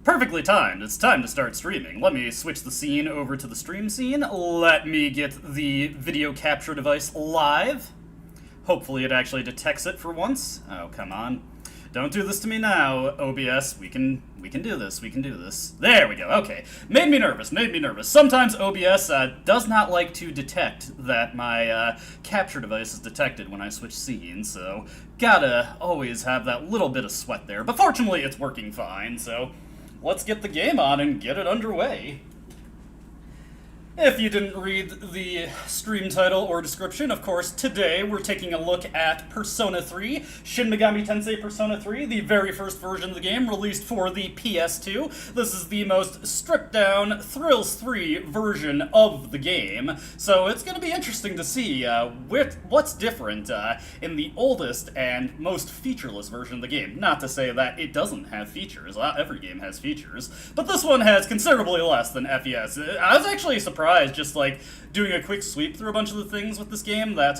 Perfectly timed. It's time to start streaming. Let me switch the scene over to the stream scene. Let me get the video capture device live. Hopefully it actually detects it for once. Oh, come on. Don't do this to me now, OBS. We can do this. We can do this. There we go. Okay. Made me nervous. Made me nervous. Sometimes OBS does not like to detect that my capture device is detected when I switch scenes, so gotta always have that little bit of sweat there. But fortunately, it's working fine, so let's get the game on and get it underway. If you didn't read the stream title or description, of course, today we're taking a look at Persona 3, Shin Megami Tensei Persona 3, the very first version of the game released for the PS2. This is the most stripped-down, thrills-free version of the game, so it's going to be interesting to see what's different in the oldest and most featureless version of the game. Not to say that it doesn't have features, every game has features, but this one has considerably less than FES. I was actually surprised just like doing a quick sweep through a bunch of the things with this game that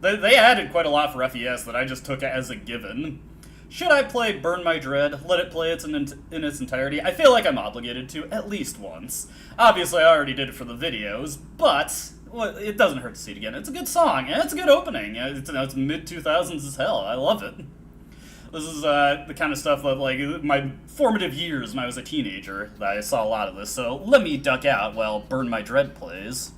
they added quite a lot for FES that I just took as a given. Should I play Burn My Dread, let it play it in its entirety? I feel like I'm obligated to at least once. Obviously I already did it for the videos, but well, it doesn't hurt to see it again. It's a good song, and it's a good opening. It's mid-2000s as hell. I love it. This is the kind of stuff that, like, my formative years when I was a teenager, that I saw a lot of this, so let me duck out while Burn My Dread plays.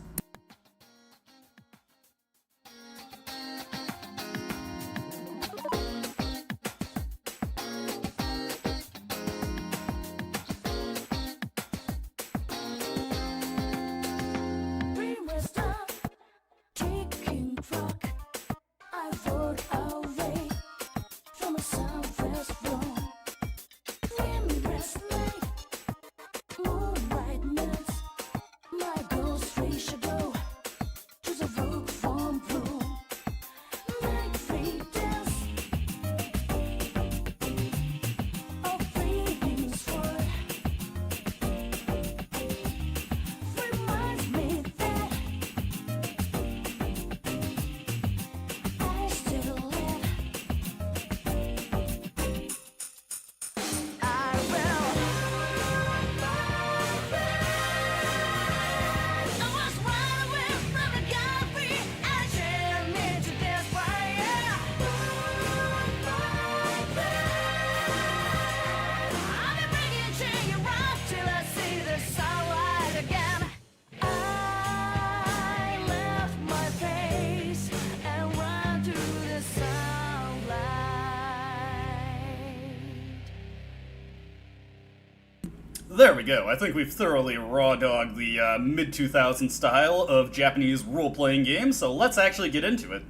There we go. I think we've thoroughly raw-dogged the mid-2000s style of Japanese role-playing games, so let's actually get into it.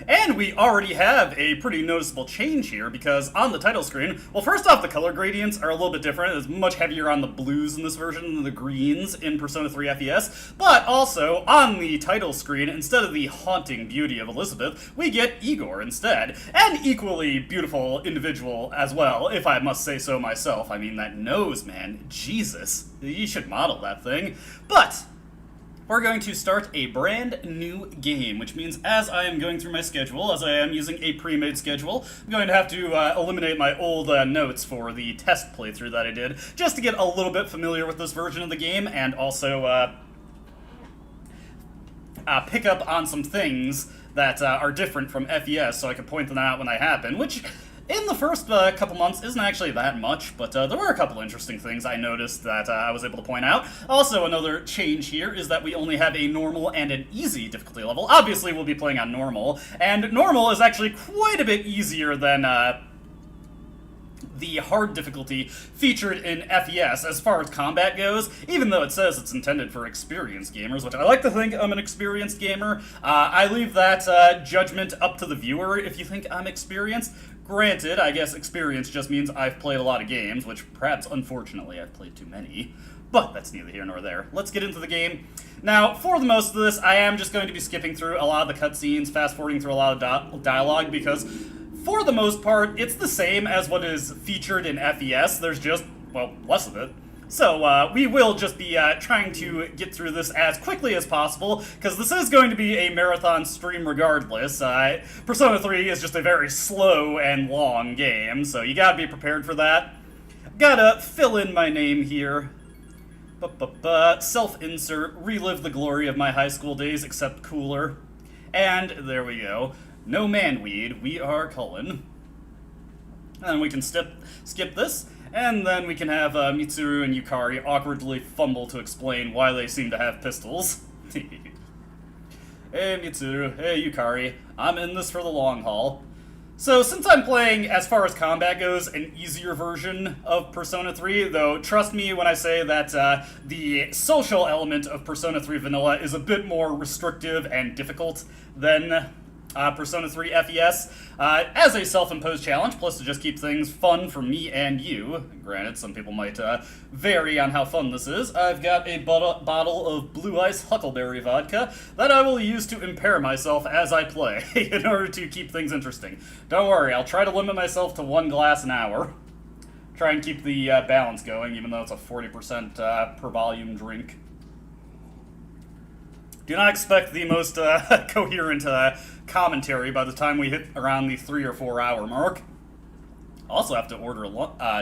And we already have a pretty noticeable change here, because on the title screen, well, first off, the color gradients are a little bit different. It's much heavier on the blues in this version than the greens in Persona 3 FES, but also, on the title screen, instead of the haunting beauty of Elizabeth, we get Igor instead. An equally beautiful individual as well, if I must say so myself. I mean, that nose, man, Jesus. You should model that thing. But we're going to start a brand new game, which means as I am going through my schedule, as I am using a pre-made schedule, I'm going to have to eliminate my old notes for the test playthrough that I did, just to get a little bit familiar with this version of the game, and also pick up on some things that are different from FES, so I can point them out when they happen, which in the first couple months isn't actually that much, but there were a couple interesting things I noticed that I was able to point out. Also, another change here is that we only have a normal and an easy difficulty level. Obviously, we'll be playing on normal, and normal is actually quite a bit easier than the hard difficulty featured in FES as far as combat goes, even though it says it's intended for experienced gamers, which I like to think I'm an experienced gamer. I leave that judgment up to the viewer if you think I'm experienced. Granted, I guess experience just means I've played a lot of games, which perhaps, unfortunately, I've played too many. But that's neither here nor there. Let's get into the game. Now, for the most of this, I am just going to be skipping through a lot of the cutscenes, fast-forwarding through a lot of dialogue, because for the most part, it's the same as what is featured in FES. There's just, well, less of it. So, we will just be trying to get through this as quickly as possible, because this is going to be a marathon stream regardless. Persona 3 is just a very slow and long game, so you gotta be prepared for that. Gotta fill in my name here. Self-insert, relive the glory of my high school days, except cooler. And there we go. No manweed, we are Cullen. And we can skip this, and then we can have Mitsuru and Yukari awkwardly fumble to explain why they seem to have pistols. Hey Mitsuru, hey Yukari, I'm in this for the long haul. So, since I'm playing, as far as combat goes, an easier version of Persona 3, though trust me when I say that the social element of Persona 3 Vanilla is a bit more restrictive and difficult than Persona 3 FES, as a self-imposed challenge, plus to just keep things fun for me and you. Granted, some people might vary on how fun this is. I've got a bottle of Blue Ice Huckleberry vodka that I will use to impair myself as I play, in order to keep things interesting. Don't worry, I'll try to limit myself to 1 glass an hour. Try and keep the balance going, even though it's a 40% per volume drink. Do not expect the most coherent commentary by the time we hit around the 3 or 4 hour mark. Also have to order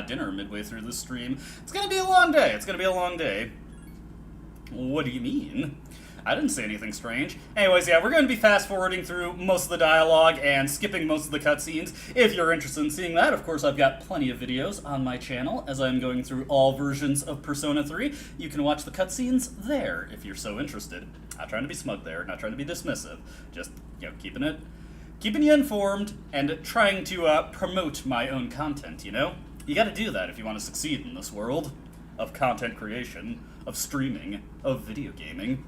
dinner midway through this stream. It's gonna be a long day. It's gonna be a long day. What do you mean? I didn't say anything strange. Anyways, yeah, we're going to be fast-forwarding through most of the dialogue and skipping most of the cutscenes. If you're interested in seeing that, of course, I've got plenty of videos on my channel as I'm going through all versions of Persona 3. You can watch the cutscenes there if you're so interested. Not trying to be smug there, not trying to be dismissive. Just, you know, keeping you informed and trying to promote my own content, you know? You gotta do that if you want to succeed in this world of content creation, of streaming, of video gaming.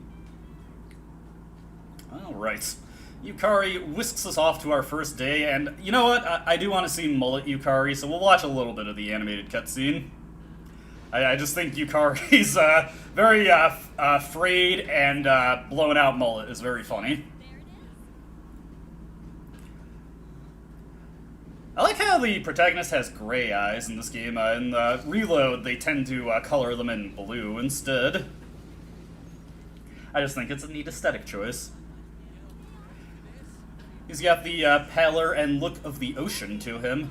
Alright. Yukari whisks us off to our first day, and you know what? I do want to see Mullet Yukari, so we'll watch a little bit of the animated cutscene. I just think Yukari's very frayed and blown out mullet is very funny. I like how the protagonist has gray eyes in this game. In the Reload, they tend to color them in blue instead. I just think it's a neat aesthetic choice. He's got the pallor and look of the ocean to him.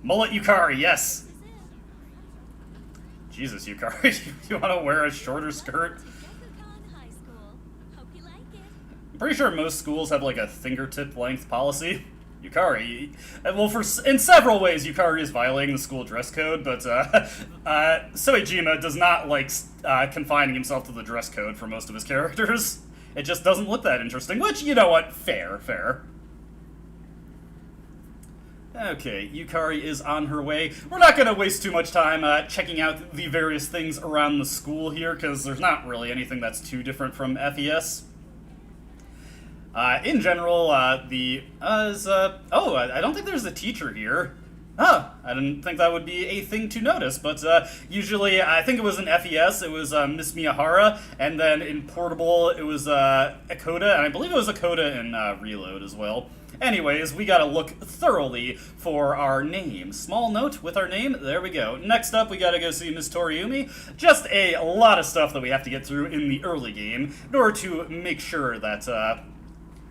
Mullet Yukari, yes! Jesus, Yukari, you want to wear a shorter skirt? I'm pretty sure most schools have like a fingertip length policy. Yukari, well, in several ways, Yukari is violating the school dress code, but Soejima does not like confining himself to the dress code for most of his characters. It just doesn't look that interesting, which, you know what, fair. Okay, Yukari is on her way. We're not going to waste too much time checking out the various things around the school here, because there's not really anything that's too different from FES. In general, I don't think there's a teacher here. Huh, I didn't think that would be a thing to notice, but usually, I think it was in FES, it was Miss Miyahara, and then in Portable, it was Akoda, and I believe it was Akoda in Reload as well. Anyways, we gotta look thoroughly for our name. Small note with our name, there we go. Next up, we gotta go see Miss Toriumi. Just a lot of stuff that we have to get through in the early game in order to make sure that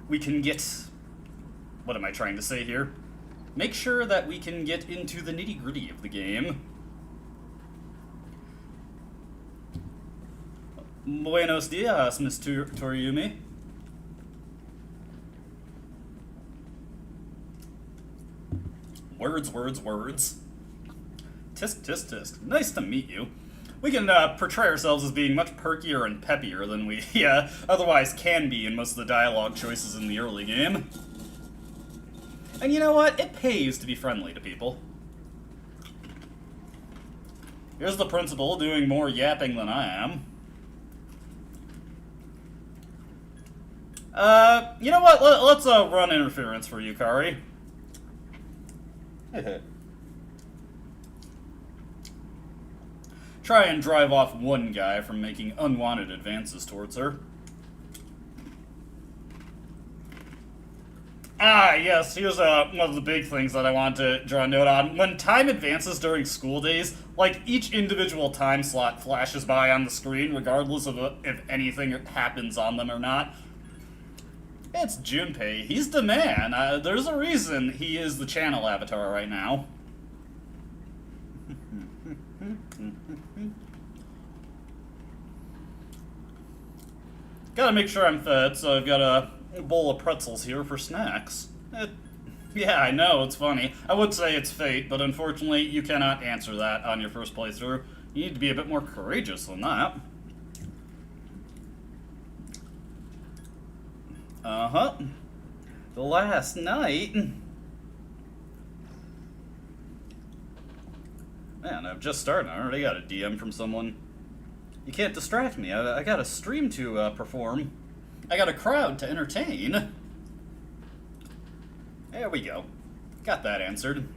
we can get... What am I trying to say here? Make sure that we can get into the nitty-gritty of the game. Buenos dias, Miss Toriumi. Words. Tisk, tisk, tisk. Nice to meet you. We can portray ourselves as being much perkier and peppier than we otherwise can be in most of the dialogue choices in the early game. And you know what? It pays to be friendly to people. Here's the principal doing more yapping than I am. You know what? Let's run interference for Yukari. Try and drive off one guy from making unwanted advances towards her. Ah, yes, here's one of the big things that I want to draw a note on. When time advances during school days, like, each individual time slot flashes by on the screen, regardless of if anything happens on them or not. It's Junpei. He's the man. There's a reason he is the channel avatar right now. Gotta make sure I'm fed, so I've got a bowl of pretzels here for snacks. Yeah, I know, it's funny. I would say it's fate, but unfortunately you cannot answer that on your first playthrough. You need to be a bit more courageous than that. Uh-huh. The last night... Man, I've just started. I already got a DM from someone. You can't distract me. I got a stream to perform. I got a crowd to entertain. There we go. Got that answered.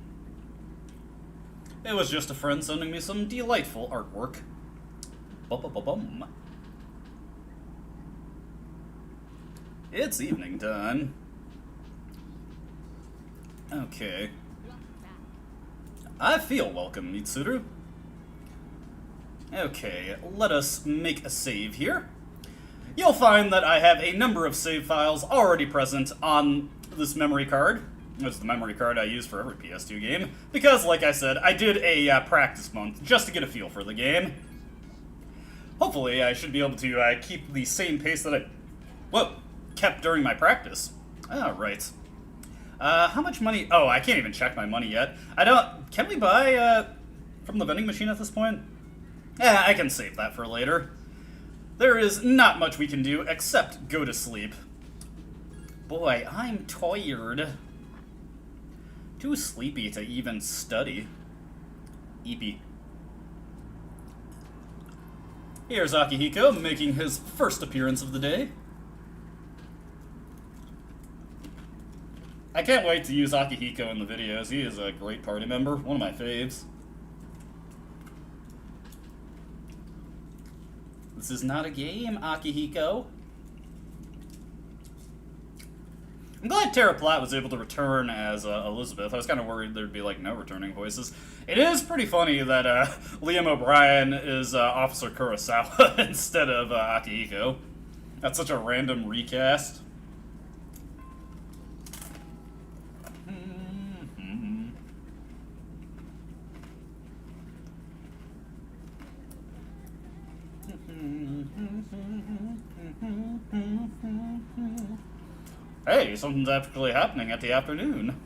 It was just a friend sending me some delightful artwork. Bum-bum-bum-bum. It's evening time. Okay. I feel welcome, Mitsuru. Okay, let us make a save here. You'll find that I have a number of save files already present on this memory card. It's the memory card I use for every PS2 game, because, like I said, I did a practice month just to get a feel for the game. Hopefully, I should be able to keep the same pace that I kept during my practice. Ah, right. How much money? Oh, I can't even check my money yet. Can we buy from the vending machine at this point? Yeah, I can save that for later. There is not much we can do except go to sleep. Boy, I'm tired. Too sleepy to even study. Eepy. Here's Akihiko making his first appearance of the day. I can't wait to use Akihiko in the videos. He is a great party member, one of my faves. This is not a game, Akihiko. I'm glad Tara Platt was able to return as Elizabeth. I was kind of worried there'd be, like, no returning voices. It is pretty funny that Liam O'Brien is Officer Kurosawa instead of Akihiko. That's such a random recast. Hey, something's actually happening at the afternoon.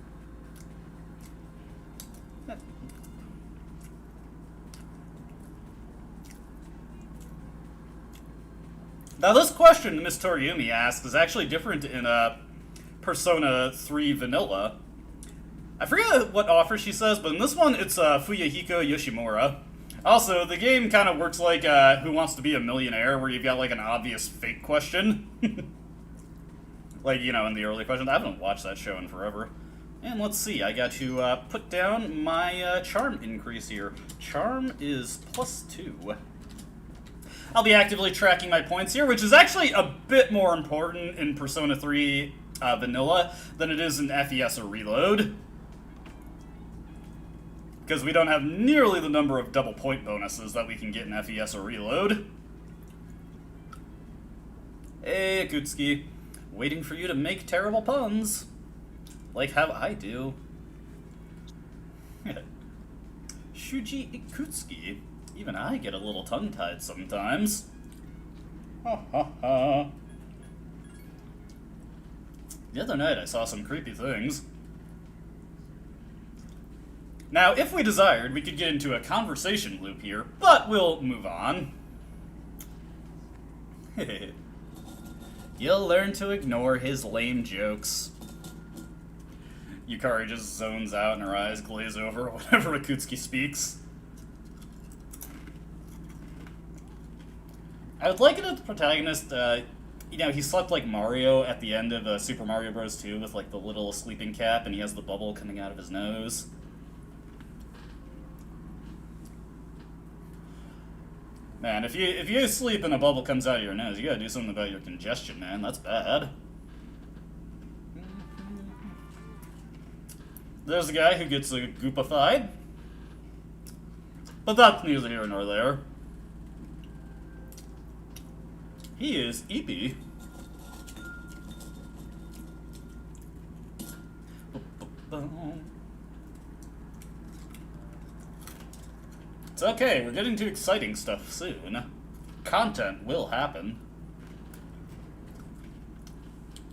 Now, this question Miss Toriumi asks is actually different in Persona 3 Vanilla. I forget what offer she says, but in this one, it's Fuyahiko Yoshimura. Also, the game kind of works like Who Wants to Be a Millionaire, where you've got, like, an obvious fake question. Like, you know, in the early questions. I haven't watched that show in forever. And let's see, I got to put down my charm increase here. Charm is +2. I'll be actively tracking my points here, which is actually a bit more important in Persona 3 Vanilla than it is in FES or Reload. Because we don't have nearly the number of double point bonuses that we can get in FES or Reload. Hey, Akutsuki. Waiting for you to make terrible puns. Like how I do. Shuji Ikutsuki. Even I get a little tongue-tied sometimes. Ha ha ha. The other night I saw some creepy things. Now, if we desired, we could get into a conversation loop here, but we'll move on. You'll learn to ignore his lame jokes. Yukari just zones out and her eyes glaze over whenever Akutsuki speaks. I would like it if the protagonist, you know, he slept like Mario at the end of Super Mario Bros. 2 with, like, the little sleeping cap, and he has the bubble coming out of his nose. Man, if you sleep and a bubble comes out of your nose, you gotta do something about your congestion, man. That's bad. There's a guy who gets goopified. But that's neither here nor there. He is Eepy. It's okay, we're getting to exciting stuff soon. Content will happen.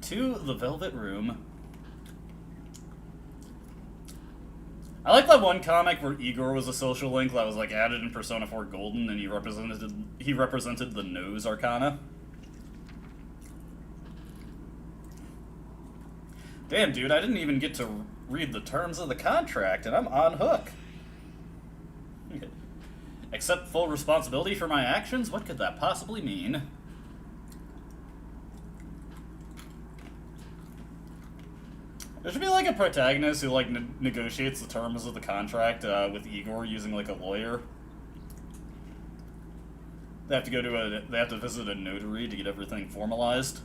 To the Velvet Room. I like that one comic where Igor was a social link that was like added in Persona 4 Golden, and he represented the Nose Arcana. Damn, dude, I didn't even get to read the terms of the contract, and I'm on hook. Accept full responsibility for my actions? What could that possibly mean? There should be like a protagonist who like negotiates the terms of the contract with Igor using like a lawyer. They have to visit a notary to get everything formalized.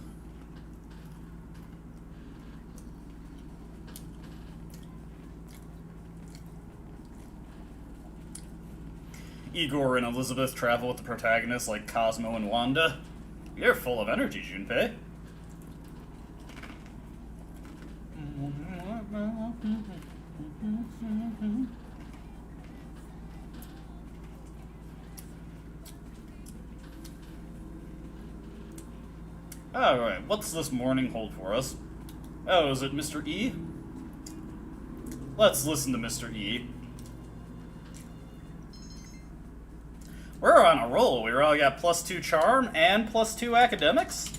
Igor and Elizabeth travel with the protagonists like Cosmo and Wanda. You're full of energy, Junpei. Alright, what's this morning hold for us? Oh, is it Mr. E? Let's listen to Mr. E. We're on a roll. We all got +2 charm and +2 academics.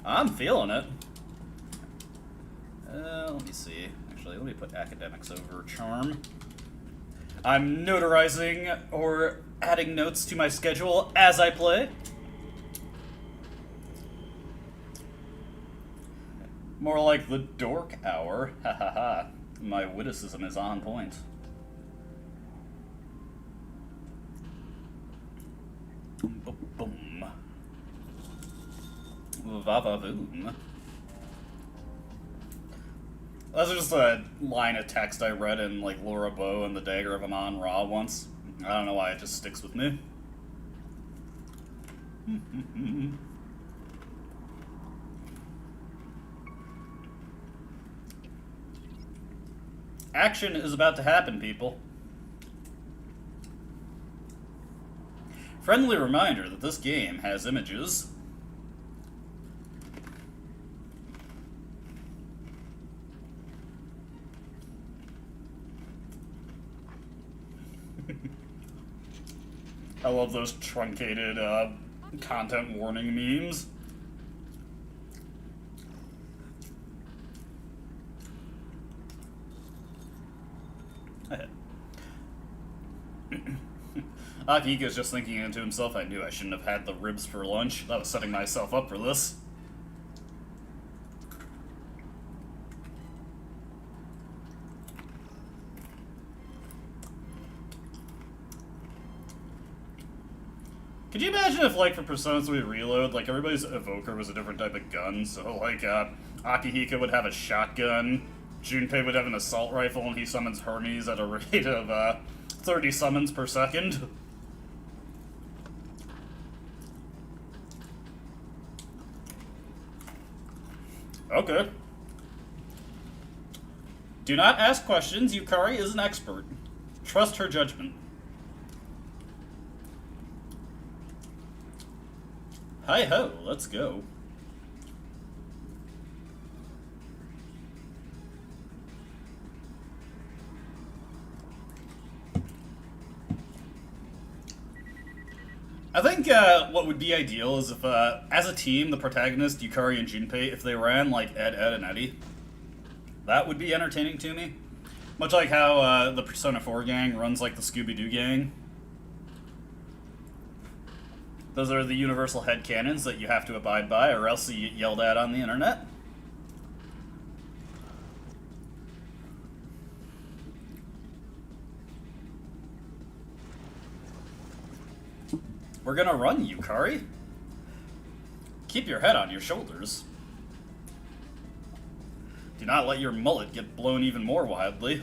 I'm feeling it. Let me see. Actually, let me put academics over charm. I'm notarizing or adding notes to my schedule as I play. More like the dork hour. Ha ha ha. My witticism is on point. Boom, boom, boom. Va-va-voom. That's just a line of text I read in, like, Laura Bow and the Dagger of Amon-Ra once. I don't know why it just sticks with me. Action is about to happen, people. Friendly reminder that this game has images. I love those truncated content warning memes. Akihiko's just thinking to himself, I knew I shouldn't have had the ribs for lunch. That was setting myself up for this. Could you imagine if, like, for Persona 3 Reload, like, everybody's evoker was a different type of gun? So, like, Akihiko would have a shotgun, Junpei would have an assault rifle, and he summons Hermes at a rate of, 30 summons per second. Okay. Do not ask questions. Yukari is an expert. Trust her judgment. Hi-ho, let's go. I think what would be ideal is if, as a team, the protagonist, Yukari and Junpei, if they ran like Ed, and Eddie. That would be entertaining to me. Much like how the Persona 4 gang runs like the Scooby-Doo gang. Those are the universal headcanons that you have to abide by, or else you get yelled at on the internet. We're gonna run, Yukari. Keep your head on your shoulders. Do not let your mullet get blown even more wildly.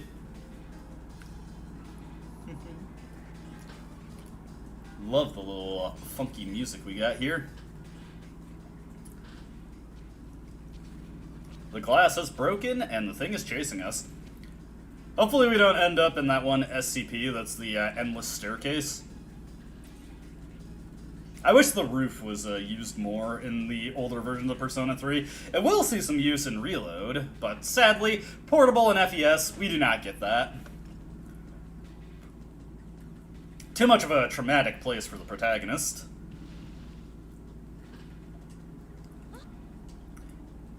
Love the little funky music we got here. The glass has broken, and the thing is chasing us. Hopefully we don't end up in that one SCP that's the Endless Staircase. I wish the roof was used more in the older version of Persona 3. It will see some use in Reload, but sadly, portable and FES, we do not get that. Too much of a traumatic place for the protagonist.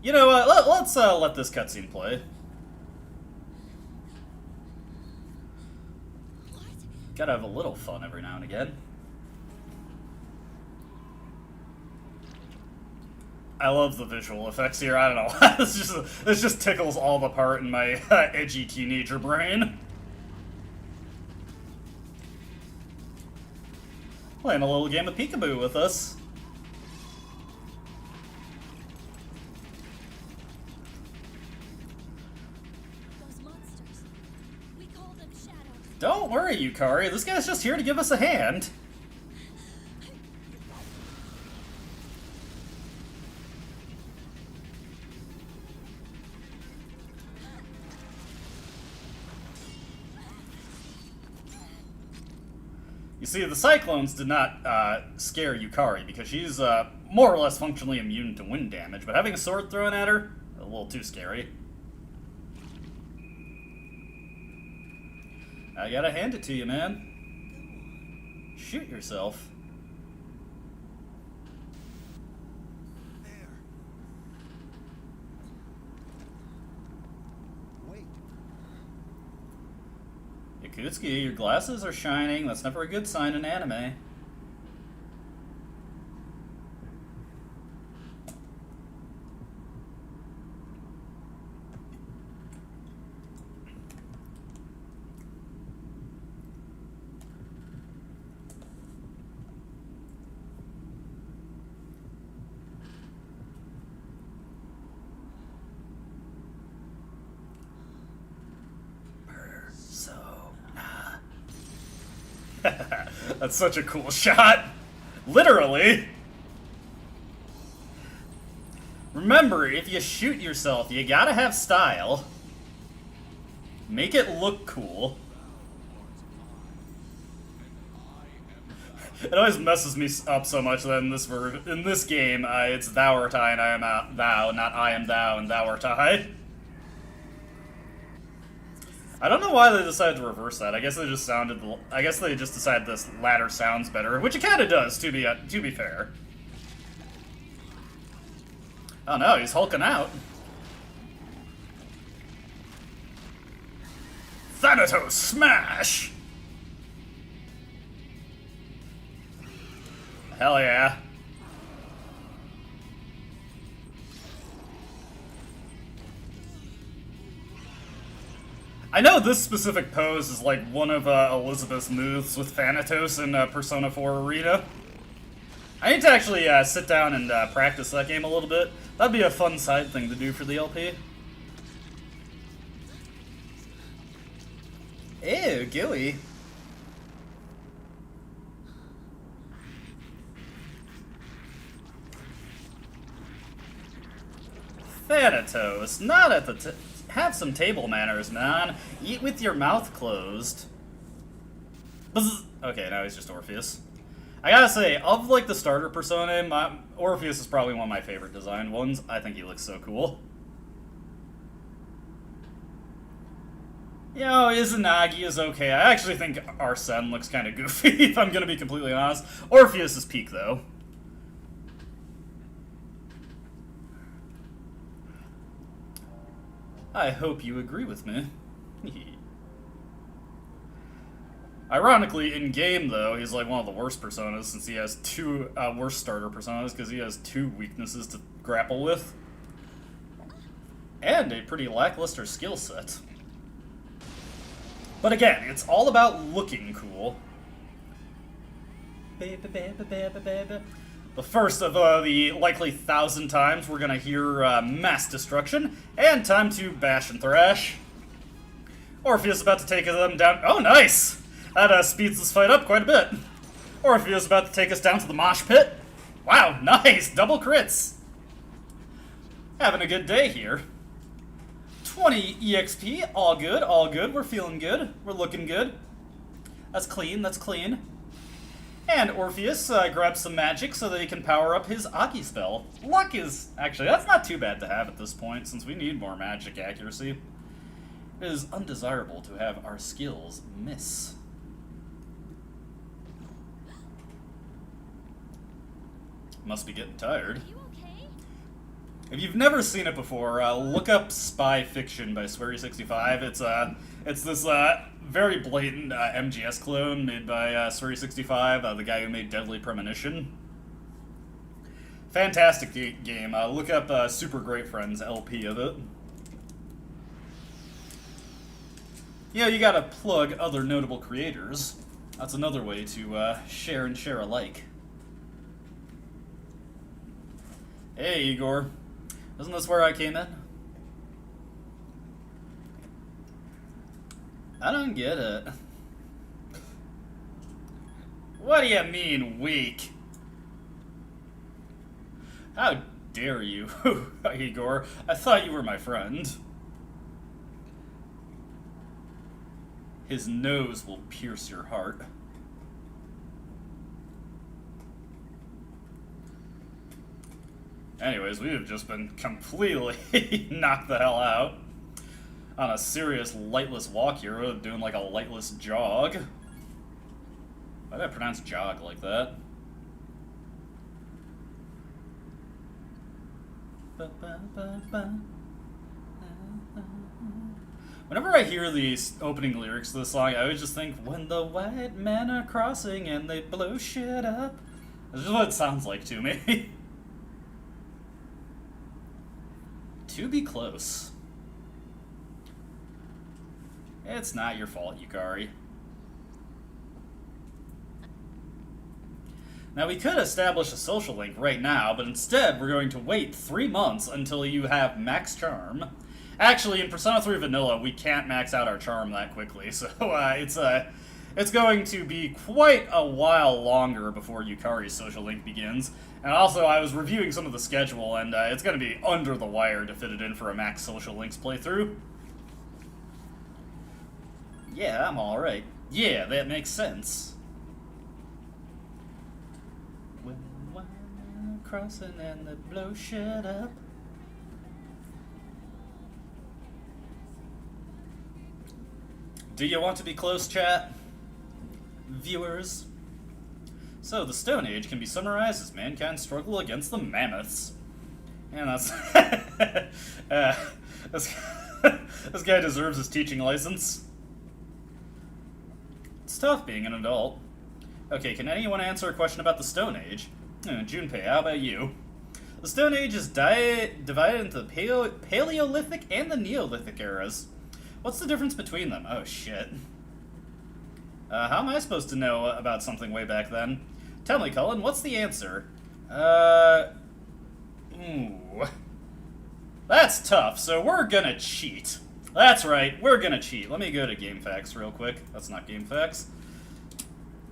You know, let's let this cutscene play. Gotta have a little fun every now and again. I love the visual effects here. I don't know. this just tickles all the part in my edgy teenager brain. Playing a little game of peekaboo with us. Those monsters. We call them shadows. Don't worry, Yukari. This guy's just here to give us a hand. You see, the Cyclones did not scare Yukari because she's more or less functionally immune to wind damage, but having a sword thrown at her, a little too scary. I gotta hand it to you, man. Shoot yourself. Yakutsuki, your glasses are shining. That's never a good sign in anime. That's such a cool shot. Literally. Remember, if you shoot yourself, you gotta have style. Make it look cool. It always messes me up so much that in this game, it's thou art I and I am thou, not I am thou and thou art I. I don't know why they decided to reverse that. I guess they just decided this latter sounds better, which it kind of does, to be fair. Oh no, he's hulking out. Thanatos smash! Hell yeah. I know this specific pose is like one of Elizabeth's moves with Thanatos in Persona 4 Arena. I need to actually sit down and practice that game a little bit. That'd be a fun side thing to do for the LP. Ew, gooey. Thanatos, not at the have some table manners, man. Eat with your mouth closed. Bzz. Okay, now he's just Orpheus. I gotta say, of like the starter Persona, Orpheus is probably one of my favorite designed ones. I think he looks so cool. You know, Izanagi is okay. I actually think Arsene looks kind of goofy, if I'm gonna be completely honest. Orpheus is peak, though. I hope you agree with me. Ironically, in-game, though, he's like one of the worst personas since he has two worst starter personas because he has two weaknesses to grapple with. And a pretty lackluster skill set. But again, it's all about looking cool. The first of the likely 1,000 times we're gonna hear mass destruction, and time to bash and thrash. Orpheus about to take them down. Oh, nice! That speeds this fight up quite a bit. Orpheus about to take us down to the mosh pit. Wow, nice! Double crits! Having a good day here. 20 EXP, all good, we're feeling good, we're looking good. That's clean, that's clean. And Orpheus grabs some magic so that he can power up his Aki spell. Luck is... Actually, that's not too bad to have at this point, since we need more magic accuracy. It is undesirable to have our skills miss. Must be getting tired. Are you okay? If you've never seen it before, look up Spy Fiction by Swery65. It's this very blatant MGS clone made by Swery65, the guy who made Deadly Premonition. Fantastic game. Look up Super Great Friends LP of it. Yeah, you gotta plug other notable creators. That's another way to share and share alike. Hey, Igor. Isn't this where I came in? I don't get it. What do you mean, weak? How dare you, Igor? I thought you were my friend. His nose will pierce your heart. Anyways, we have just been completely knocked the hell out. On a serious lightless walk here, we're doing like a lightless jog. Why did I pronounce jog like that? Whenever I hear these opening lyrics to the song, I always just think, when the white men are crossing and they blow shit up. That's just what it sounds like to me. To be close. It's not your fault, Yukari. Now, we could establish a social link right now, but instead we're going to wait 3 months until you have max charm. Actually, in Persona 3 Vanilla, we can't max out our charm that quickly, so it's going to be quite a while longer before Yukari's social link begins. And also, I was reviewing some of the schedule, and it's going to be under the wire to fit it in for a max social links playthrough. Yeah, I'm alright. Yeah, that makes sense. When we're crossing and they blow shit up. Do you want to be close, chat? Viewers? So, the Stone Age can be summarized as mankind's struggle against the mammoths. And that's... this guy deserves his teaching license. It's tough being an adult. Okay, can anyone answer a question about the Stone Age? Junpei, how about you? The Stone Age is divided into the Paleolithic and the Neolithic eras. What's the difference between them? Oh, shit. How am I supposed to know about something way back then? Tell me, Cullen, what's the answer? Ooh. That's tough, so we're gonna cheat. That's right, we're gonna cheat. Let me go to GameFAQs real quick. That's not GameFAQs.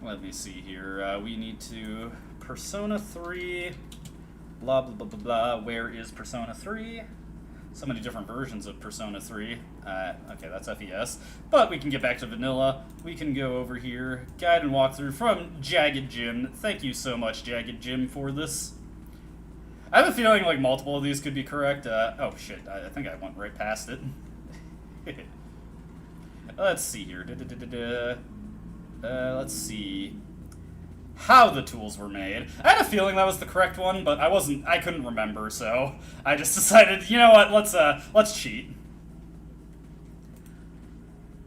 Let me see here. We need to... Persona 3... Blah, blah, blah, blah, blah. Where is Persona 3? So many different versions of Persona 3. Okay, that's FES. But we can get back to Vanilla. We can go over here. Guide and walkthrough from Jagged Jim. Thank you so much, Jagged Jim, for this. I have a feeling like multiple of these could be correct. Oh shit, I think I went right past it. Let's see here. Let's see how the tools were made. I had a feeling that was the correct one, but I couldn't remember, so I just decided, you know what, let's cheat.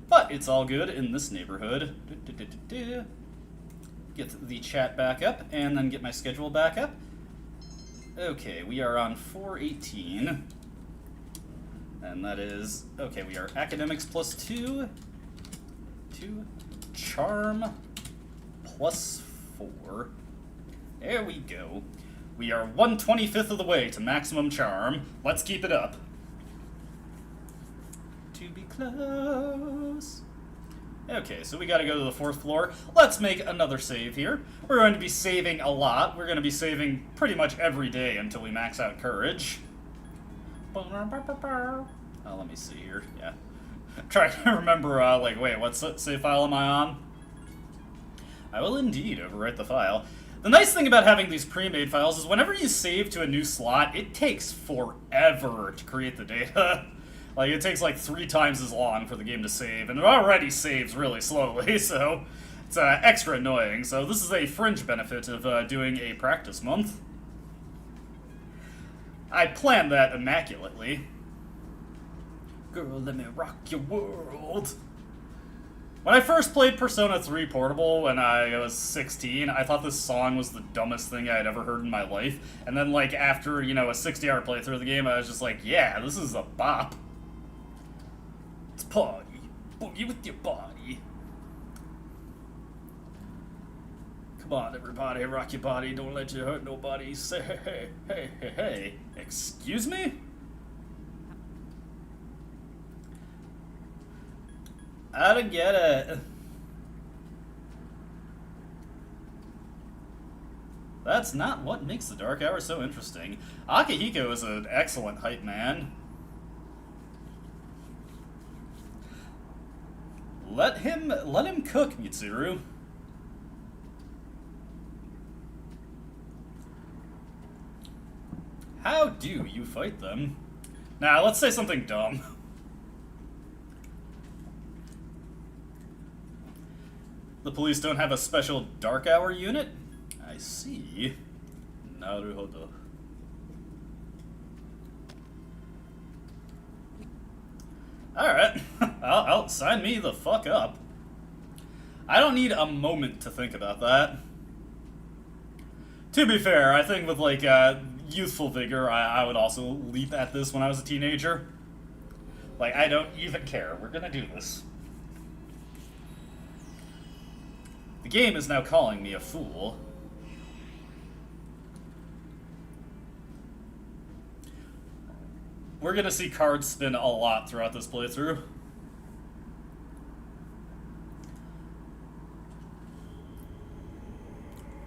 But it's all good in this neighborhood. Get the chat back up, and then get my schedule back up. Okay, we are on 418. And that is, okay, we are academics plus 2. Charm plus 4. There we go. We are 1/25th of the way to maximum charm. Let's keep it up. To be close. Okay, so we gotta go to the 4th floor. Let's make another save here. We're going to be saving a lot. We're going to be saving pretty much every day until we max out courage. Oh, let me see here. Yeah. I'm trying to remember, wait, what save file am I on? I will indeed overwrite the file. The nice thing about having these pre-made files is whenever you save to a new slot, it takes forever to create the data. Like, it takes like 3 times as long for the game to save, and it already saves really slowly, so it's extra annoying. So this is a fringe benefit of doing a practice month. I planned that immaculately. Girl, let me rock your world. When I first played Persona 3 Portable when I was 16, I thought this song was the dumbest thing I had ever heard in my life. And then, like, after, you know, a 60-hour playthrough of the game, I was just like, yeah, this is a bop. It's party. Boogie with your body. Come on, everybody, rock your body. Don't let you hurt nobody. Say, hey, hey, hey, hey, hey. Excuse me? I don't get it. That's not what makes the Dark Hour so interesting. Akihiko is an excellent hype man. Let him cook, Mitsuru. How do you fight them? Now, let's say something dumb. The police don't have a special Dark Hour unit? I see. Naruhodo. Alright. I'll sign me the fuck up. I don't need a moment to think about that. To be fair, I think with, like, youthful vigor, I would also leap at this when I was a teenager. Like, I don't even care. We're gonna do this. The game is now calling me a fool. We're gonna see cards spin a lot throughout this playthrough.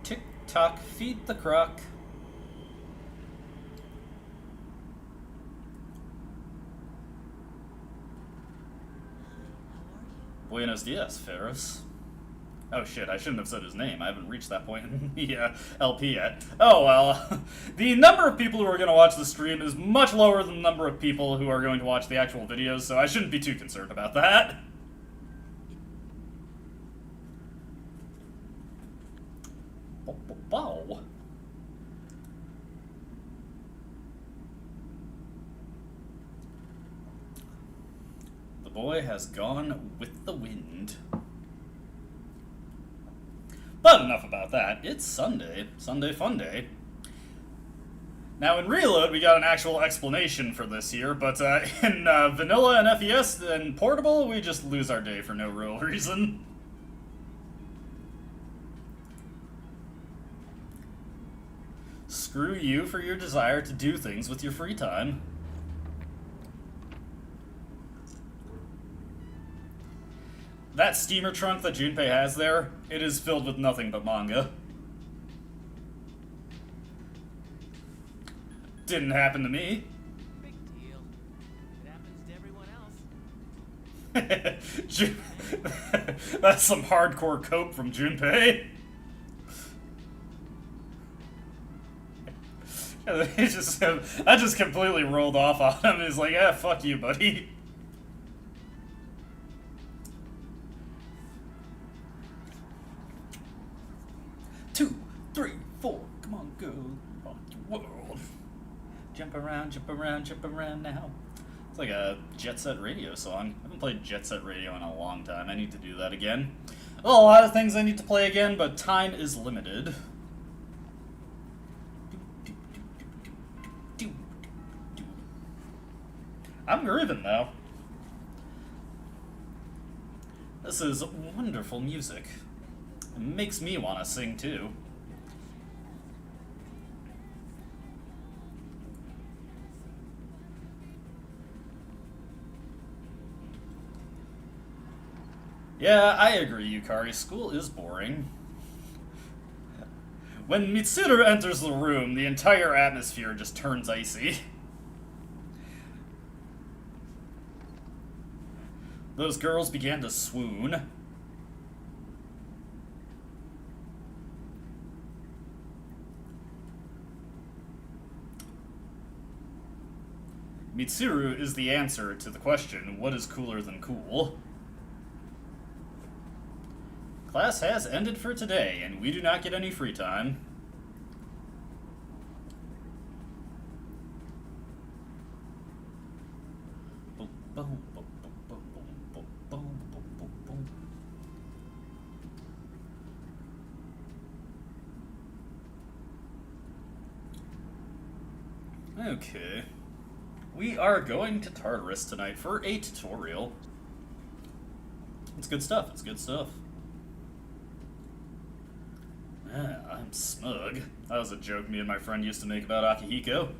Tick-tock, feed the croc. Buenos dias, Ferris. Oh shit, I shouldn't have said his name. I haven't reached that point in the LP yet. Oh well. The number of people who are going to watch the stream is much lower than the number of people who are going to watch the actual videos, so I shouldn't be too concerned about that. Wow. The boy has gone with the wind. But enough about that. It's Sunday. Sunday fun day. Now in Reload, we got an actual explanation for this here, but in Vanilla and FES and Portable, we just lose our day for no real reason. Screw you for your desire to do things with your free time. That steamer trunk that Junpei has there, it is filled with nothing but manga. Didn't happen to me. Big deal. It happens to everyone else. That's some hardcore cope from Junpei. I just completely rolled off on him. He's like, yeah, fuck you, buddy. Two, three, four. Come on, go rock your world. Jump around, jump around, jump around now. It's like a Jet Set Radio song. I haven't played Jet Set Radio in a long time. I need to do that again. Well, a lot of things I need to play again, but time is limited. I'm grooving though. This is wonderful music. It makes me want to sing too. Yeah, I agree, Yukari. School is boring. When Mitsuru enters the room, the entire atmosphere just turns icy. Those girls began to swoon. Mitsuru is the answer to the question, what is cooler than cool? Class has ended for today, and we do not get any free time. Okay. We are going to Tartarus tonight for a tutorial. It's good stuff, it's good stuff. Yeah, I'm smug. That was a joke me and my friend used to make about Akihiko.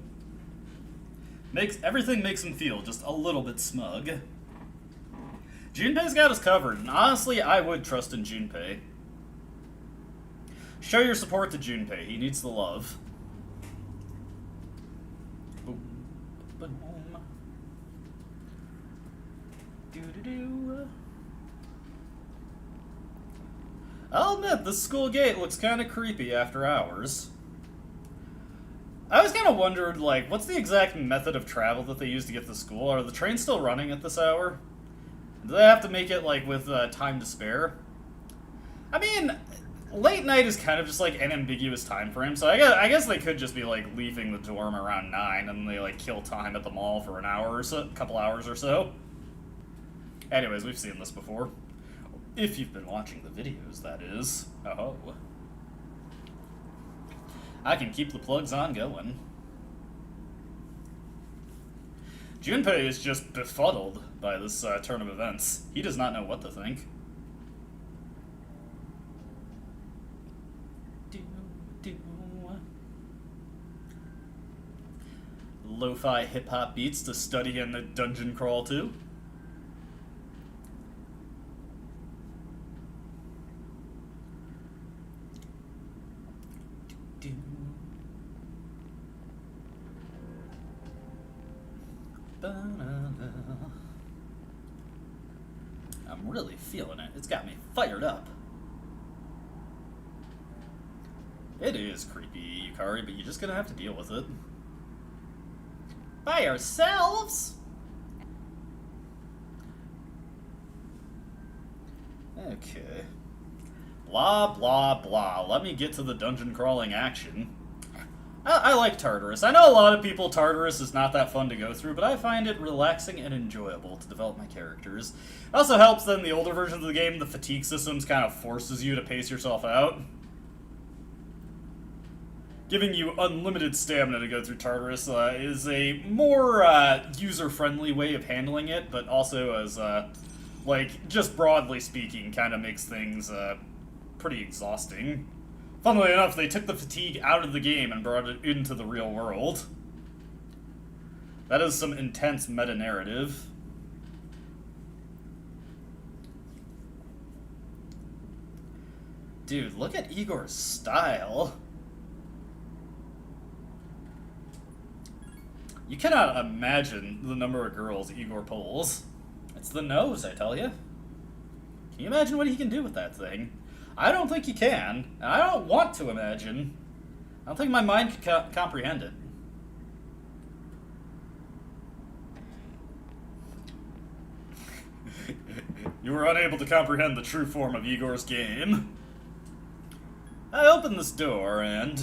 Everything makes him feel just a little bit smug. Junpei's got us covered, and honestly, I would trust in Junpei. Show your support to Junpei, he needs the love. Boom, boom. Doo-doo-doo. I'll admit, this school gate looks kind of creepy after hours. I always kind of wondered, like, what's the exact method of travel that they use to get to school? Are the trains still running at this hour? Do they have to make it, like, with time to spare? I mean, late night is kind of just, like, an ambiguous time frame, so I guess they could just be, like, leaving the dorm around 9, and they, like, kill time at the mall for an hour or so, a couple hours or so. Anyways, we've seen this before. If you've been watching the videos, that is. Oh. I can keep the plugs on going. Junpei is just befuddled by this turn of events. He does not know what to think. Lo-fi hip-hop beats to study in the dungeon crawl to. I'm really feeling it. It's got me fired up. It is creepy, Yukari, but you're just gonna have to deal with it. By ourselves? Okay. Blah, blah, blah. Let me get to the dungeon crawling action. I like Tartarus. I know a lot of people, Tartarus is not that fun to go through, but I find it relaxing and enjoyable to develop my characters. It also helps that in the older versions of the game, the fatigue systems kind of forces you to pace yourself out. Giving you unlimited stamina to go through Tartarus is a more user-friendly way of handling it, but also as, like, just broadly speaking, kind of makes things pretty exhausting. Funnily enough, they took the fatigue out of the game and brought it into the real world. That is some intense meta-narrative. Dude, look at Igor's style. You cannot imagine the number of girls Igor pulls. It's the nose, I tell you. Can you imagine what he can do with that thing? I don't think you can, and I don't want to imagine. I don't think my mind can comprehend it. You were unable to comprehend the true form of Igor's game. I opened this door and...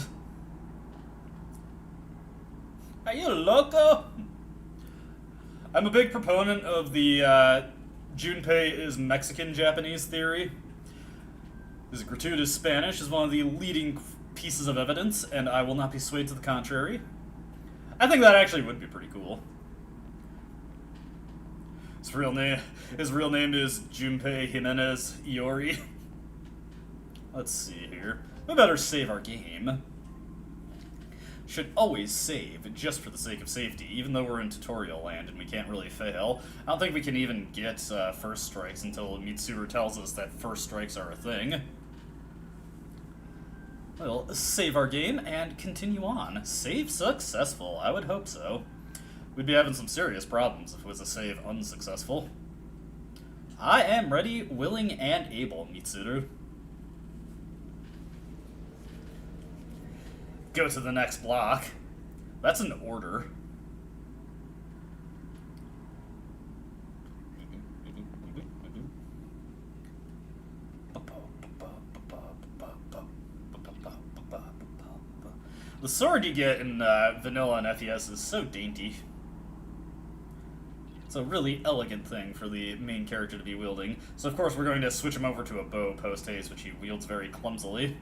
Are you loco? I'm a big proponent of the Junpei is Mexican-Japanese theory. His gratuitous Spanish is one of the leading pieces of evidence, and I will not be swayed to the contrary. I think that actually would be pretty cool. His real name is Junpei Jimenez Iori. Let's see here. We better save our game. Should always save, just for the sake of safety, even though we're in tutorial land and we can't really fail. I don't think we can even get first strikes until Mitsuru tells us that first strikes are a thing. We'll save our game and continue on. Save successful. I would hope so. We'd be having some serious problems if it was a save unsuccessful. I am ready, willing, and able, Mitsuru. Go to the next block. That's an order. The sword you get in vanilla and FES is so dainty. It's a really elegant thing for the main character to be wielding. So of course we're going to switch him over to a bow post-haste, which he wields very clumsily.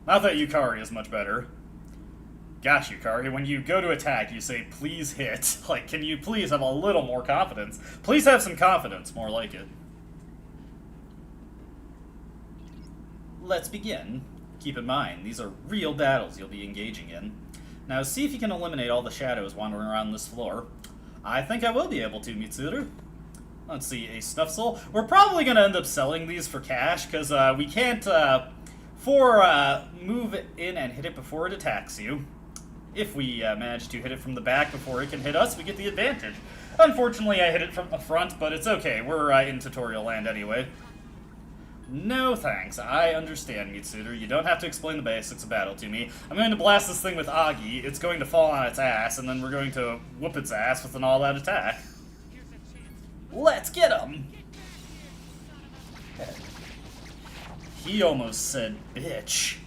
Not that Yukari is much better. Gosh, Yukari, when you go to attack, you say, please hit. Like, can you please have a little more confidence? Please have some confidence, more like it. Let's begin. Keep in mind, these are real battles you'll be engaging in. Now see if you can eliminate all the shadows wandering around this floor. I think I will be able to, Mitsuru. Let's see, a Snuff Soul. We're probably going to end up selling these for cash, because we can't, move in and hit it before it attacks you. If we manage to hit it from the back before it can hit us, we get the advantage. Unfortunately, I hit it from the front, but it's okay. We're in tutorial land anyway. No thanks. I understand, Mitsuru. You don't have to explain the basics of battle to me. I'm going to blast this thing with Agi. It's going to fall on its ass, and then we're going to whoop its ass with an all-out attack. Let's get him! He almost said bitch.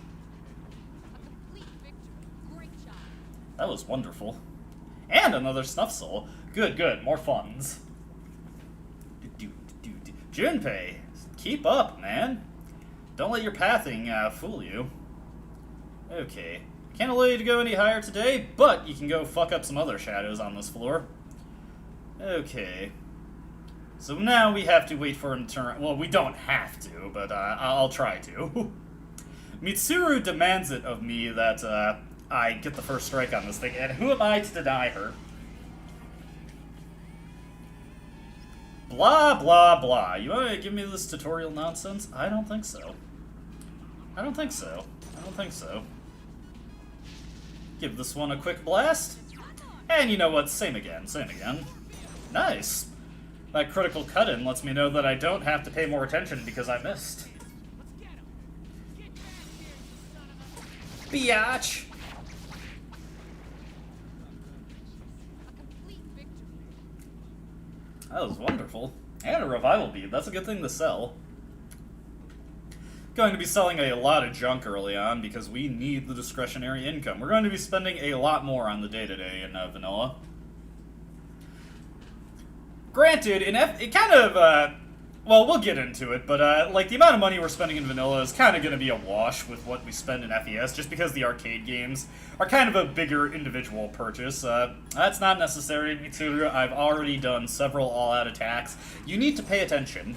That was wonderful. And another Snuff Soul. Good, good. More funds. Junpei, keep up, man. Don't let your pathing fool you. Okay. Can't allow you to go any higher today, but you can go fuck up some other shadows on this floor. Okay. So now we have to wait for him to turn... Well, we don't have to, but I'll try to. Mitsuru demands it of me that I get the first strike on this thing, and who am I to deny her? Blah, blah, blah. You want to give me this tutorial nonsense? I don't think so. I don't think so. I don't think so. Give this one a quick blast. And you know what? Same again. Same again. Nice. That critical cut-in lets me know that I don't have to pay more attention because I missed. Biatch! That was wonderful. And a revival bead. That's a good thing to sell. Going to be selling a lot of junk early on because we need the discretionary income. We're going to be spending a lot more on the day-to-day in vanilla. Granted, it kind of, well, we'll get into it, but, like, the amount of money we're spending in vanilla is kind of going to be a wash with what we spend in FES, just because the arcade games are kind of a bigger individual purchase. That's not necessary, Mitsuru. I've already done several all-out attacks. You need to pay attention.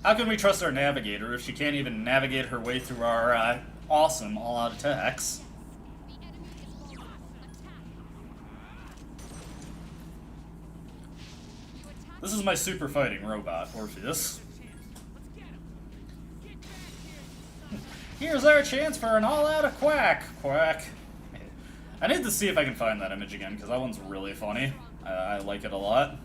How can we trust our navigator if she can't even navigate her way through our, awesome all-out attacks? This is my super fighting robot, Orpheus. Here's our chance for an all-out quack. Quack. I need to see if I can find that image again, because that one's really funny. I like it a lot.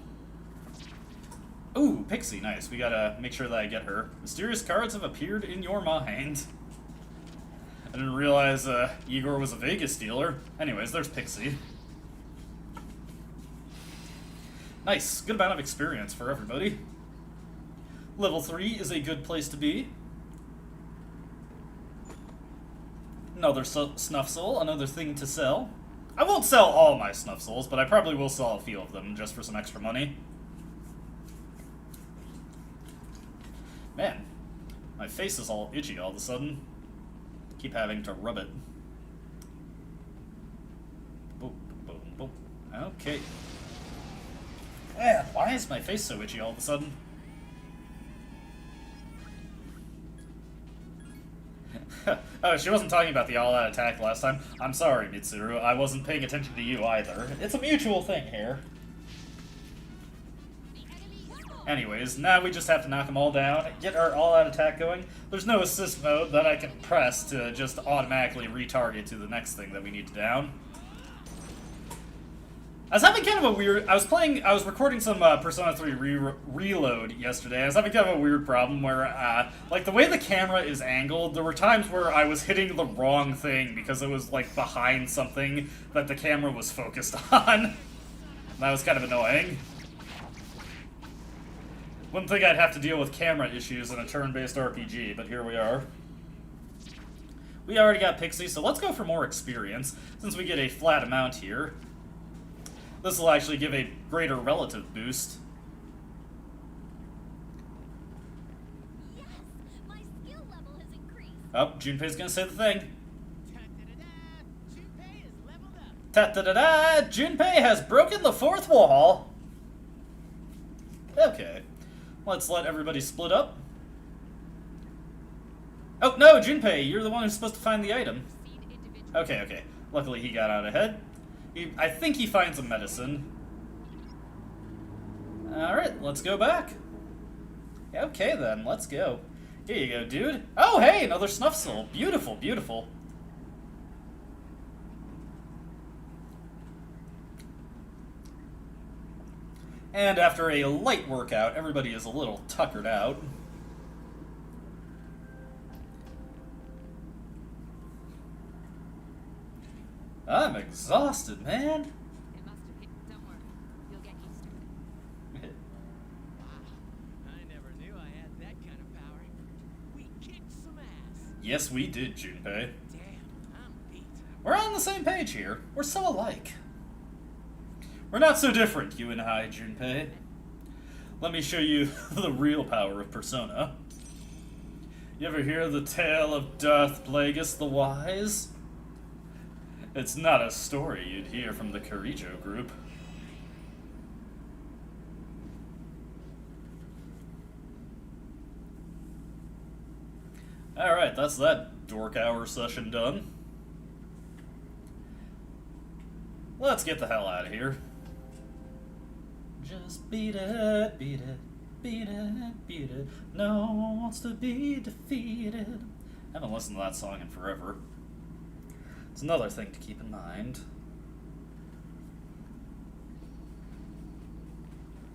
Ooh, Pixie, nice. We gotta make sure that I get her. Mysterious cards have appeared in your mind. I didn't realize Igor was a Vegas dealer. Anyways, there's Pixie. Nice. Good amount of experience for everybody. Level 3 is a good place to be. Another Snuff Soul, another thing to sell. I won't sell all my Snuff Souls, but I probably will sell a few of them just for some extra money. Man, my face is all itchy all of a sudden. Keep having to rub it. Boom, boom, boom. Okay. Man, why is my face so itchy all of a sudden? Oh, she wasn't talking about the all-out attack last time. I'm sorry, Mitsuru. I wasn't paying attention to you either. It's a mutual thing here. Anyways, now we just have to knock them all down, get our all-out attack going. There's no assist mode that I can press to just automatically retarget to the next thing that we need to down. I was having kind of a weird... I was recording some Persona 3 Reload yesterday. I was having kind of a weird problem where, like, the way the camera is angled, there were times where I was hitting the wrong thing because it was, like, behind something that the camera was focused on. That was kind of annoying. Wouldn't think I'd have to deal with camera issues in a turn-based RPG, but here we are. We already got Pixie, so let's go for more experience, since we get a flat amount here. This will actually give a greater relative boost. Yes! My skill level has increased. Oh, Junpei's gonna say the thing. Ta-da-da-da! Junpei is leveled up. Ta-da-da-da! Junpei has broken the fourth wall! Okay. Let's let everybody split up. Oh, no, Junpei, you're the one who's supposed to find the item. Proceed individually. Okay, okay. Luckily he got out ahead. I think he finds a medicine. Alright, let's go back. Okay then, let's go. Here you go, dude. Oh, hey, another snuff soul. Beautiful, beautiful. And after a light workout, everybody is a little tuckered out. I'm exhausted, man. It must have hit. Don't worry. You'll get used to it. Wow. I never knew I had that kind of power. We kicked some ass. Yes, we did, Junpei. Damn, I'm beat. We're on the same page here. We're so alike. We're not so different, you and I, Junpei. Let me show you the real power of Persona. You ever hear the tale of Darth Plagueis the Wise? It's not a story you'd hear from the Kirijo group. Alright, that's that dork hour session done. Let's get the hell out of here. Just beat it, beat it, beat it, beat it. No one wants to be defeated. I haven't listened to that song in forever. It's another thing to keep in mind.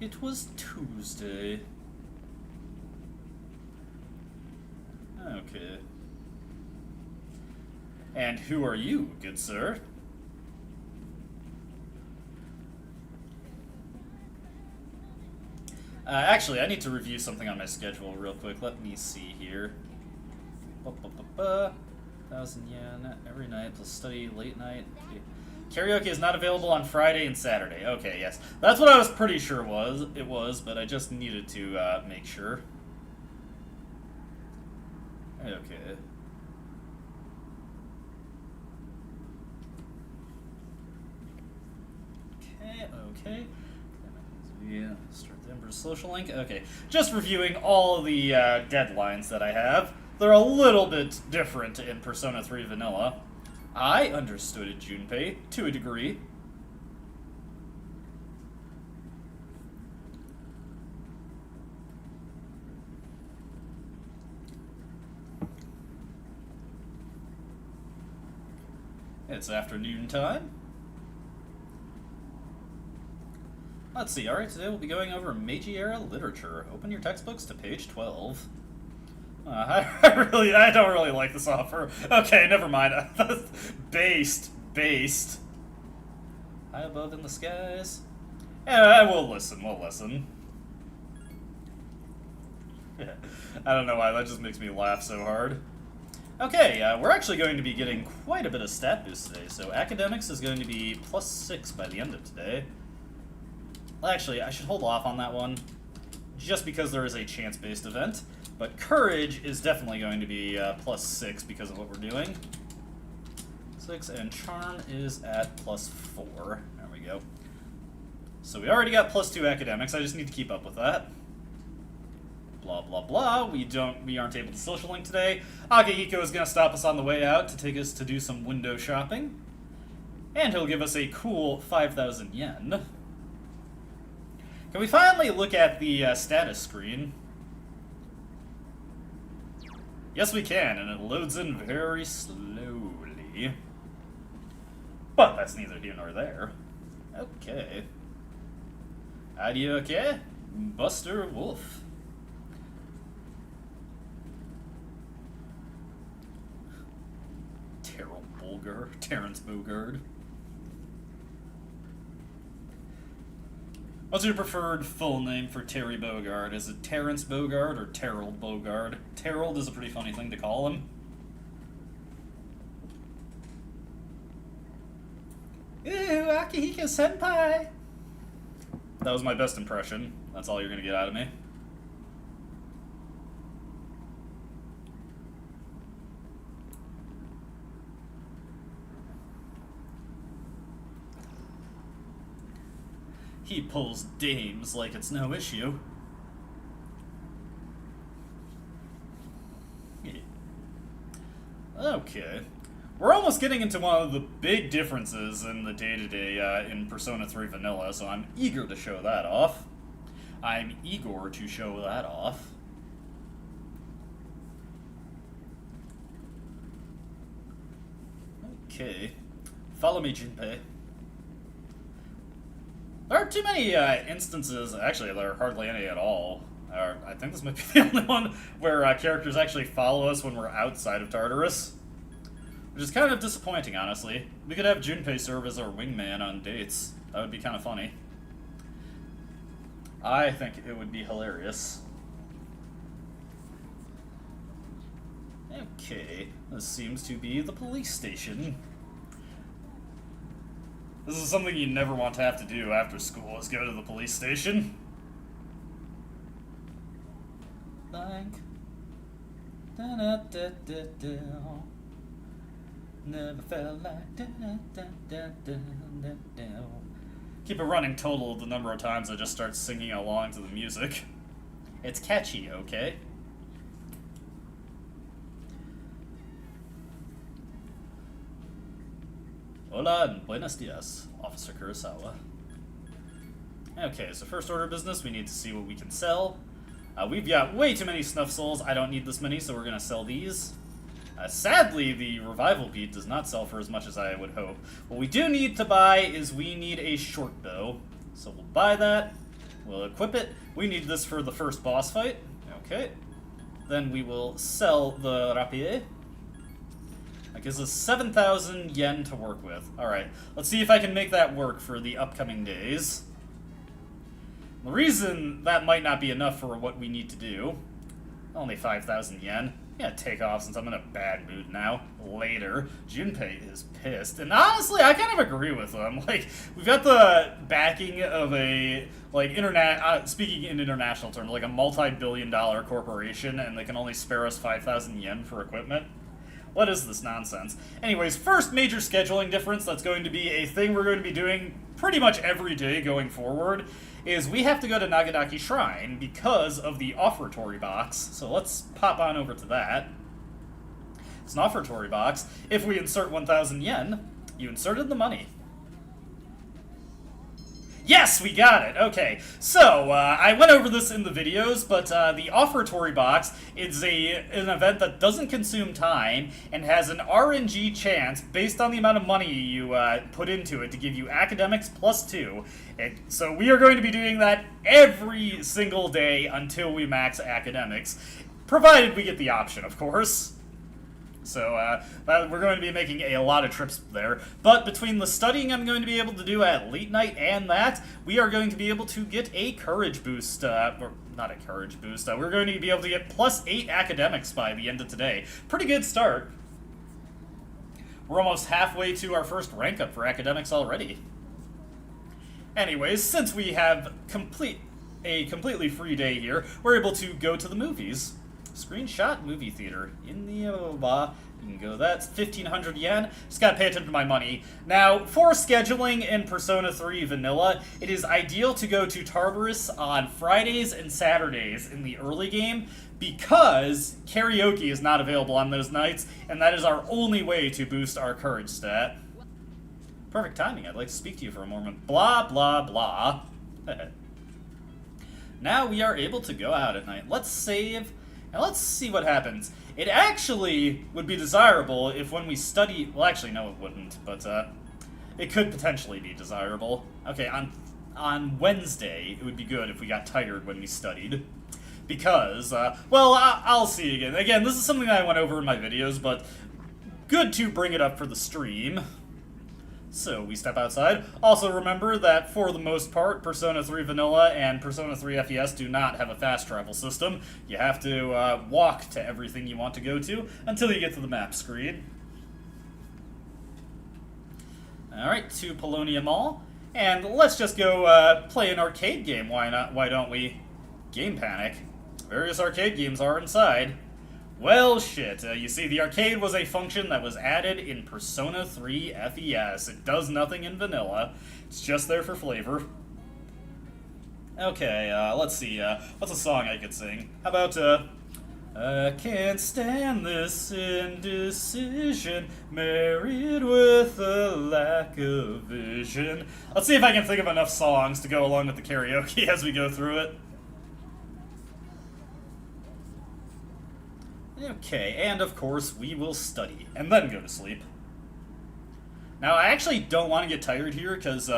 It was Tuesday. Okay. And who are you, good sir? Actually, I need to review something on my schedule real quick. Let me see here. 1,000 yen every night plus study late night. Karaoke is not available on Friday and Saturday. Okay, yes. That's what I was pretty sure it was, but I just needed to make sure. Okay. Okay. Yeah, start the Emperor's social link. Okay, just reviewing all the deadlines that I have. They're a little bit different in Persona 3 Vanilla. I understood it, Junpei, to a degree. It's afternoon time. Let's see, alright, today we'll be going over Meiji-era literature. Open your textbooks to page 12. I don't really like this offer. Okay, never mind. Based. High above in the skies. Yeah, we'll listen. I don't know why, that just makes me laugh so hard. Okay, we're actually going to be getting quite a bit of stat boost today, so academics is going to be +6 by the end of today. Well, actually, I should hold off on that one, just because there is a chance-based event. But courage is definitely going to be +6 because of what we're doing. 6, and charm is at +4. There we go. So we already got +2 academics. I just need to keep up with that. Blah blah blah. We aren't able to social link today. Akihiko is going to stop us on the way out to take us to do some window shopping, and he'll give us a cool 5,000 yen. Can we finally look at the status screen? Yes, we can, and it loads in very slowly. But that's neither here nor there. Okay. Are you okay, Buster Wolf? Terrence Bogard. What's your preferred full name for Terry Bogard? Is it Terrence Bogard or Terrell Bogard? Terrell is a pretty funny thing to call him. Akihiko Senpai! That was my best impression. That's all you're gonna get out of me. He pulls dames like it's no issue. Okay. We're almost getting into one of the big differences in the day-to-day in Persona 3 Vanilla, so I'm eager to show that off. I'm eager to show that off. Okay. Follow me, Junpei. There aren't too many instances, actually there are hardly any at all. I think this might be the only one where characters actually follow us when we're outside of Tartarus. Which is kind of disappointing, honestly. We could have Junpei serve as our wingman on dates. That would be kind of funny. I think it would be hilarious. Okay, this seems to be the police station. This is something you never want to have to do after school, is go to the police station. Like... da-da-da-da-da. Never felt like da-da-da-da-da-da. Keep it running total the number of times I just start singing along to the music. It's catchy, okay? Hola and buenos dias, Officer Kurosawa. Okay, so first order of business, we need to see what we can sell. We've got way too many snuff souls. I don't need this many, so we're gonna sell these. Sadly, the revival bead does not sell for as much as I would hope. What we do need to buy is we need a short bow. So we'll buy that. We'll equip it. We need this for the first boss fight. Okay. Then we will sell the rapier. That gives us 7,000 yen to work with. Alright, let's see if I can make that work for the upcoming days. The reason that might not be enough for what we need to do, only 5,000 yen. I'm gonna take off since I'm in a bad mood now. Later. Junpei is pissed. And honestly, I kind of agree with him. Like, we've got the backing of a, like, speaking in international terms, like a multi-billion-dollar corporation, and they can only spare us 5,000 yen for equipment. What is this nonsense? Anyways, first major scheduling difference that's going to be a thing we're going to be doing pretty much every day going forward is we have to go to Nagadaki Shrine because of the offertory box. So let's pop on over to that. It's an offertory box. If we insert 1,000 yen, you inserted the money. Yes, we got it! Okay, so, I went over this in the videos, but the offertory box is an event that doesn't consume time and has an RNG chance based on the amount of money you put into it to give you academics +2. So we are going to be doing that every single day until we max academics, provided we get the option, of course. So, we're going to be making a lot of trips there. But between the studying I'm going to be able to do at late night and that, we are going to be able to get a courage boost, or not a courage boost, we're going to be able to get +8 academics by the end of today. Pretty good start. We're almost halfway to our first rank up for academics already. Anyways, since we have a completely free day here, we're able to go to the movies. Screenshot movie theater in the you can go. That's 1,500 yen. Just gotta pay attention to my money. Now, for scheduling in Persona 3 Vanilla, it is ideal to go to Tartarus on Fridays and Saturdays in the early game because karaoke is not available on those nights, and that is our only way to boost our courage stat. Perfect timing. I'd like to speak to you for a moment. Blah, blah, blah. Now we are able to go out at night. Let's save. Now let's see what happens. It actually would be desirable if when we study... Well, actually, no, it wouldn't, but it could potentially be desirable. Okay, on Wednesday, it would be good if we got tired when we studied. Because, well, I'll see again. Again, this is something that I went over in my videos, but good to bring it up for the stream. So, we step outside. Also remember that, for the most part, Persona 3 Vanilla and Persona 3 FES do not have a fast travel system. You have to walk to everything you want to go to until you get to the map screen. Alright, to Polonium Mall. And let's just go play an arcade game, why not? Why don't we? Game Panic. Various arcade games are inside. Well, shit. You see, the arcade was a function that was added in Persona 3 FES. It does nothing in vanilla. It's just there for flavor. Okay, let's see. What's a song I could sing? How about, I can't stand this indecision, married with a lack of vision. Let's see if I can think of enough songs to go along with the karaoke as we go through it. Okay, and of course we will study, and then go to sleep. Now, I actually don't want to get tired here, because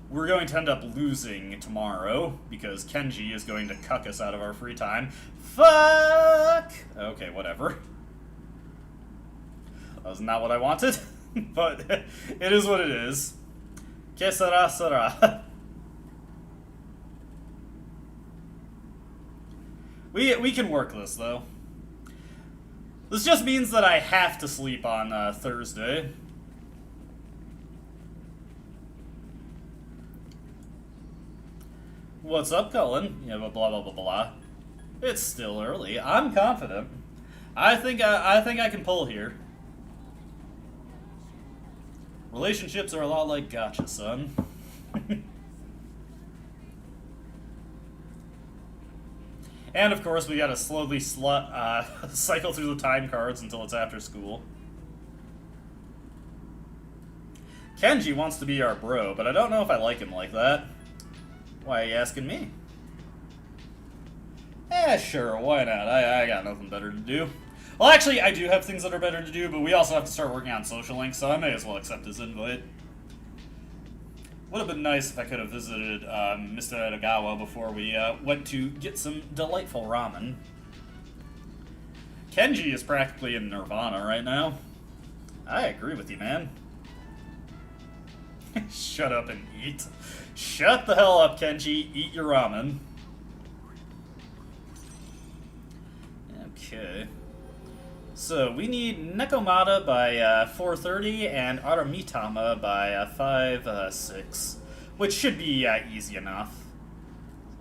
we're going to end up losing tomorrow, because Kenji is going to cuck us out of our free time. Fuck! Okay, whatever. That was not what I wanted, but it is what it is. Que sera, sera. We can work this, though. This just means that I have to sleep on Thursday. What's up, Cullen? Yeah, blah blah blah blah. It's still early. I'm confident. I think I can pull here. Relationships are a lot like gotcha, son. And of course, we gotta slowly cycle through the time cards until it's after school. Kenji wants to be our bro, but I don't know if I like him like that. Why are you asking me? Eh, sure, why not? I got nothing better to do. Well, actually, I do have things that are better to do, but we also have to start working on social links, so I may as well accept his invite. Would have been nice if I could have visited Mr. Edagawa before we went to get some delightful ramen. Kenji is practically in nirvana right now. I agree with you, man. Shut up and eat. Shut the hell up, Kenji. Eat your ramen. Okay. So, we need Nekomata by 4:30 and Aramitama by 5:06, which should be easy enough.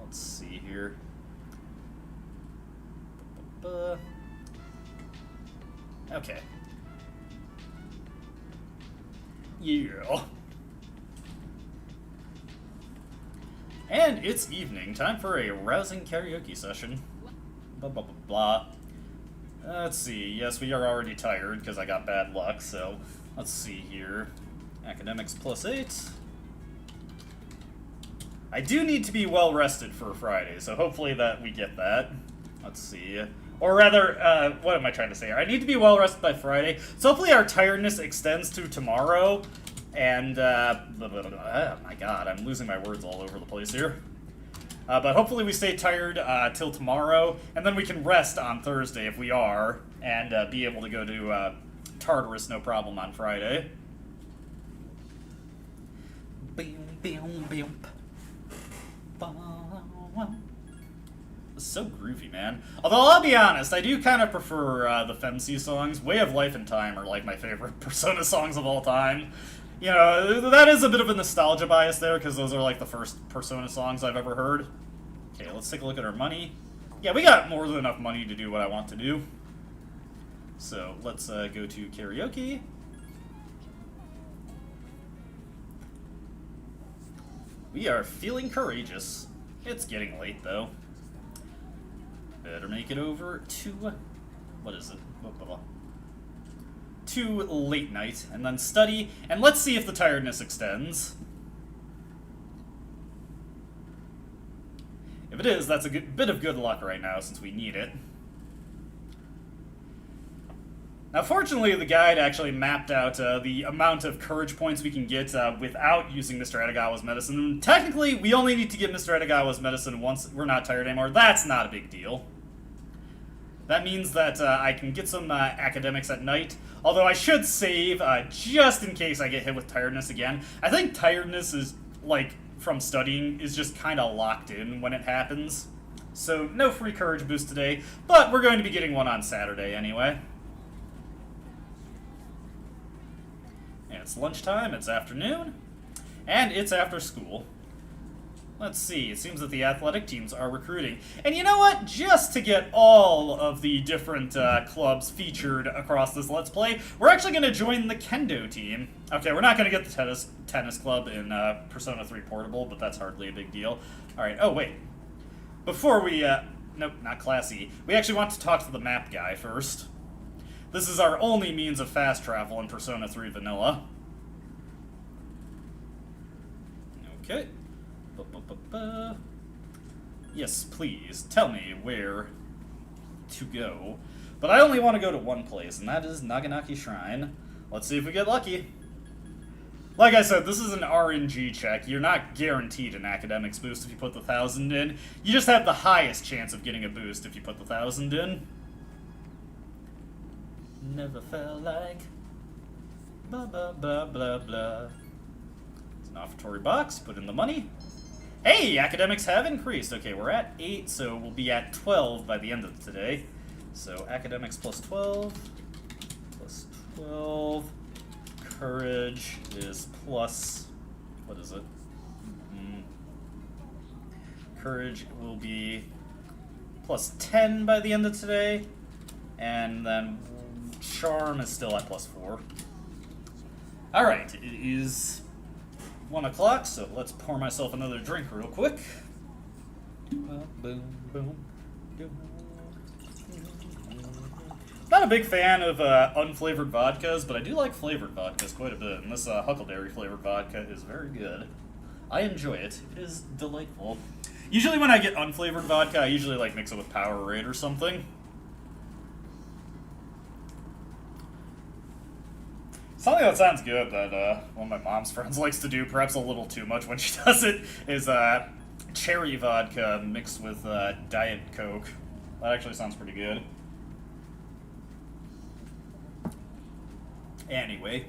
Let's see here. Okay. Yeah. And it's evening, time for a rousing karaoke session. Blah blah blah blah. Let's see, yes, we are already tired because I got bad luck, so let's see here. Academics +8. I do need to be well rested for Friday, so hopefully that we get that. Let's see. Or rather, what am I trying to say here? I need to be well rested by Friday, so hopefully our tiredness extends to tomorrow, and, oh my god, I'm losing my words all over the place here. But hopefully we stay tired till tomorrow, and then we can rest on Thursday if we are, and be able to go to Tartarus no problem on Friday. It's so groovy, man. Although, I'll be honest, I do kind of prefer the Femc songs. Way of Life and Time are like my favorite Persona songs of all time. You know, that is a bit of a nostalgia bias there, because those are like the first Persona songs I've ever heard. Okay, let's take a look at our money. Yeah, we got more than enough money to do what I want to do. So, let's go to karaoke. We are feeling courageous. It's getting late, though. Better make it over to... what is it? Blah, blah, blah. To late night, and then study, and let's see if the tiredness extends. If it is, that's a bit of good luck right now, since we need it. Now, fortunately, the guide actually mapped out the amount of courage points we can get without using Mr. Edagawa's medicine. And technically, we only need to get Mr. Edagawa's medicine once we're not tired anymore. That's not a big deal. That means that I can get some academics at night, although I should save just in case I get hit with tiredness again. I think tiredness is, like, from studying, is just kind of locked in when it happens. So, no free courage boost today, but we're going to be getting one on Saturday anyway. It's lunchtime, it's afternoon, and it's after school. Let's see, it seems that the athletic teams are recruiting. And you know what? Just to get all of the different clubs featured across this Let's Play, we're actually going to join the Kendo team. Okay, we're not going to get the tennis club in Persona 3 Portable, but that's hardly a big deal. Alright, oh wait. Before we, nope, not classy. We actually want to talk to the map guy first. This is our only means of fast travel in Persona 3 Vanilla. Okay. Yes, please, tell me where to go. But I only want to go to one place, and that is Naganaki Shrine. Let's see if we get lucky. Like I said, this is an RNG check. You're not guaranteed an academics boost if you put the 1,000 in. You just have the highest chance of getting a boost if you put the 1,000 in. Never felt like blah blah blah blah blah. It's an offertory box, put in the money. Hey, academics have increased. Okay, we're at 8, so we'll be at 12 by the end of today. So academics plus 12, plus 12. Courage is plus, what is it? Courage will be plus 10 by the end of today. And then charm is still at plus 4. Alright, it is 1 o'clock, so let's pour myself another drink real quick. Boom, boom, boom. Not a big fan of unflavored vodkas, but I do like flavored vodkas quite a bit, and this Huckleberry flavored vodka is very good. I enjoy it. It is delightful. Usually when I get unflavored vodka, I usually like mix it with Powerade or something. Something that sounds good that one of my mom's friends likes to do, perhaps a little too much when she does it, is cherry vodka mixed with Diet Coke. That actually sounds pretty good. Anyway,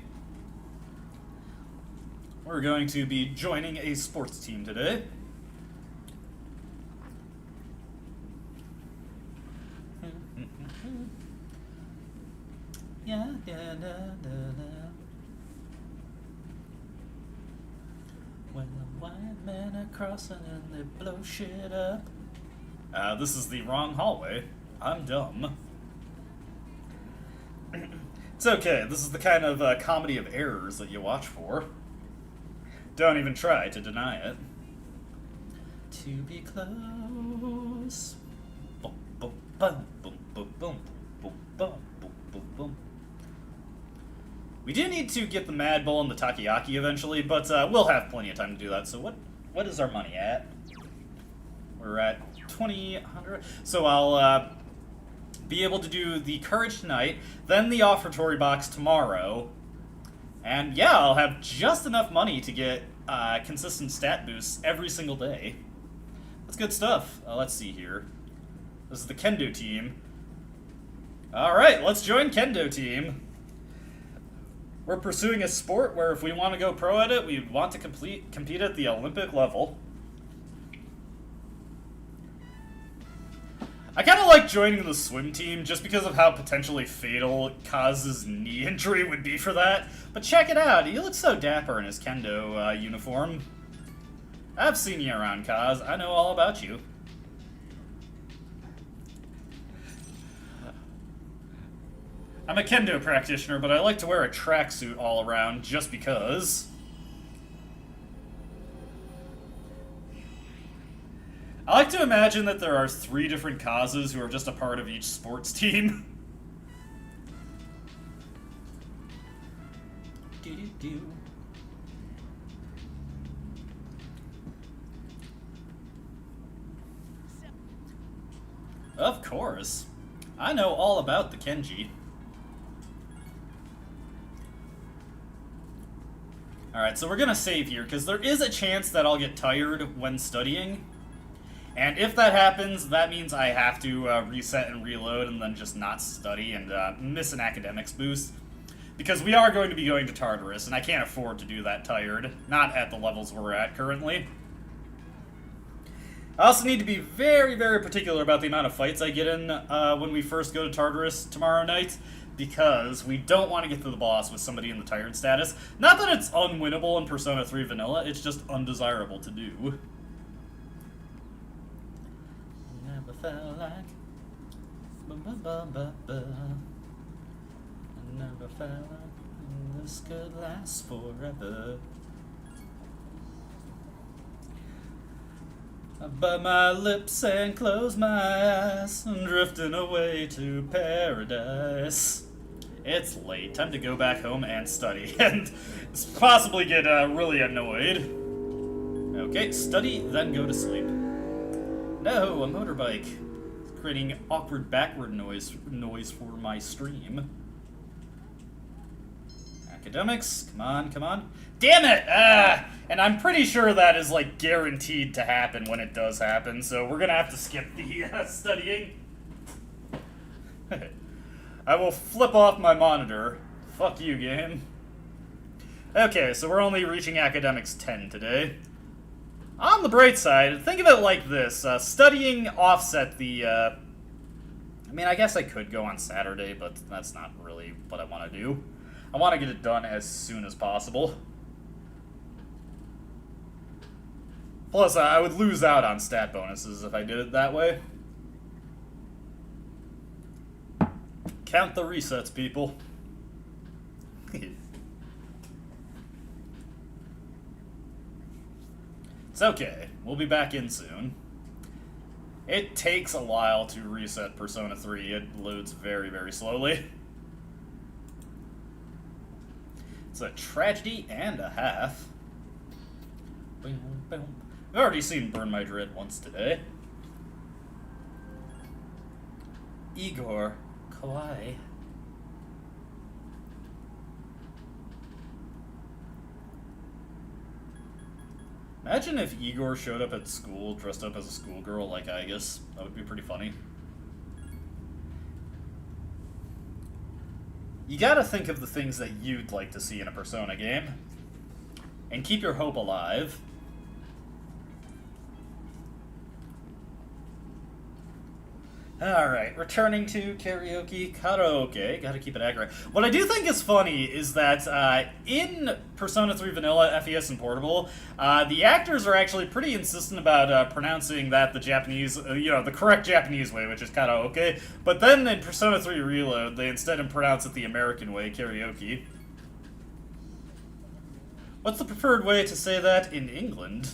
we're going to be joining a sports team today. Yeah, yeah, da, da, da. When the white men are crossing and they blow shit up. This is the wrong hallway. I'm dumb. It's okay, this is the kind of comedy of errors that you watch for. Don't even try to deny it. To be close. Boom, boom, boom, boom, boom, boom, boom, boom, boom, boom, boom. We do need to get the Mad Bull and the Takoyaki eventually, but we'll have plenty of time to do that. So what is our money at? We're at 2,100. So I'll be able to do the Courage tonight, then the offertory box tomorrow, and yeah, I'll have just enough money to get consistent stat boosts every single day. That's good stuff. Let's see here. This is the Kendo team. Alright, let's join Kendo team. We're pursuing a sport where if we want to go pro at it, we want to compete at the Olympic level. I kind of like joining the swim team just because of how potentially fatal Kaz's knee injury would be for that. But check it out, he looks so dapper in his Kendo uniform. I've seen you around, Kaz. I know all about you. I'm a Kendo practitioner, but I like to wear a tracksuit all around just because. I like to imagine that there are 3 different Kazas who are just a part of each sports team. Do-do-do. Of course. I know all about the Kenji. Alright, so we're gonna save here, because there is a chance that I'll get tired when studying. And if that happens, that means I have to reset and reload and then just not study and miss an academics boost. Because we are going to be going to Tartarus, and I can't afford to do that tired. Not at the levels we're at currently. I also need to be very, very particular about the amount of fights I get in when we first go to Tartarus tomorrow night. because we don't want to get to the boss with somebody in the tired status. Not that it's unwinnable in Persona 3 Vanilla, it's just undesirable to do. Never felt like I never felt like this could last forever. I bite my lips and close my eyes, drifting away to paradise. It's late, time to go back home and study, and possibly get really annoyed. Okay, study, then go to sleep. No, a motorbike. Creating awkward backward noise for my stream. Academics, come on, come on. Damn it! And I'm pretty sure that is, like, guaranteed to happen when it does happen, so we're gonna have to skip the studying. I will flip off my monitor. Fuck you, game. Okay, so we're only reaching Academics 10 today. On the bright side, think of it like this. Studying offset the, I mean, I guess I could go on Saturday, but that's not really what I want to do. I want to get it done as soon as possible. Plus, I would lose out on stat bonuses if I did it that way. Count the resets, people. It's okay. We'll be back in soon. It takes a while to reset Persona 3. It loads very, very slowly. It's a tragedy and a half. Boom, boom. I've already seen Burn My Dread once today. Igor Kawaii. Imagine if Igor showed up at school dressed up as a schoolgirl like Aegis. That would be pretty funny. You gotta think of the things that you'd like to see in a Persona game. And keep your hope alive. Alright, returning to karaoke. Gotta keep it accurate. What I do think is funny is that in Persona 3 Vanilla, FES, and Portable, the actors are actually pretty insistent about pronouncing that the Japanese, the correct Japanese way, which is karaoke. But then in Persona 3 Reload, they instead pronounce it the American way, karaoke. What's the preferred way to say that in England?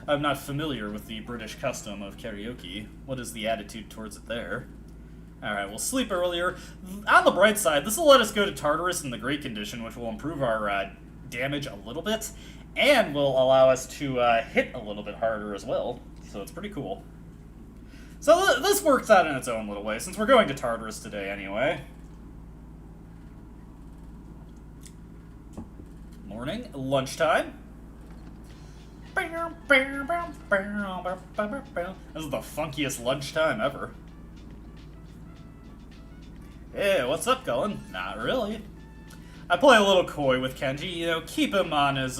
I'm not familiar with the British custom of karaoke. What is the attitude towards it there? Alright, we'll sleep earlier. On the bright side, this will let us go to Tartarus in the Great Condition, which will improve our damage a little bit, and will allow us to hit a little bit harder as well. So it's pretty cool. So this works out in its own little way, since we're going to Tartarus today anyway. Morning, lunchtime. This is the funkiest lunchtime ever. Hey, what's up, Cullen? Not really. I play a little coy with Kenji, keep him on his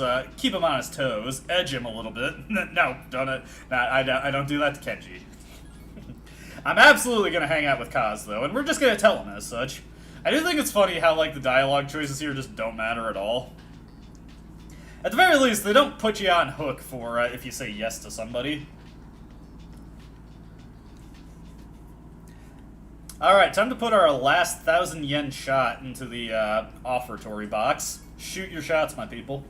toes, edge him a little bit. No, don't it? I don't do that to Kenji. I'm absolutely gonna hang out with Kaz though, and we're just gonna tell him as such. I do think it's funny how the dialogue choices here just don't matter at all. At the very least, they don't put you on hook for if you say yes to somebody. Alright, time to put our last 1,000 yen shot into the offertory box. Shoot your shots, my people.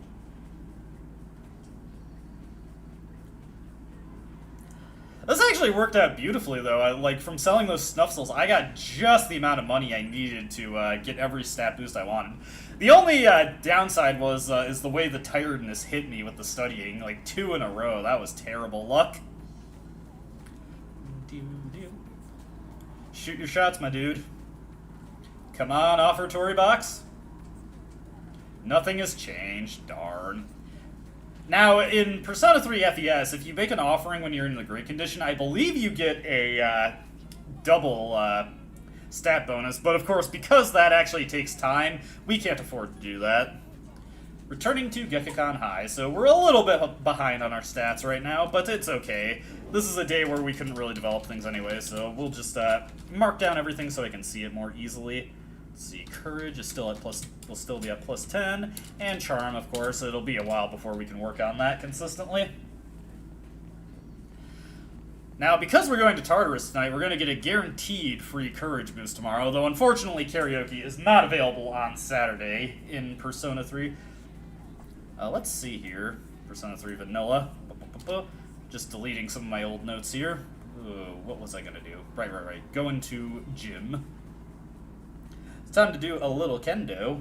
This actually worked out beautifully, though. From selling those snuff souls, I got just the amount of money I needed to get every stat boost I wanted. The only downside is the way the tiredness hit me with the studying. 2 in a row. That was terrible luck. Shoot your shots, my dude. Come on, offertory box. Nothing has changed. Darn. Now, in Persona 3 FES, if you make an offering when you're in the Great Condition, I believe you get a double stat bonus. But of course, because that actually takes time, we can't afford to do that. Returning to Gekikon High, so we're a little bit behind on our stats right now, but it's okay. This is a day where we couldn't really develop things anyway, so we'll just mark down everything so I can see it more easily. Let's see, Courage is still at will still be at +10, and Charm, of course. It'll be a while before we can work on that consistently. Now, because we're going to Tartarus tonight, we're going to get a guaranteed free Courage boost tomorrow, though unfortunately karaoke is not available on Saturday in Persona 3. Let's see here. Persona 3 Vanilla. Just deleting some of my old notes here. What was I going to do? Right. Going to gym. It's time to do a little kendo.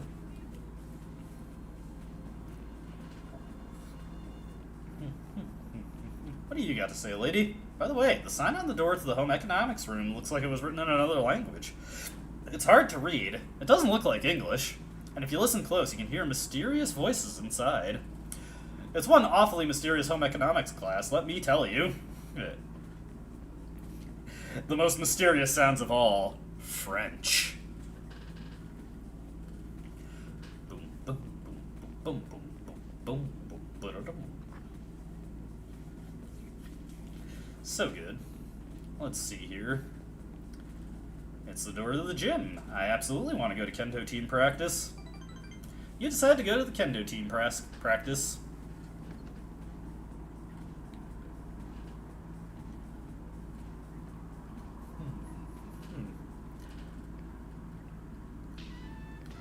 What do you got to say, lady? By the way, the sign on the door to the home economics room looks like it was written in another language. It's hard to read. It doesn't look like English. And if you listen close, you can hear mysterious voices inside. It's one awfully mysterious home economics class, let me tell you. The most mysterious sounds of all, French. Boom, boom, boom, boom, boom, boom, boom, boom. So good. Let's see here. It's the door to the gym. I absolutely want to go to Kendo team practice. You decided to go to the Kendo team practice.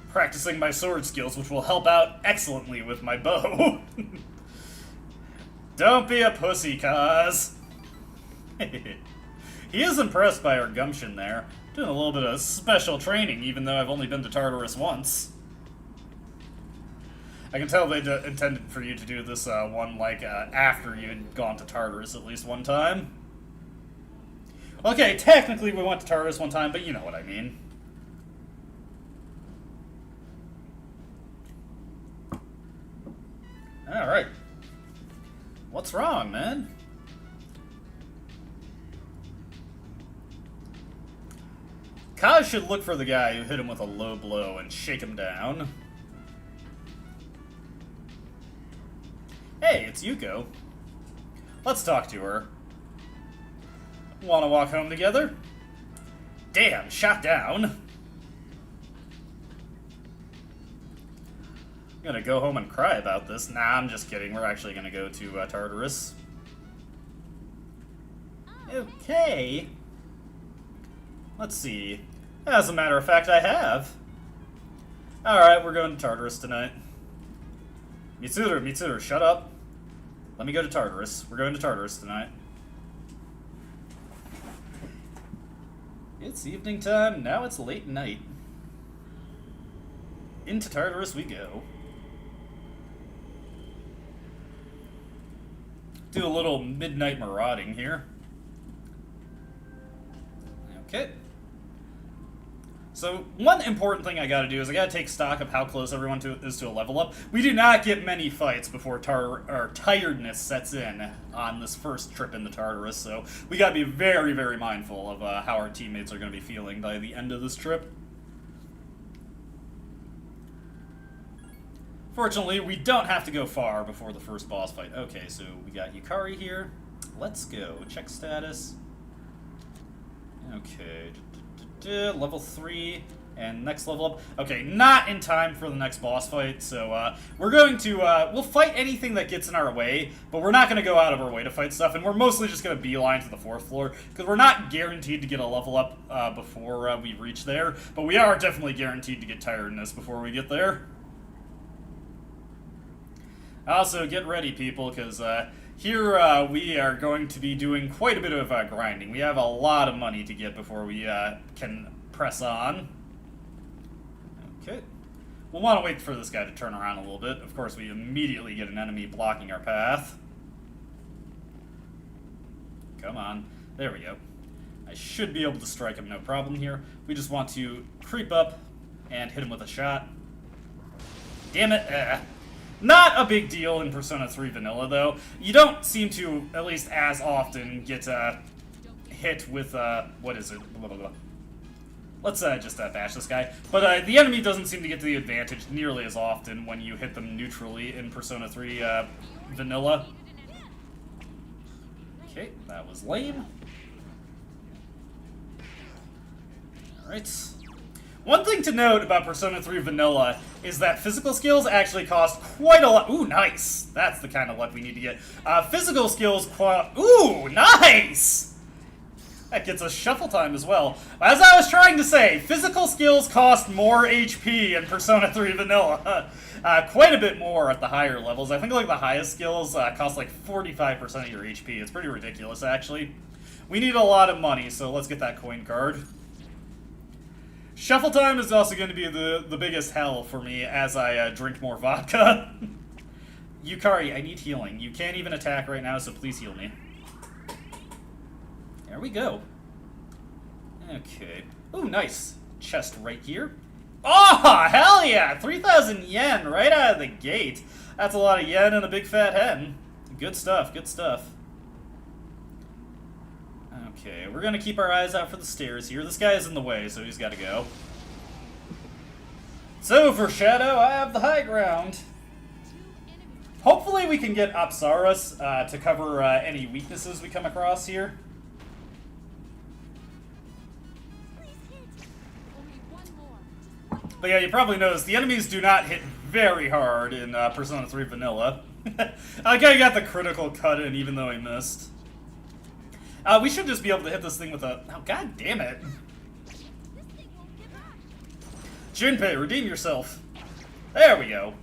Practicing my sword skills, which will help out excellently with my bow. Don't be a pussy, Kaz. He is impressed by our gumption there. Doing a little bit of special training, even though I've only been to Tartarus once. I can tell they intended for you to do this one, like, after you had gone to Tartarus at least one time. Okay, technically we went to Tartarus one time, but you know what I mean. Alright. What's wrong, man? Kaz should look for the guy who hit him with a low blow and shake him down. Hey, it's Yuko. Let's talk to her. Wanna walk home together? Damn, shot down. I'm gonna go home and cry about this. Nah, I'm just kidding. We're actually gonna go to Tartarus. Okay. Let's see. As a matter of fact, I have. Alright, we're going to Tartarus tonight. Mitsuru, shut up. Let me go to Tartarus. We're going to Tartarus tonight. It's evening time, now it's late night. Into Tartarus we go. Do a little midnight marauding here. Okay. So, one important thing I gotta do is I gotta take stock of how close everyone is to a level up. We do not get many fights before tiredness sets in on this first trip into Tartarus, so we gotta be very, very mindful of how our teammates are gonna be feeling by the end of this trip. Fortunately, we don't have to go far before the first boss fight. Okay, so we got Yukari here. Let's go. Check status. Okay. Level 3 and next level up. Okay, not in time for the next boss fight, so we're going to, we'll fight anything that gets in our way, but we're not going to go out of our way to fight stuff, and we're mostly just going to beeline to the 4th floor, because we're not guaranteed to get a level up before we reach there, but we are definitely guaranteed to get tiredness before we get there. Also, get ready, people, because here we are going to be doing quite a bit of grinding. We have a lot of money to get before we can press on. Okay. We'll want to wait for this guy to turn around a little bit. Of course, we immediately get an enemy blocking our path. Come on. There we go. I should be able to strike him, no problem here. We just want to creep up and hit him with a shot. Damn it. Not a big deal in Persona 3 Vanilla, though. You don't seem to, at least as often, get hit with, what is it? Blah, blah, blah. Let's just bash this guy. But the enemy doesn't seem to get the advantage nearly as often when you hit them neutrally in Persona 3 Vanilla. Okay, that was lame. Alright. One thing to note about Persona 3 Vanilla is that physical skills actually cost quite a lot. Ooh, nice! That's the kind of luck we need to get. Physical skills ooh, nice! That gets us shuffle time as well. As I was trying to say, physical skills cost more HP in Persona 3 Vanilla. Quite a bit more at the higher levels. I think like the highest skills cost like 45% of your HP. It's pretty ridiculous, actually. We need a lot of money, so let's get that coin card. Shuffle time is also going to be the biggest hell for me as I drink more vodka. Yukari, I need healing. You can't even attack right now, so please heal me. There we go. Okay. Ooh, nice. Chest right here. Oh, hell yeah! 3,000 yen right out of the gate. That's a lot of yen and a big fat hen. Good stuff, good stuff. Okay, we're gonna keep our eyes out for the stairs here. This guy is in the way, so he's gotta go. So, for Shadow, I have the high ground. Hopefully we can get Apsaras to cover any weaknesses we come across here. But yeah, you probably noticed the enemies do not hit very hard in Persona 3 Vanilla. I like how he got the critical cut in even though he missed. We should just be able to hit this thing with a... Oh, god damn it. Junpei, redeem yourself. There we go.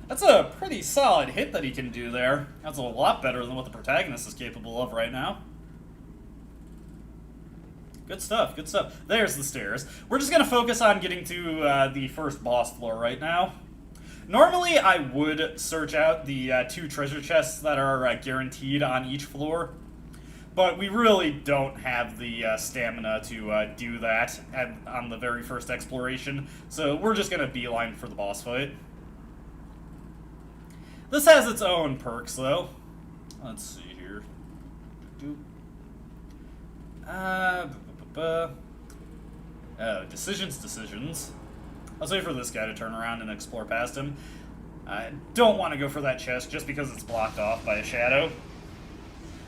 That's a pretty solid hit that he can do there. That's a lot better than what the protagonist is capable of right now. Good stuff, good stuff. There's the stairs. We're just going to focus on getting to the first boss floor right now. Normally, I would search out the 2 treasure chests that are guaranteed on each floor. But we really don't have the stamina to do that on the very first exploration. So we're just going to beeline for the boss fight. This has its own perks, though. Let's see here. Oh, decisions. Let's wait for this guy to turn around and explore past him. I don't want to go for that chest just because it's blocked off by a shadow.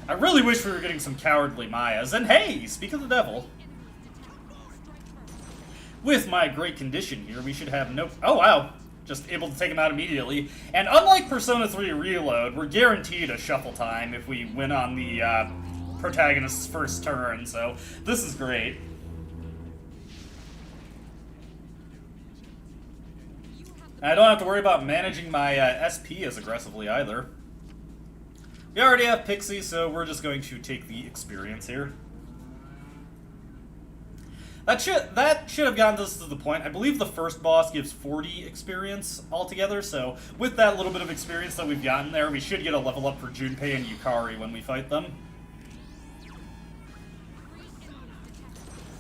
I really wish we were getting some cowardly Mayas. And hey, speak of the devil. With my great condition here, we should have no... Oh, wow. Just able to take him out immediately. And unlike Persona 3 Reload, we're guaranteed a shuffle time if we win on the protagonist's first turn, so this is great. I don't have to worry about managing my SP as aggressively either. We already have Pixie, so we're just going to take the experience here. That should have gotten us to the point. I believe the first boss gives 40 experience altogether, so with that little bit of experience that we've gotten there, we should get a level up for Junpei and Yukari when we fight them.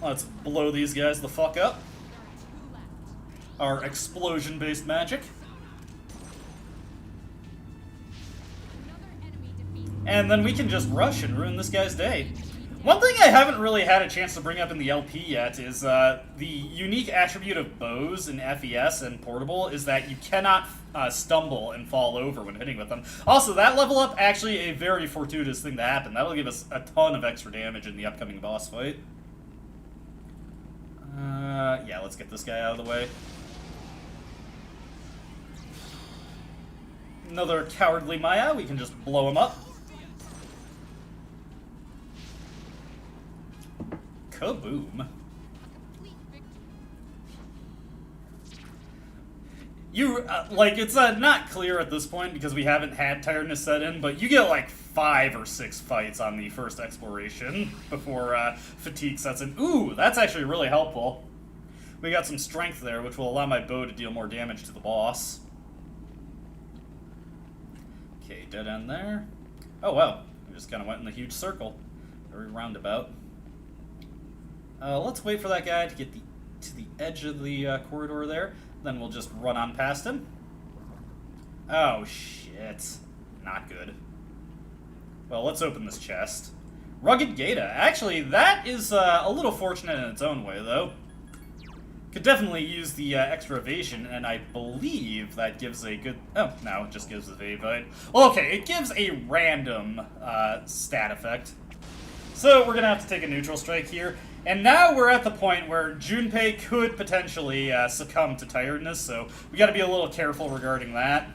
Let's blow these guys the fuck up. Our explosion-based magic. And then we can just rush and ruin this guy's day. One thing I haven't really had a chance to bring up in the LP yet is the unique attribute of bows in FES and Portable is that you cannot stumble and fall over when hitting with them. Also, that level up actually a very fortuitous thing to happen. That'll give us a ton of extra damage in the upcoming boss fight. Yeah, let's get this guy out of the way. Another cowardly Maya, we can just blow him up. Kaboom. You, like, it's not clear at this point because we haven't had tiredness set in, but you get like 5 or 6 fights on the first exploration before fatigue sets in. Ooh, that's actually really helpful. We got some strength there, which will allow my bow to deal more damage to the boss. Okay, dead end there. Oh, wow. We just kind of went in a huge circle. Very roundabout. Let's wait for that guy to get to the edge of the corridor there. Then we'll just run on past him. Oh, shit. Not good. Well, let's open this chest. Rugged Gata. Actually, that is a little fortunate in its own way, though. Could definitely use the extra evasion, and I believe that gives a good... Oh, no, it just gives evade, but... Okay, it gives a random stat effect. So we're gonna have to take a neutral strike here. And now we're at the point where Junpei could potentially succumb to tiredness, so we gotta be a little careful regarding that.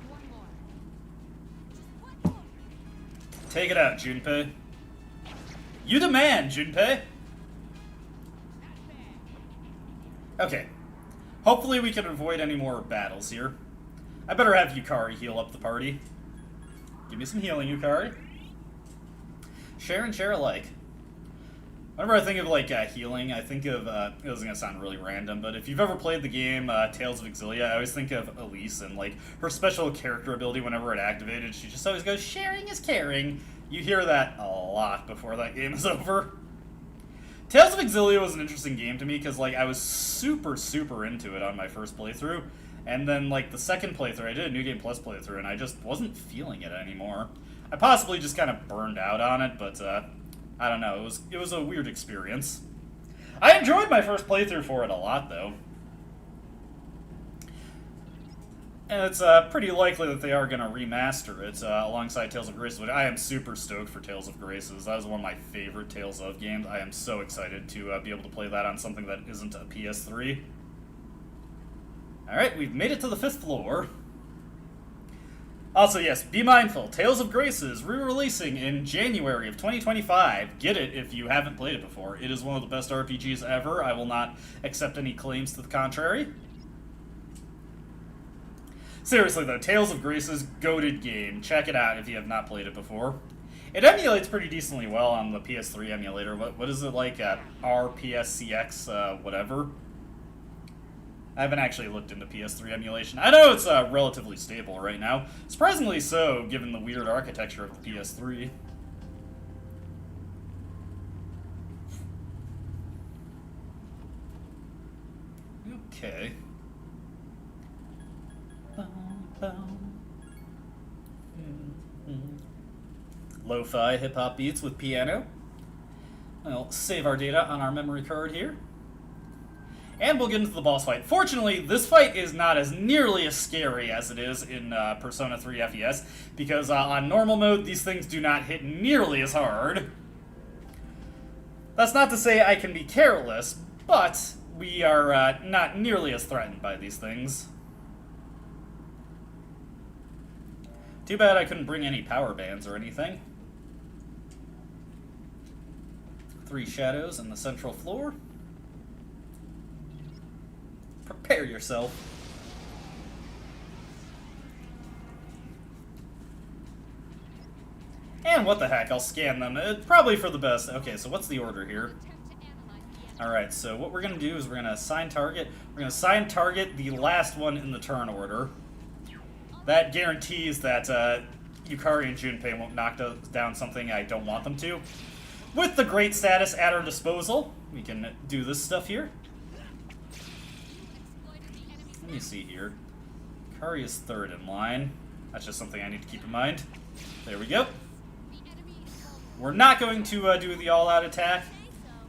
One more. Just one more. Take it out, Junpei. You the man, Junpei! Okay. Hopefully we can avoid any more battles here. I better have Yukari heal up the party. Give me some healing, Yukari. Share and share alike. Whenever I think of, like, healing, I think of, this is gonna sound really random, but if you've ever played the game, Tales of Exilia, I always think of Elise and, like, her special character ability whenever it activated, she just always goes, sharing is caring. You hear that a lot before that game is over. Tales of Exilia was an interesting game to me, because, like, I was super, super into it on my first playthrough, and then, like, the second playthrough, I did a New Game Plus playthrough, and I just wasn't feeling it anymore. I possibly just kind of burned out on it, but, I don't know, it was a weird experience. I enjoyed my first playthrough for it a lot, though. And it's pretty likely that they are going to remaster it alongside Tales of Graces, which I am super stoked for Tales of Graces. That was one of my favorite Tales of games. I am so excited to be able to play that on something that isn't a PS3. Alright, we've made it to the 5th floor. Also, yes, be mindful, Tales of Graces re-releasing in January of 2025. Get it if you haven't played it before. It is one of the best RPGs ever. I will not accept any claims to the contrary. Seriously though, Tales of Graces, goated game. Check it out if you have not played it before. It emulates pretty decently well on the PS3 emulator. What is it like? RPSCX, whatever. I haven't actually looked into PS3 emulation. I know it's relatively stable right now. Surprisingly so, given the weird architecture of the PS3. Okay. Lo-fi hip-hop beats with piano. I'll save our data on our memory card here. And we'll get into the boss fight. Fortunately, this fight is not as nearly as scary as it is in Persona 3 FES, because on normal mode, these things do not hit nearly as hard. That's not to say I can be careless, but we are not nearly as threatened by these things. Too bad I couldn't bring any power bands or anything. 3 shadows in the central floor. Prepare yourself. And what the heck, I'll scan them. It's probably for the best. Okay, so what's the order here? Alright, so what we're going to do is we're going to assign target. We're going to assign target the last one in the turn order. That guarantees that Yukari and Junpei won't knock down something I don't want them to. With the great status at our disposal, we can do this stuff here. Let me see here. Yukari is 3rd in line. That's just something I need to keep in mind. There we go. We're not going to do the all-out attack.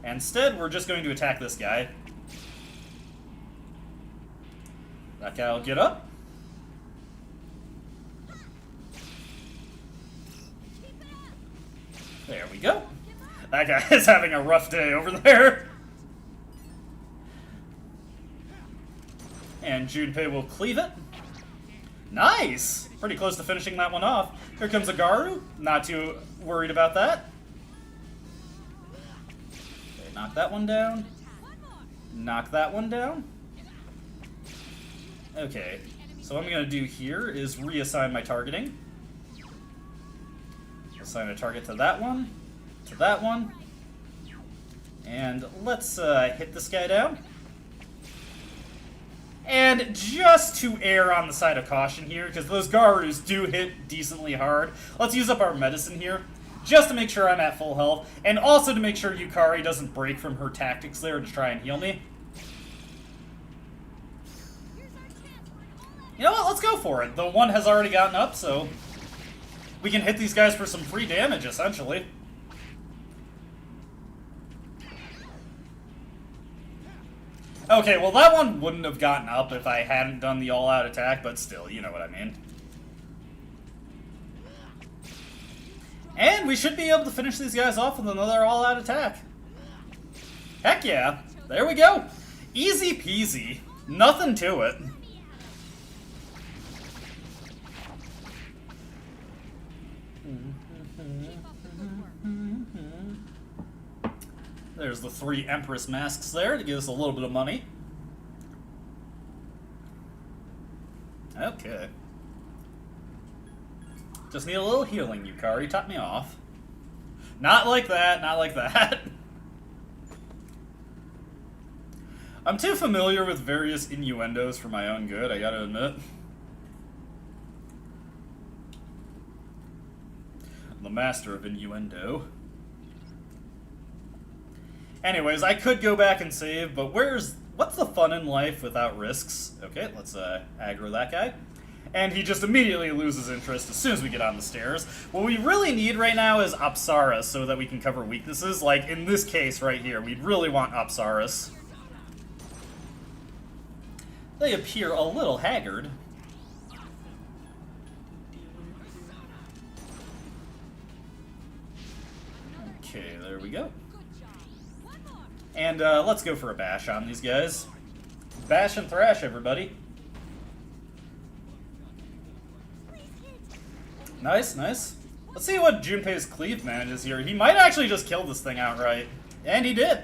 Instead, we're just going to attack this guy. That guy will get up. There we go. That guy is having a rough day over there. And Junpei will cleave it. Nice! Pretty close to finishing that one off. Here comes a Garu. Not too worried about that. Okay, knock that one down. Knock that one down. Okay, so what I'm going to do here is reassign my targeting. Assign a target to that one, and let's hit this guy down. And just to err on the side of caution here, because those Garus do hit decently hard, let's use up our medicine here, just to make sure I'm at full health, and also to make sure Yukari doesn't break from her tactics there to try and heal me. You know what, let's go for it. The one has already gotten up, so we can hit these guys for some free damage, essentially. Okay, well that one wouldn't have gotten up if I hadn't done the all-out attack, but still, you know what I mean. And we should be able to finish these guys off with another all-out attack. Heck yeah. There we go. Easy peasy. Nothing to it. There's the 3 Empress masks there to give us a little bit of money. Okay. Just need a little healing, Yukari. Top me off. Not like that, not like that. I'm too familiar with various innuendos for my own good, I gotta admit. I'm the master of innuendo. Anyways, I could go back and save, but what's the fun in life without risks? Okay, let's aggro that guy. And he just immediately loses interest as soon as we get on the stairs. What we really need right now is Apsaras so that we can cover weaknesses. Like, in this case right here, we'd really want Apsaras. They appear a little haggard. Okay, there we go. And let's go for a bash on these guys. Bash and thrash, everybody. Nice, nice. Let's see what Junpei's cleave manages here. He might actually just kill this thing outright. And he did.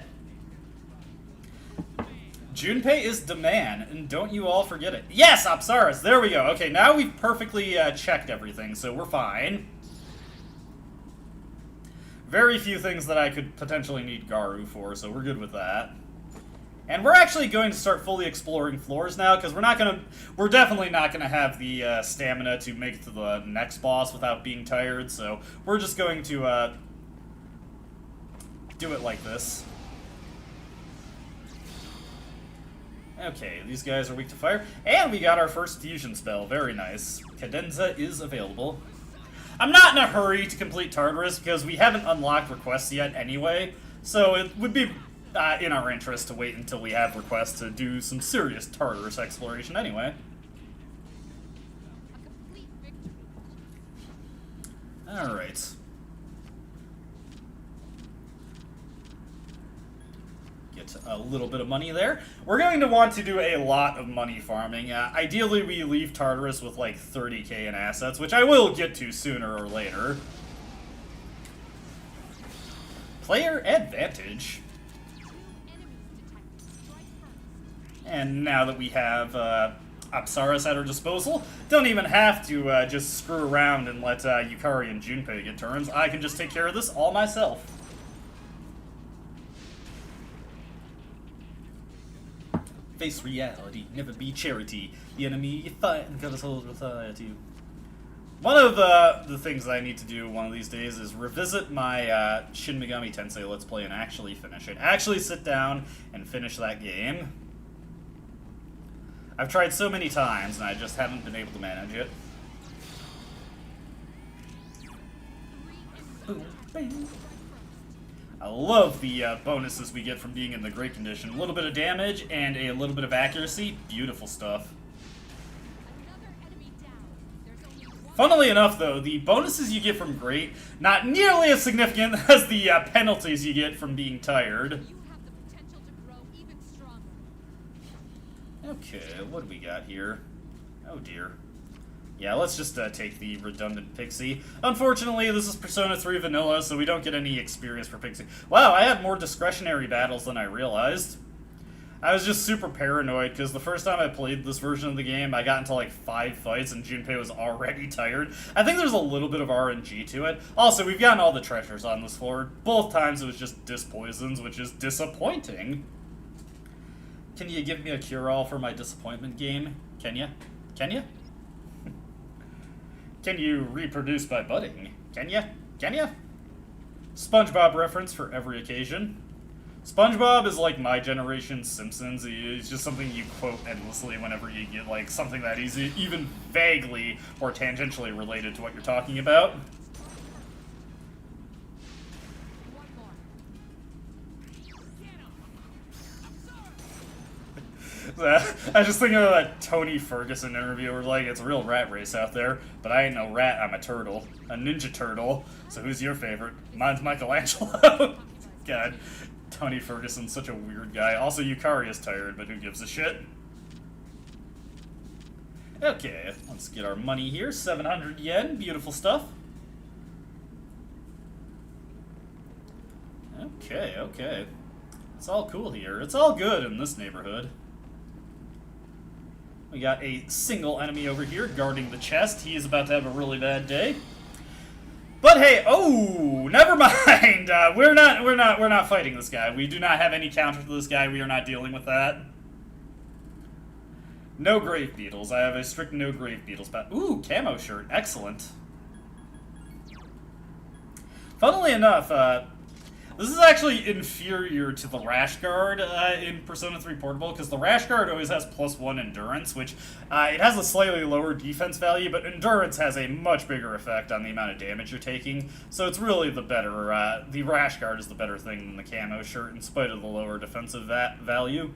Junpei is the man, and don't you all forget it. Yes, Apsaras! There we go. Okay, now we've perfectly checked everything, so we're fine. Very few things that I could potentially need Garu for, so we're good with that. And we're actually going to start fully exploring floors now, because we're definitely not gonna have the stamina to make it to the next boss without being tired, so we're just going to do it like this. Okay, these guys are weak to fire, and we got our first fusion spell. Very nice. Cadenza is available. I'm not in a hurry to complete Tartarus, because we haven't unlocked requests yet anyway, so it would be in our interest to wait until we have requests to do some serious Tartarus exploration anyway. Alright. Get a little bit of money there. We're going to want to do a lot of money farming. Ideally, we leave Tartarus with like 30k in assets, which I will get to sooner or later. Player advantage. And now that we have Apsaras at our disposal, don't even have to just screw around and let Yukari and Junpei get turns. I can just take care of this all myself. Face reality, never be charity. The enemy you fight and cut us hold with you. One of the things that I need to do one of these days is revisit my Shin Megami Tensei Let's Play and actually finish it. Actually sit down and finish that game. I've tried so many times, and I just haven't been able to manage it. I love the bonuses we get from being in the Great Condition. A little bit of damage and a little bit of accuracy. Beautiful stuff. Funnily enough, though, the bonuses you get from Great, not nearly as significant as the penalties you get from being tired. Okay, what do we got here? Oh dear. Yeah, let's just take the redundant Pixie. Unfortunately, this is Persona 3 Vanilla, so we don't get any experience for Pixie. Wow, I had more discretionary battles than I realized. I was just super paranoid, because the first time I played this version of the game, I got into like 5 fights, and Junpei was already tired. I think there's a little bit of RNG to it. Also, we've gotten all the treasures on this floor. Both times it was just dispoisons, which is disappointing. Can you give me a cure-all for my disappointment game? Can ya? Can ya? Can you reproduce by budding? Can ya? Can ya? SpongeBob reference for every occasion. SpongeBob is like my generation's Simpsons. It's just something you quote endlessly whenever you get like something that is even vaguely or tangentially related to what you're talking about. I was just thinking of that Tony Ferguson interview where, like, it's a real rat race out there, but I ain't no rat, I'm a turtle. A ninja turtle. So who's your favorite? Mine's Michelangelo. God, Tony Ferguson's such a weird guy. Also, Yukari is tired, but who gives a shit? Okay, let's get our money here. 700 yen, beautiful stuff. Okay, okay. It's all cool here. It's all good in this neighborhood. We got a single enemy over here guarding the chest. He is about to have a really bad day. But hey, oh, never mind. We're not fighting this guy. We do not have any counter to this guy. We are not dealing with that. No grave beetles. I have a strict no grave beetles. Ooh, camo shirt. Excellent. Funnily enough, this is actually inferior to the Rash Guard in Persona 3 Portable, because the Rash Guard always has +1 endurance, which it has a slightly lower defense value, but endurance has a much bigger effect on the amount of damage you're taking, so it's really the better, the Rash Guard is the better thing than the camo shirt, in spite of the lower defensive value.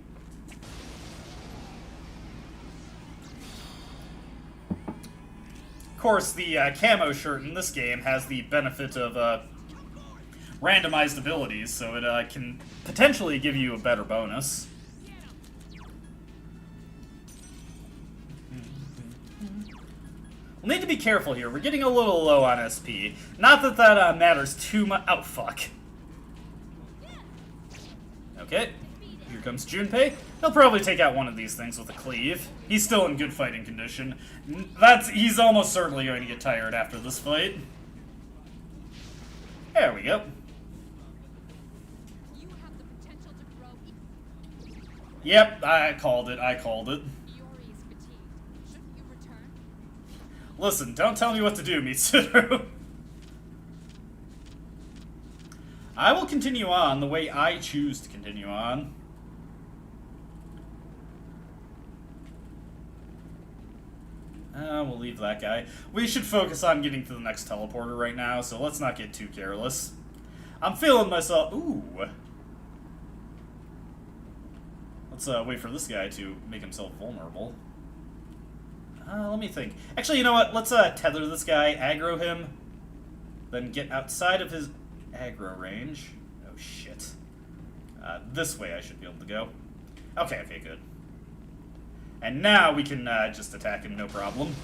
Of course, the camo shirt in this game has the benefit of randomized abilities, so it can potentially give you a better bonus. We'll need to be careful here. We're getting a little low on SP. Not that that matters too much. Oh, fuck. Okay. Here comes Junpei. He'll probably take out one of these things with a cleave. He's still in good fighting condition. He's almost certainly going to get tired after this fight. There we go. Yep, I called it. I called it. Listen, don't tell me what to do, Mitsuru. I will continue on the way I choose to continue on. We'll leave that guy. We should focus on getting to the next teleporter right now, so let's not get too careless. I'm feeling myself... Ooh. Let's wait for this guy to make himself vulnerable. Let me think. Actually, you know what? Let's tether this guy, aggro him, then get outside of his aggro range. Oh, shit. This way I should be able to go. Okay, okay, good. And now we can just attack him, no problem.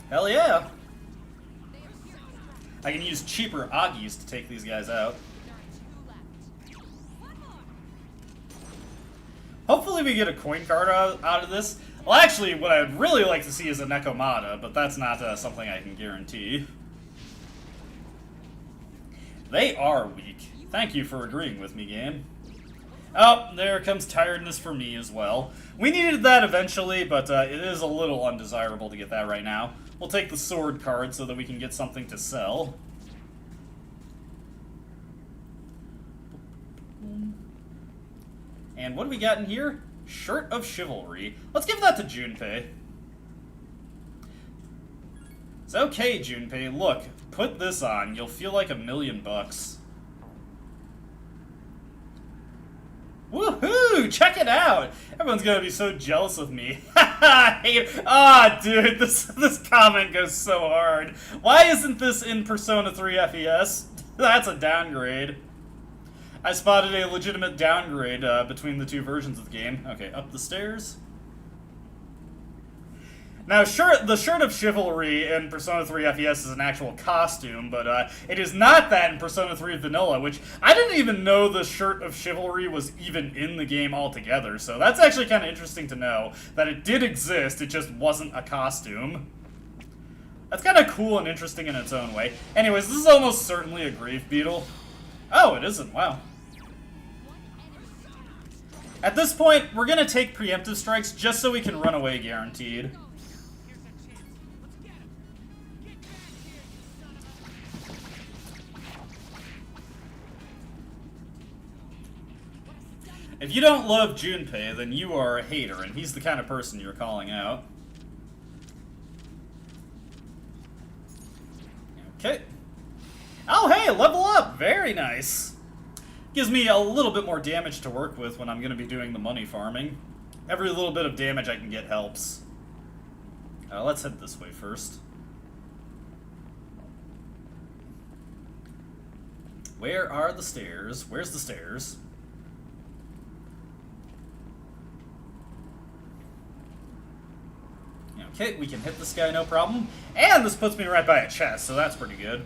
Hell yeah! I can use cheaper Agis to take these guys out. Hopefully we get a coin card out of this. Well, actually, what I'd really like to see is a Nekomata, but that's not something I can guarantee. They are weak. Thank you for agreeing with me, game. Oh, there comes tiredness for me as well. We needed that eventually, but it is a little undesirable to get that right now. We'll take the sword card so that we can get something to sell. And what do we got in here? Shirt of Chivalry. Let's give that to Junpei. It's okay, Junpei. Look, put this on. You'll feel like $1,000,000. Woohoo! Check it out! Everyone's gonna be so jealous of me. I hate it. Ah, dude, this comment goes so hard. Why isn't this in Persona 3 FES? That's a downgrade. I spotted a legitimate downgrade between the two versions of the game. Okay, up the stairs. Now, the Shirt of Chivalry in Persona 3 FES is an actual costume, but it is not that in Persona 3 Vanilla, which I didn't even know the Shirt of Chivalry was even in the game altogether, so that's actually kind of interesting to know, that it did exist, it just wasn't a costume. That's kind of cool and interesting in its own way. Anyways, this is almost certainly a Grave Beetle. Oh, it isn't, wow. At this point, we're gonna take preemptive strikes just so we can run away guaranteed. If you don't love Junpei, then you are a hater, and he's the kind of person you're calling out. Okay. Oh, hey, level up! Very nice. Gives me a little bit more damage to work with when I'm going to be doing the money farming. Every little bit of damage I can get helps. Let's head this way first. Where are the stairs? Where's the stairs? Okay, we can hit this guy, no problem. And this puts me right by a chest, so that's pretty good.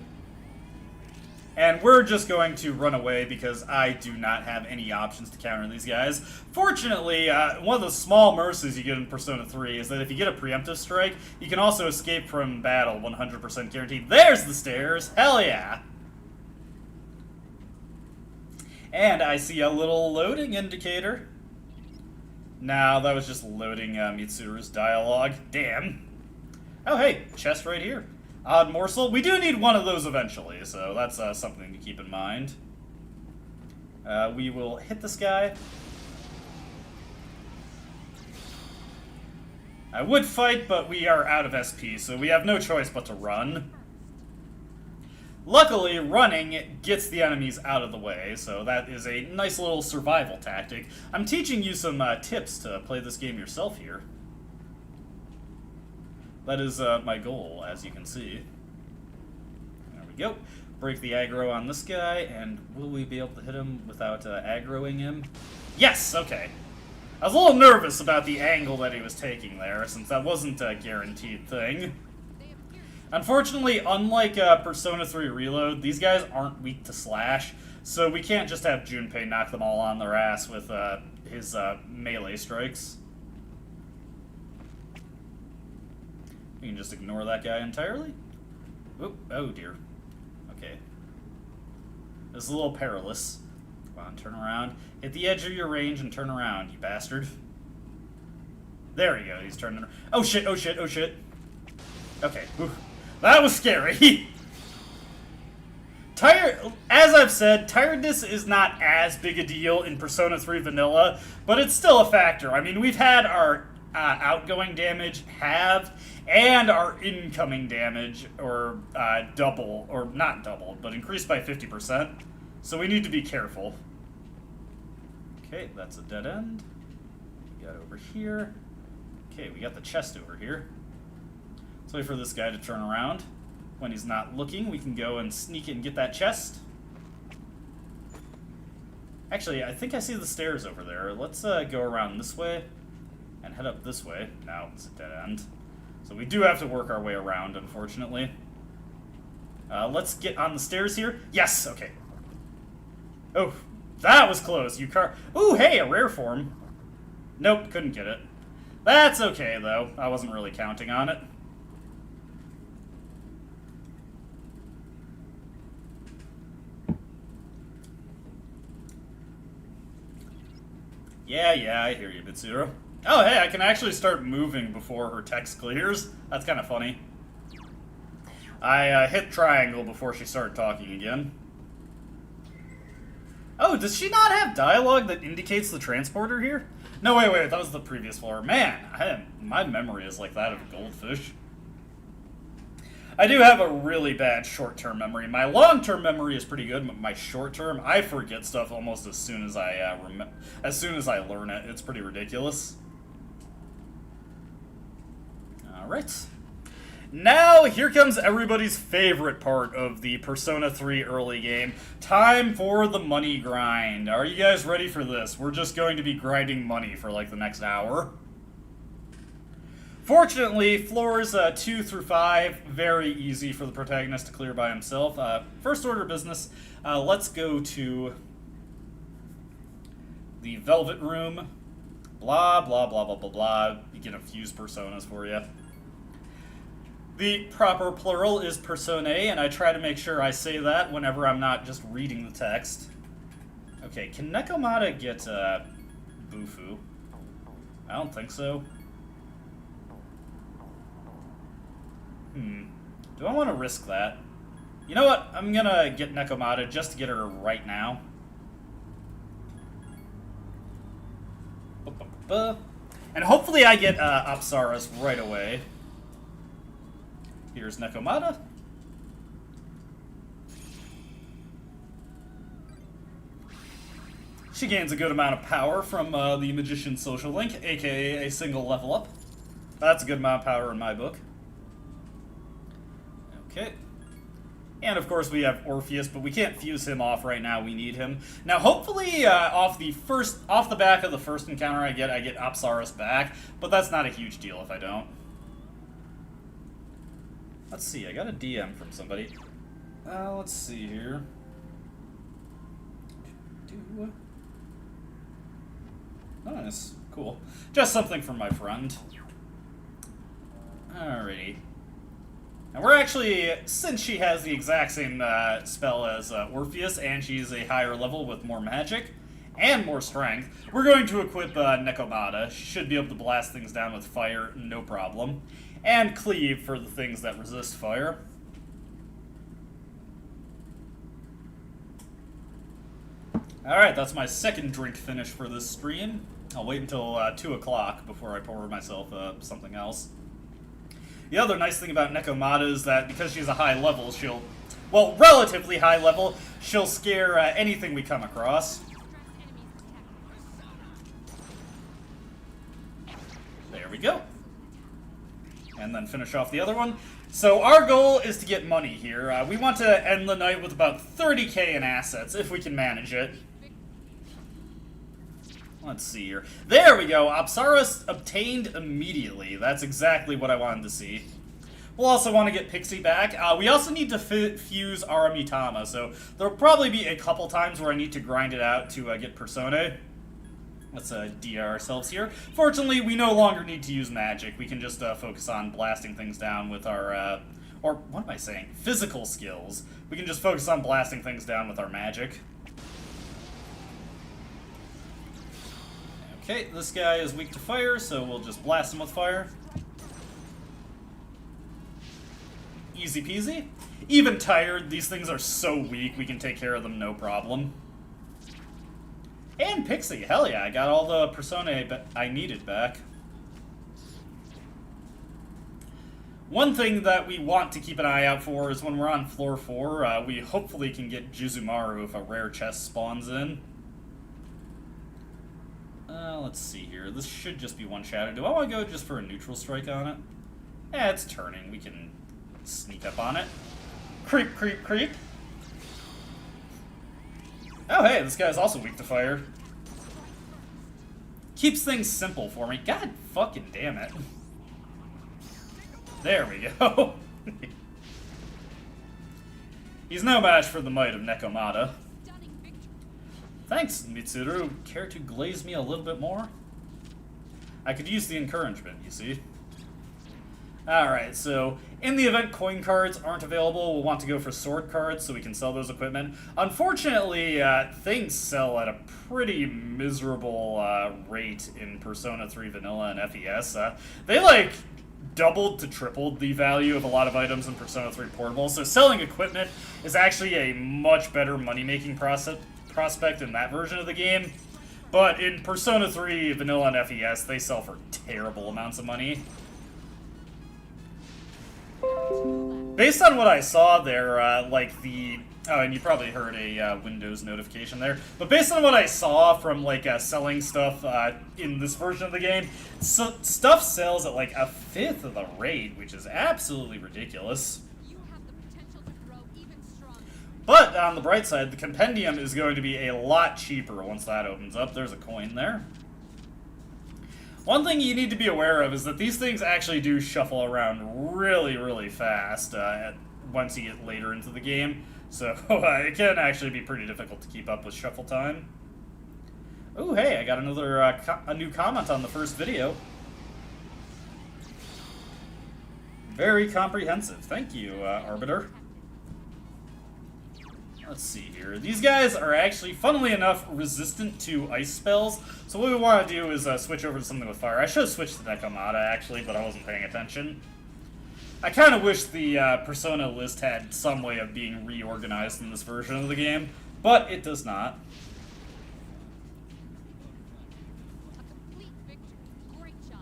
And we're just going to run away because I do not have any options to counter these guys. Fortunately, one of the small mercies you get in Persona 3 is that if you get a preemptive strike, you can also escape from battle 100% guaranteed. There's the stairs! Hell yeah! And I see a little loading indicator. No, that was just loading Mitsuru's dialogue. Damn. Oh, hey, chest right here. Odd morsel. We do need one of those eventually, so that's something to keep in mind. We will hit this guy. I would fight, but we are out of SP, so we have no choice but to run. Luckily, running gets the enemies out of the way, so that is a nice little survival tactic. I'm teaching you some tips to play this game yourself here. That is my goal, as you can see. There we go. Break the aggro on this guy, and will we be able to hit him without aggroing him? Yes! Okay. I was a little nervous about the angle that he was taking there, since that wasn't a guaranteed thing. Unfortunately, unlike Persona 3 Reload, these guys aren't weak to slash, so we can't just have Junpei knock them all on their ass with his melee strikes. We can just ignore that guy entirely. Oop, oh dear. Okay. This is a little perilous. Come on, turn around. Hit the edge of your range and turn around, you bastard. There we go, he's turning around. Oh shit, oh shit, oh shit. Okay, whew. That was scary. As I've said, tiredness is not as big a deal in Persona 3 Vanilla, but it's still a factor. I mean, we've had our outgoing damage halved, and our incoming damage, or double, or not doubled, but increased by 50%. So we need to be careful. Okay, that's a dead end. We got over here. Okay, we got the chest over here. Let's wait for this guy to turn around. When he's not looking, we can go and sneak it and get that chest. Actually, I think I see the stairs over there. Let's go around this way and head up this way. No, it's a dead end. So we do have to work our way around, unfortunately. Let's get on the stairs here. Yes, okay. Oh, that was close. Ooh, hey, a rare form. Nope, couldn't get it. That's okay, though. I wasn't really counting on it. Yeah, I hear you, Mitsuru. Oh, hey, I can actually start moving before her text clears. That's kind of funny. I hit triangle before she started talking again. Oh, does she not have dialogue that indicates the transporter here? No, wait, that was the previous floor. Man, my memory is like that of a goldfish. I do have a really bad short-term memory. My long-term memory is pretty good, but my short-term, I forget stuff almost as soon as I learn it. It's pretty ridiculous. All right. Now, here comes everybody's favorite part of the Persona 3 early game. Time for the money grind. Are you guys ready for this? We're just going to be grinding money for like the next hour. Fortunately, floors 2 through 5, very easy for the protagonist to clear by himself. First order of business, let's go to the Velvet Room. Blah, blah, blah, blah, blah, blah. You get a few personas for you. The proper plural is personae, and I try to make sure I say that whenever I'm not just reading the text. Okay, can Nekomata get Bufu? I don't think so. Do I want to risk that? You know what? I'm gonna get Nekomata just to get her right now. And hopefully I get Apsaras right away. Here's Nekomata. She gains a good amount of power from the Magician's Social Link, aka a single level up. That's a good amount of power in my book. Okay. And of course we have Orpheus, but we can't fuse him off right now. We need him. Now hopefully off the back of the first encounter I get Apsaras back, but that's not a huge deal if I don't. Let's see, I got a DM from somebody. Let's see here. Nice, cool. Just something from my friend. Alrighty. And we're actually, since she has the exact same spell as Orpheus, and she's a higher level with more magic and more strength, we're going to equip Nekomata. She should be able to blast things down with fire, no problem. And cleave for the things that resist fire. Alright, that's my second drink finish for this stream. I'll wait until 2 o'clock before I pour myself something else. The other nice thing about Nekomata is that because she's a high level, she'll, well, relatively high level, she'll scare anything we come across. There we go. And then finish off the other one. So our goal is to get money here. We want to end the night with about 30k in assets, if we can manage it. Let's see here. There we go. Apsaras obtained immediately. That's exactly what I wanted to see. We'll also want to get Pixie back. We also need to fuse Aramitama, so there'll probably be a couple times where I need to grind it out to get Persona. Let's DR ourselves here. Fortunately, we no longer need to use magic. We can just focus on blasting things down with our, or what am I saying? Physical skills. We can just focus on blasting things down with our magic. Okay, this guy is weak to fire, so we'll just blast him with fire. Easy peasy. Even tired, these things are so weak, we can take care of them no problem. And Pixie, hell yeah, I got all the Persona I needed back. One thing that we want to keep an eye out for is when we're on floor 4, we hopefully can get Juzumaru if a rare chest spawns in. Let's see here. This should just be one shadow. Do I want to go just for a neutral strike on it? Eh, it's turning. We can sneak up on it. Creep, creep, creep. Oh, hey, this guy's also weak to fire. Keeps things simple for me. God fucking damn it. There we go. He's no match for the might of Nekomata. Thanks, Mitsuru. Care to glaze me a little bit more? I could use the encouragement, you see. Alright, so in the event coin cards aren't available, we'll want to go for sword cards so we can sell those equipment. Unfortunately, things sell at a pretty miserable rate in Persona 3 Vanilla and FES. They, like, doubled to tripled the value of a lot of items in Persona 3 Portable, so selling equipment is actually a much better money-making prospect in that version of the game. But in Persona 3 Vanilla and FES, they sell for terrible amounts of money. Based on what I saw there, like the... Oh, and you probably heard a Windows notification there. But based on what I saw from, like, selling stuff in this version of the game, stuff sells at, like, 1/5 of the rate, which is absolutely ridiculous. You have the potential to grow even stronger. But, on the bright side, the compendium is going to be a lot cheaper once that opens up. There's a coin there. One thing you need to be aware of is that these things actually do shuffle around really, really fast once you get later into the game. So it can actually be pretty difficult to keep up with shuffle time. Oh, hey, I got another a new comment on the first video. Very comprehensive. Thank you, Arbiter. Let's see here. These guys are actually, funnily enough, resistant to ice spells. So what we want to do is switch over to something with fire. I should have switched to Nekomata, actually, but I wasn't paying attention. I kind of wish the Persona list had some way of being reorganized in this version of the game, but it does not. A complete victory. Great job.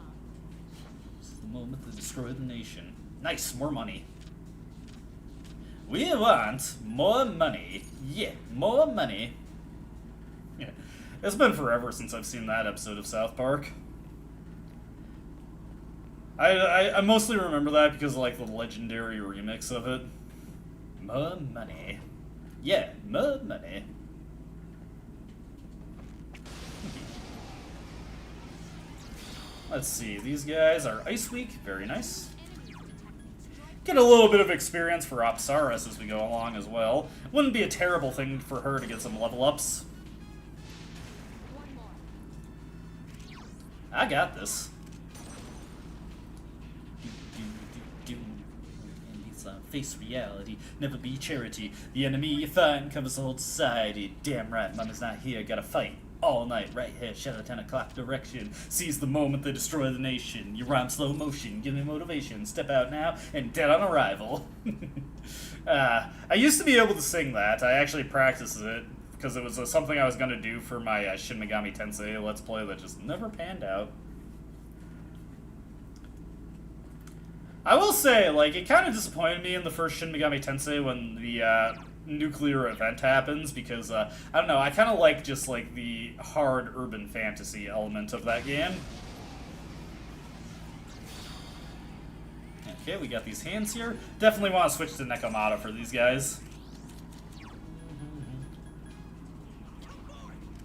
This is the moment to destroy the nation. Nice, more money. We want more money. Yeah, more money. Yeah. It's been forever since I've seen that episode of South Park. I mostly remember that because of, like, the legendary remix of it. More money. Yeah, more money. Let's see, these guys are Ice Week, very nice. Get a little bit of experience for Apsaris as we go along as well. Wouldn't be a terrible thing for her to get some level ups. I got this. Face reality, never be charity. The enemy you find covers the whole society. Damn right, mama's not here, gotta fight all night, right here, shadow 10 o'clock direction. Seize the moment they destroy the nation. You rhyme slow motion, give me motivation. Step out now and dead on arrival. I used to be able to sing that. I actually practiced it because it was something I was going to do for my Shin Megami Tensei Let's Play that just never panned out. I will say, like, it kind of disappointed me in the first Shin Megami Tensei when the nuclear event happens, because, I don't know, I kind of like just, like, the hard urban fantasy element of that game. Okay, we got these hands here. Definitely want to switch to Nekomata for these guys.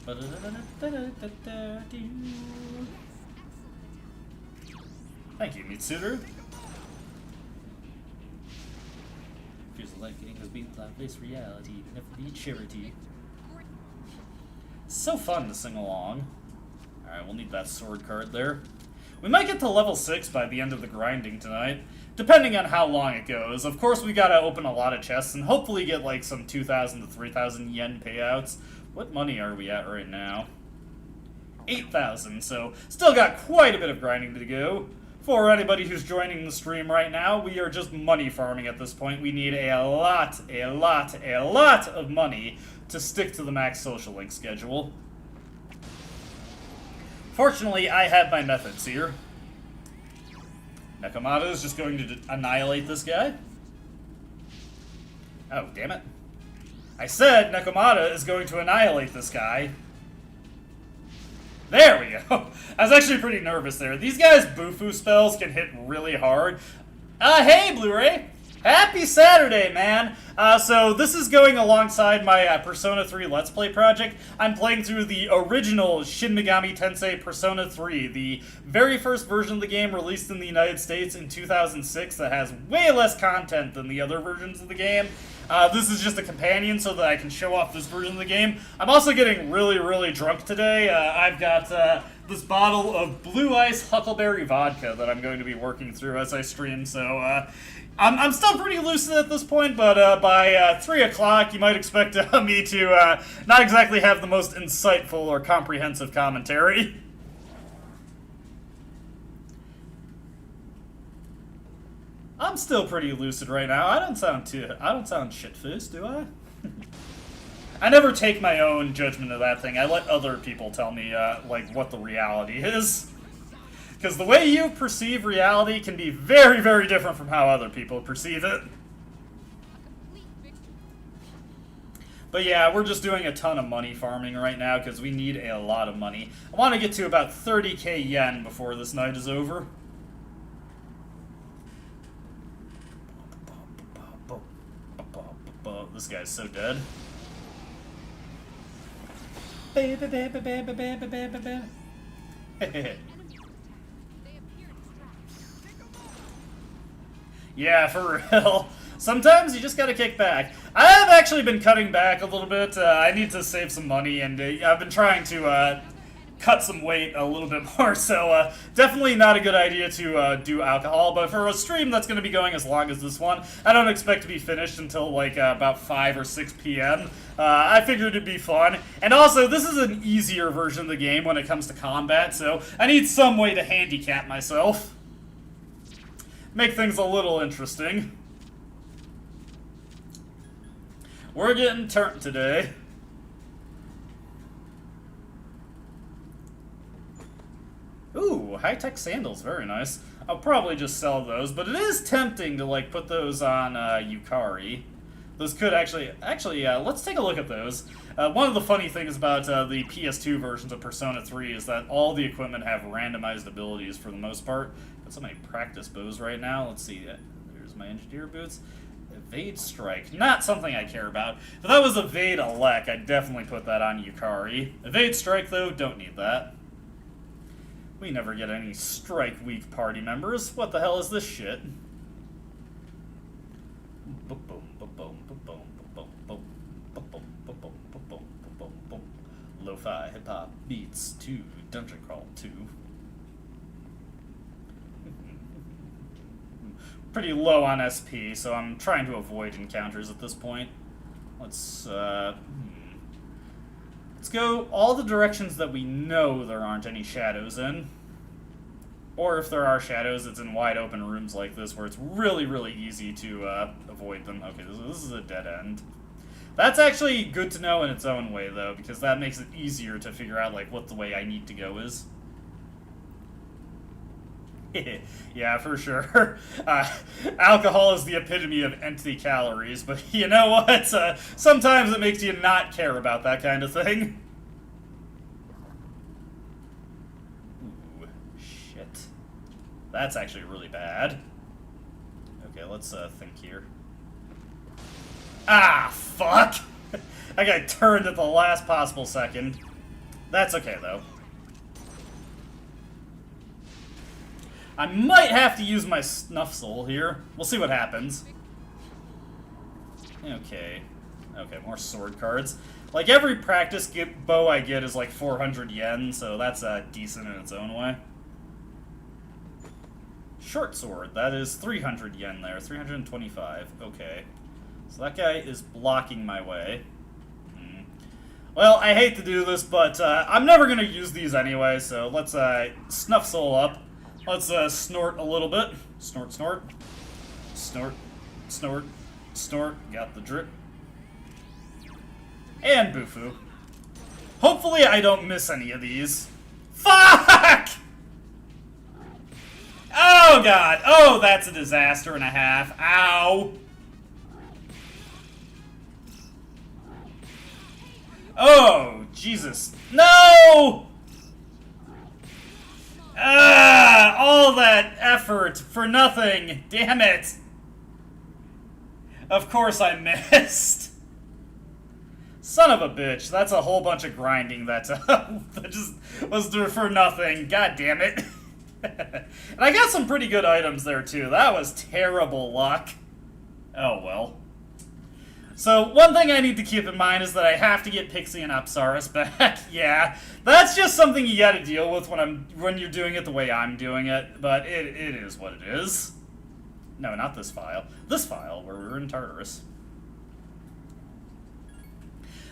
Thank you, Mitsuru. Feels like getting this beat like face reality, never be charity. So fun to sing along. Alright, we'll need that sword card there. We might get to level 6 by the end of the grinding tonight, depending on how long it goes. Of course, we gotta open a lot of chests and hopefully get like some 2,000 to 3,000 yen payouts. What money are we at right now? 8,000, so still got quite a bit of grinding to go. For anybody who's joining the stream right now, we are just money farming at this point. We need a lot of money to stick to the max social link schedule. Fortunately, I have my methods here. Nekomata is just going to annihilate this guy. Oh, damn it. I said Nekomata is going to annihilate this guy. There we go. I was actually pretty nervous there. These guys' Bufu spells can hit really hard. Hey, Blu-ray! Happy Saturday, man! So this is going alongside my Persona 3 Let's Play project. I'm playing through the original Shin Megami Tensei Persona 3, the very first version of the game released in the United States in 2006 that has way less content than the other versions of the game. This is just a companion so that I can show off this version of the game. I'm also getting really drunk today. I've got this bottle of Blue Ice Huckleberry Vodka that I'm going to be working through as I stream, so I'm still pretty lucid at this point, but by 3 o'clock you might expect me to not exactly have the most insightful or comprehensive commentary. I'm still pretty lucid right now. I don't sound shit-faced, do I? I never take my own judgment of that thing. I let other people tell me, like, what the reality is. Because the way you perceive reality can be very different from how other people perceive it. But yeah, we're just doing a ton of money farming right now because we need a lot of money. I want to get to about 30k yen before this night is over. This guy's so dead. Yeah, for real. Sometimes you just gotta kick back. I have actually been cutting back a little bit. I need to save some money, and I've been trying to cut some weight a little bit more, so definitely not a good idea to do alcohol, but for a stream that's going to be going as long as this one, I don't expect to be finished until like about 5 or 6 p.m. I figured it'd be fun, and also this is an easier version of the game when it comes to combat, so I need some way to handicap myself. Make things a little interesting. We're getting turned today. Ooh, high-tech sandals, very nice. I'll probably just sell those, but it is tempting to, like, put those on Yukari. Those could actually, let's take a look at those. One of the funny things about the PS2 versions of Persona 3 is that all the equipment have randomized abilities for the most part. Got so many practice bows right now. Let's see. There's my engineer boots. Evade Strike. Not something I care about. If that was Evade Elec, I'd definitely put that on Yukari. Evade Strike, though, don't need that. We never get any Strike Week party members. What the hell is this shit? Lo-fi hip-hop beats to Dungeon Crawl 2. Pretty low on SP, so I'm trying to avoid encounters at this point. Let's go all the directions that we know there aren't any shadows in. Or if there are shadows, it's in wide open rooms like this where it's really, really easy to avoid them. Okay, this is a dead end. That's actually good to know in its own way, though, because that makes it easier to figure out, like, what the way I need to go is. Yeah, for sure. Alcohol is the epitome of empty calories, but you know what? Sometimes it makes you not care about that kind of thing. Ooh, shit. That's actually really bad. Okay, let's think here. Ah, fuck! I got turned at the last possible second. That's okay, though. I might have to use my Snuff Soul here. We'll see what happens. Okay. Okay, more sword cards. Like, every practice bow I get is like 400 yen, so that's decent in its own way. Short sword, that is 300 yen there, 325. Okay. So that guy is blocking my way. Well, I hate to do this, but I'm never going to use these anyway, so let's Snuff Soul up. Let's snort a little bit. Snort, snort. Snort, snort, snort. Got the drip. And Bufu. Hopefully I don't miss any of these. Fuck! Oh, God. Oh, that's a disaster and a half. Ow. Oh, Jesus. No! Ah, all that effort for nothing. Damn it. Of course I missed. Son of a bitch. That's a whole bunch of grinding that just was for nothing. God damn it. And I got some pretty good items there, too. That was terrible luck. Oh, well. So, one thing I need to keep in mind is that I have to get Pixie and Apsaris back. Yeah, that's just something you gotta deal with when you're doing it the way I'm doing it, but it is what it is. No, not this file. This file, where we're in Tartarus.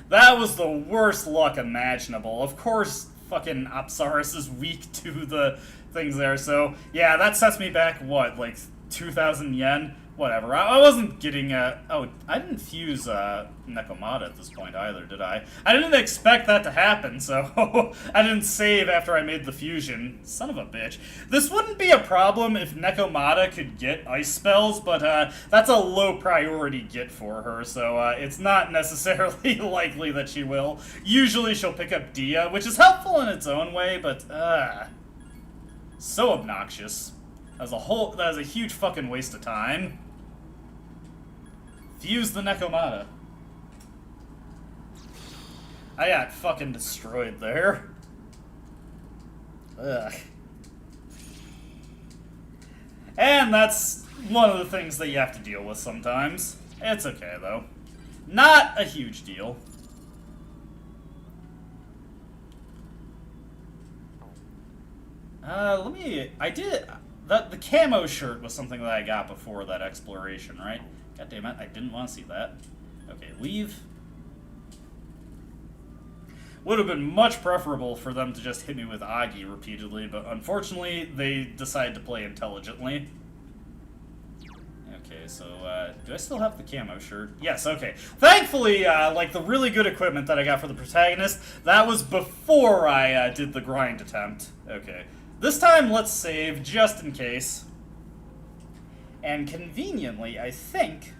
That was the worst luck imaginable. Of course, fucking Apsaris is weak to the things there, so, yeah, that sets me back, what, like 2,000 yen? Whatever. I wasn't getting oh, I didn't fuse Nekomata at this point either, did I? I didn't expect that to happen, so I didn't save after I made the fusion. Son of a bitch. This wouldn't be a problem if Nekomata could get ice spells, but that's a low priority get for her, so it's not necessarily likely that she will. Usually she'll pick up Dia, which is helpful in its own way, but so obnoxious. That was a huge fucking waste of time. Fuse the Nekomata. I got fucking destroyed there. Ugh. And that's one of the things that you have to deal with sometimes. It's okay, though. Not a huge deal. The camo shirt was something that I got before that exploration, right? God damn it, I didn't want to see that. Okay, leave. Would have been much preferable for them to just hit me with Agi repeatedly, but unfortunately, they decided to play intelligently. Okay, so, do I still have the camo shirt? Yes, okay. Thankfully, like, the really good equipment that I got for the protagonist, that was before I did the grind attempt. Okay. This time, let's save, just in case. And conveniently, I think...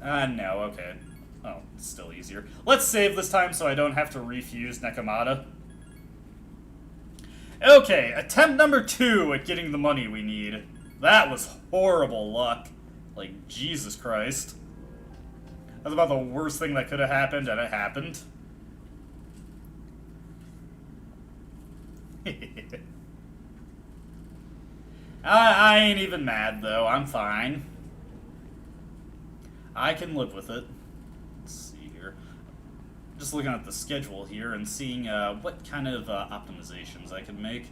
No, okay. Oh, it's still easier. Let's save this time so I don't have to refuse Nekomata. Okay, attempt number 2 at getting the money we need. That was horrible luck. Like, Jesus Christ. That's about the worst thing that could have happened, and it happened. I ain't even mad, though. I'm fine. I can live with it. Let's see here. Just looking at the schedule here and seeing what kind of optimizations I can make.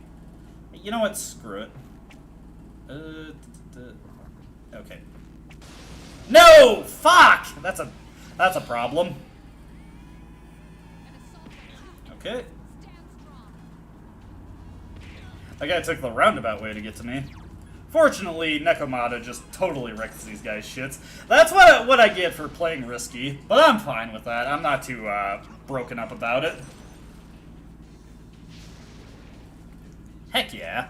You know what? Screw it. Okay. No! Fuck! That's a problem. Okay. That guy took the roundabout way to get to me. Fortunately, Nekomata just totally wrecks these guys' shits. That's what I get for playing risky, but I'm fine with that. I'm not too broken up about it. Heck yeah.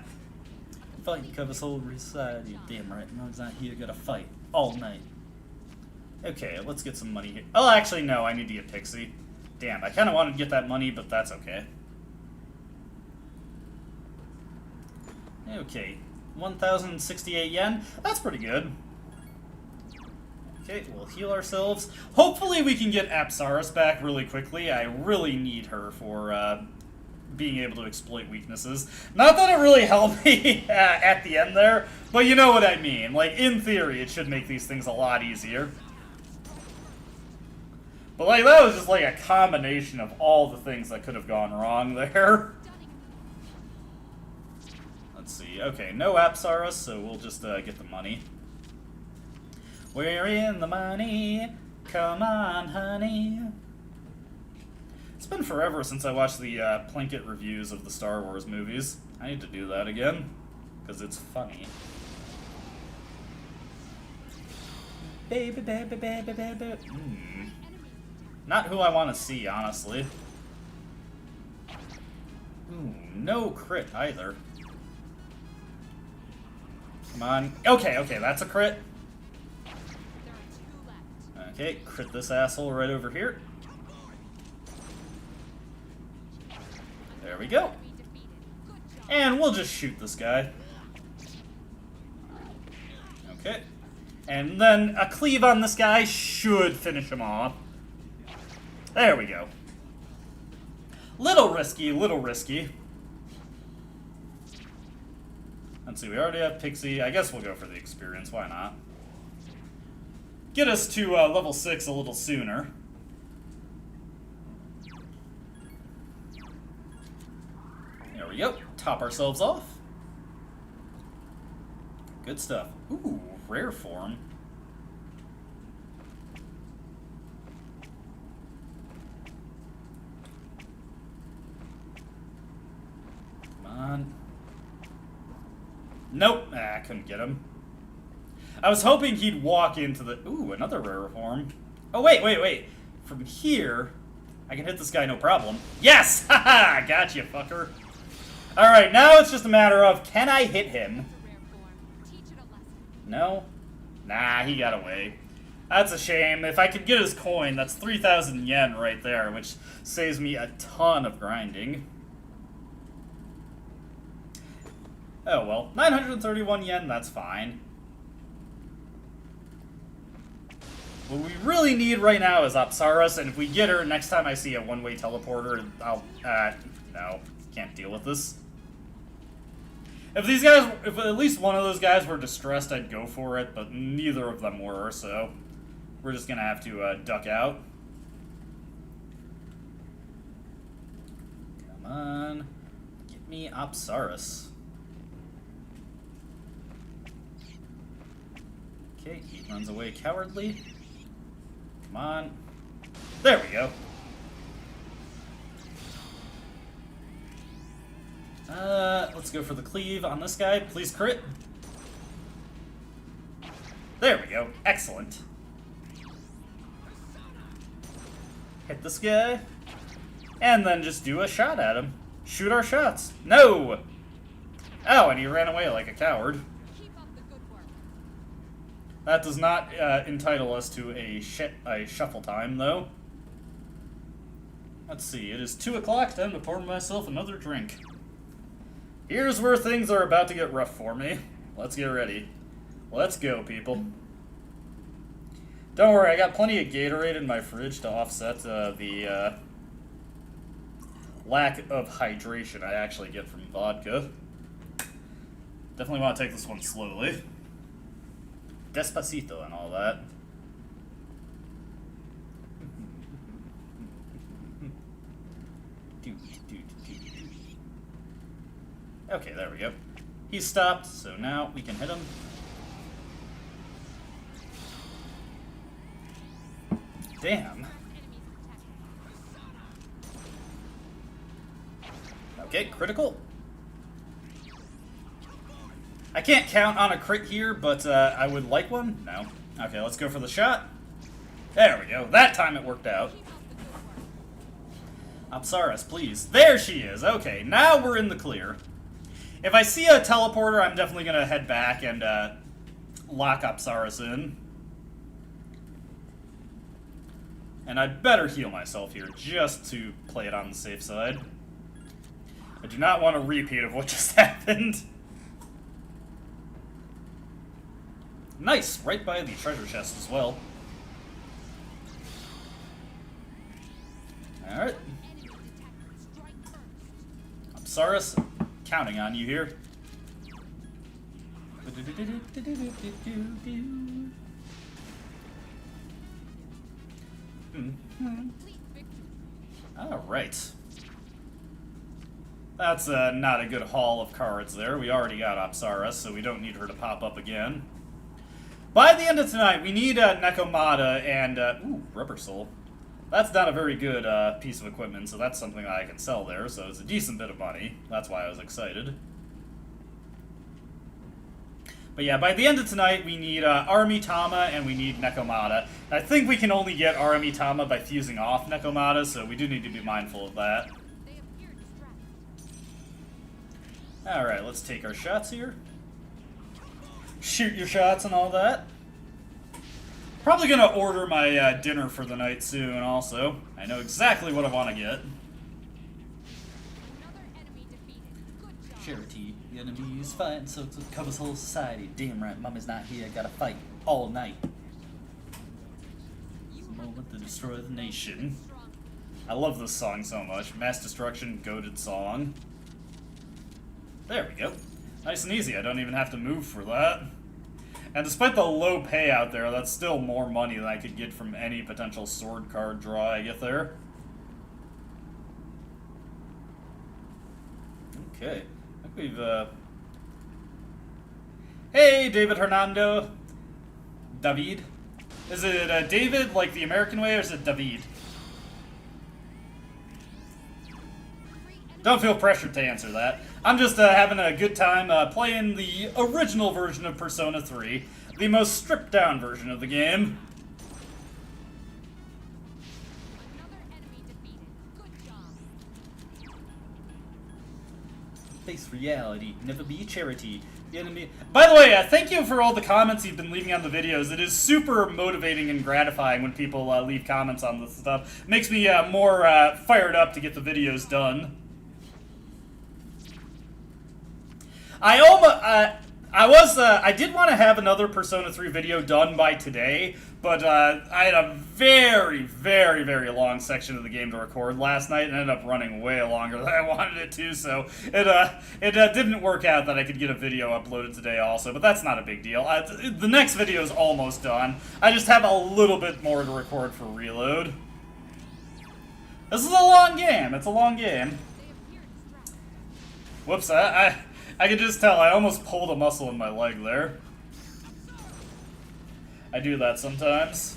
Fight covers whole reside. You're damn right. No, he's not here. Gotta fight all night. Okay, let's get some money here. Oh, actually, no. I need to get Pixie. Damn, I kind of wanted to get that money, but that's okay. Okay, 1,068 yen. That's pretty good. Okay, we'll heal ourselves. Hopefully we can get Apsaris back really quickly. I really need her for being able to exploit weaknesses. Not that it really helped me at the end there, but you know what I mean. Like, in theory, it should make these things a lot easier. But, like, that was just, like, a combination of all the things that could have gone wrong there. Let's see. Okay, no Apsaris, so we'll just get the money. We're in the money. Come on, honey. It's been forever since I watched the Plinkett reviews of the Star Wars movies. I need to do that again, because it's funny. Baby, baby, baby, baby. Not who I want to see, honestly. Ooh, no crit either. Come on. Okay, okay, that's a crit. Okay, crit this asshole right over here. There we go. And we'll just shoot this guy. Okay. And then a cleave on this guy should finish him off. There we go. Little risky, little risky. Let's see, we already have Pixie. I guess we'll go for the experience, why not? Get us to level 6 a little sooner. There we go. Top ourselves off. Good stuff. Ooh, rare form. Come on. Nope. Ah, I couldn't get him. I was hoping he'd walk into the... Ooh, another rare form. Oh, wait, wait, wait. From here, I can hit this guy no problem. Yes! Haha! Gotcha, fucker. Alright, now it's just a matter of, can I hit him? No? Nah, he got away. That's a shame. If I could get his coin, that's 3,000 yen right there, which saves me a ton of grinding. Oh well, 931 yen, that's fine. What we really need right now is Apsaris, and if we get her, next time I see a one-way teleporter, I'll, no, can't deal with this. If these guys, if at least one of those guys were distressed, I'd go for it, but neither of them were, so we're just gonna have to, duck out. Come on, get me Apsaris. Okay, he runs away cowardly. Come on. There we go. Let's go for the cleave on this guy. Please crit. There we go. Excellent. Hit this guy. And then just do a shot at him. Shoot our shots. No! Oh, and he ran away like a coward. That does not entitle us to a shuffle time, though. Let's see, it is 2 o'clock, time to pour myself another drink. Here's where things are about to get rough for me. Let's get ready. Let's go, people. Don't worry, I got plenty of Gatorade in my fridge to offset the lack of hydration I actually get from vodka. Definitely want to take this one slowly. Despacito and all that. Okay, there we go. He's stopped, so now we can hit him. Damn. Okay, critical. I can't count on a crit here, but I would like one. No. Okay, let's go for the shot. There we go. That time it worked out. Apsaras, please. There she is. Okay, now we're in the clear. If I see a teleporter, I'm definitely going to head back and lock Apsaras in. And I'd better heal myself here, just to play it on the safe side. I do not want a repeat of what just happened. Nice! Right by the treasure chest as well. Alright. Apsaras, counting on you here. Alright. That's not a good haul of cards there. We already got Apsaras, so we don't need her to pop up again. By the end of tonight, we need Nekomata and... ooh, Rubber Soul. That's not a very good piece of equipment, so that's something that I can sell there, so it's a decent bit of money. That's why I was excited. But yeah, by the end of tonight, we need Aramitama and we need Nekomata. I think we can only get Aramitama by fusing off Nekomata, so we do need to be mindful of that. Alright, let's take our shots here. Shoot your shots and all that. Probably gonna order my dinner for the night soon, also. I know exactly what I want to get. Charity, the enemy is fighting, so it covers whole society. Damn right, Mama's not here, gotta fight all night. It's the moment to destroy the nation. I love this song so much. Mass Destruction, goated song. There we go. Nice and easy, I don't even have to move for that. And despite the low payout there, that's still more money than I could get from any potential sword card draw I get there. Okay. I think we've, Hey, David Hernando. David. Is it David, like the American way, or is it David? Don't feel pressured to answer that. I'm just having a good time playing the original version of Persona 3, the most stripped down version of the game. Face reality, never be charity. The enemy. By the way, thank you for all the comments you've been leaving on the videos. It is super motivating and gratifying when people leave comments on this stuff. Makes me more fired up to get the videos done. I did want to have another Persona 3 video done by today, but I had a very, very, very long section of the game to record last night and ended up running way longer than I wanted it to, so it didn't work out that I could get a video uploaded today also, but that's not a big deal. The next video is almost done. I just have a little bit more to record for reload. This is a long game. It's a long game. Whoops, I can just tell, I almost pulled a muscle in my leg there. I do that sometimes.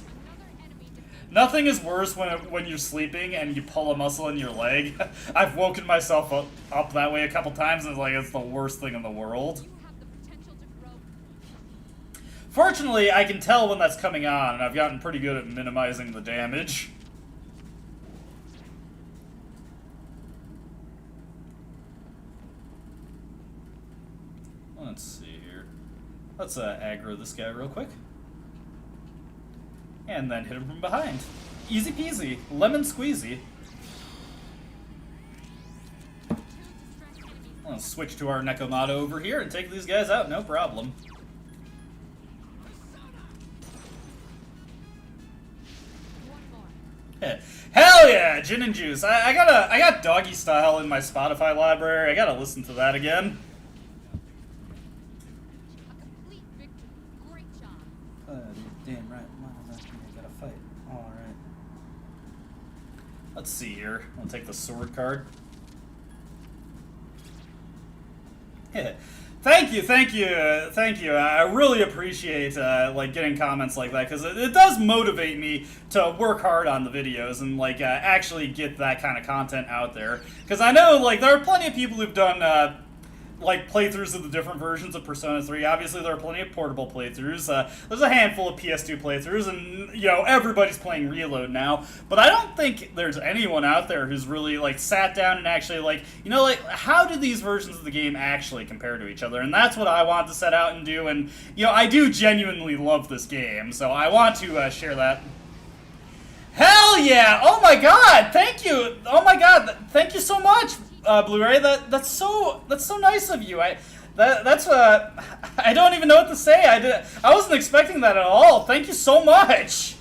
Nothing is worse when you're sleeping and you pull a muscle in your leg. I've woken myself up that way a couple times and it's the worst thing in the world. Fortunately, I can tell when that's coming on, and I've gotten pretty good at minimizing the damage. Let's see here. Let's aggro this guy real quick. And then hit him from behind. Easy peasy. Lemon squeezy. I'll switch to our Nekomata over here and take these guys out, no problem. Hell yeah, gin and juice. I got Doggy Style in my Spotify library. I gotta listen to that again. A complete victory. Great job. Damn right. I gotta fight. All right. Let's see here. I'll take the sword card. Thank you. I really appreciate like getting comments like that, because it does motivate me to work hard on the videos and like actually get that kind of content out there. Because I know like there are plenty of people who've done like playthroughs of the different versions of Persona 3. Obviously, there are plenty of portable playthroughs. There's a handful of PS2 playthroughs, and you know everybody's playing Reload now. But I don't think there's anyone out there who's really like sat down and actually like like how do these versions of the game actually compare to each other? And that's what I want to set out and do. And I do genuinely love this game, so I want to share that. Hell yeah! Oh my god! Thank you! Oh my god! Thank you so much, Blu-ray. That's so nice of you. I don't even know what to say. I wasn't expecting that at all. Thank you so much.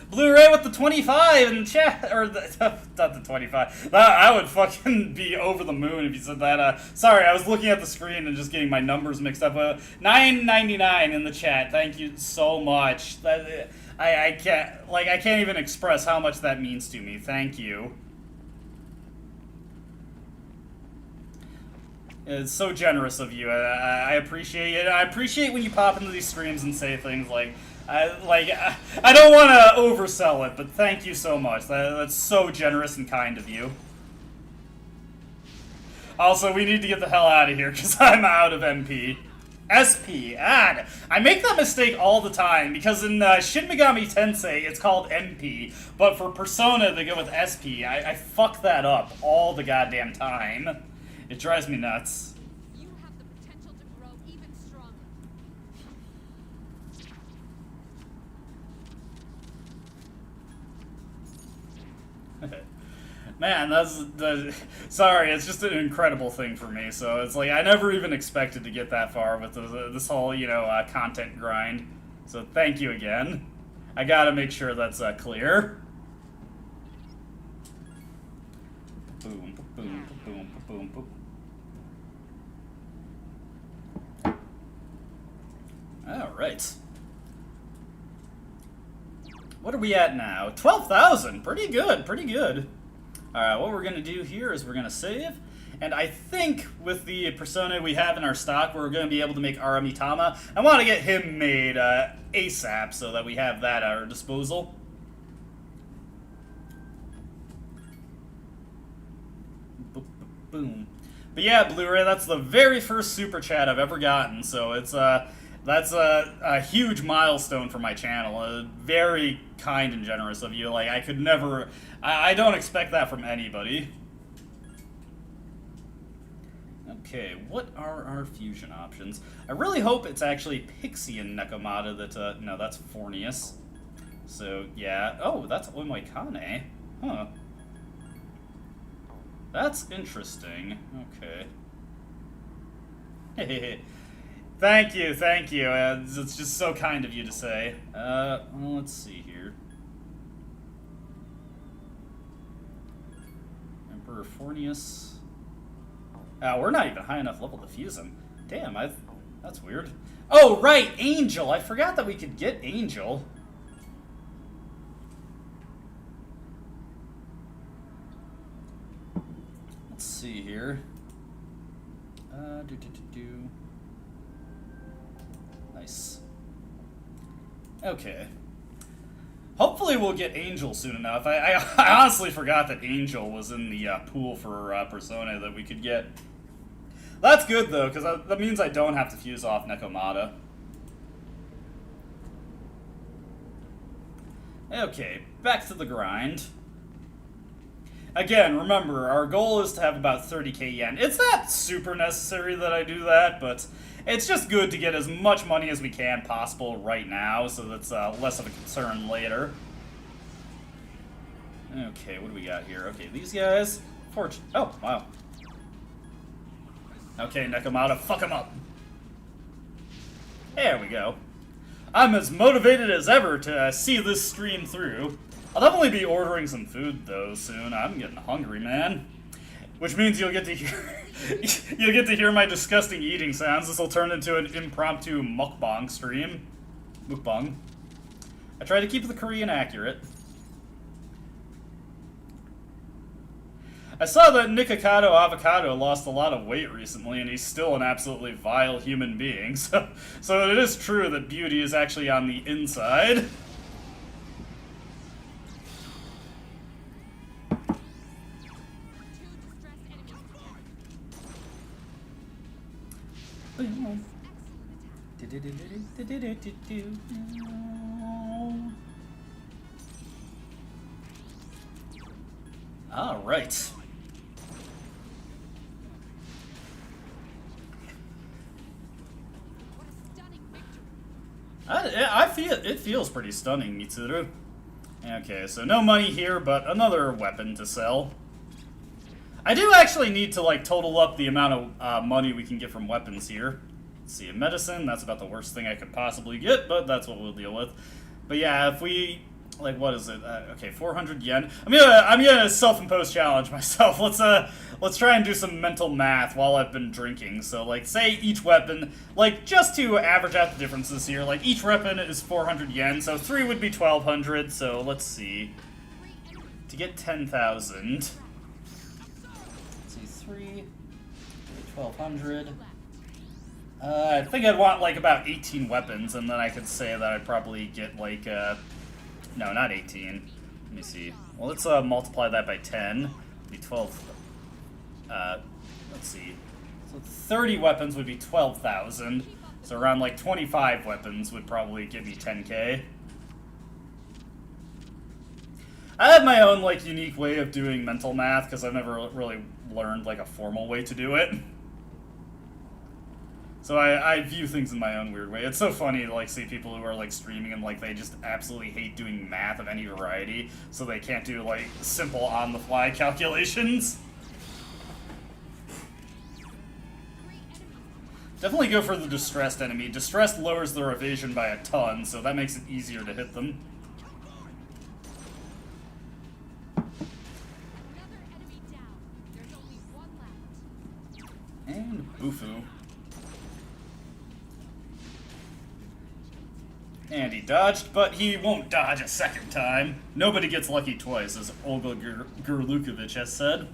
Blu-ray with the 25 in the chat, or not the 25. I would fucking be over the moon if you said that. Sorry, I was looking at the screen and just getting my numbers mixed up. $9.99 in the chat. Thank you so much. I can't even express how much that means to me. Thank you. It's so generous of you. I appreciate it. I appreciate when you pop into these streams and say things like, I don't want to oversell it, but thank you so much. That's so generous and kind of you. Also, we need to get the hell out of here because I'm out of MP. SP, add. I make that mistake all the time because in Shin Megami Tensei it's called MP, but for Persona they go with SP. I fuck that up all the goddamn time. It drives me nuts. You have the potential to grow even stronger. Man, sorry, it's just an incredible thing for me. So it's like I never even expected to get that far with this whole, content grind. So thank you again. I gotta make sure that's clear. Boom, boom, boom, boom, boom. All right. What are we at now? 12,000. Pretty good. Pretty good. All right. What we're gonna do here is we're gonna save, and I think with the Persona we have in our stock, we're gonna be able to make Aramitama. I want to get him made ASAP so that we have that at our disposal. Boom. But yeah, Blu-ray, that's the very first super chat I've ever gotten, so it's that's a huge milestone for my channel. Very kind and generous of you. Like, I could never... I don't expect that from anybody. Okay, what are our fusion options? I really hope it's actually Pixie and Nekomata that... no, that's Fornius. So, yeah. Oh, that's Omoikane. Huh. That's interesting. Okay. Hey. Thank you. It's just so kind of you to say. Well, let's see here. Emperor Fornius. We're not even high enough level to fuse him. Damn, that's weird. Oh, right, Angel. I forgot that we could get Angel. Let's see here. Nice. Okay. Hopefully we'll get Angel soon enough. I honestly forgot that Angel was in the pool for Persona that we could get. That's good, though, because that means I don't have to fuse off Nekomata. Okay, back to the grind. Again, remember, our goal is to have about 30k yen. It's not super necessary that I do that, but it's just good to get as much money as we can possible right now, so that's less of a concern later. Okay, what do we got here? Okay, these guys. Oh, wow. Okay, Nekomata, fuck him up. There we go. I'm as motivated as ever to see this stream through. I'll definitely be ordering some food though soon. I'm getting hungry, man. Which means you'll get to hear my disgusting eating sounds. This will turn into an impromptu mukbang stream. Mukbang. I try to keep the Korean accurate. I saw that Nikocado Avocado lost a lot of weight recently, and he's still an absolutely vile human being. So it is true that beauty is actually on the inside. All right. I feel it feels pretty stunning, Mitsuru. Okay, so no money here, but another weapon to sell. I do actually need to like total up the amount of money we can get from weapons here. Let's see, a medicine, that's about the worst thing I could possibly get, but that's what we'll deal with. But yeah, if we like, what is it? Okay, 400 yen. I'm gonna self-impose challenge myself. Let's try and do some mental math while I've been drinking. So like, say each weapon, like just to average out the differences here, like each weapon is 400 yen, so 3 would be 1,200. So let's see, to get 10,000. Let's see, 3, 1,200. I think I'd want like about 18 weapons, and then I could say that I'd probably get like no, not 18. Let me see. Well, let's multiply that by 10. Be 12. Let's see. So 30 weapons would be 12,000. So around like 25 weapons would probably give me 10k. I have my own like unique way of doing mental math because I've never really learned like a formal way to do it. So I view things in my own weird way. It's so funny to like see people who are like streaming and like they just absolutely hate doing math of any variety, so they can't do like simple on-the-fly calculations. Definitely go for the distressed enemy. Distressed lowers their evasion by a ton, so that makes it easier to hit them. Another enemy down. There's only one left. And Bufu. And he dodged, but he won't dodge a second time. Nobody gets lucky twice, as Olga Gurlukovich has said.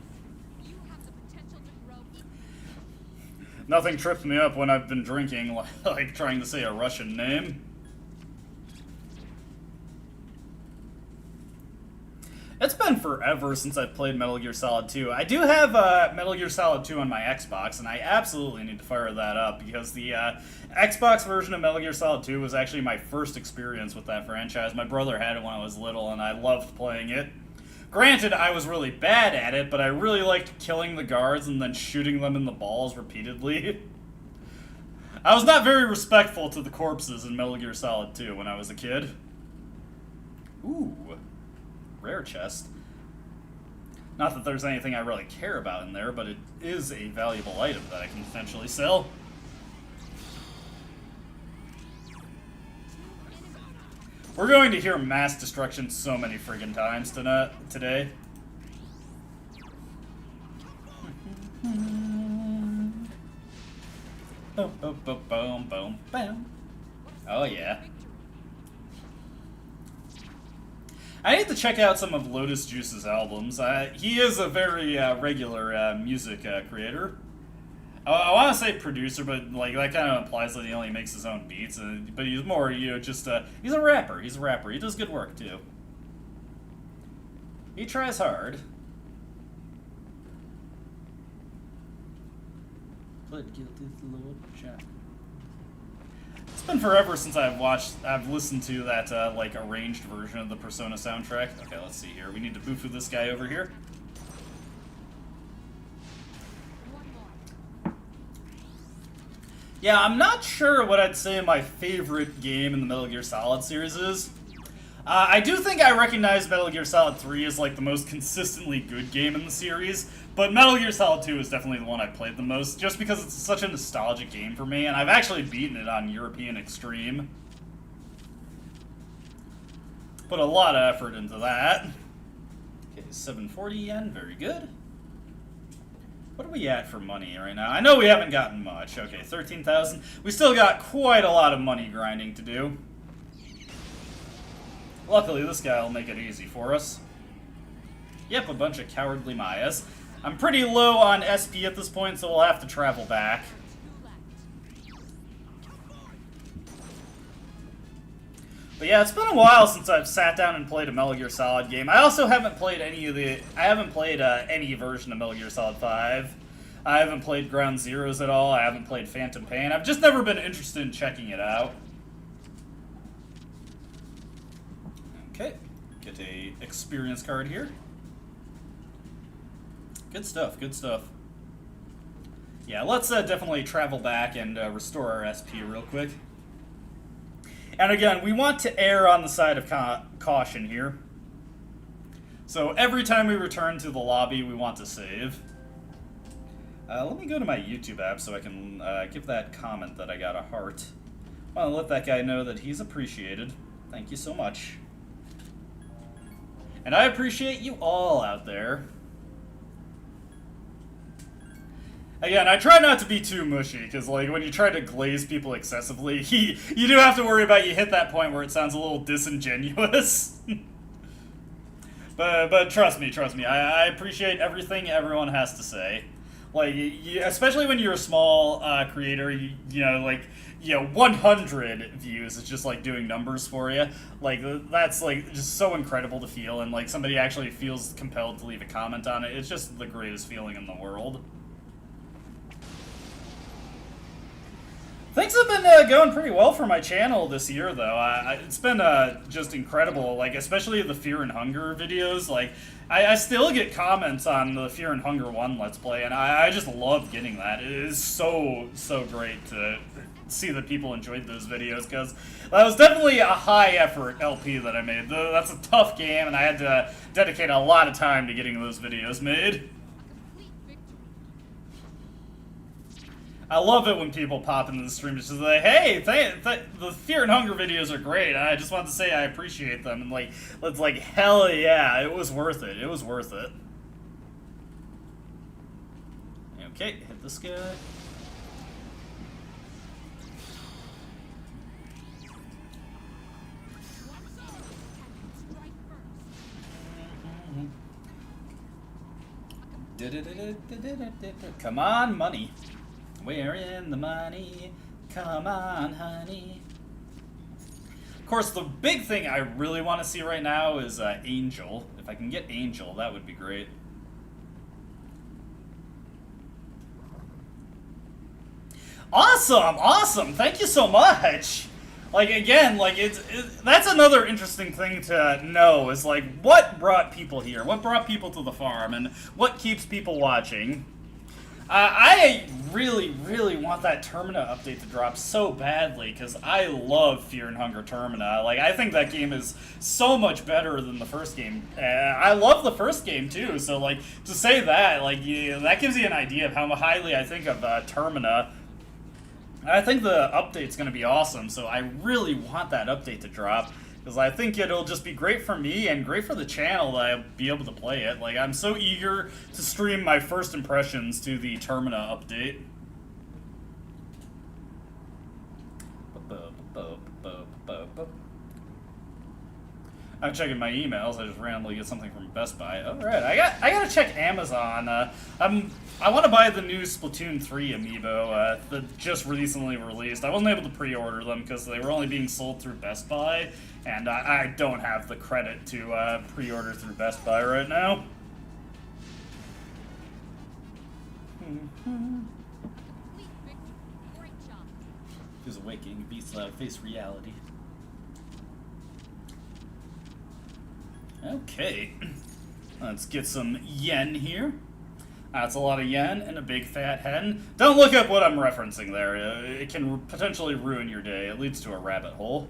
You have the potential to grow. Nothing trips me up when I've been drinking, like trying to say a Russian name. It's been forever since I've played Metal Gear Solid 2. I do have Metal Gear Solid 2 on my Xbox, and I absolutely need to fire that up, because the Xbox version of Metal Gear Solid 2 was actually my first experience with that franchise. My brother had it when I was little, and I loved playing it. Granted, I was really bad at it, but I really liked killing the guards and then shooting them in the balls repeatedly. I was not very respectful to the corpses in Metal Gear Solid 2 when I was a kid. Ooh. Rare chest. Not that there's anything I really care about in there, but it is a valuable item that I can potentially sell. We're going to hear mass destruction so many friggin' times today. Boom, boom, boom, boom, boom, boom. Oh yeah. I need to check out some of Lotus Juice's albums. He is a very regular music creator. I want to say producer, but like that kind of implies that he only makes his own beats. But he's more, just he's a rapper. He's a rapper. He does good work too. He tries hard. Plead guilty to the Lord Jack. It's been forever since I've listened to that, like, arranged version of the Persona soundtrack. Okay, let's see here. We need to bufu this guy over here. Yeah, I'm not sure what I'd say my favorite game in the Metal Gear Solid series is. I do think I recognize Metal Gear Solid 3 as like the most consistently good game in the series, but Metal Gear Solid 2 is definitely the one I've played the most, just because it's such a nostalgic game for me, and I've actually beaten it on European Extreme. Put a lot of effort into that. Okay, 740 yen, very good. What are we at for money right now? I know we haven't gotten much. Okay, 13,000. We still got quite a lot of money grinding to do. Luckily, this guy will make it easy for us. Yep, a bunch of cowardly Mayas. I'm pretty low on SP at this point, so we'll have to travel back. But yeah, it's been a while since I've sat down and played a Metal Gear Solid game. I also haven't played any version of Metal Gear Solid 5. I haven't played Ground Zeroes at all. I haven't played Phantom Pain. I've just never been interested in checking it out. Okay, get a experience card here. Good stuff, good stuff. Yeah, let's definitely travel back and restore our SP real quick. And again, we want to err on the side of caution here. So every time we return to the lobby, we want to save. Let me go to my YouTube app so I can give that comment that I got a heart. I want to let that guy know that he's appreciated. Thank you so much. And I appreciate you all out there. Again, I try not to be too mushy, because like when you try to glaze people excessively, you do have to worry about you hit that point where it sounds a little disingenuous. but trust me, I appreciate everything everyone has to say. Like, especially when you're a small creator, you know, like, 100 views is just like doing numbers for you. Like, that's like just so incredible to feel, and like somebody actually feels compelled to leave a comment on it. It's just the greatest feeling in the world. Things have been going pretty well for my channel this year, though. It's been just incredible, like, especially the Fear and Hunger videos. Like, I still get comments on the Fear and Hunger 1 Let's Play, and I just love getting that. It is so great to see that people enjoyed those videos, because that was definitely a high-effort LP that I made. That's a tough game, and I had to dedicate a lot of time to getting those videos made. I love it when people pop into the stream and just like, hey, the Fear and Hunger videos are great, and I just want to say I appreciate them, and like, it's like, hell yeah, it was worth it. It was worth it. Okay, hit this guy. Come on, money. We're in the money. Come on, honey. Of course, the big thing I really want to see right now is Angel. If I can get Angel, that would be great. Awesome! Thank you so much! Like, again, like, that's another interesting thing to know, is like, what brought people here? What brought people to the farm? And what keeps people watching? I really want that Termina update to drop so badly, because I love Fear and Hunger Termina. Like, I think that game is so much better than the first game. I love the first game, too, so, like, to say that, like, that gives you an idea of how highly I think of Termina. I think the update's going to be awesome, so I really want that update to drop, because I think it'll just be great for me and great for the channel that I'll be able to play it. Like, I'm so eager to stream my first impressions to the Termina update. I'm checking my emails. I just randomly get something from Best Buy. All right, I gotta check Amazon. I want to buy the new Splatoon 3 amiibo that just recently released. I wasn't able to pre-order them because they were only being sold through Best Buy, and I don't have the credit to pre-order through Best Buy right now. Who's awaking beats face reality. Okay, let's get some yen here. That's a lot of yen and a big fat hen. Don't look up what I'm referencing there. It can potentially ruin your day. It leads to a rabbit hole.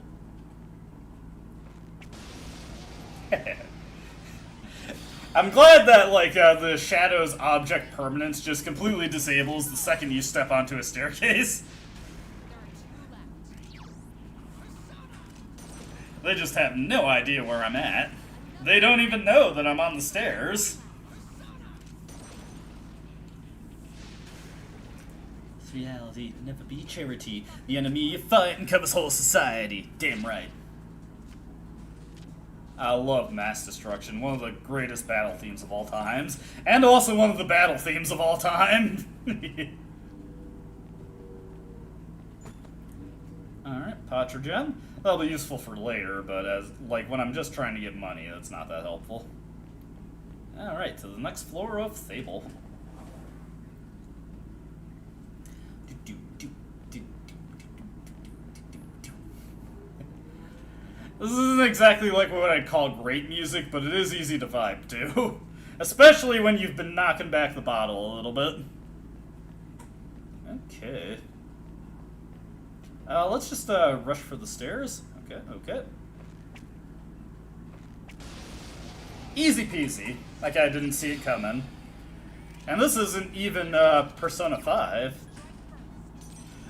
I'm glad that, like, the Shadow's object permanence just completely disables the second you step onto a staircase. There are 2 left. They just have no idea where I'm at. They don't even know that I'm on the stairs. Reality never be charity. The enemy you fight encompass whole society. Damn right. I love mass destruction, one of the greatest battle themes of all times, and also one of the battle themes of all time. Alright, Patra Gem. That'll be useful for later, but as like when I'm just trying to get money, that's not that helpful. Alright, to the next floor of Fable. This isn't exactly like what I'd call great music, but it is easy to vibe to. Especially when you've been knocking back the bottle a little bit. Okay. Let's just rush for the stairs. Okay. Easy peasy. Like I didn't see it coming. And this isn't even Persona 5.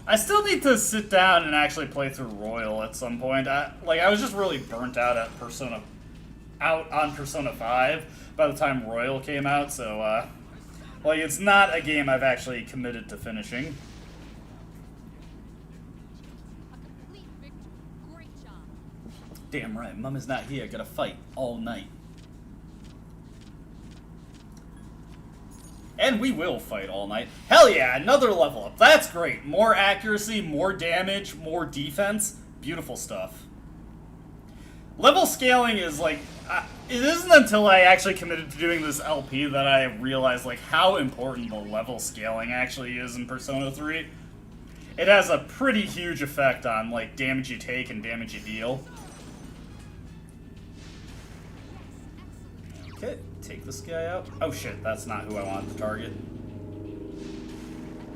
I still need to sit down and actually play through Royal at some point. I was just really burnt out on Persona 5 by the time Royal came out, so it's not a game I've actually committed to finishing. A complete victory. Great job. Damn right, Mum is not here. Gotta fight all night. And we will fight all night. Hell yeah, another level up. That's great. More accuracy, more damage, more defense. Beautiful stuff. Level scaling is like... it isn't until I actually committed to doing this LP that I realized like how important the level scaling actually is in Persona 3. It has a pretty huge effect on like damage you take and damage you deal. Okay, take this guy out. Oh shit, that's not who I wanted to target.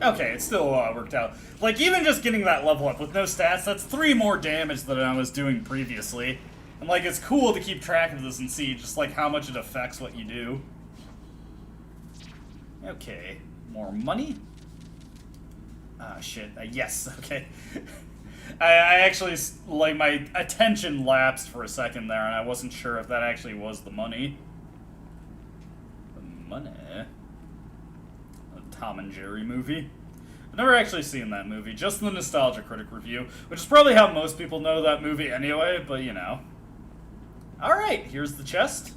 Okay, it still worked out. Like, even just getting that level up with no stats, that's 3 more damage than I was doing previously. And, like, it's cool to keep track of this and see just, like, how much it affects what you do. Okay, more money? Ah, shit. Yes, okay. I actually, like, my attention lapsed for a second there, and I wasn't sure if that actually was the money. Money. A Tom and Jerry movie. I've never actually seen that movie, just the Nostalgia Critic review, which is probably how most people know that movie anyway, but you know. Alright, here's the chest.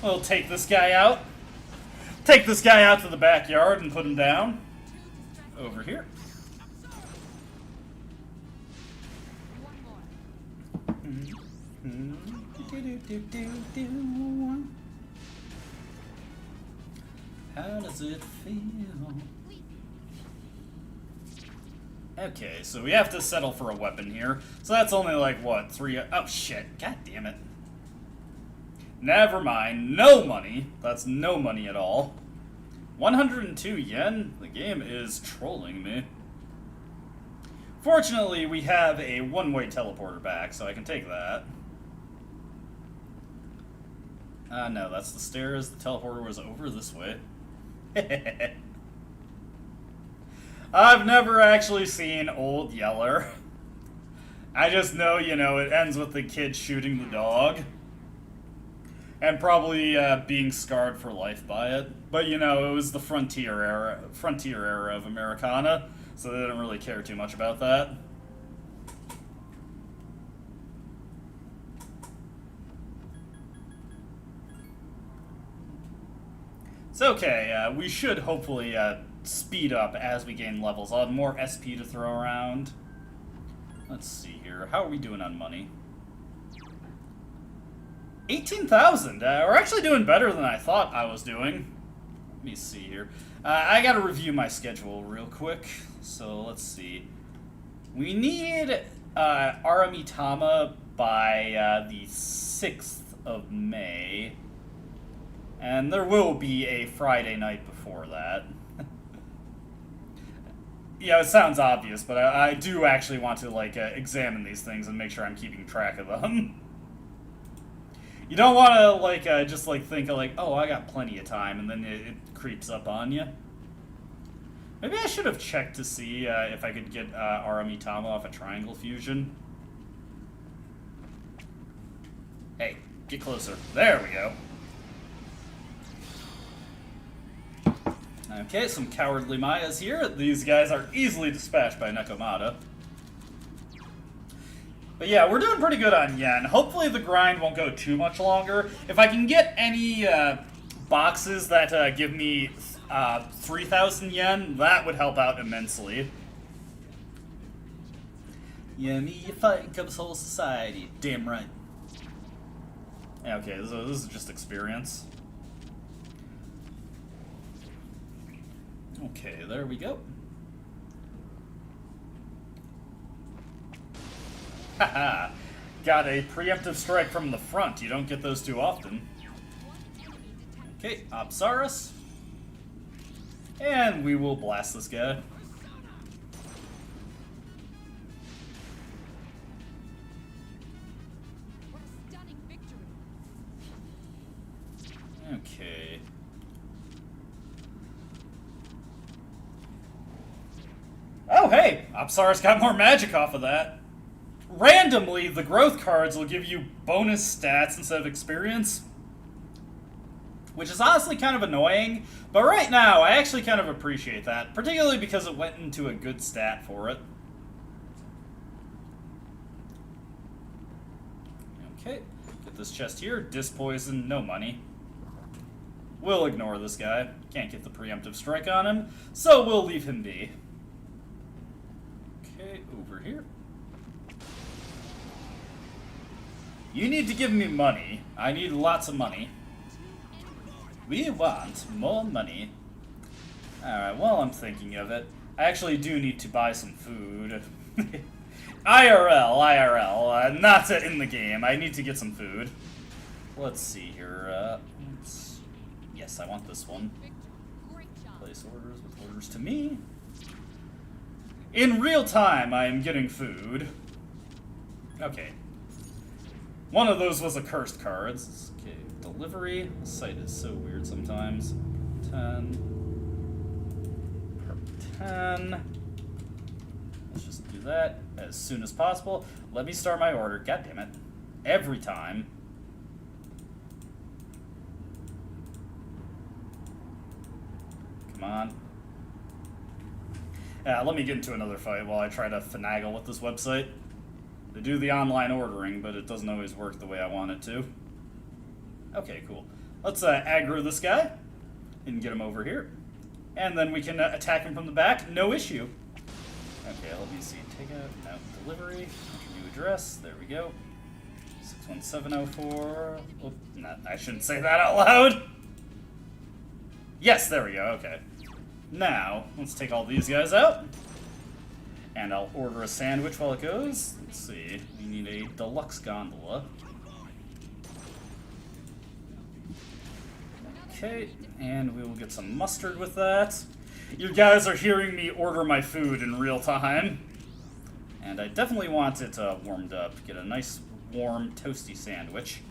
We'll take this guy out. Take this guy out to the backyard and put him down. Over here. One more. How does it feel? Okay, so we have to settle for a weapon here. So that's only like, what, 3... Oh, shit. God damn it. Never mind. No money. That's no money at all. 102 yen? The game is trolling me. Fortunately, we have a one-way teleporter back, so I can take that. No, that's the stairs. The teleporter was over this way. I've never actually seen Old Yeller. I just know, you know, it ends with the kid shooting the dog. And probably being scarred for life by it. But, you know, it was the frontier era of Americana, so they didn't really care too much about that. It's okay, we should hopefully speed up as we gain levels. I'll have more SP to throw around. Let's see here. How are we doing on money? 18,000! We're actually doing better than I thought I was doing. Let me see here. I gotta review my schedule real quick. So, let's see. We need Aramitama by the 6th of May. And there will be a Friday night before that. Yeah, it sounds obvious, but I do actually want to, like, examine these things and make sure I'm keeping track of them. You don't want to, like, just, like, think of, like, oh, I got plenty of time, and then it creeps up on you. Maybe I should have checked to see if I could get Aramitama off a triangle fusion. Hey, get closer. There we go. Okay, some cowardly Mayas here. These guys are easily dispatched by Nekomata. But yeah, we're doing pretty good on yen. Hopefully the grind won't go too much longer. If I can get any boxes that give me 3,000 yen, that would help out immensely. Yeah, me, you fight comes whole society. Damn right. Yeah, okay, this is just experience. Okay, there we go. Haha, got a preemptive strike from the front. You don't get those too often. Okay, Apsaris. And we will blast this guy. What a stunning victory. Okay. Oh, hey! Apsaris got more magic off of that. Randomly, the growth cards will give you bonus stats instead of experience. Which is honestly kind of annoying, but right now, I actually kind of appreciate that. Particularly because it went into a good stat for it. Okay, get this chest here. Disc poison, no money. We'll ignore this guy. Can't get the preemptive strike on him, so we'll leave him be. Okay, over here. You need to give me money. I need lots of money. We want more money. Alright, while I'm thinking of it, I actually do need to buy some food. IRL, not in the game. I need to get some food. Let's see here. Yes, I want this one. Great job. Place orders with orders to me. In real time, I am getting food. Okay. One of those was a cursed cards. Okay, delivery. The site is so weird sometimes. 10. Per 10. Let's just do that as soon as possible. Let me start my order. God damn it. Every time. Come on. Yeah, let me get into another fight while I try to finagle with this website. They do the online ordering, but it doesn't always work the way I want it to. Okay, cool. Let's aggro this guy and get him over here. And then we can attack him from the back, no issue. Okay, let me see. Take out, no, delivery, enter new address, there we go. 61704. Oh, no, I shouldn't say that out loud. Yes, there we go, okay. Now, let's take all these guys out. And I'll order a sandwich while it goes. Let's see. We need a deluxe gondola. Okay, and we will get some mustard with that. You guys are hearing me order my food in real time. And I definitely want it warmed up. Get a nice, warm, toasty sandwich.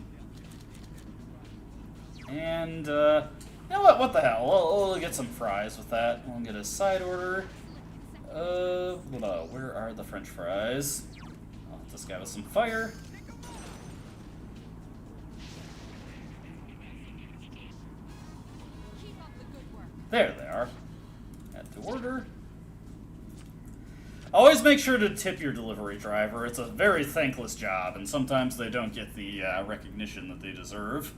And, you know what the hell? We'll get some fries with that. We'll get a side order. Where are the french fries? I'll hit this guy with some fire. Keep up the good work. There they are. Add to order. Always make sure to tip your delivery driver. It's a very thankless job, and sometimes they don't get the recognition that they deserve.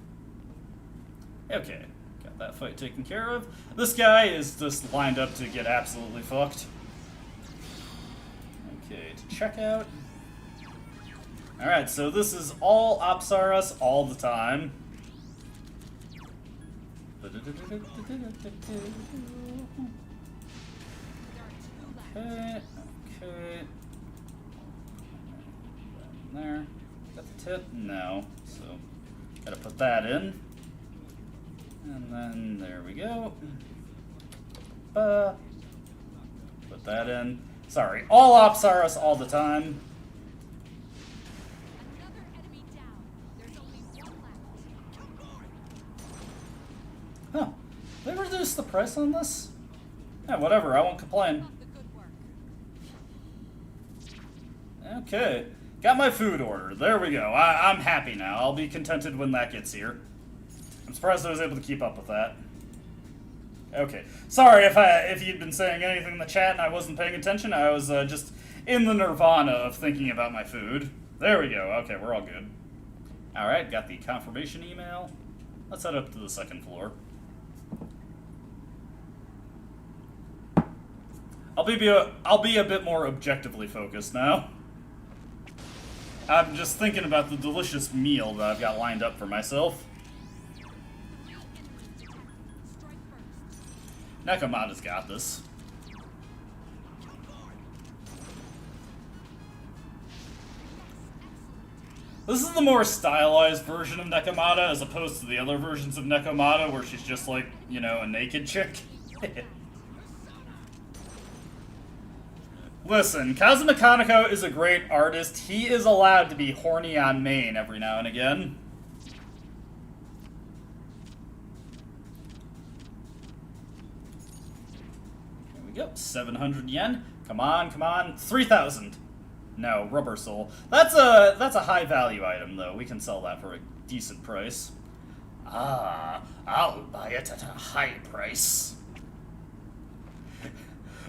Okay, got that fight taken care of. This guy is just lined up to get absolutely fucked. Okay, to check out. Alright, so this is all Apsaras all the time. Okay, okay. There. Got the tip? No. So, gotta put that in. And then, there we go. Put that in. Sorry, all Opsaurus all the time. Another enemy down. There's only one left. Huh. They reduced the price on this? Yeah, whatever, I won't complain. Not the good work. Okay. Got my food order. There we go. I'm happy now. I'll be contented when that gets here. I'm surprised I was able to keep up with that. Okay. Sorry if you'd been saying anything in the chat and I wasn't paying attention. I was just in the nirvana of thinking about my food. There we go. Okay, we're all good. Alright, got the confirmation email. Let's head up to the second floor. I'll be a bit more objectively focused now. I'm just thinking about the delicious meal that I've got lined up for myself. 3 enemies detected. Strike first. Nekomata's got this. This is the more stylized version of Nekomata as opposed to the other versions of Nekomata where she's just like, you know, a naked chick. Listen, Kazuma Kaneko is a great artist. He is allowed to be horny on main every now and again. Here we go, 700 yen. Come on, come on. 3,000. No, rubber soul. That's a high value item though. We can sell that for a decent price. Ah, I'll buy it at a high price.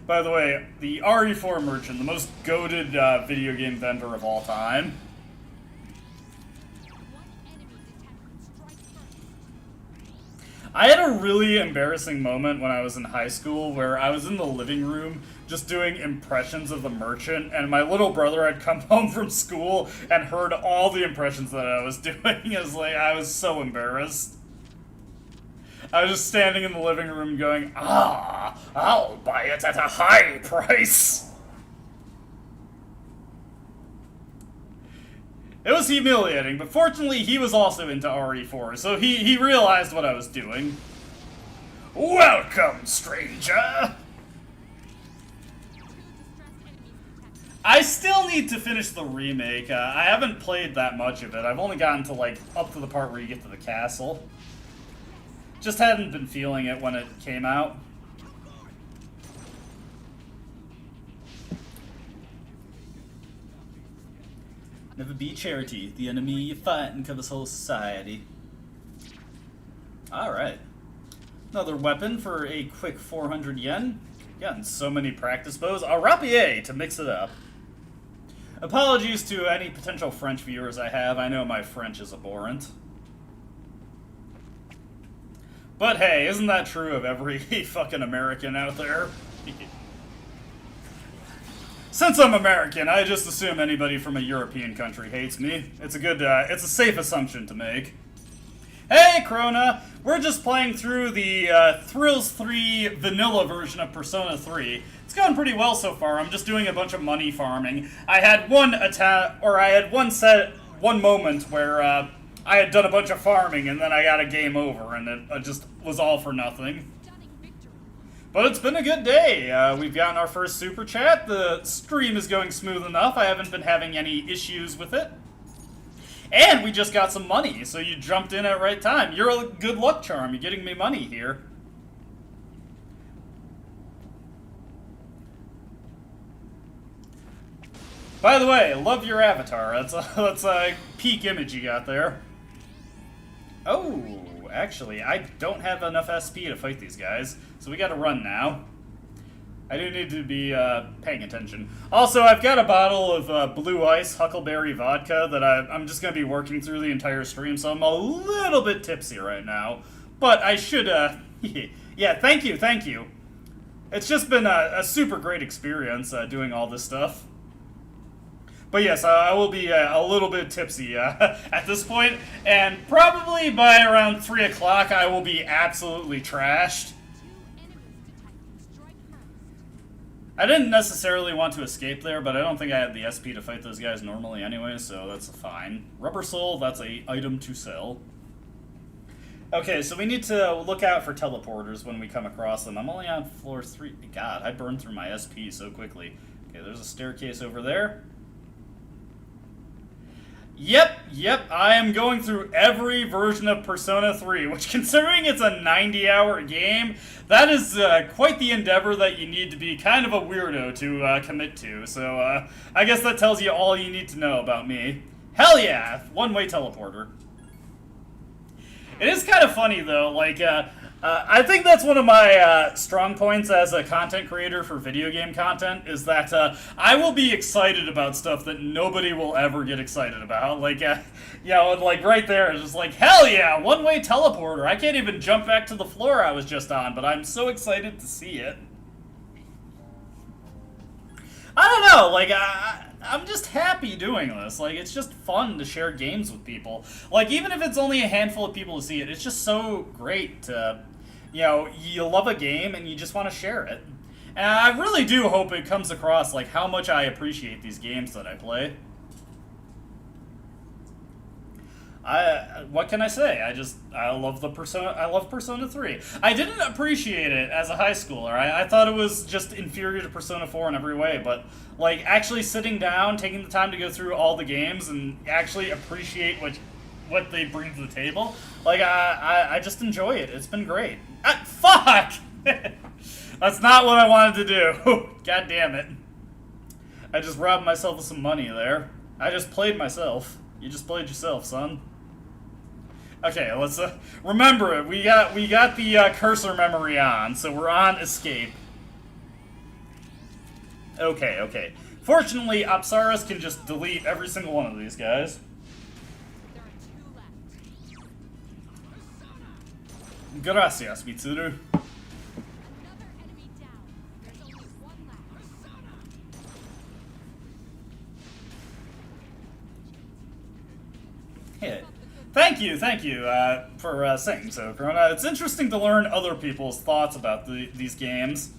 By the way, the RE4 merchant, the most goated video game vendor of all time. 1 enemy detected. Strike first. I had a really embarrassing moment when I was in high school where I was in the living room just doing impressions of the merchant, and my little brother had come home from school and heard all the impressions that I was doing. I was so embarrassed. I was just standing in the living room going, ah, I'll buy it at a high price. It was humiliating, but fortunately he was also into RE4, so he realized what I was doing. Welcome, stranger! 2 distressed enemies detected. I still need to finish the remake. I haven't played that much of it. I've only gotten to, like, up to the part where you get to the castle. Just hadn't been feeling it when it came out. Never be charity. The enemy you fight and covers whole society. Alright. Another weapon for a quick 400 yen. Gotten so many practice bows. A rapier to mix it up. Apologies to any potential French viewers I have. I know my French is abhorrent. But hey, isn't that true of every fucking American out there? Since I'm American, I just assume anybody from a European country hates me. It's a safe assumption to make. Hey, Krona! We're just playing through the Thrills 3 vanilla version of Persona 3. It's going pretty well so far. I'm just doing a bunch of money farming. I had one moment where I had done a bunch of farming and then I got a game over and it just was all for nothing. Stunning victory. But it's been a good day. We've gotten our first super chat. The stream is going smooth enough. I haven't been having any issues with it. And we just got some money, so you jumped in at right time. You're a good luck charm. You're getting me money here. By the way, love your avatar. That's a peak image you got there. Oh, actually, I don't have enough SP to fight these guys, so we gotta run now. I do need to be paying attention. Also, I've got a bottle of Blue Ice Huckleberry Vodka that I'm just going to be working through the entire stream, so I'm a little bit tipsy right now. But I should, yeah, thank you. It's just been a super great experience doing all this stuff. But yes, I will be a little bit tipsy at this point, and probably by around 3 o'clock I will be absolutely trashed. 2 enemies detected. Strike first. I didn't necessarily want to escape there, but I don't think I had the SP to fight those guys normally anyway, so that's fine. Rubber Soul, that's a item to sell. Okay, so we need to look out for teleporters when we come across them. I'm only on floor 3. God, I burned through my SP so quickly. Okay, there's a staircase over there. Yep, I am going through every version of Persona 3, which, considering it's a 90-hour game, that is quite the endeavor that you need to be kind of a weirdo to commit to. So, I guess that tells you all you need to know about me. Hell yeah! One-way teleporter. It is kind of funny, though, like, I think that's one of my strong points as a content creator for video game content, is that I will be excited about stuff that nobody will ever get excited about. Like, you know, like right there, it's just like, hell yeah, one-way teleporter. I can't even jump back to the floor I was just on, but I'm so excited to see it. I don't know, like, I'm just happy doing this. Like, it's just fun to share games with people. Like, even if it's only a handful of people to see it, it's just so great to, you know, you love a game and you just want to share it. And I really do hope it comes across, like, how much I appreciate these games that I play. What can I say? I love Persona 3. I didn't appreciate it as a high schooler. I thought it was just inferior to Persona 4 in every way, but, like, actually sitting down, taking the time to go through all the games and actually appreciate what they bring to the table, like, I just enjoy it. It's been great. Fuck! That's not what I wanted to do. God damn it. I just robbed myself of some money there. I just played myself. You just played yourself, son. Okay, let's remember it. We got the cursor memory on, so we're on escape. Okay. Fortunately, Apsaras can just delete every single one of these guys. There are 2 left. Gracias, Mitsuru. Another enemy down. There's only 1 left. Yeah. Thank you for saying so, Corona. It's interesting to learn other people's thoughts about these games.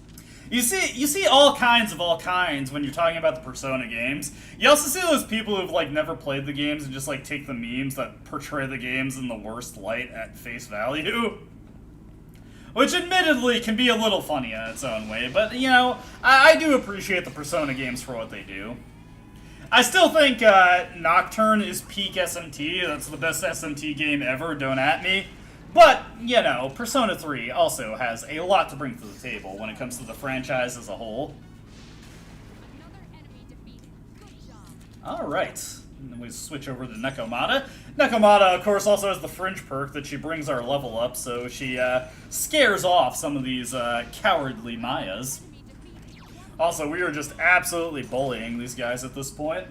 You see all kinds when you're talking about the Persona games. You also see those people who've, like, never played the games and just, like, take the memes that portray the games in the worst light at face value. Which, admittedly, can be a little funny in its own way, but, you know, I do appreciate the Persona games for what they do. I still think Nocturne is peak SMT. That's the best SMT game ever, don't at me. But, you know, Persona 3 also has a lot to bring to the table when it comes to the franchise as a whole. Another enemy defeated. Good job. Alright, and then we switch over to Nekomata. Nekomata, of course, also has the fringe perk that she brings our level up, so she scares off some of these cowardly Mayas. Enemy defeated. Also, we are just absolutely bullying these guys at this point.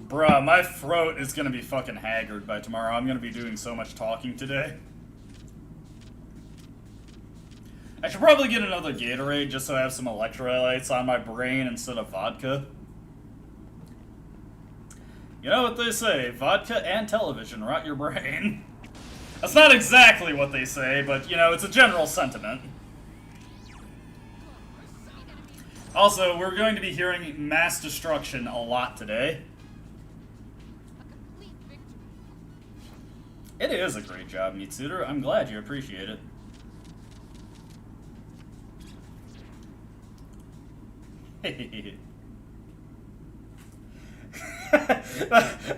Bruh, my throat is gonna be fucking haggard by tomorrow. I'm gonna be doing so much talking today. I should probably get another Gatorade just so I have some electrolytes on my brain instead of vodka. You know what they say, vodka and television rot your brain. That's not exactly what they say, but, you know, it's a general sentiment. Also, we're going to be hearing mass destruction a lot today. A complete victory. It is a great job, Mitsuru. I'm glad you appreciate it.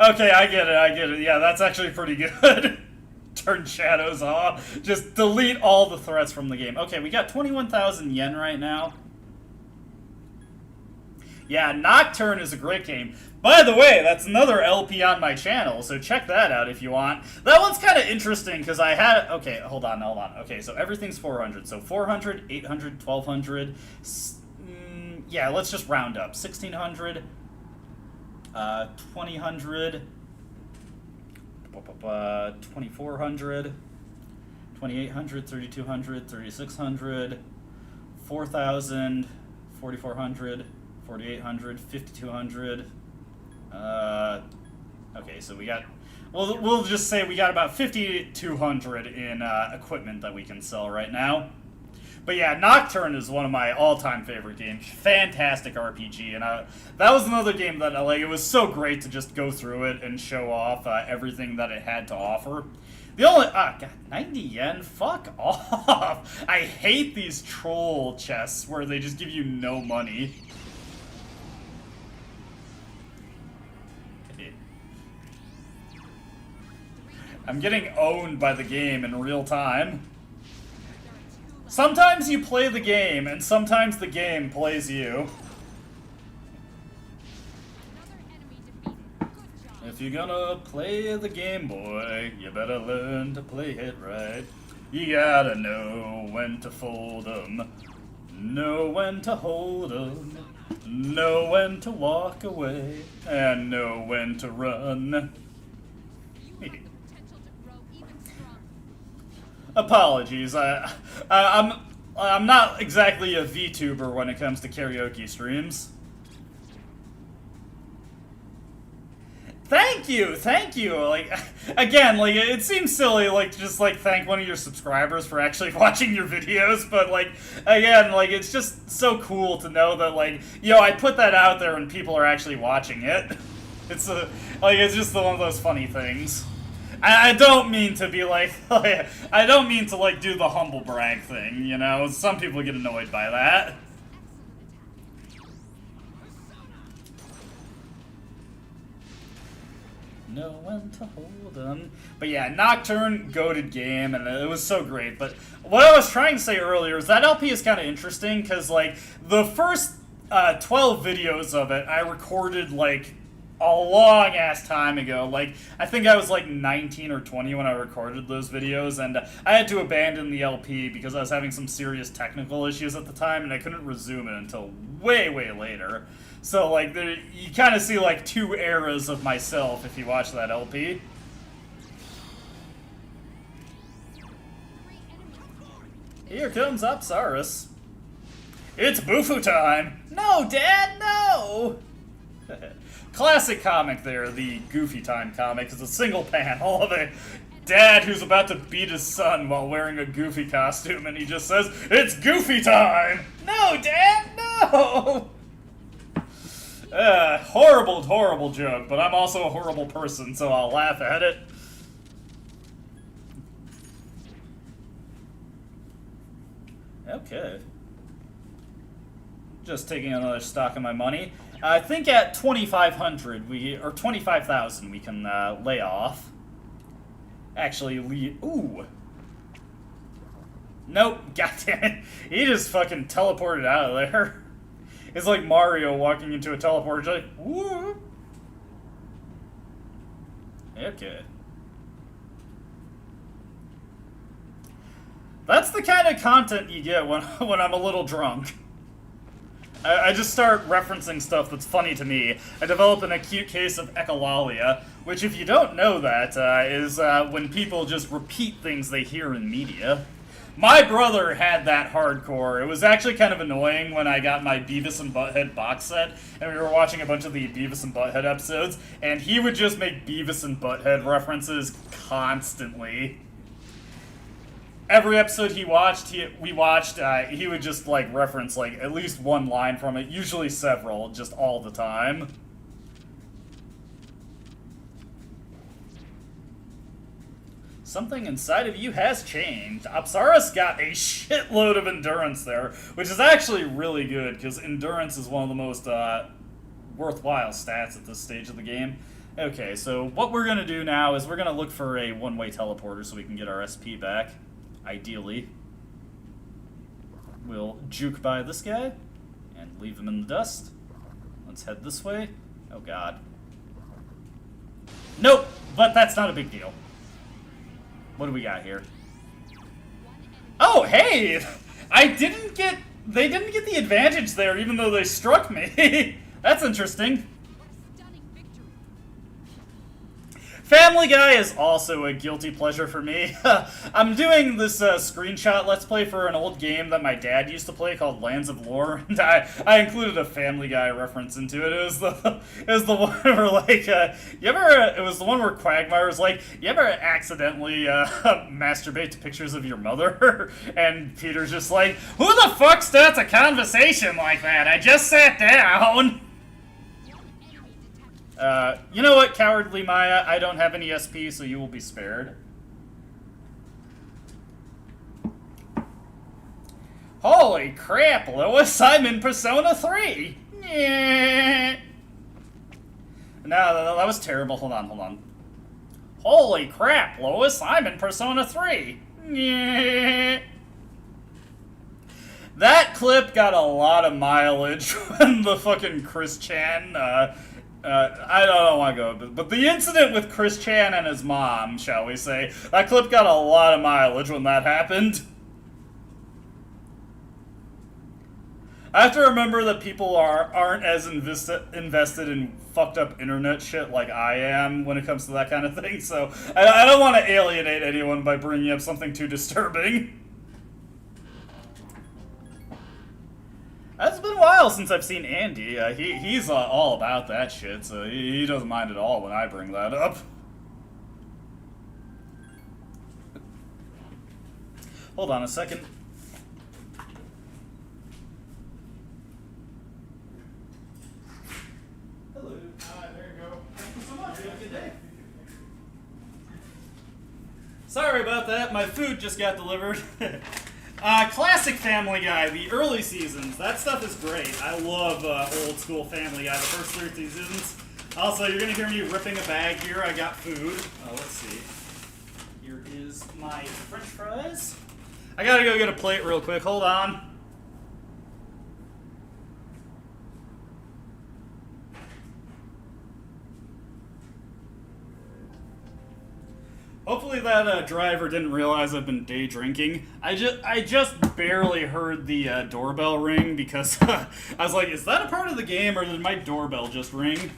Okay, I get it. Yeah, that's actually pretty good. Turn shadows off. Just delete all the threats from the game. Okay, we got 21,000 yen right now. Yeah, Nocturne is a great game. By the way, that's another LP on my channel, so check that out if you want. That one's kind of interesting, because I had... Okay, hold on. Okay, so everything's 400. So 400, 800, 1200... yeah, let's just round up. 1600, 2000, 2400, 2800, 3200, 3600, 4000, 4400, 4800, 5200. Okay, so we got... We'll just say we got about 5200 in equipment that we can sell right now. But yeah, Nocturne is one of my all-time favorite games. Fantastic RPG, and that was another game that like it was so great to just go through it and show off everything that it had to offer. The only God, 90 yen, fuck off! I hate these troll chests where they just give you no money. I'm getting owned by the game in real time. Sometimes you play the game, and sometimes the game plays you. If you're gonna play the Game Boy, you better learn to play it right. You gotta know when to fold 'em, know when to hold 'em, know when to walk away, and know when to run. Apologies, I'm not exactly a VTuber when it comes to karaoke streams. Thank you. Like, again, like it seems silly, like to just like thank one of your subscribers for actually watching your videos, but like again, like it's just so cool to know that like I put that out there and people are actually watching it. It's it's just one of those funny things. I don't mean to be like, I don't mean to like do the humble brag thing, you know? Some people get annoyed by that. Know when to hold them. But yeah, Nocturne, goated game, and it was so great. But what I was trying to say earlier is that LP is kind of interesting, because like the first 12 videos of it, I recorded like a long ass time ago. Like, I think I was like 19 or 20 when I recorded those videos, and I had to abandon the LP because I was having some serious technical issues at the time, and I couldn't resume it until way, way later. So, like, you kind of see, like, two eras of myself if you watch that LP. Here comes Apsaris. It's Bufu time! No, Dad, no! Classic comic there, the Goofy Time comic. It's a single panel of a dad who's about to beat his son while wearing a Goofy costume, and he just says, "It's Goofy time!" No, Dad, no! Horrible, horrible joke, but I'm also a horrible person, so I'll laugh at it. Okay. Just taking another stock of my money. I think at 2,500 or 25,000 we can lay off. Actually, ooh. Nope, goddammit. He just fucking teleported out of there. It's like Mario walking into a teleporter, like, woo. Okay. That's the kind of content you get when I'm a little drunk. I just start referencing stuff that's funny to me. I develop an acute case of echolalia, which, if you don't know that, is when people just repeat things they hear in media. My brother had that hardcore. It was actually kind of annoying when I got my Beavis and Butthead box set, and we were watching a bunch of the Beavis and Butthead episodes, and he would just make Beavis and Butthead references constantly. Every episode he watched, he would just, like, reference, like, at least one line from it, usually several, just all the time. Something inside of you has changed. Apsaris got a shitload of endurance there, which is actually really good, because endurance is one of the most worthwhile stats at this stage of the game. Okay, so what we're going to do now is we're going to look for a one-way teleporter so we can get our SP back, ideally. We'll juke by this guy and leave him in the dust. Let's head this way. Oh, God. Nope, but that's not a big deal. What do we got here? Oh, hey! They didn't get the advantage there, even though they struck me. That's interesting. Family Guy is also a guilty pleasure for me. I'm doing this screenshot Let's Play for an old game that my dad used to play called Lands of Lore, and I included a Family Guy reference into it. It was the one where, like, it was the one where Quagmire's like, you ever accidentally masturbate to pictures of your mother? And Peter's just like, who the fuck starts a conversation like that? I just sat down. You know what, Cowardly Maya? I don't have any SP, so you will be spared. Holy crap, Lois, I'm in Persona 3! Yeah. No, that was terrible. Hold on. Holy crap, Lois, I'm in Persona 3! Yeah. That clip got a lot of mileage when the fucking Chris Chan, I don't want to go, but the incident with Chris Chan and his mom, shall we say, that clip got a lot of mileage when that happened. I have to remember that people aren't as invested in fucked up internet shit like I am when it comes to that kind of thing, so I don't want to alienate anyone by bringing up something too disturbing. It's been a while since I've seen Andy. He's all about that shit, so he doesn't mind at all when I bring that up. Hold on a second. Hello. There you go. Thank you so much. Have a good day. Sorry about that. My food just got delivered. Classic Family Guy, the early seasons. That stuff is great. I love old school Family Guy, the first 3 seasons. Also, you're going to hear me ripping a bag here. I got food. Let's see. Here is my french fries. I got to go get a plate real quick. Hold on. Hopefully that driver didn't realize I've been day drinking. I just barely heard the doorbell ring because I was like, is that a part of the game or did my doorbell just ring?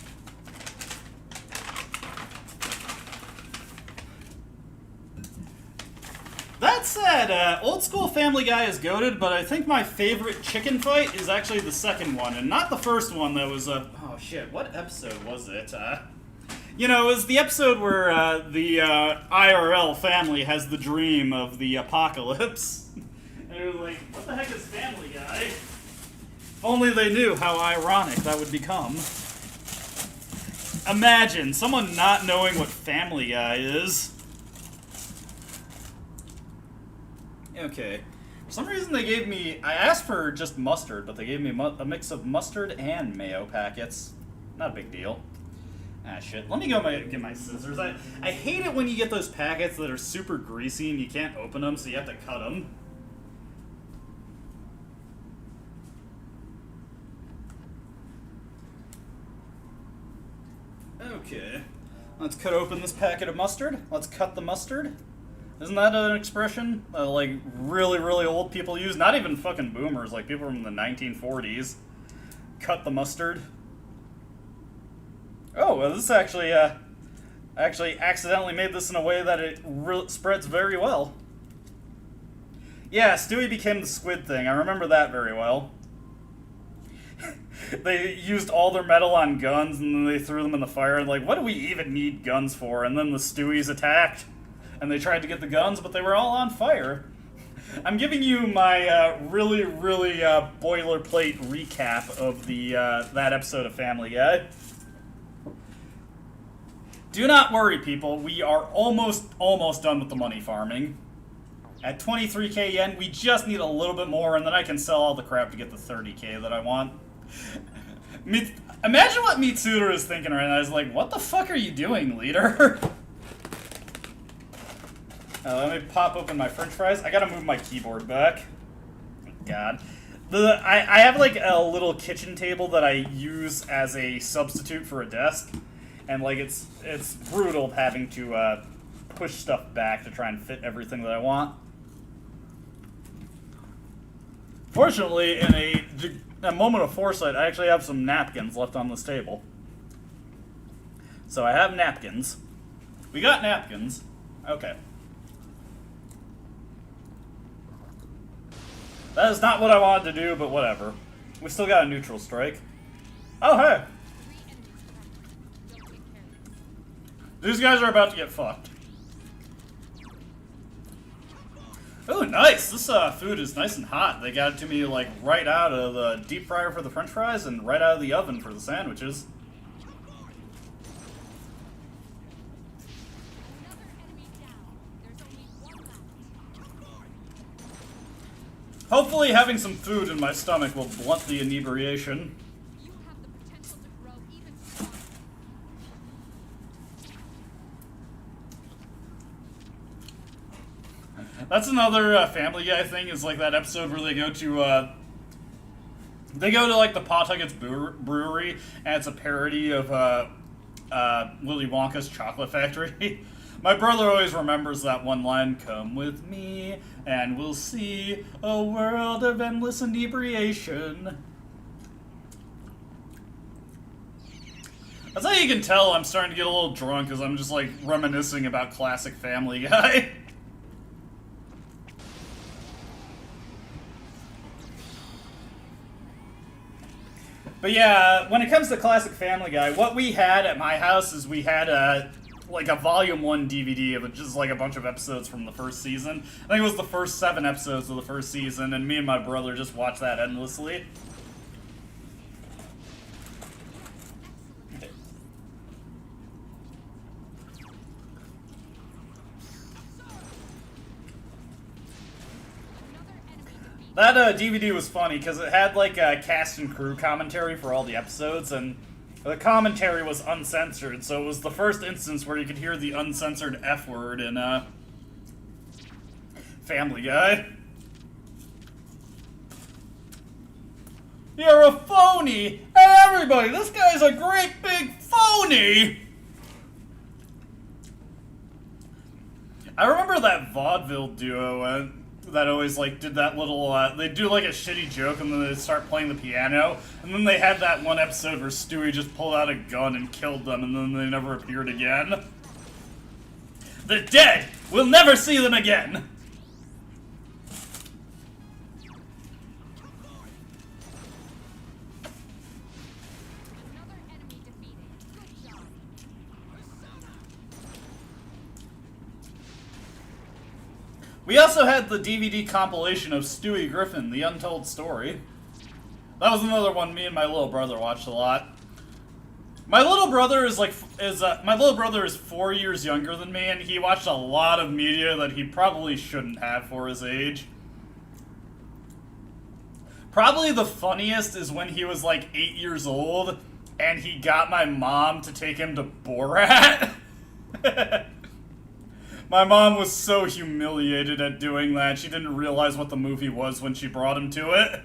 That said, old school Family Guy is goated, but I think my favorite chicken fight is actually the second one, and not the first one that was oh shit, what episode was it? You know, it was the episode where the IRL family has the dream of the apocalypse. And it was like, what the heck is Family Guy? If only they knew how ironic that would become. Imagine someone not knowing what Family Guy is. Okay. For some reason they gave me... I asked for just mustard, but they gave me a mix of mustard and mayo packets. Not a big deal. Ah, shit. Let me go get my scissors. I hate it when you get those packets that are super greasy and you can't open them, so you have to cut them. Okay. Let's cut open this packet of mustard. Let's cut the mustard. Isn't that an expression like really, really old people use? Not even fucking boomers, like people from the 1940s. Cut the mustard. Oh, well, this actually accidentally made this in a way that it spreads very well. Yeah, Stewie became the squid thing. I remember that very well. They used all their metal on guns, and then they threw them in the fire, and like, what do we even need guns for? And then the Stewies attacked, and they tried to get the guns, but they were all on fire. I'm giving you my really, really boilerplate recap of the that episode of Family Guy. Do not worry, people. We are almost done with the money farming. At 23k yen, we just need a little bit more, and then I can sell all the crap to get the 30k that I want. Imagine what Mitsuru is thinking right now. He's like, what the fuck are you doing, leader? Let me pop open my french fries. I gotta move my keyboard back. God. I have like a little kitchen table that I use as a substitute for a desk. And like it's brutal having to push stuff back to try and fit everything that I want. Fortunately, in a moment of foresight, I actually have some napkins left on this table. So I have napkins. We got napkins. Okay. That is not what I wanted to do, but whatever. We still got a neutral strike. Oh, hey! 3 enemies attacked. Go take care of this. These guys are about to get fucked. Oh, nice! This food is nice and hot. They got it to me, like, right out of the deep fryer for the french fries and right out of the oven for the sandwiches. Another enemy down. There's only 1 left. Hopefully having some food in my stomach will blunt the inebriation. You have the potential to grow even stronger. That's another Family Guy thing, is like that episode where they go to like the Pawtucket's brewery, and it's a parody of Willy Wonka's Chocolate Factory. My brother always remembers that one line, "Come with me, and we'll see a world of endless inebriation." That's how you can tell I'm starting to get a little drunk, because I'm just like reminiscing about classic Family Guy. But yeah, when it comes to classic Family Guy, what we had at my house is we had like a Volume 1 DVD of just like a bunch of episodes from the first season. I think it was the first 7 episodes of the first season, and me and my brother just watched that endlessly. Another enemy defeated. That DVD was funny because it had like a cast and crew commentary for all the episodes, and the commentary was uncensored, so it was the first instance where you could hear the uncensored F word in Family Guy. You're a phony! Hey everybody, this guy's a great big phony! I remember that vaudeville duo that always like did that little they do like a shitty joke and then they start playing the piano, and then they had that one episode where Stewie just pulled out a gun and killed them, and then they never appeared again. They're dead! We'll never see them again! Another enemy defeated. Good job. We also had the DVD compilation of Stewie Griffin, The Untold Story. That was another one me and my little brother watched a lot. My little brother is 4 years younger than me, and he watched a lot of media that he probably shouldn't have for his age. Probably the funniest is when he was like 8 years old, and he got my mom to take him to Borat. My mom was so humiliated at doing that, she didn't realize what the movie was when she brought him to it.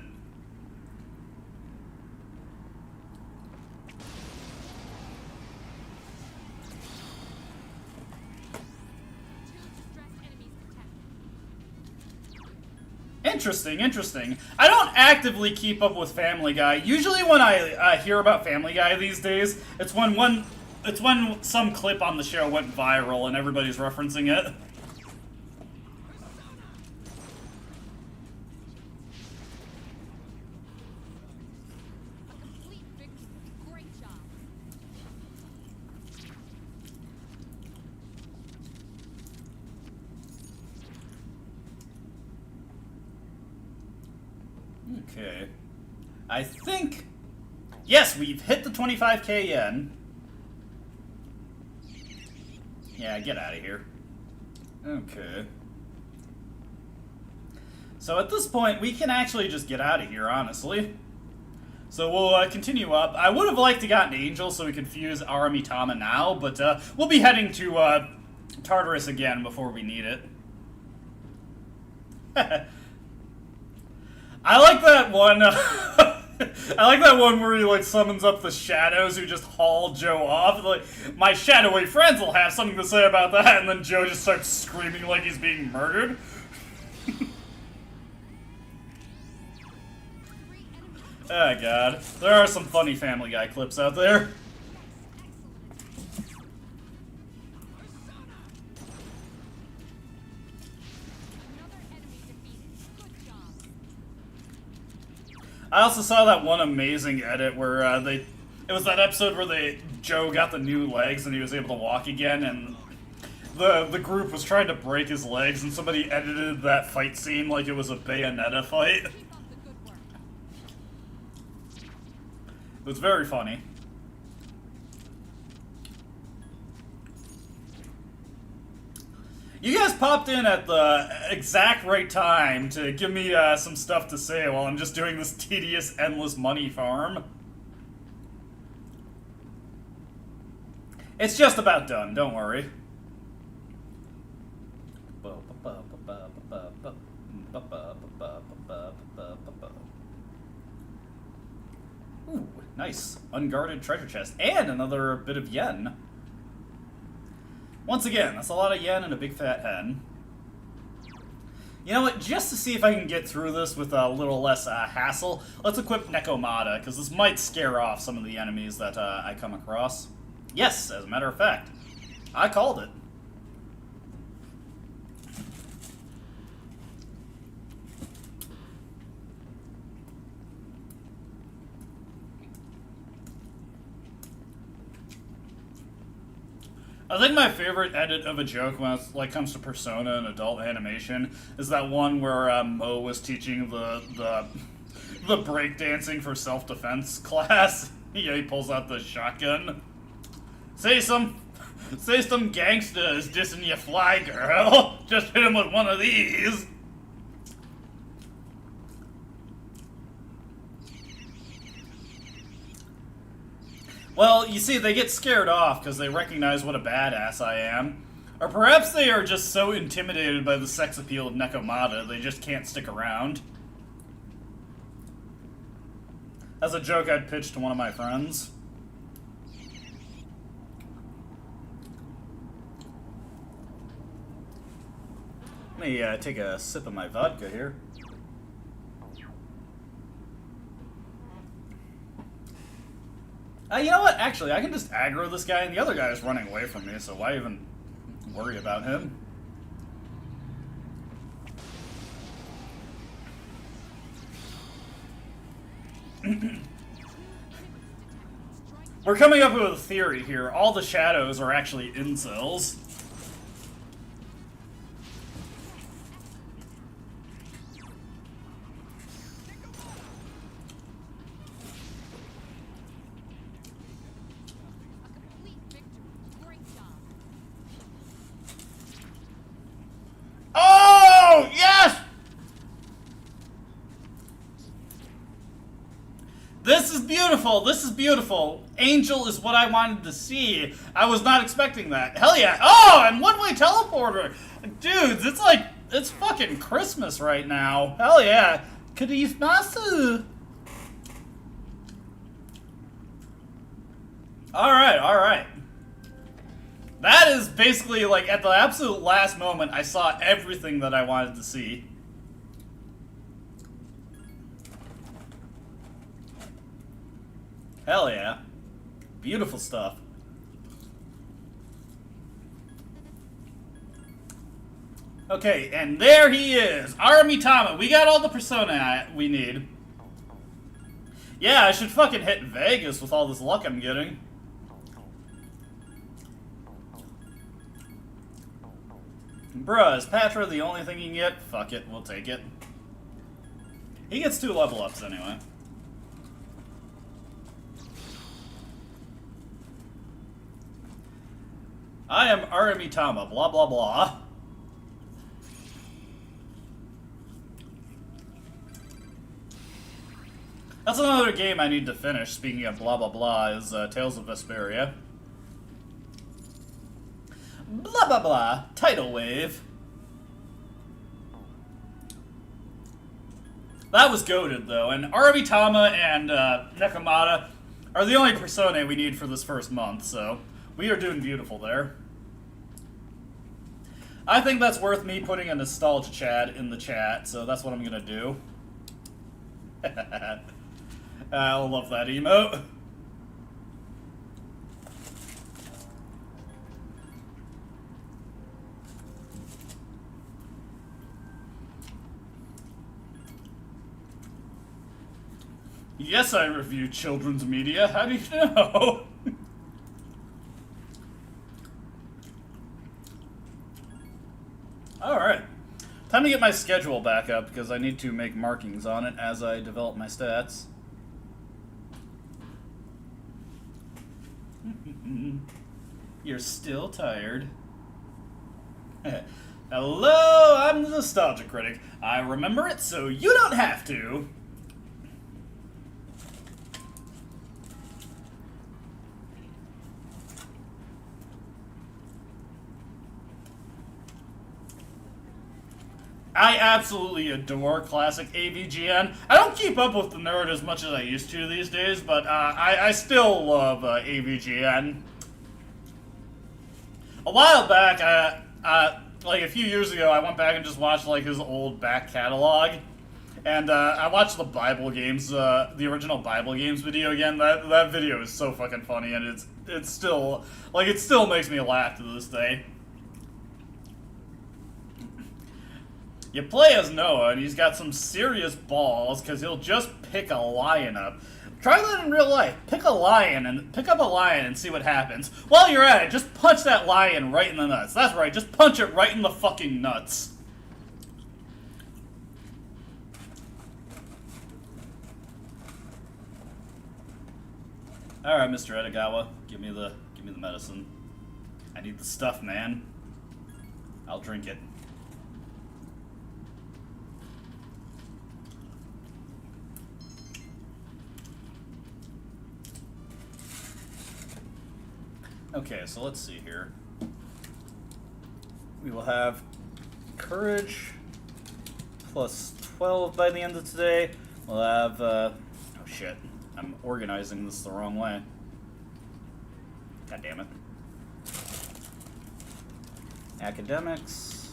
Interesting. I don't actively keep up with Family Guy. Usually when I hear about Family Guy these days, it's when some clip on the show went viral and everybody's referencing it. A complete victory. Great job. Okay. I think... Yes, we've hit the 25k yen. Yeah, get out of here. Okay. So at this point, we can actually just get out of here, honestly. So we'll continue up. I would have liked to got an Angel so we could fuse Aramitama now, but we'll be heading to Tartarus again before we need it. I like that one. I like that one where he like summons up the shadows who just haul Joe off. Like, my shadowy friends will have something to say about that, and then Joe just starts screaming like he's being murdered. Oh god, there are some funny Family Guy clips out there. I also saw that one amazing edit where it was that episode where Joe got the new legs and he was able to walk again, and the group was trying to break his legs, and somebody edited that fight scene like it was a Bayonetta fight. Keep up the good work. It was very funny. You guys popped in at the exact right time to give me some stuff to say while I'm just doing this tedious, endless money farm. It's just about done, don't worry. Ooh, nice. Unguarded treasure chest. And another bit of yen. Once again, that's a lot of yen and a big fat hen. You know what, just to see if I can get through this with a little less hassle, let's equip Nekomata, because this might scare off some of the enemies that I come across. Yes, as a matter of fact. I called it. I think my favorite edit of a joke when it comes to Persona and adult animation is that one where Mo was teaching the breakdancing for self-defense class. Yeah, he pulls out the shotgun. Say some gangsters dissing your fly girl. Just hit him with one of these. Well, you see, they get scared off because they recognize what a badass I am. Or perhaps they are just so intimidated by the sex appeal of Nekomata, they just can't stick around. That's a joke I'd pitched to one of my friends. Let me take a sip of my vodka here. You know what? Actually, I can just aggro this guy, and the other guy is running away from me, so why even worry about him? We're coming up with a theory here. All the shadows are actually incels. This is beautiful. This is beautiful. Angel is what I wanted to see. I was not expecting that. Hell yeah. Oh, and one-way teleporter. Dudes, it's fucking Christmas right now. Hell yeah. Christmas. Alright, alright. That is basically, like, at the absolute last moment, I saw everything that I wanted to see. Hell yeah. Beautiful stuff. Okay, and there he is. Aramitama. We got all the persona we need. Yeah, I should fucking hit Vegas with all this luck I'm getting. Bruh, is Patra the only thing you can get? Fuck it, we'll take it. He gets 2 level ups anyway. I am Aramitama, blah blah blah. That's another game I need to finish, speaking of blah blah blah, is Tales of Vesperia. Blah blah blah, tidal wave. That was goated though, and Aramitama and Nekomata are the only personae we need for this first month, so we are doing beautiful there. I think that's worth me putting a nostalgia chat in the chat, so that's what I'm gonna do. I love that emote. Yes, I review children's media. How do you know? Alright. Time to get my schedule back up because I need to make markings on it as I develop my stats. You're still tired. Hello, I'm the Nostalgia Critic. I remember it so you don't have to. I absolutely adore classic AVGN. I don't keep up with the nerd as much as I used to these days, but I still love AVGN. A while back, like a few years ago, I went back and just watched like his old back catalog, and I watched the Bible games, the original Bible games video again. That video is so fucking funny, and it's still like it still makes me laugh to this day. You play as Noah, and he's got some serious balls, because he'll just pick a lion up. Try that in real life. Pick up a lion and see what happens. While you're at it, just punch that lion right in the nuts. That's right, just punch it right in the fucking nuts. Alright, Mr. Edogawa, give me the medicine. I need the stuff, man. I'll drink it. Okay, so let's see here. We will have courage plus 12 by the end of today. We'll have, oh shit, I'm organizing this the wrong way. God damn it. Academics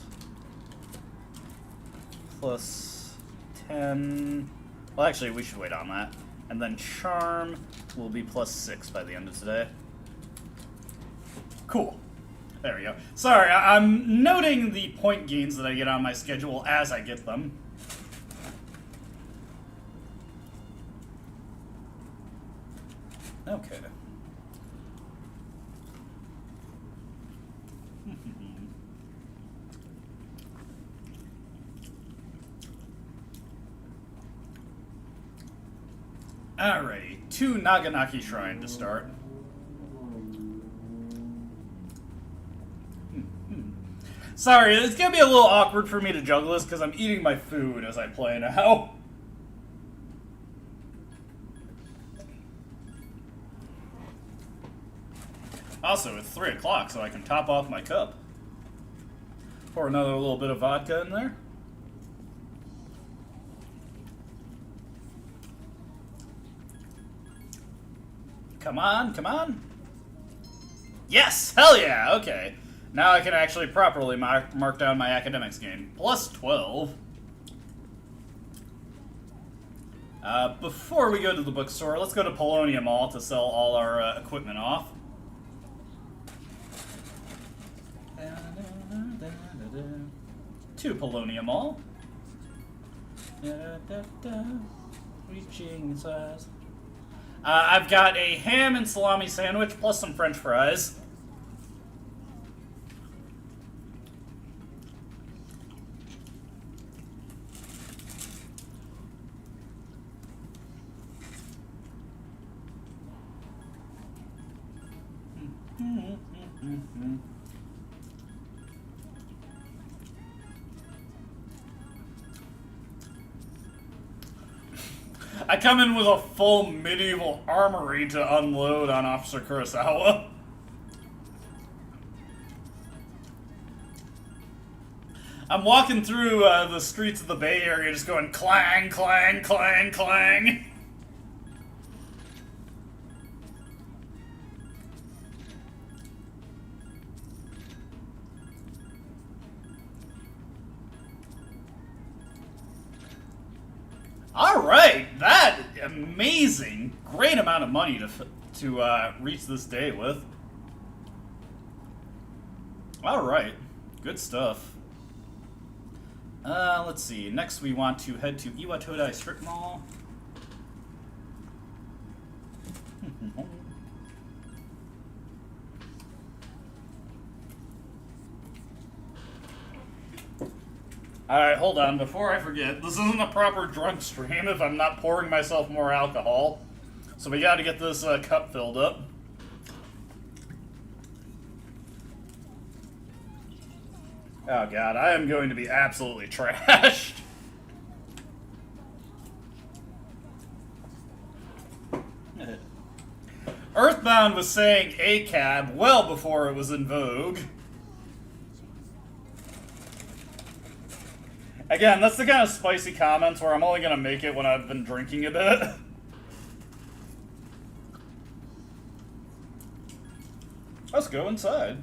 plus 10. Well, actually, we should wait on that. And then charm will be plus 6 by the end of today. Cool. There we go. Sorry, I'm noting the point gains that I get on my schedule as I get them. Okay. Alrighty, 2 Naganaki Shrine to start. Sorry, it's gonna be a little awkward for me to juggle this because I'm eating my food as I play now. Also, it's 3 o'clock, so I can top off my cup. Pour another little bit of vodka in there. Come on, come on. Yes! Hell yeah! Okay. Now I can actually properly mark down my academics game. Plus 12. Before we go to the bookstore, let's go to Polonium Mall to sell all our equipment off. To Polonium Mall. Reaching size. I've got a ham and salami sandwich plus some French fries. I come in with a full medieval armory to unload on Officer Kurosawa. I'm walking through the streets of the Bay Area just going clang, clang, clang, clang. Alright, that amazing, great amount of money to reach this day with. Alright, good stuff. Let's see, next we want to head to Iwatodai Strip Mall. Alright, hold on. Before I forget, this isn't a proper drunk stream if I'm not pouring myself more alcohol. So we gotta get this cup filled up. Oh god, I am going to be absolutely trashed. Earthbound was saying ACAB well before it was in vogue. Again, that's the kind of spicy comments where I'm only gonna make it when I've been drinking a bit. Let's go inside.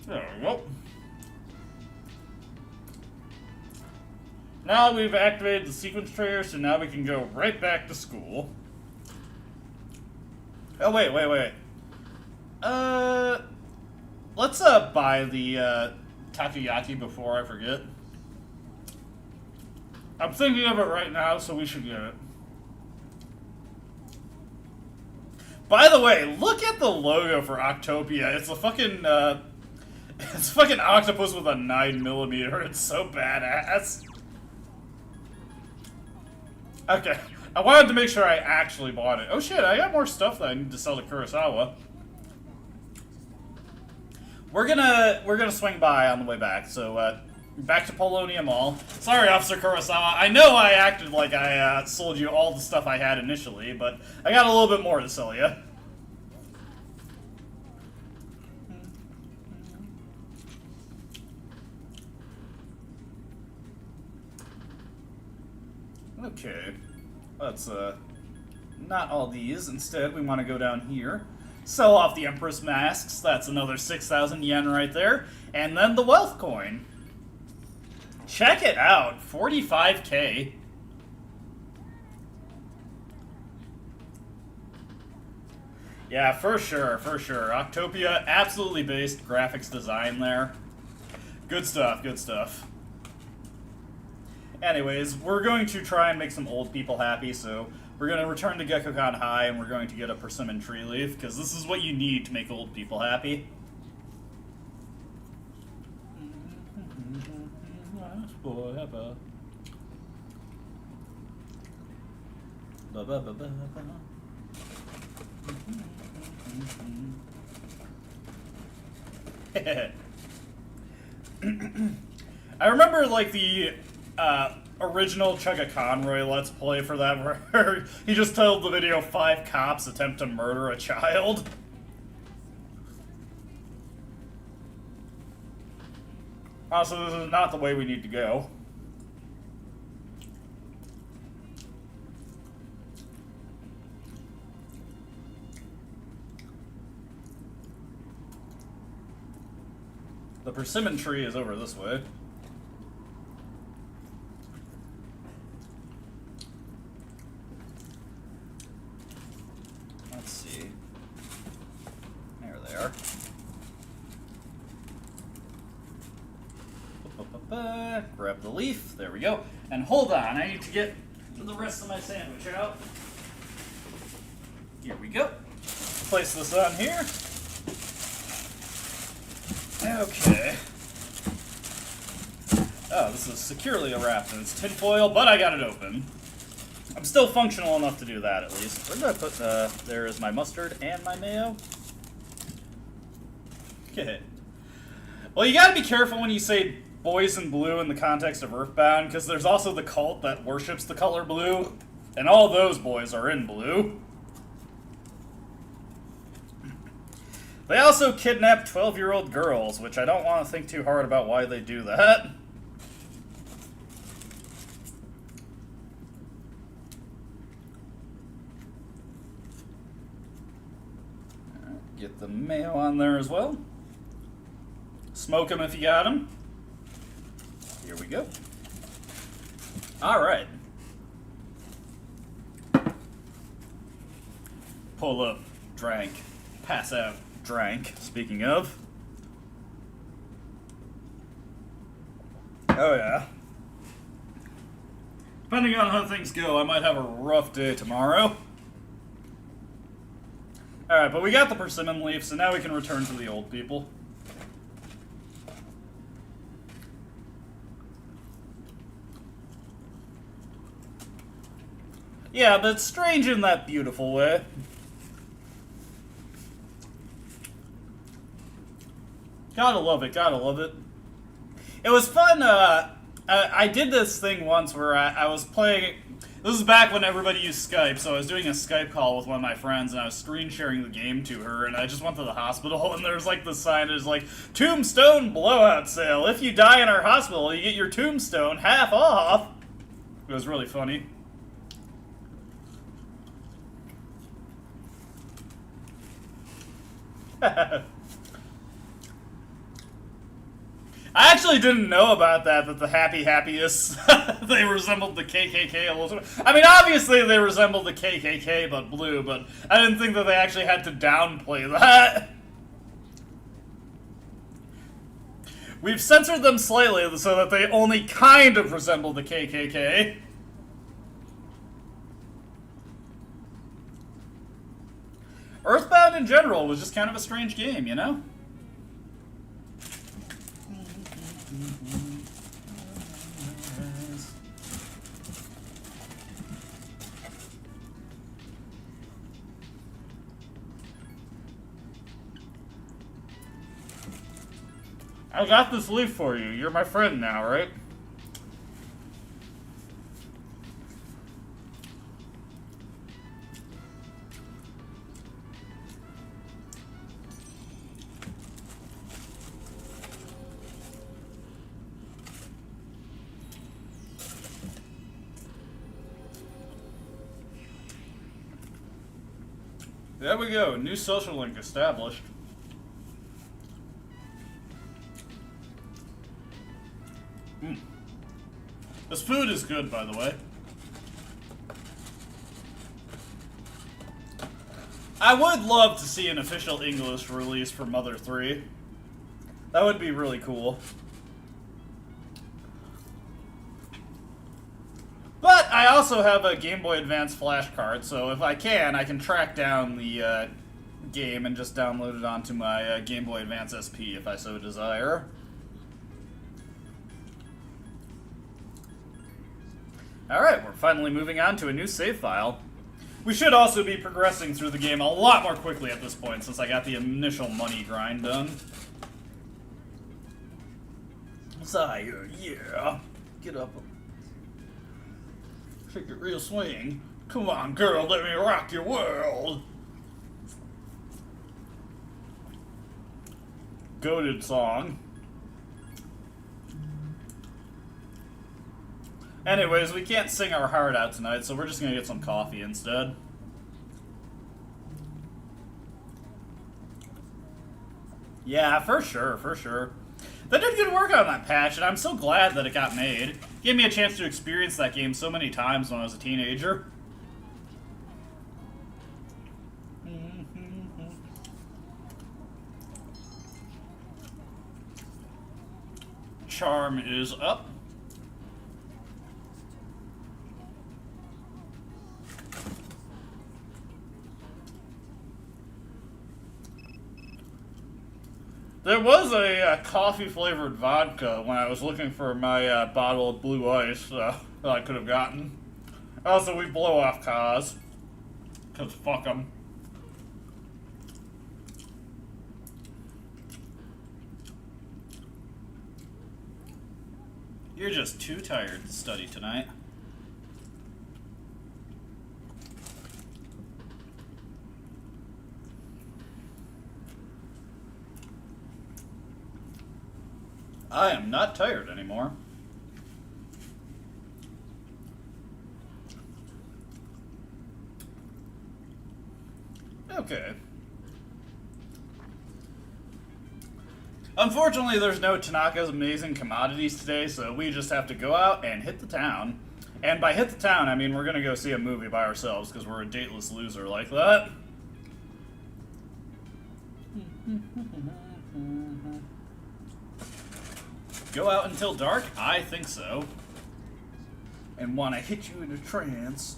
There we go. Now we've activated the sequence trigger, so now we can go right back to school. Oh, wait. Let's buy the takoyaki before I forget. I'm thinking of it right now, so we should get it. By the way, look at the logo for Octopia. It's a fucking, it's a fucking octopus with a 9mm. It's so badass. Okay, I wanted to make sure I actually bought it. Oh shit, I got more stuff that I need to sell to Kurosawa. We're gonna swing by on the way back, so, back to Polonia Mall. Sorry, Officer Kurosawa. I know I acted like I, sold you all the stuff I had initially, but I got a little bit more to sell you. Okay, let's, not all these. Instead, we want to go down here. Sell off the Empress masks. That's another 6,000 yen right there. And then the wealth coin. Check it out. 45k. Yeah, for sure. Octopia, absolutely based graphics design there. Good stuff. Anyways, we're going to try and make some old people happy, so we're going to return to Gekkoukan High, and we're going to get a persimmon tree leaf, because this is what you need to make old people happy. Forever. I remember, like, the original Chugga Conroy Let's Play for that, where he just titled the video 5 Cops Attempt to Murder a Child. Also, this is not the way we need to go. The persimmon tree is over this way. Let's see. There they are. Grab the leaf. There we go. And hold on, I need to get the rest of my sandwich out. Here we go. Place this on here. Okay. Oh, this is securely wrapped in its tinfoil, but I got it open. I'm still functional enough to do that, at least. Where did I put, there is my mustard and my mayo. Okay. Well, you gotta be careful when you say boys in blue in the context of Earthbound, because there's also the cult that worships the color blue, and all those boys are in blue. They also kidnap 12-year-old girls, which I don't want to think too hard about why they do that. Get the mayo on there as well. Smoke him if you got him. Here we go. Alright. Pull up, drank. Pass out, drank. Speaking of. Oh yeah. Depending on how things go, I might have a rough day tomorrow. Alright, but we got the persimmon leaf, so now we can return to the old people. Yeah, but it's strange in that beautiful way. Gotta love it, gotta love it. It was fun, I did this thing once where I was playing... This is back when everybody used Skype, so I was doing a Skype call with one of my friends, and I was screen sharing the game to her, and I just went to the hospital, and there's like the sign is like, Tombstone Blowout Sale. If you die in our hospital, you get your tombstone half off. It was really funny. I actually didn't know about that the Happy Happiest, they resembled the KKK a little bit. I mean, obviously they resembled the KKK, but blue, but I didn't think that they actually had to downplay that. We've censored them slightly so that they only kind of resemble the KKK. Earthbound in general was just kind of a strange game, you know? I got this leaf for you. You're my friend now, right? There we go. New social link established. This food is good, by the way. I would love to see an official English release for Mother 3. That would be really cool. But I also have a Game Boy Advance flash card, so if I can track down the game and just download it onto my Game Boy Advance SP if I so desire. Alright, we're finally moving on to a new save file. We should also be progressing through the game a lot more quickly at this point since I got the initial money grind done. Sire, yeah. Get up. Take a real swing. Come on, girl, let me rock your world. Goated song. Anyways, we can't sing our heart out tonight, so we're just gonna get some coffee instead. Yeah, for sure, for sure. They did good work on that patch, and I'm so glad that it got made. It gave me a chance to experience that game so many times when I was a teenager. Charm is up. There was a coffee-flavored vodka when I was looking for my bottle of blue ice that I could have gotten. Also, we blow off cars. Because fuck them. You're just too tired to study tonight. I am not tired anymore. Okay. Unfortunately, there's no Tanaka's Amazing Commodities today, so we just have to go out and hit the town. And by hit the town, I mean we're gonna go see a movie by ourselves, because we're a dateless loser like that. Go out until dark? I think so. And wanna hit you in a trance.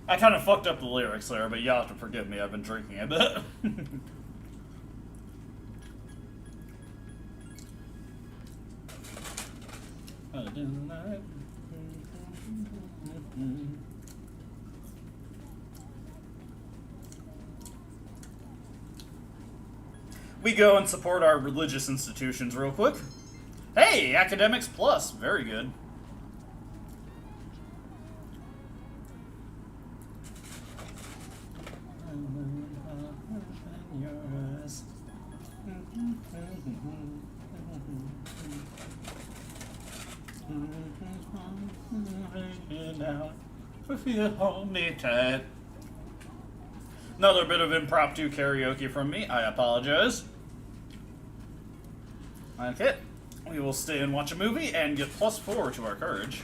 I kind of fucked up the lyrics there, but you'll have to forgive me, I've been drinking a bit. We go and support our religious institutions real quick. Hey, Academics Plus, very good. Hold me tight. Another bit of impromptu karaoke from me. I apologize. Okay. We will stay and watch a movie and get +4 to our courage.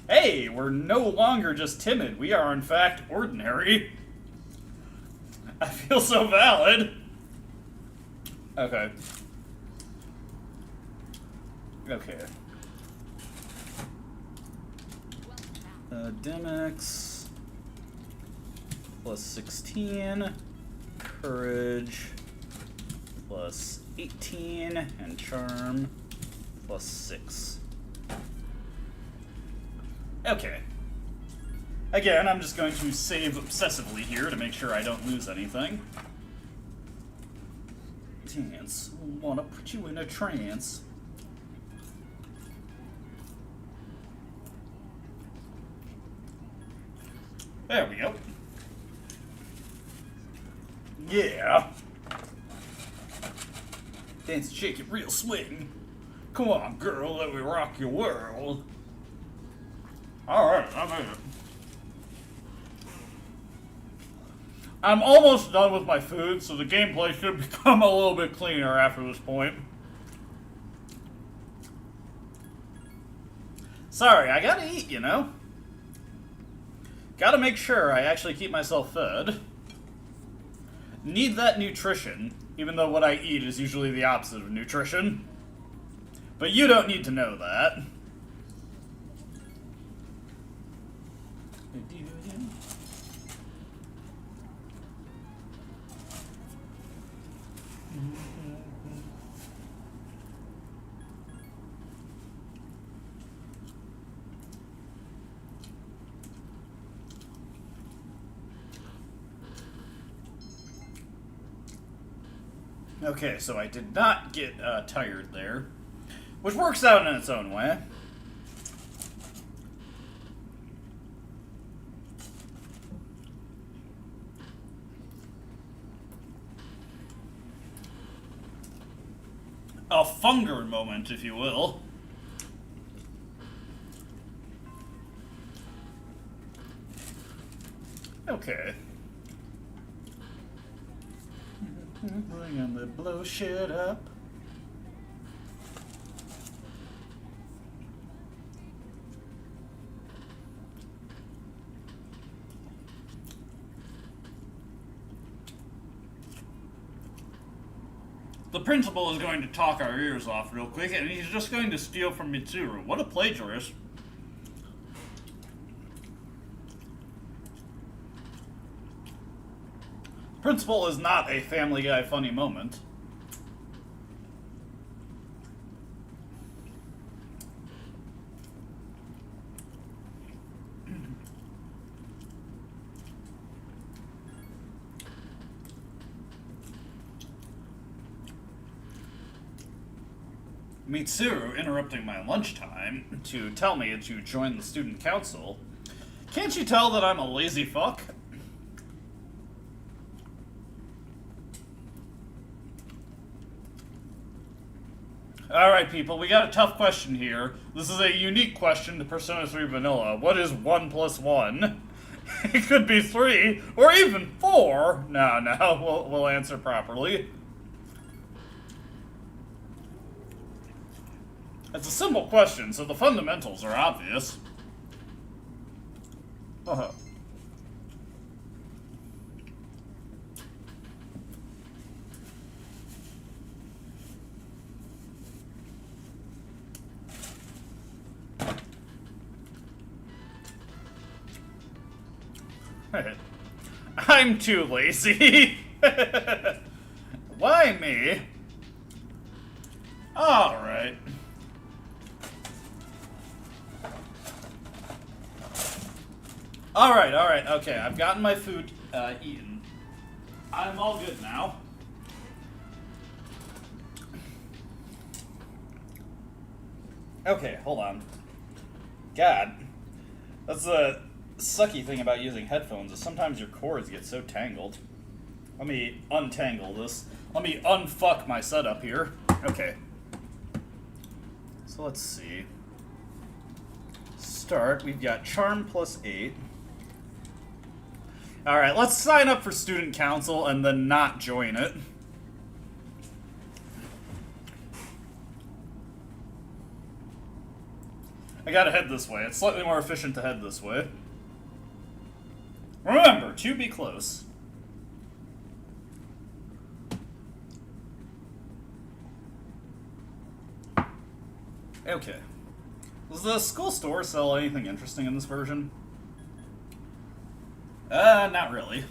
Hey, we're no longer just timid. We are, in fact, ordinary. I feel so valid. Okay. Okay. Academics +16, courage +18, and charm +6. Okay. Again, I'm just going to save obsessively here to make sure I don't lose anything. Dance. Wanna put you in a trance. There we go. Yeah. Dance, shake it, real swing. Come on, girl, let me rock your world. Alright, I'm in it. I'm almost done with my food, so the gameplay should become a little bit cleaner after this point. Sorry, I gotta eat, you know? Gotta make sure I actually keep myself fed. Need that nutrition, even though what I eat is usually the opposite of nutrition. But you don't need to know that. Okay, so I did not get tired there, which works out in its own way. A funger moment, if you will. Okay. We're gonna blow shit up. The principal is going to talk our ears off real quick, and he's just going to steal from Mitsuru. What a plagiarist. Principal is not a Family Guy funny moment. Mitsuru interrupting my lunchtime to tell me to join the student council. Can't you tell that I'm a lazy fuck? Alright, people, we got a tough question here. This is a unique question to Persona 3 Vanilla. What is 1 + 1? It could be 3 or even 4. No, we'll answer properly. It's a simple question, so the fundamentals are obvious. Uh-huh. I'm too lazy. Why me? Alright. Alright, okay. I've gotten my food eaten. I'm all good now. Okay, hold on. God. That's the sucky thing about using headphones is sometimes your cords get so tangled. Let me untangle this. Let me unfuck my setup here. Okay. So let's see. Start. We've got charm plus 8. Alright, let's sign up for student council and then not join it. I gotta head this way. It's slightly more efficient to head this way. Remember, to be close. Okay. Does the school store sell anything interesting in this version? Not really.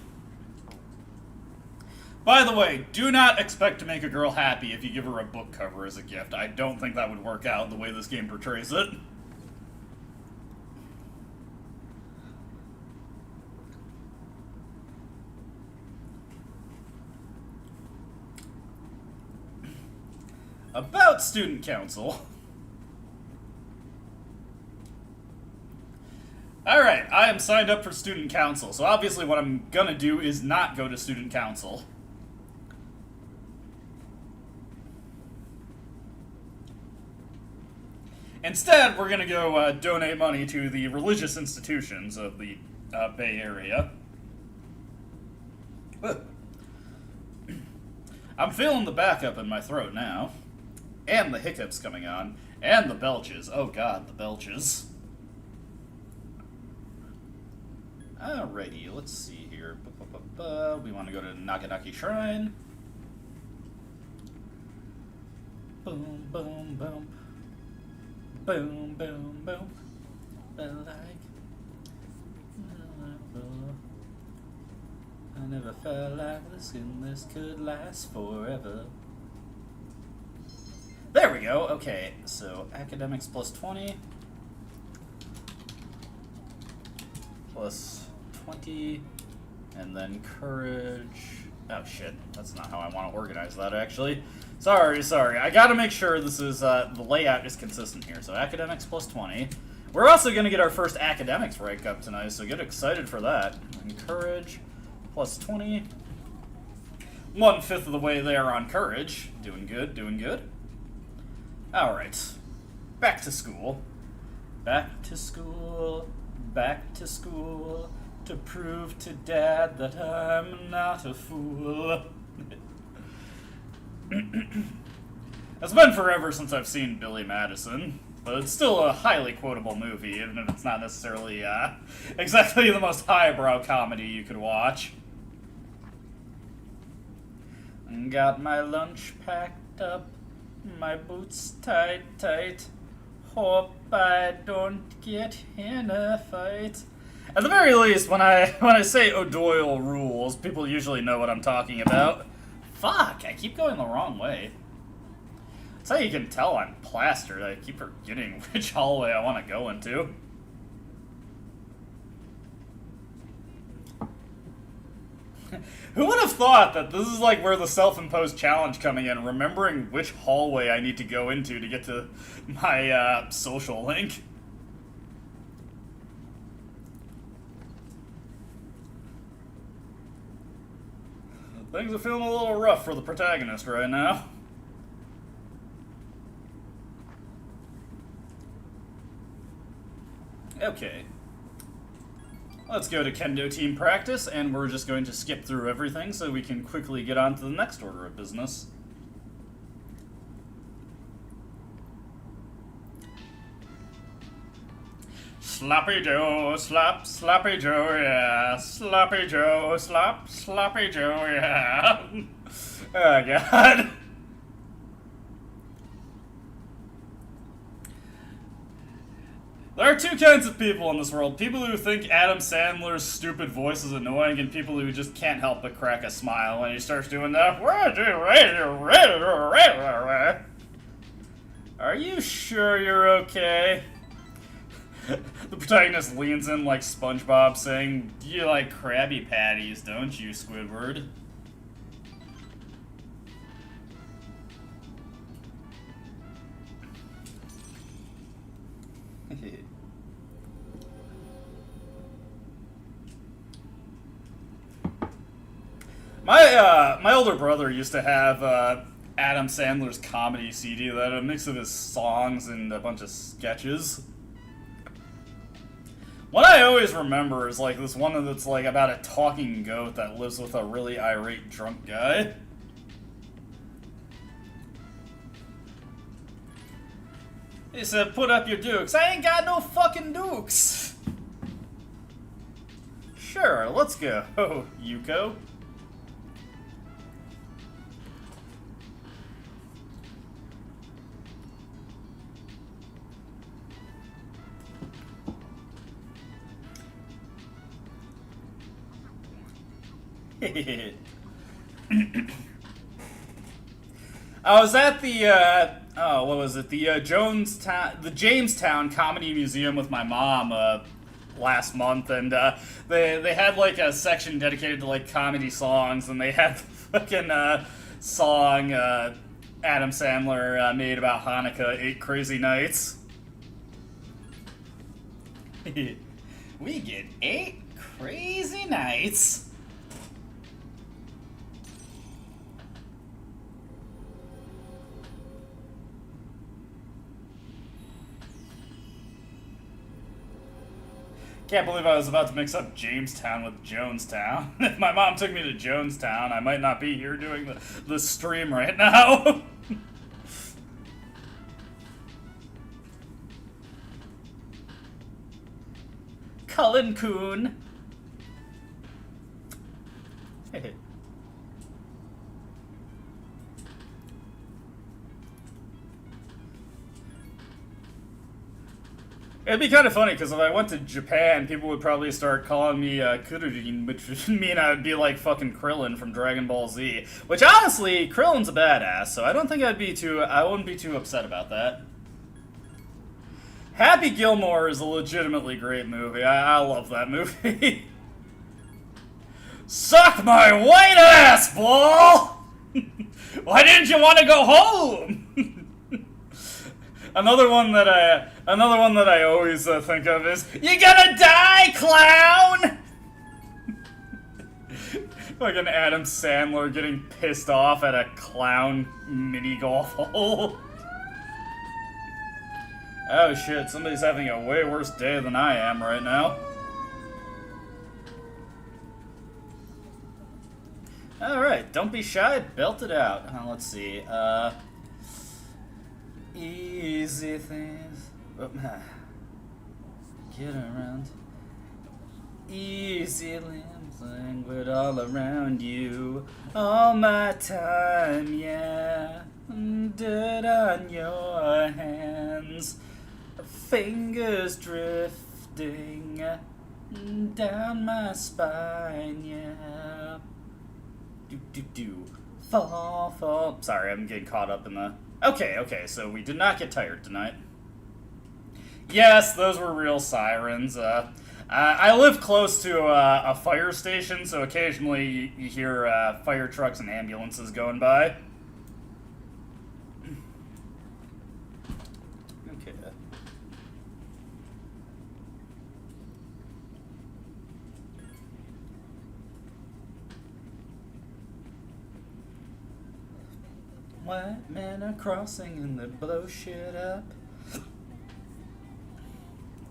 By the way, do not expect to make a girl happy if you give her a book cover as a gift. I don't think that would work out the way this game portrays it. About student council. Alright, I am signed up for student council, so obviously what I'm gonna do is not go to student council. Instead, we're gonna go donate money to the religious institutions of the Bay Area. I'm feeling the backup in my throat now. And the hiccups coming on. And the belches. Oh god, the belches. Alrighty, let's see here. We want to go to Naganaki Shrine. Boom, boom, boom. Boom, boom, boom. I never felt like this, and this could last forever. There we go. Okay, so academics plus 20. Plus 20. And then courage. Oh shit, that's not how I want to organize that actually. Sorry. I gotta make sure this is, the layout is consistent here. So academics plus 20. We're also gonna get our first academics rank up tonight, so get excited for that. And courage plus 20. 1/5 of the way there on courage. Doing good, doing good. Alright. Back to school. Back to school. Back to school. To prove to Dad that I'm not a fool. It's been forever since I've seen Billy Madison, but it's still a highly quotable movie, even if it's not necessarily exactly the most highbrow comedy you could watch. Got my lunch packed up, my boots tied tight. Hope I don't get in a fight. At the very least, when I say O'Doyle rules, people usually know what I'm talking about. Fuck, I keep going the wrong way. That's how you can tell I'm plastered. I keep forgetting which hallway I want to go into. Who would have thought that this is like where the self-imposed challenge coming in, remembering which hallway I need to go into to get to my social link. Things are feeling a little rough for the protagonist right now. Okay. Let's go to Kendo team practice, and we're just going to skip through everything so we can quickly get on to the next order of business. Sloppy Joe, slap, Sloppy Joe, yeah. Sloppy Joe, slap, Sloppy Joe, yeah. Oh, God. There are two kinds of people in this world. People who think Adam Sandler's stupid voice is annoying, and people who just can't help but crack a smile when he starts doing that. Are you sure you're okay? The protagonist leans in like SpongeBob saying, "You like Krabby Patties, don't you, Squidward?" My older brother used to have Adam Sandler's comedy CD that had a mix of his songs and a bunch of sketches. What I always remember is like this one that's like about a talking goat that lives with a really irate drunk guy. He said, "Put up your dukes." I ain't got no fucking dukes. Sure, let's go, Yuko. I was at the what was it? The Jamestown Comedy Museum with my mom last month, and they had like a section dedicated to like comedy songs, and they had the fucking song Adam Sandler made about Hanukkah, 8 Crazy Nights. We get 8 crazy nights. Can't believe I was about to mix up Jamestown with Jonestown. If my mom took me to Jonestown, I might not be here doing the stream right now. Cullen Coon. It'd be kind of funny, because if I went to Japan, people would probably start calling me Kuririn, which would mean I would be like fucking Krillin from Dragon Ball Z. Which, honestly, Krillin's a badass, so I don't think I wouldn't be too upset about that. Happy Gilmore is a legitimately great movie. I love that movie. Suck my white ass, ball! Why didn't you want to go home? Another one that I always think of is, "You gonna die, clown?" Like an Adam Sandler getting pissed off at a clown mini golf hole. Oh shit, somebody's having a way worse day than I am right now. Alright, don't be shy, belt it out. Let's see, easy things. Get around. Easy limbs languid all around you. All my time, yeah. Dirt on your hands. Fingers drifting down my spine, yeah. Do. Fall. Sorry, I'm getting caught up in the... Okay, so we did not get tired tonight. Yes, those were real sirens. I live close to a fire station, so occasionally you hear fire trucks and ambulances going by. Okay. White men are crossing and they blow shit up.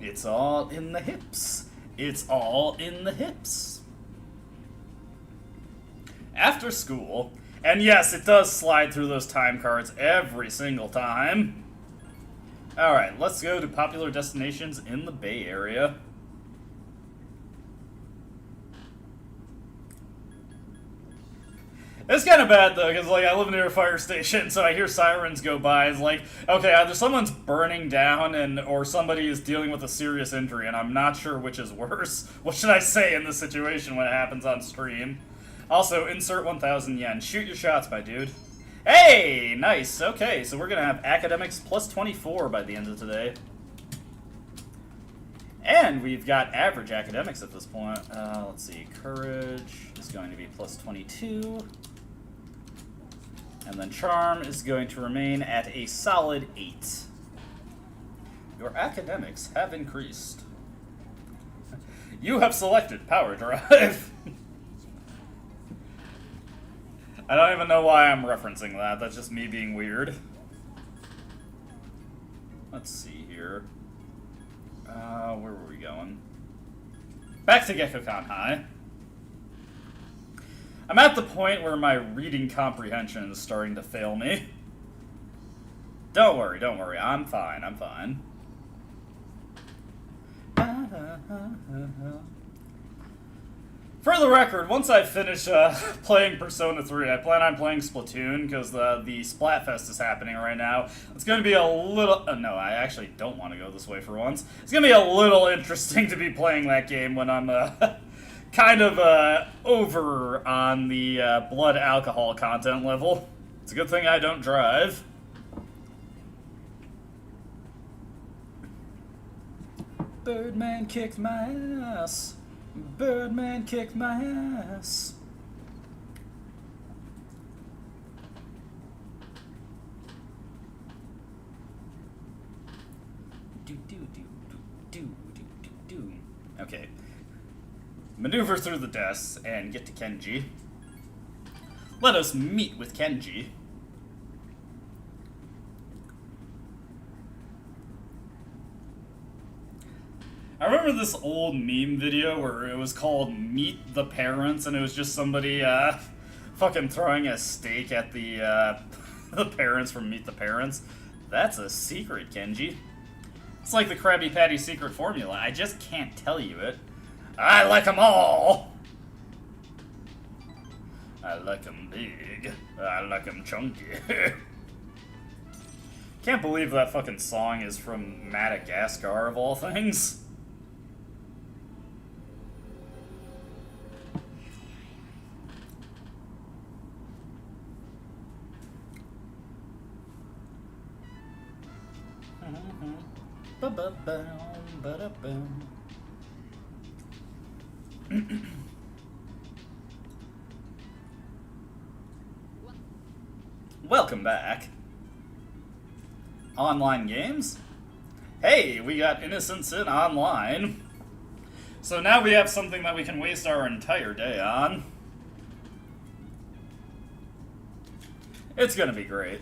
It's all in the hips It's all in the hips. After school, and yes, it does slide through those time cards every single time. Alright, let's go to popular destinations in the Bay Area. It's kind of bad, though, because, like, I live near a fire station, so I hear sirens go by. It's like, okay, either someone's burning down or somebody is dealing with a serious injury, and I'm not sure which is worse. What should I say in this situation when it happens on stream? Also, insert 1,000 yen. Shoot your shots, my dude. Hey! Nice. Okay, so we're going to have academics plus 24 by the end of today. And we've got average academics at this point. Let's see. Courage is going to be plus 22. And then charm is going to remain at a solid 8. Your academics have increased. You have selected power drive. I don't even know why I'm referencing that. That's just me being weird. Let's see here. Where were we going? Back to Gekkoukan High. I'm at the point where my reading comprehension is starting to fail me. Don't worry, don't worry. I'm fine, I'm fine. For the record, once I finish playing Persona 3, I plan on playing Splatoon, because the Splatfest is happening right now. It's going to be a little... no, I actually don't want to go this way for once. It's going to be a little interesting to be playing that game when I'm kind of over on the blood alcohol content level. It's a good thing I don't drive. Birdman kicked my ass. Birdman kicked my ass. Okay. Maneuver through the desks and get to Kenji. Let us meet with Kenji. I remember this old meme video where it was called Meet the Parents, and it was just somebody fucking throwing a steak at the the parents from Meet the Parents. That's a secret, Kenji. It's like the Krabby Patty secret formula. I just can't tell you it. I like 'em all! I like 'em big. I like 'em chunky. Can't believe that fucking song is from Madagascar, of all things. Welcome back. Online games? Hey, we got Innocence in online. So now we have something that we can waste our entire day on. It's gonna be great.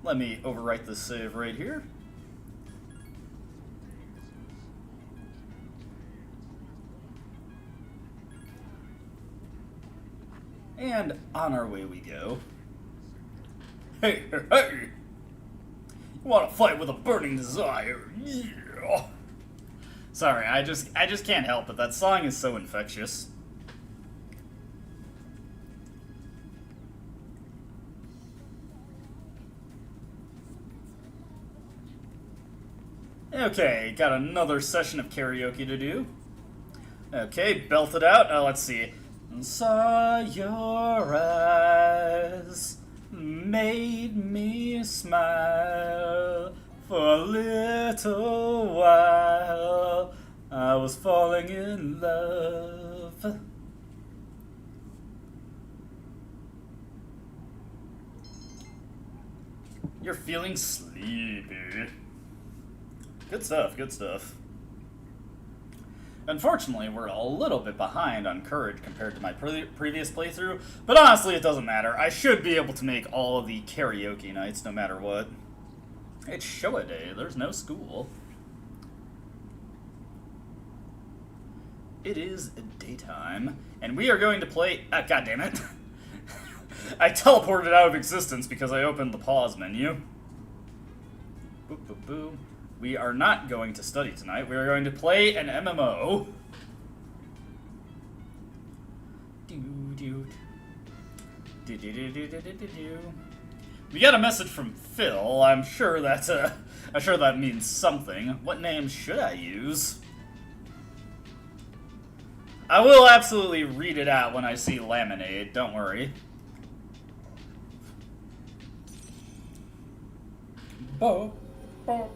Let me overwrite this save right here. And on our way we go. Hey, hey, hey! You want to fight with a burning desire? Yeah! Sorry, I just can't help it. That song is so infectious. Okay, got another session of karaoke to do. Okay, belt it out. Let's see. Saw your eyes, made me smile for a little while. I was falling in love. You're feeling sleepy. Good stuff, good stuff. Unfortunately, we're a little bit behind on courage compared to my previous playthrough, but honestly, it doesn't matter. I should be able to make all of the karaoke nights no matter what. It's Showa Day. There's no school. it is daytime, and we are going to play... God damn it. I teleported out of existence because I opened the pause menu. Boop, boop, boop. We are not going to study tonight. We are going to play an MMO. We got a message from Phil. I'm sure that means something. What name should I use? I will absolutely read it out when I see Laminate. Don't worry. Bo, bo.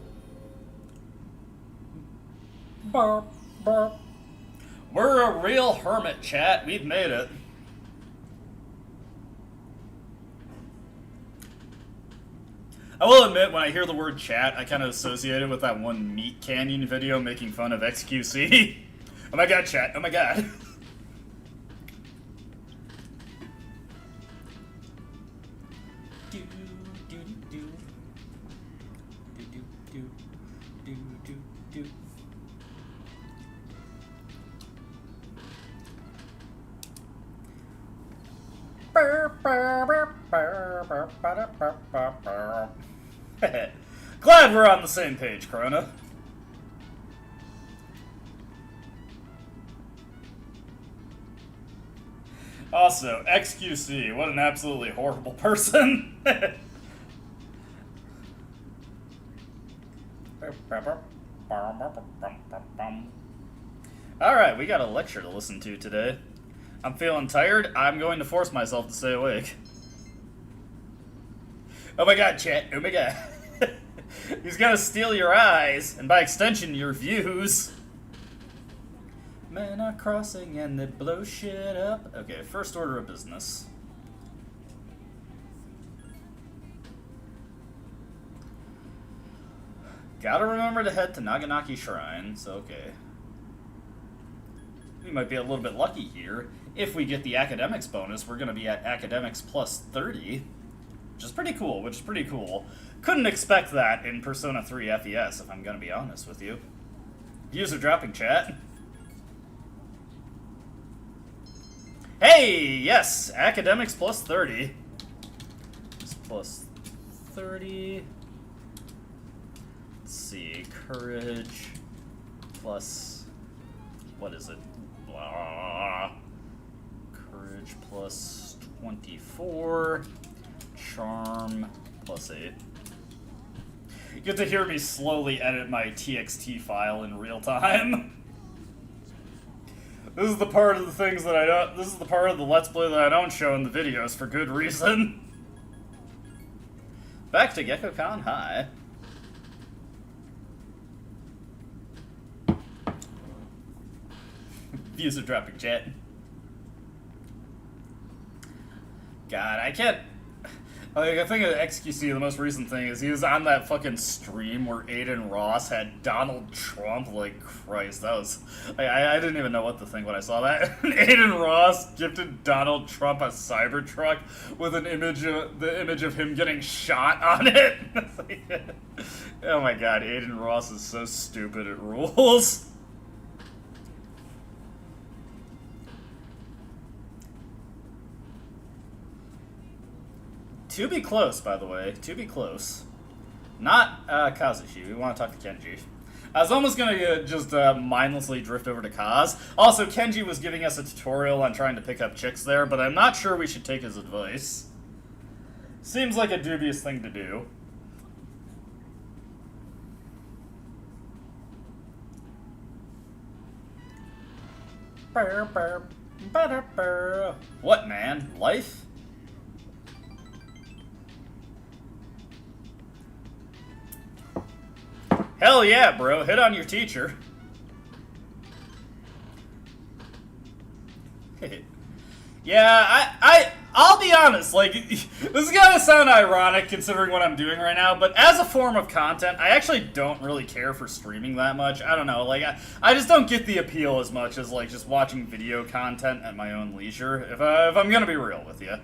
Bo, bo. We're a real hermit, chat. We've made it. I will admit, when I hear the word chat, I kind of associate it with that one Meat Canyon video making fun of XQC. Oh my god, chat. Oh my god. Glad we're on the same page, Corona. Also, XQC, what an absolutely horrible person. Alright, we got a lecture to listen to today. I'm feeling tired. I'm going to force myself to stay awake. Oh my god, chat. Oh my god. He's gonna steal your eyes, and by extension, your views. Men are crossing and they blow shit up. Okay, first order of business. Gotta remember to head to Naganaki Shrine, so okay. We might be a little bit lucky here. If we get the academics bonus, we're gonna be at academics plus 30. Which is pretty cool. Couldn't expect that in Persona 3 FES, if I'm gonna be honest with you. Views are dropping, chat. Hey, yes, academics plus 30. It's plus 30. Let's see, courage plus, what is it? Blah. Courage plus 24. Charm plus 8. You get to hear me slowly edit my TXT file in real time. This is the part of the things that I don't. This is the part of the Let's Play that I don't show in the videos for good reason. Back to GeckoCon High. Views are dropping, chat. God, I can't. Like, I think of XQC, the most recent thing is he was on that fucking stream where Aiden Ross had Donald Trump. Like, Christ, that was... I didn't even know what to think when I saw that. Aiden Ross gifted Donald Trump a Cybertruck with an image of, the image of him getting shot on it. Oh my god, Aiden Ross is so stupid, it rules. To be close, by the way. To be close. Not Kazushi. We want to talk to Kenji. I was almost going to just mindlessly drift over to Kaz. Also, Kenji was giving us a tutorial on trying to pick up chicks there, but I'm not sure we should take his advice. Seems like a dubious thing to do. What, man? Life? Hell yeah, bro. Hit on your teacher. Yeah, I'll be honest, like, this is gonna sound ironic considering what I'm doing right now, but as a form of content, I actually don't really care for streaming that much. I don't know, like, I just don't get the appeal as much as, like, just watching video content at my own leisure, if I'm gonna be real with you.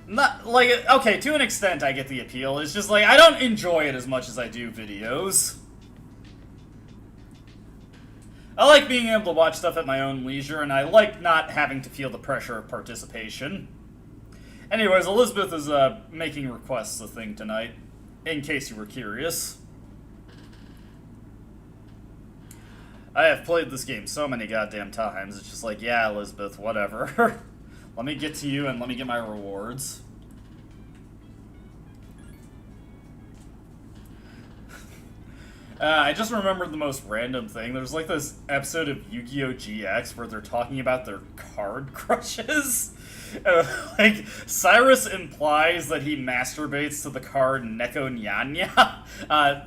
Not, like, okay, to an extent I get the appeal. It's just, like, I don't enjoy it as much as I do videos. I like being able to watch stuff at my own leisure, and I like not having to feel the pressure of participation. Anyways, Elizabeth is making requests a thing tonight, in case you were curious. I have played this game so many goddamn times, it's just like, yeah, Elizabeth, whatever. Let me get to you and let me get my rewards. I just remembered the most random thing. There's like this episode of Yu-Gi-Oh! GX where they're talking about their card crushes. Like, Cyrus implies that he masturbates to the card Neko Nyanya.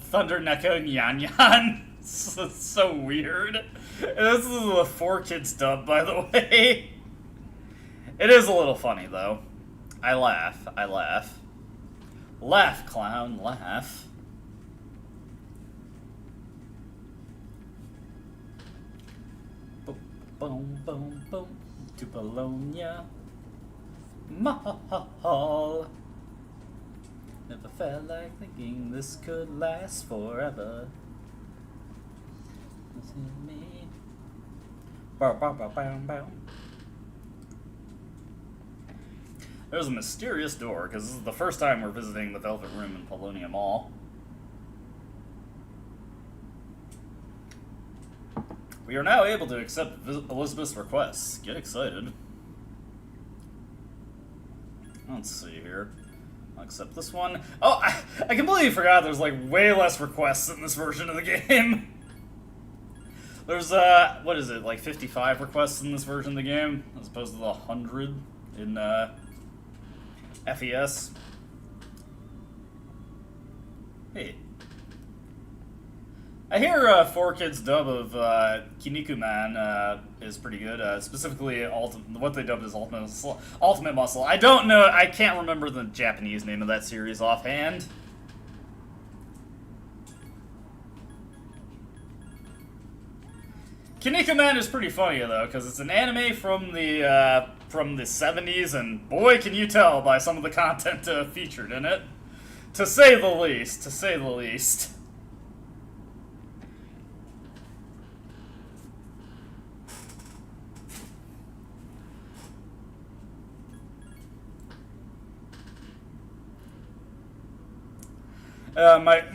Thunder Neko Nyanyan. It's so weird. This is the 4Kids dub, by the way. It is a little funny, though. I laugh. I laugh. Laugh, clown, laugh. Boom, boom, boom, to Bologna Mall. Never felt like thinking this could last forever. Listen to me. Bow, bow, bow, bow, bow. There's a mysterious door, because this is the first time we're visiting the Velvet Room in Polonia Mall. We are now able to accept Elizabeth's requests. Get excited. Let's see here. I'll accept this one. Oh, I completely forgot there's like way less requests in this version of the game. There's, what is it, like 55 requests in this version of the game, as opposed to the 100 in, FES. Hey. I hear 4Kids dub of Kinnikuman is pretty good. Specifically, what they dubbed as Ultimate Muscle. I don't know. I can't remember the Japanese name of that series offhand. Kinnikuman is pretty funny though, because it's an anime from the 70s, and boy, can you tell by some of the content featured in it. To say the least. To say the least.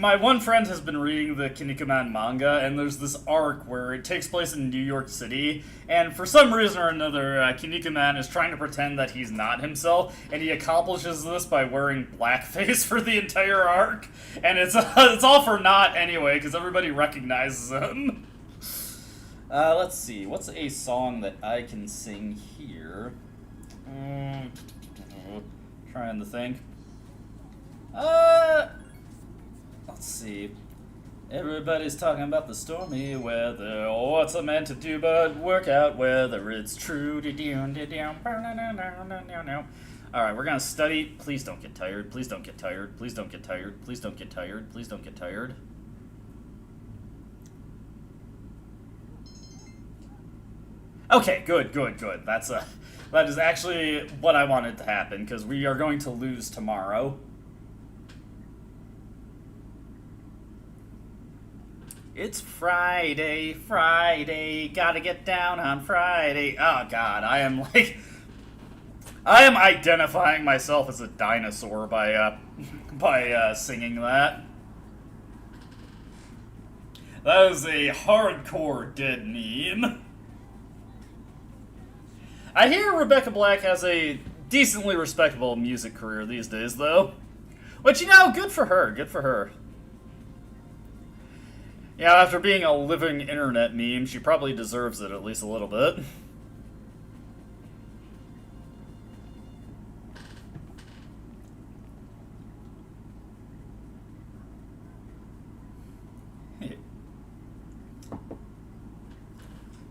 My one friend has been reading the Kinnikuman manga, and there's this arc where it takes place in New York City, and for some reason or another, Kinnikuman is trying to pretend that he's not himself, and he accomplishes this by wearing blackface for the entire arc, and it's all for naught anyway, because everybody recognizes him. Let's see, what's a song that I can sing here? Trying to think. Let's see. Everybody's talking about the stormy weather. What's a man to do but work out whether it's true? Alright, we're gonna study. Please don't get tired. Please don't get tired. Please don't get tired. Please don't get tired. Please don't get tired. Okay, good. That is actually what I wanted to happen, because we are going to lose tomorrow. It's Friday, gotta get down on Friday. Oh god, I am identifying myself as a dinosaur by singing that. That is a hardcore dead meme. I hear Rebecca Black has a decently respectable music career these days, though. But, you know, good for her, good for her. Yeah, after being a living internet meme, she probably deserves it at least a little bit.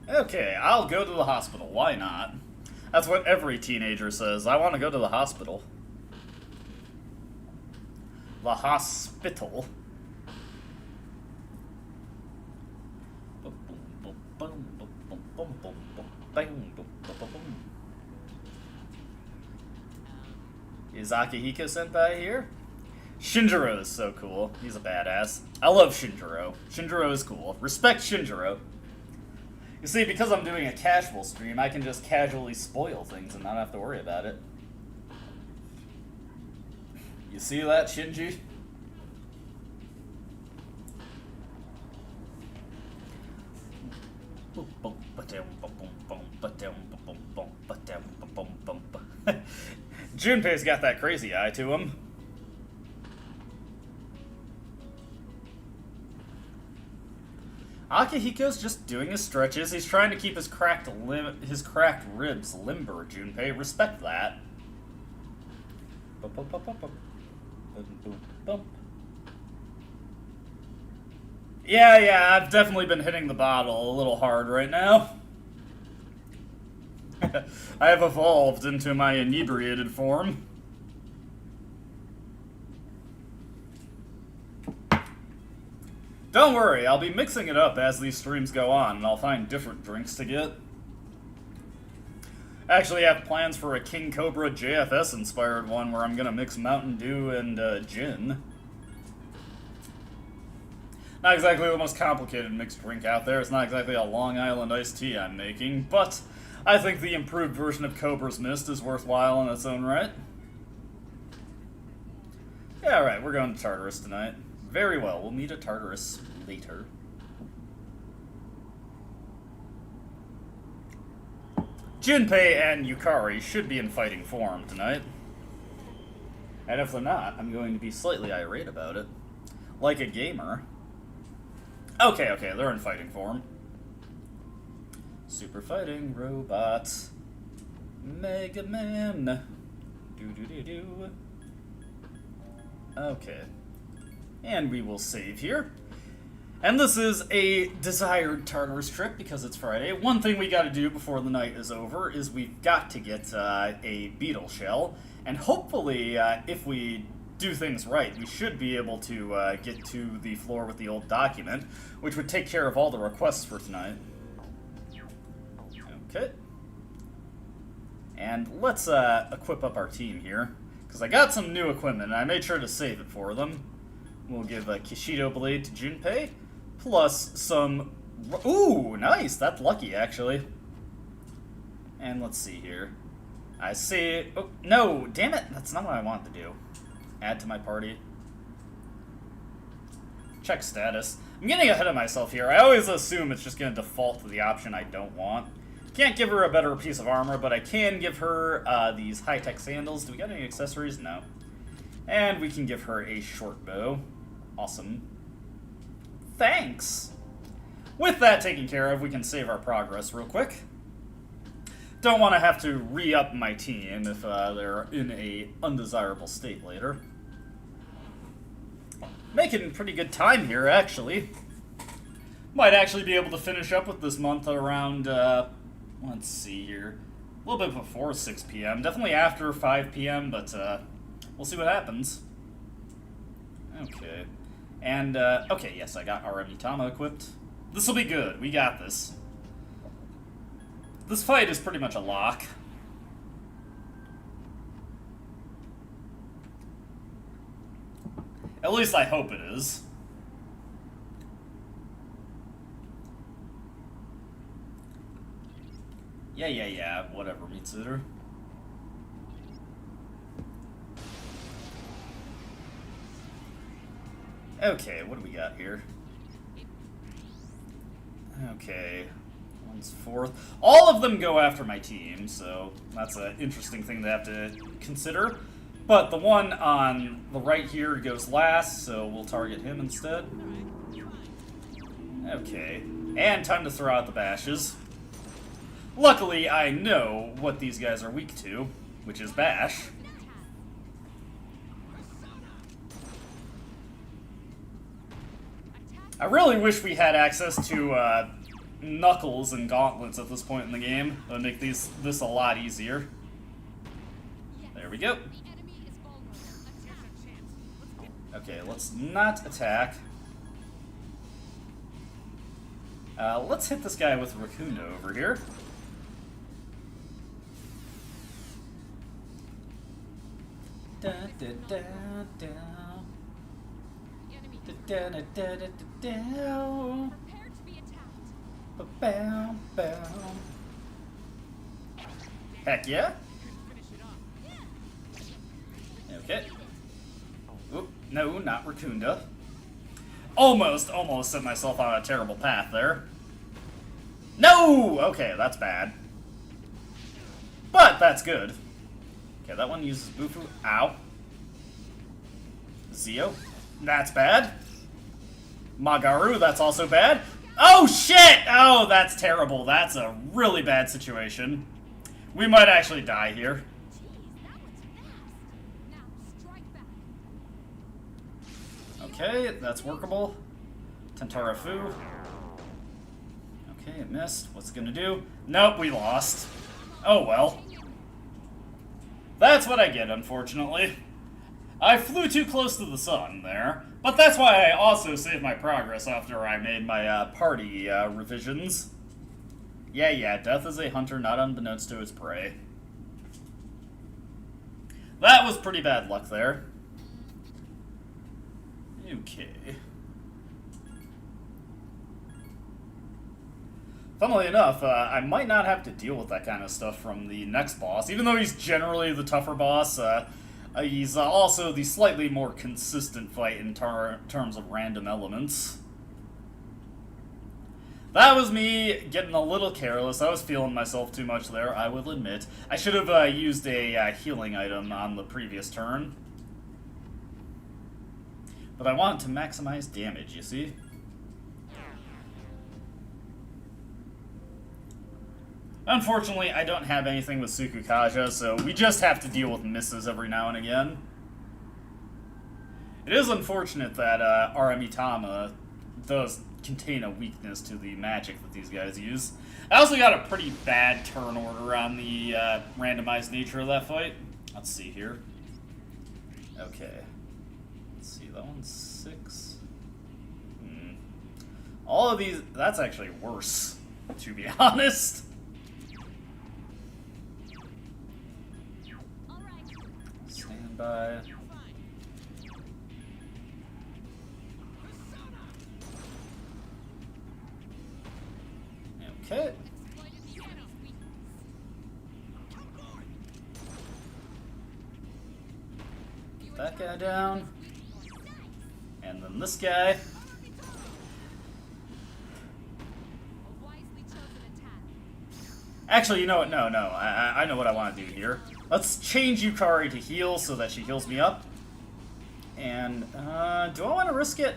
Okay, I'll go to the hospital. Why not? That's what every teenager says. I want to go to the hospital. The hospital. Is Akihiko-senpai here? Shinjiro is so cool. He's a badass. I love Shinjiro. Shinjiro is cool. Respect Shinjiro. You see, because I'm doing a casual stream, I can just casually spoil things and not have to worry about it. You see that, Shinji? Junpei's got that crazy eye to him. Akihiko's just doing his stretches. He's trying to keep his cracked ribs limber, Junpei. Respect that. Yeah, I've definitely been hitting the bottle a little hard right now. I have evolved into my inebriated form. Don't worry, I'll be mixing it up as these streams go on, and I'll find different drinks to get. Actually, I have plans for a King Cobra JFS-inspired one where I'm gonna mix Mountain Dew and gin. Not exactly the most complicated mixed drink out there. It's not exactly a Long Island iced tea I'm making, but I think the improved version of Cobra's Mist is worthwhile in its own right. Yeah, alright, we're going to Tartarus tonight. Very well, we'll meet at Tartarus later. Junpei and Yukari should be in fighting form tonight. And if they're not, I'm going to be slightly irate about it. Like a gamer. Okay, they're in fighting form. Super fighting robot. Mega Man. Do. Okay. And we will save here. And this is a desired Tartarus trip because it's Friday. One thing we gotta do before the night is over is we've got to get a beetle shell. And hopefully, if we do things right, we should be able to get to the floor with the old document, which would take care of all the requests for tonight. Okay. And let's equip up our team here, because I got some new equipment, and I made sure to save it for them. We'll give a Kishido Blade to Junpei, plus some... Ooh, nice! That's lucky, actually. And let's see here. I see... Oh, no! Damn it! That's not what I wanted to do. Add to my party. Check status. I'm getting ahead of myself here. I always assume it's just going to default to the option I don't want. Can't give her a better piece of armor, but I can give her these high-tech sandals. Do we got any accessories? No. And we can give her a short bow. Awesome. Thanks! With that taken care of, we can save our progress real quick. Don't want to have to re-up my team if they're in a undesirable state later. Making pretty good time here, actually. Might actually be able to finish up with this month around, let's see here, a little bit before 6 p.m. Definitely after 5 p.m., but we'll see what happens. Okay. And, okay, yes, I got our Mitama equipped. This'll be good. We got this. This fight is pretty much a lock. At least I hope it is. Yeah, whatever, Mitsuda. Okay, what do we got here? Okay, one's fourth. All of them go after my team, so that's an interesting thing to have to consider. But the one on the right here goes last, so we'll target him instead. Okay, and time to throw out the bashes. Luckily, I know what these guys are weak to, which is bash. I really wish we had access to knuckles and gauntlets at this point in the game. That would make this a lot easier. There we go. Okay, let's not attack. Let's hit this guy with Raccoon over here. Da, da, da, da. Prepare to be attacked. Bow, bow. Heck yeah. Okay. Oop, no, not Raccoonda. Almost set myself on a terrible path there. No! Okay, that's bad. But that's good. Okay, that one uses Bufu. Ow. Zio. That's bad. Magaru, that's also bad. Oh, shit! Oh, that's terrible. That's a really bad situation. We might actually die here. Jeez, that was fast. Now strike back. Okay, that's workable. Tentara Fu. Okay, it missed. What's it gonna do? Nope, we lost. Oh well. That's what I get, unfortunately. I flew too close to the sun there, but that's why I also saved my progress after I made my party revisions. Yeah, death is a hunter not unbeknownst to its prey. That was pretty bad luck there. Okay. Funnily enough, I might not have to deal with that kind of stuff from the next boss, even though he's generally the tougher boss. He's also the slightly more consistent fight in terms of random elements. That was me getting a little careless. I was feeling myself too much there, I will admit. I should have used a healing item on the previous turn. But I wanted to maximize damage, you see? Unfortunately, I don't have anything with Sukukaja, so we just have to deal with misses every now and again. It is unfortunate that Aramitama does contain a weakness to the magic that these guys use. I also got a pretty bad turn order on the randomized nature of that fight. Let's see here. Okay. Let's see, that one's 6. All of these, that's actually worse, to be honest. Stand by. Okay. That guy down. And then this guy. Actually, you know what? No. I know what I want to do here. Let's change Yukari to heal so that she heals me up. And, do I want to risk it?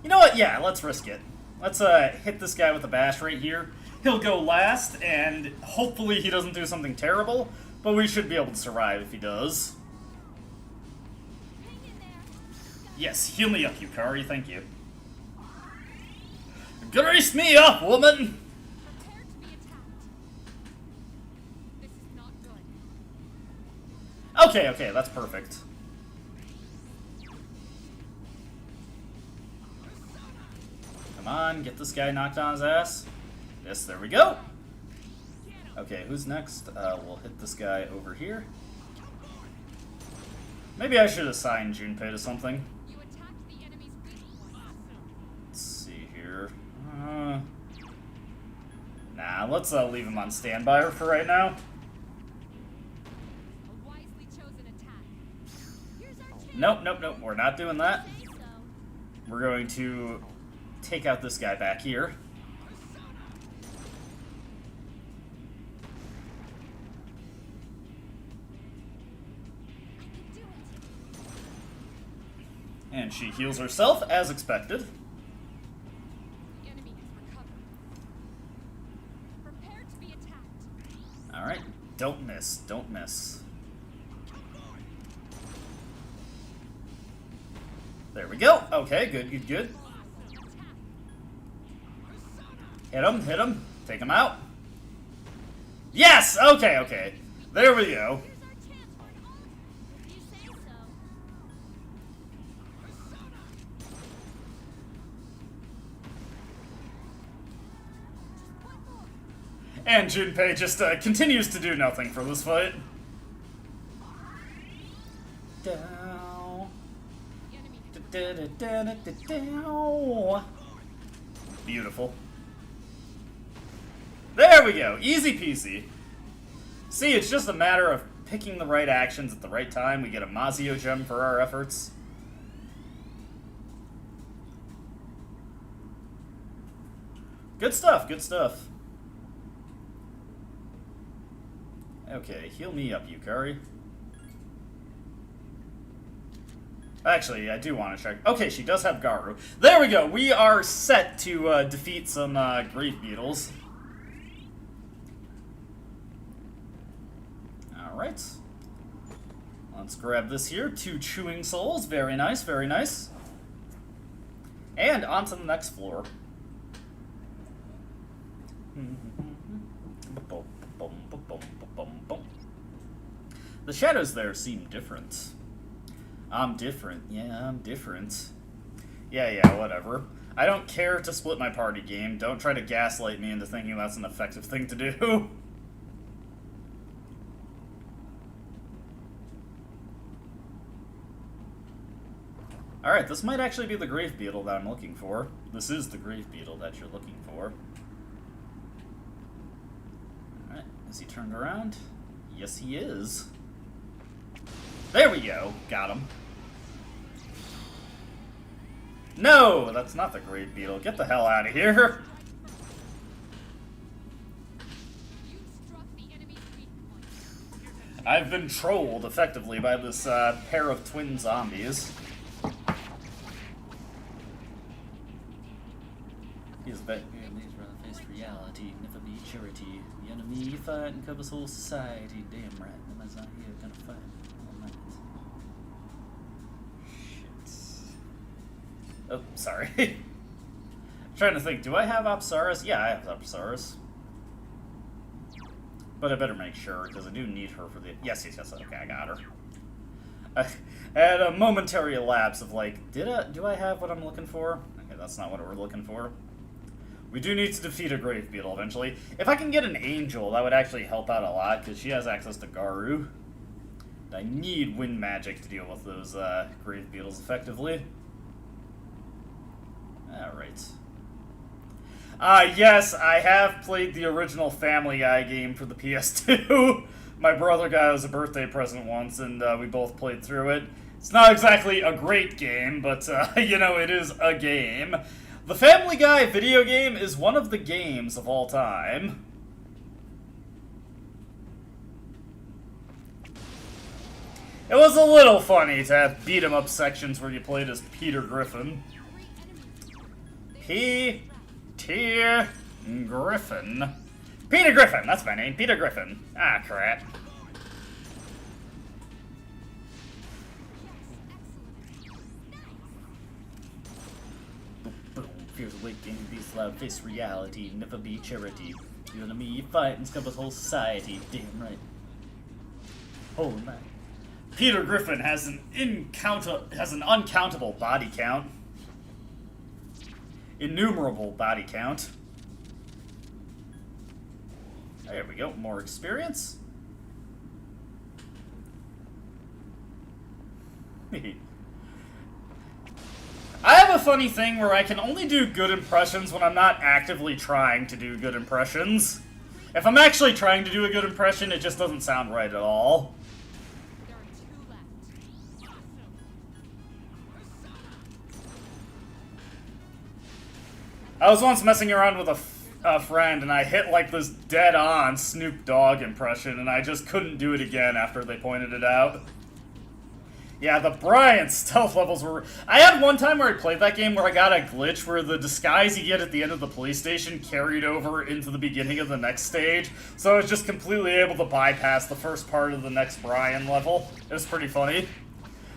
You know what? Yeah, let's risk it. Let's, hit this guy with a bash right here. He'll go last, and hopefully he doesn't do something terrible, but we should be able to survive if he does. Yes, heal me up, Yukari, thank you. Grace me up, woman! Prepare to be attacked. This is not good. Okay, that's perfect. Come on, get this guy knocked on his ass. Yes, there we go. Okay, who's next? We'll hit this guy over here. Maybe I should assign Junpei to something. You attacked the enemy's weak point. Let's see here. Nah, let's leave him on standby for right now. A wisely chosen attack. Here's our chance. Nope, we're not doing that. Say so. We're going to take out this guy back here. I can do it. And she heals herself, as expected. The enemy has recovered. Prepare to be attacked. Alright, don't miss. There we go. Okay, good. Attack. Hit him. Take him out. Yes! Okay. There we go. Here's our chance for an honor. If you say so. Just one more. And Junpei just continues to do nothing for this fight. Down. The enemy has Beautiful. we go. Easy peasy. See, it's just a matter of picking the right actions at the right time. We get a Mazio gem for our efforts. Good stuff, good stuff. Okay, heal me up, Yukari. Actually, I do want to check. Okay, she does have Garu. There we go. We are set to defeat some Grave Beetles. Alright. Let's grab this here. 2 chewing souls. Very nice, very nice. And on to the next floor. The shadows there seem different. I'm different. Yeah, I'm different. Yeah, whatever. I don't care to split my party game. Don't try to gaslight me into thinking that's an effective thing to do. Alright, this might actually be the Grave Beetle that I'm looking for. This is the Grave Beetle that you're looking for. Alright, is he turned around? Yes, he is. There we go. Got him. No, that's not the Grave Beetle. Get the hell out of here. You struck the enemy's weak point. I've been trolled effectively by this pair of twin zombies. He's back here, these rather face reality, never be charity. The enemy you fight encompass whole society. Damn right, the man's not here gonna fight all night. Shit. Oh, sorry. I'm trying to think, do I have Apsaris? Yeah, I have Apsaris. But I better make sure, because I do need her for the... Yes, okay, I got her. I had a momentary lapse of like, do I have what I'm looking for? Okay, that's not what we're looking for. We do need to defeat a Grave Beetle eventually. If I can get an Angel, that would actually help out a lot, because she has access to Garu. I need wind magic to deal with those Grave Beetles effectively. Alright. Yes, I have played the original Family Guy game for the PS2. My brother got it as a birthday present once, and we both played through it. It's not exactly a great game, but, you know, it is a game. The Family Guy video game is one of the games of all time. It was a little funny to have beat-em-up sections where you played as Peter Griffin. Peter Griffin. Peter Griffin, that's my name, Peter Griffin. Ah, crap. Boom, fears awakening, beast loud, face reality, never be charity. You and me, you fight and scum whole society, damn right. Oh man. Peter Griffin has an uncountable body count. Innumerable body count. There we go, more experience. I have a funny thing where I can only do good impressions when I'm not actively trying to do good impressions. If I'm actually trying to do a good impression, it just doesn't sound right at all. There are 2 left. I was once messing around with a friend, and I hit like this dead-on Snoop Dogg impression, and I just couldn't do it again after they pointed it out. Yeah, the Brian stealth levels were... I had one time where I played that game where I got a glitch where the disguise you get at the end of the police station carried over into the beginning of the next stage, so I was just completely able to bypass the first part of the next Brian level. It was pretty funny.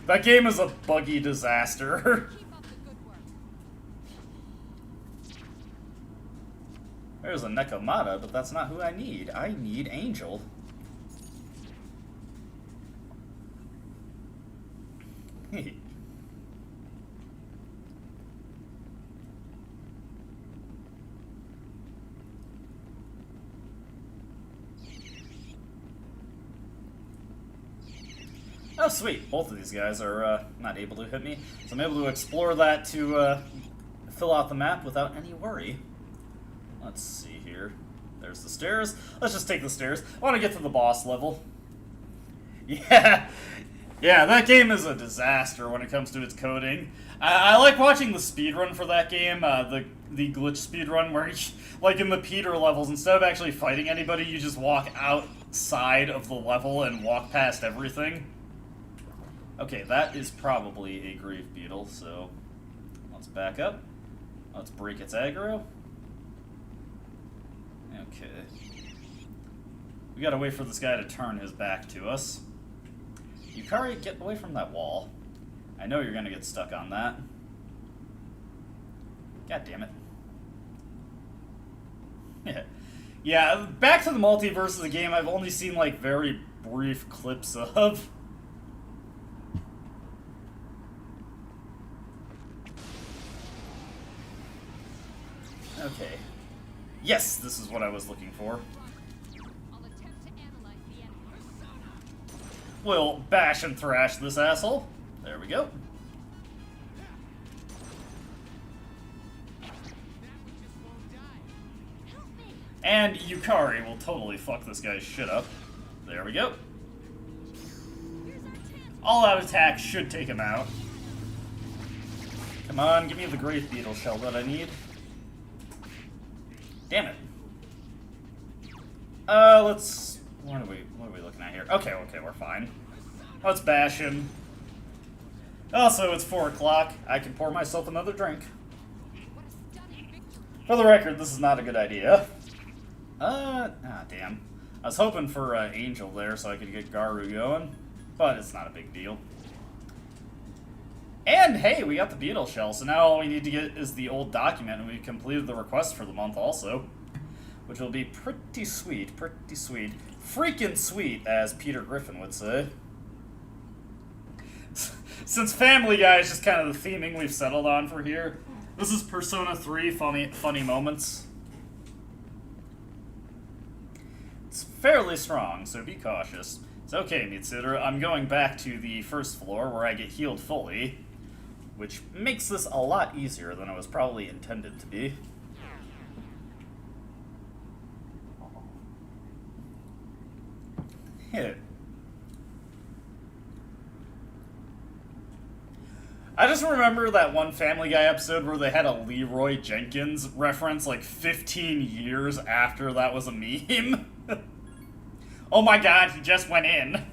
That game is a buggy disaster. Keep up the good work. There's a Nekomata, but that's not who I need. I need Angel. Oh, sweet. Both of these guys are not able to hit me, so I'm able to explore that to fill out the map without any worry. Let's see here. There's the stairs. Let's just take the stairs. I want to get to the boss level. Yeah. Yeah, that game is a disaster when it comes to its coding. I like watching the speedrun for that game, the glitch speedrun, where, like in the Peter levels, instead of actually fighting anybody, you just walk outside of the level and walk past everything. Okay, that is probably a grave beetle, so let's back up. Let's break its aggro. Okay. We gotta wait for this guy to turn his back to us. Yukari, get away from that wall. I know you're gonna get stuck on that. God damn it. Yeah. Yeah, back to the multiverse of the game I've only seen, like, very brief clips of. Okay. Yes, this is what I was looking for. I'll attempt to analyze the enemy. We'll bash and thrash this asshole. There we go. Help me! And Yukari will totally fuck this guy's shit up. There we go. Here's our chance. All-out attack should take him out. Come on, give me the Grave Beetle shell that I need. Damn it. Let's... What are we looking at here? Okay, we're fine. Let's bash him. Also, it's 4 o'clock. I can pour myself another drink. What a stunning victory. For the record, this is not a good idea. Damn. I was hoping for Angel there so I could get Garu going, but it's not a big deal. And hey, we got the beetle shell, so now all we need to get is the old document, and we completed the request for the month also. Which will be pretty sweet, pretty sweet. Freaking sweet, as Peter Griffin would say. Since Family Guy is just kind of the theming we've settled on for here, this is Persona 3 funny moments. It's fairly strong, so be cautious. It's okay, Mitsuru. I'm going back to the first floor where I get healed fully, which makes this a lot easier than it was probably intended to be. Yeah. I just remember that one Family Guy episode where they had a Leroy Jenkins reference like 15 years after that was a meme. Oh my god, he just went in.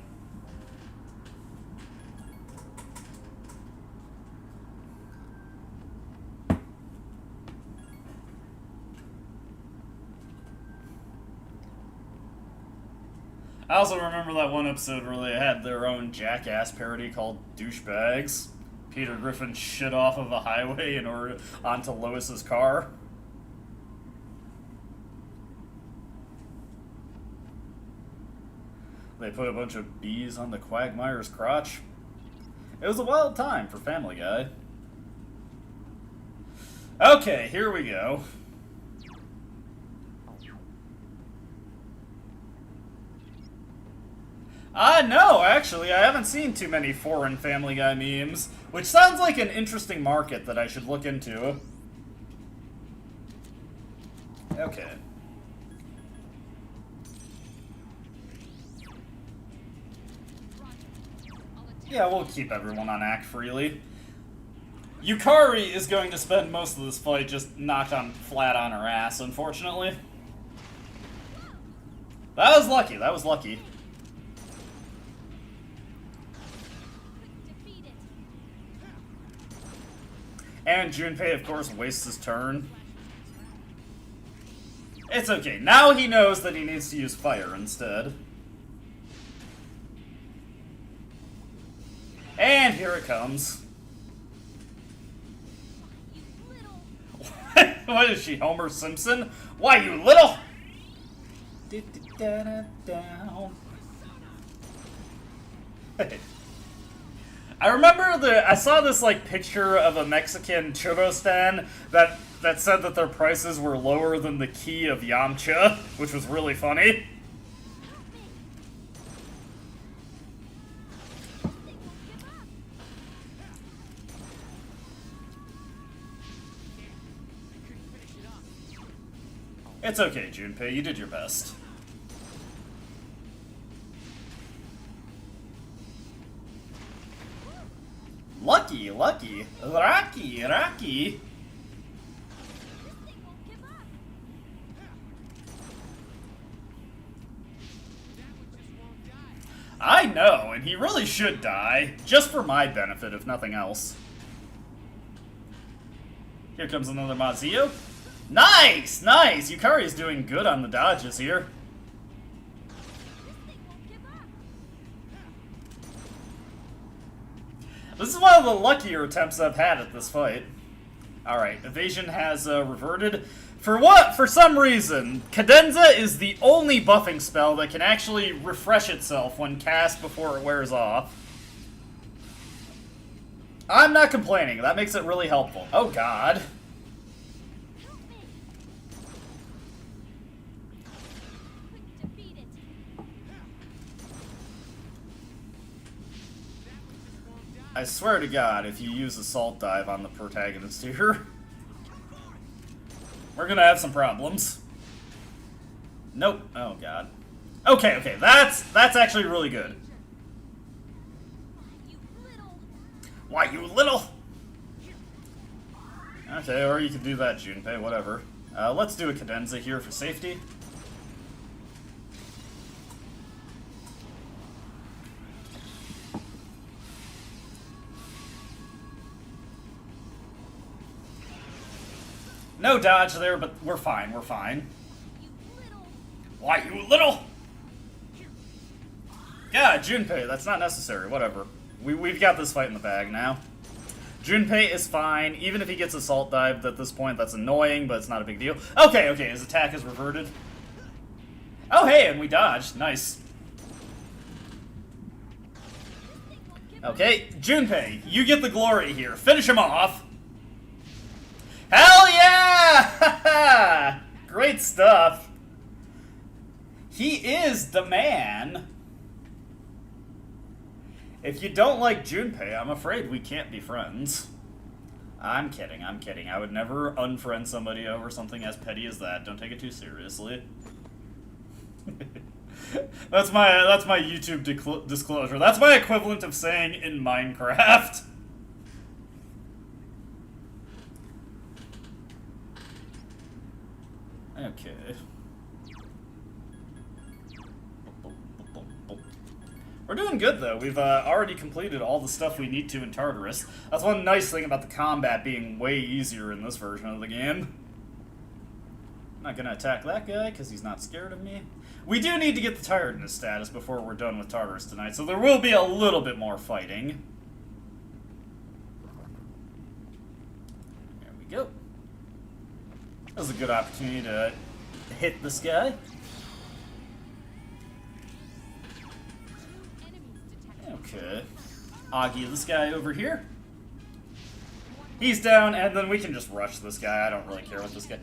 I also remember that one episode where they had their own Jackass parody called Douchebags. Peter Griffin shit off of a highway in order onto Lois's car. They put a bunch of bees on the Quagmire's crotch. It was a wild time for Family Guy. Okay, here we go. No, actually, I haven't seen too many foreign Family Guy memes, which sounds like an interesting market that I should look into. Okay. Yeah, we'll keep everyone on act freely. Yukari is going to spend most of this fight just knocked on flat on her ass, unfortunately. That was lucky, that was lucky. Defeat it. And Junpei, of course, wastes his turn. It's okay. Now he knows that he needs to use fire instead. And here it comes. You little. What is she, Homer Simpson? Why, you little... I remember I saw this like picture of a Mexican churro stand that said that their prices were lower than the key of Yamcha, which was really funny. It's okay, Junpei. You did your best. Lucky, lucky. Rocky, Rocky. This thing won't give up. That one just won't die. I know, and he really should die. Just for my benefit, if nothing else. Here comes another Mazio. Nice! Nice! Yukari's doing good on the dodges here. This thing won't give up. This is one of the luckier attempts I've had at this fight. Alright, evasion has reverted. For what? For some reason, Cadenza is the only buffing spell that can actually refresh itself when cast before it wears off. I'm not complaining. That makes it really helpful. Oh god. Help me. Couldn't defeat it. I swear to god, if you use Assault Dive on the protagonist here, we're gonna have some problems. Nope. Oh god. Okay, okay, that's actually really good. You little. Why, you little... Okay, or you could do that, Junpei, whatever. Let's do a Cadenza here for safety. No dodge there, but we're fine, we're fine. You little. Why, you little... Yeah, Junpei, that's not necessary, whatever. We've got this fight in the bag now. Junpei is fine, even if he gets Assault Dived at this point, that's annoying, but it's not a big deal. Okay, okay, his attack is reverted. Oh, hey, and we dodged, nice. Okay, Junpei, you get the glory here. Finish him off. Hell yeah! Great stuff. He is the man. If you don't like Junpei, I'm afraid we can't be friends. I'm kidding, I'm kidding. I would never unfriend somebody over something as petty as that. Don't take it too seriously. That's my YouTube disclosure. That's my equivalent of saying in Minecraft. Okay. We're doing good, though. We've already completed all the stuff we need to in Tartarus. That's one nice thing about the combat being way easier in this version of the game. I'm not gonna attack that guy, because he's not scared of me. We do need to get the tiredness status before we're done with Tartarus tonight, so there will be a little bit more fighting. There we go. That was a good opportunity to hit this guy. Okay. Augie this guy over here. He's down, and then we can just rush this guy. I don't really care what this guy...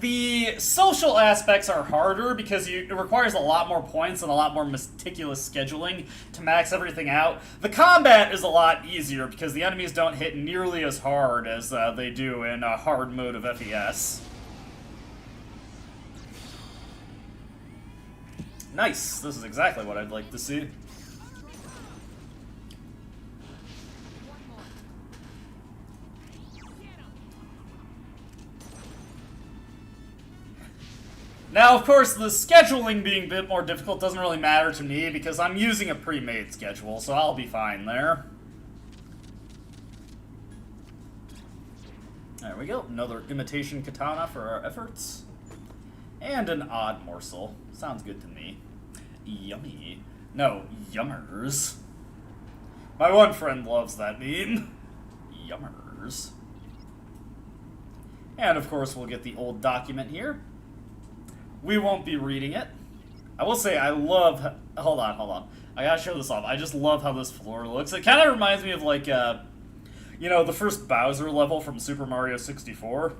The social aspects are harder because it requires a lot more points and a lot more meticulous scheduling to max everything out. The combat is a lot easier because the enemies don't hit nearly as hard as they do in a hard mode of FES. Nice! This is exactly what I'd like to see. Now, of course, the scheduling being a bit more difficult doesn't really matter to me because I'm using a pre-made schedule, so I'll be fine there. There we go. Another imitation katana for our efforts. And an odd morsel. Sounds good to me. Yummy. No, yummers. My one friend loves that meme. Yummers. And, of course, we'll get the old document here. We won't be reading it. I will say I love... Hold on, hold on. I gotta show this off. I just love how this floor looks. It kind of reminds me of, like, you know, the first Bowser level from Super Mario 64.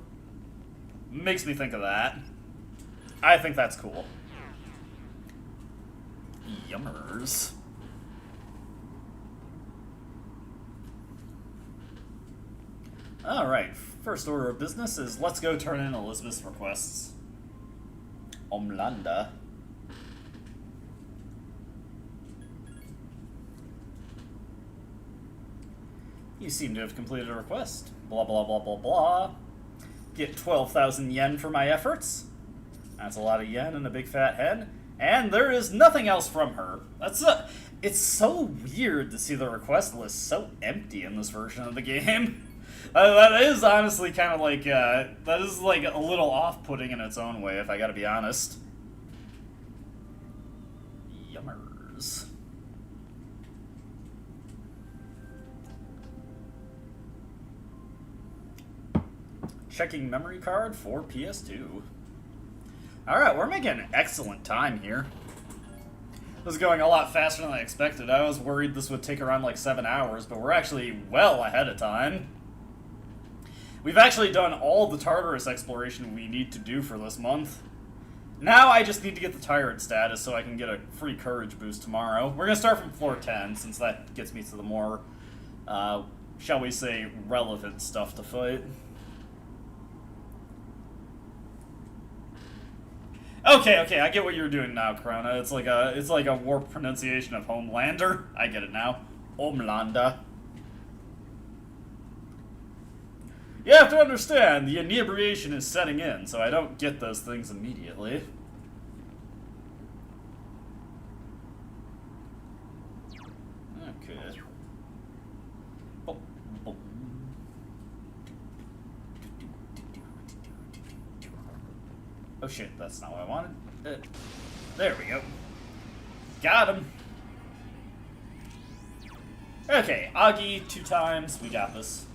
Makes me think of that. I think that's cool. Yummers. Alright, first order of business is let's go turn in Elizabeth's requests. Omlanda. You seem to have completed a request. Blah blah blah blah blah. Get 12,000 yen for my efforts. That's a lot of yen and a big fat head. And there is nothing else from her. It's so weird to see the request list so empty in this version of the game. That is honestly kind of like, that is like a little off-putting in its own way, if I gotta be honest. Yummers. Checking memory card for PS2. Alright, we're making excellent time here. This is going a lot faster than I expected. I was worried this would take around like 7 hours, but we're actually well ahead of time. We've actually done all the Tartarus exploration we need to do for this month. Now I just need to get the Tyrant status so I can get a free courage boost tomorrow. We're going to start from floor 10, since that gets me to the more, shall we say, relevant stuff to fight. Okay, I get what you're doing now, Corona. It's like a warped pronunciation of Homelander. I get it now. Homlanda. You have to understand, the inebriation is setting in, so I don't get those things immediately. Okay. Oh shit, that's not what I wanted. There we go. Got him. Okay, Augie 2 times. We got this.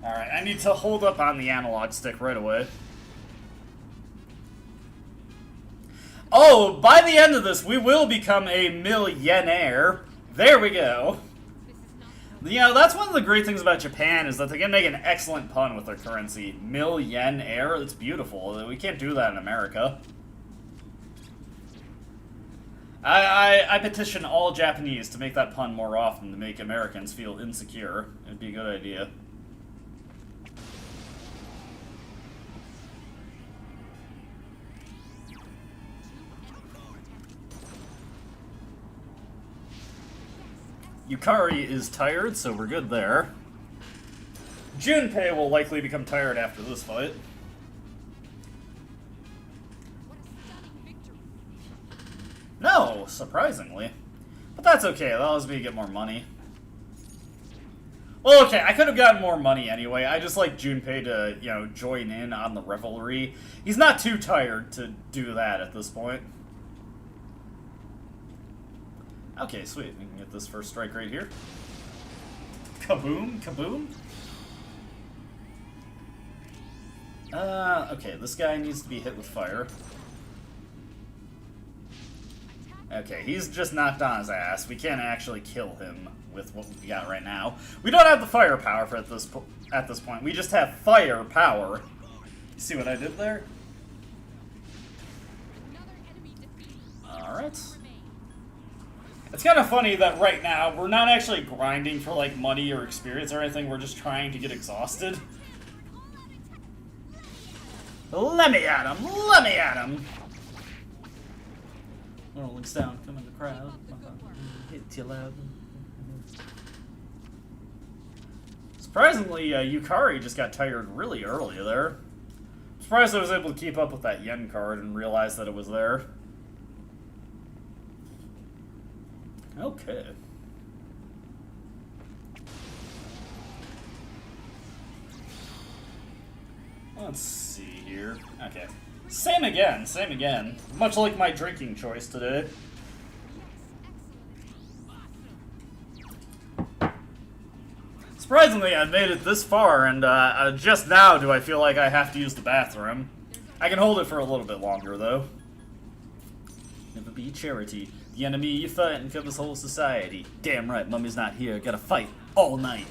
Alright, I need to hold up on the analog stick right away. Oh, by the end of this, we will become a millionaire. There we go. You know, that's one of the great things about Japan, is that they can make an excellent pun with their currency. Millionaire, it's beautiful. We can't do that in America. I petition all Japanese to make that pun more often to make Americans feel insecure. It'd be a good idea. Yukari is tired, so we're good there. Junpei will likely become tired after this fight. No, surprisingly. But that's okay, that allows me to get more money. Well, okay, I could have gotten more money anyway. I just like Junpei to, you know, join in on the revelry. He's not too tired to do that at this point. Okay, sweet. We can get this first strike right here. Kaboom, kaboom. Okay, this guy needs to be hit with fire. Okay, he's just knocked on his ass. We can't actually kill him with what we got right now. We don't have the firepower for at this point. We just have firepower. See what I did there? Alright. It's kind of funny that right now, we're not actually grinding for, like, money or experience or anything, we're just trying to get exhausted. Let me at him! Let me at him! Rolling sound, come in the crowd. Hit you loud. Surprisingly, Yukari just got tired really early there. I'm surprised I was able to keep up with that yen card and realize that it was there. Okay. Let's see here. Okay. Same again, same again. Much like my drinking choice today. Surprisingly, I've made it this far, and just now do I feel like I have to use the bathroom. I can hold it for a little bit longer, though. Never be charity. The enemy you fight and covers whole society. Damn right, Mummy's not here. Gotta fight all night.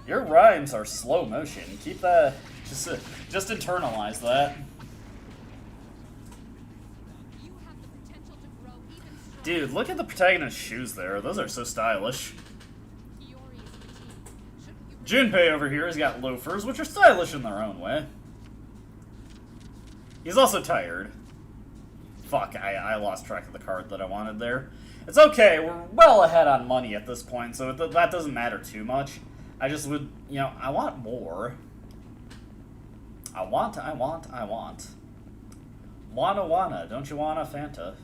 Your rhymes are slow motion. Keep that. Just internalize that. Dude, look at the protagonist's shoes there. Those are so stylish. Iori is fatigued. Shouldn't you Junpei over here has got loafers, which are stylish in their own way. He's also tired. Fuck, I lost track of the card that I wanted there. It's okay, we're well ahead on money at this point, so that doesn't matter too much. I just would, you know, I want more. I want. Wanna, don't you wanna, Fanta?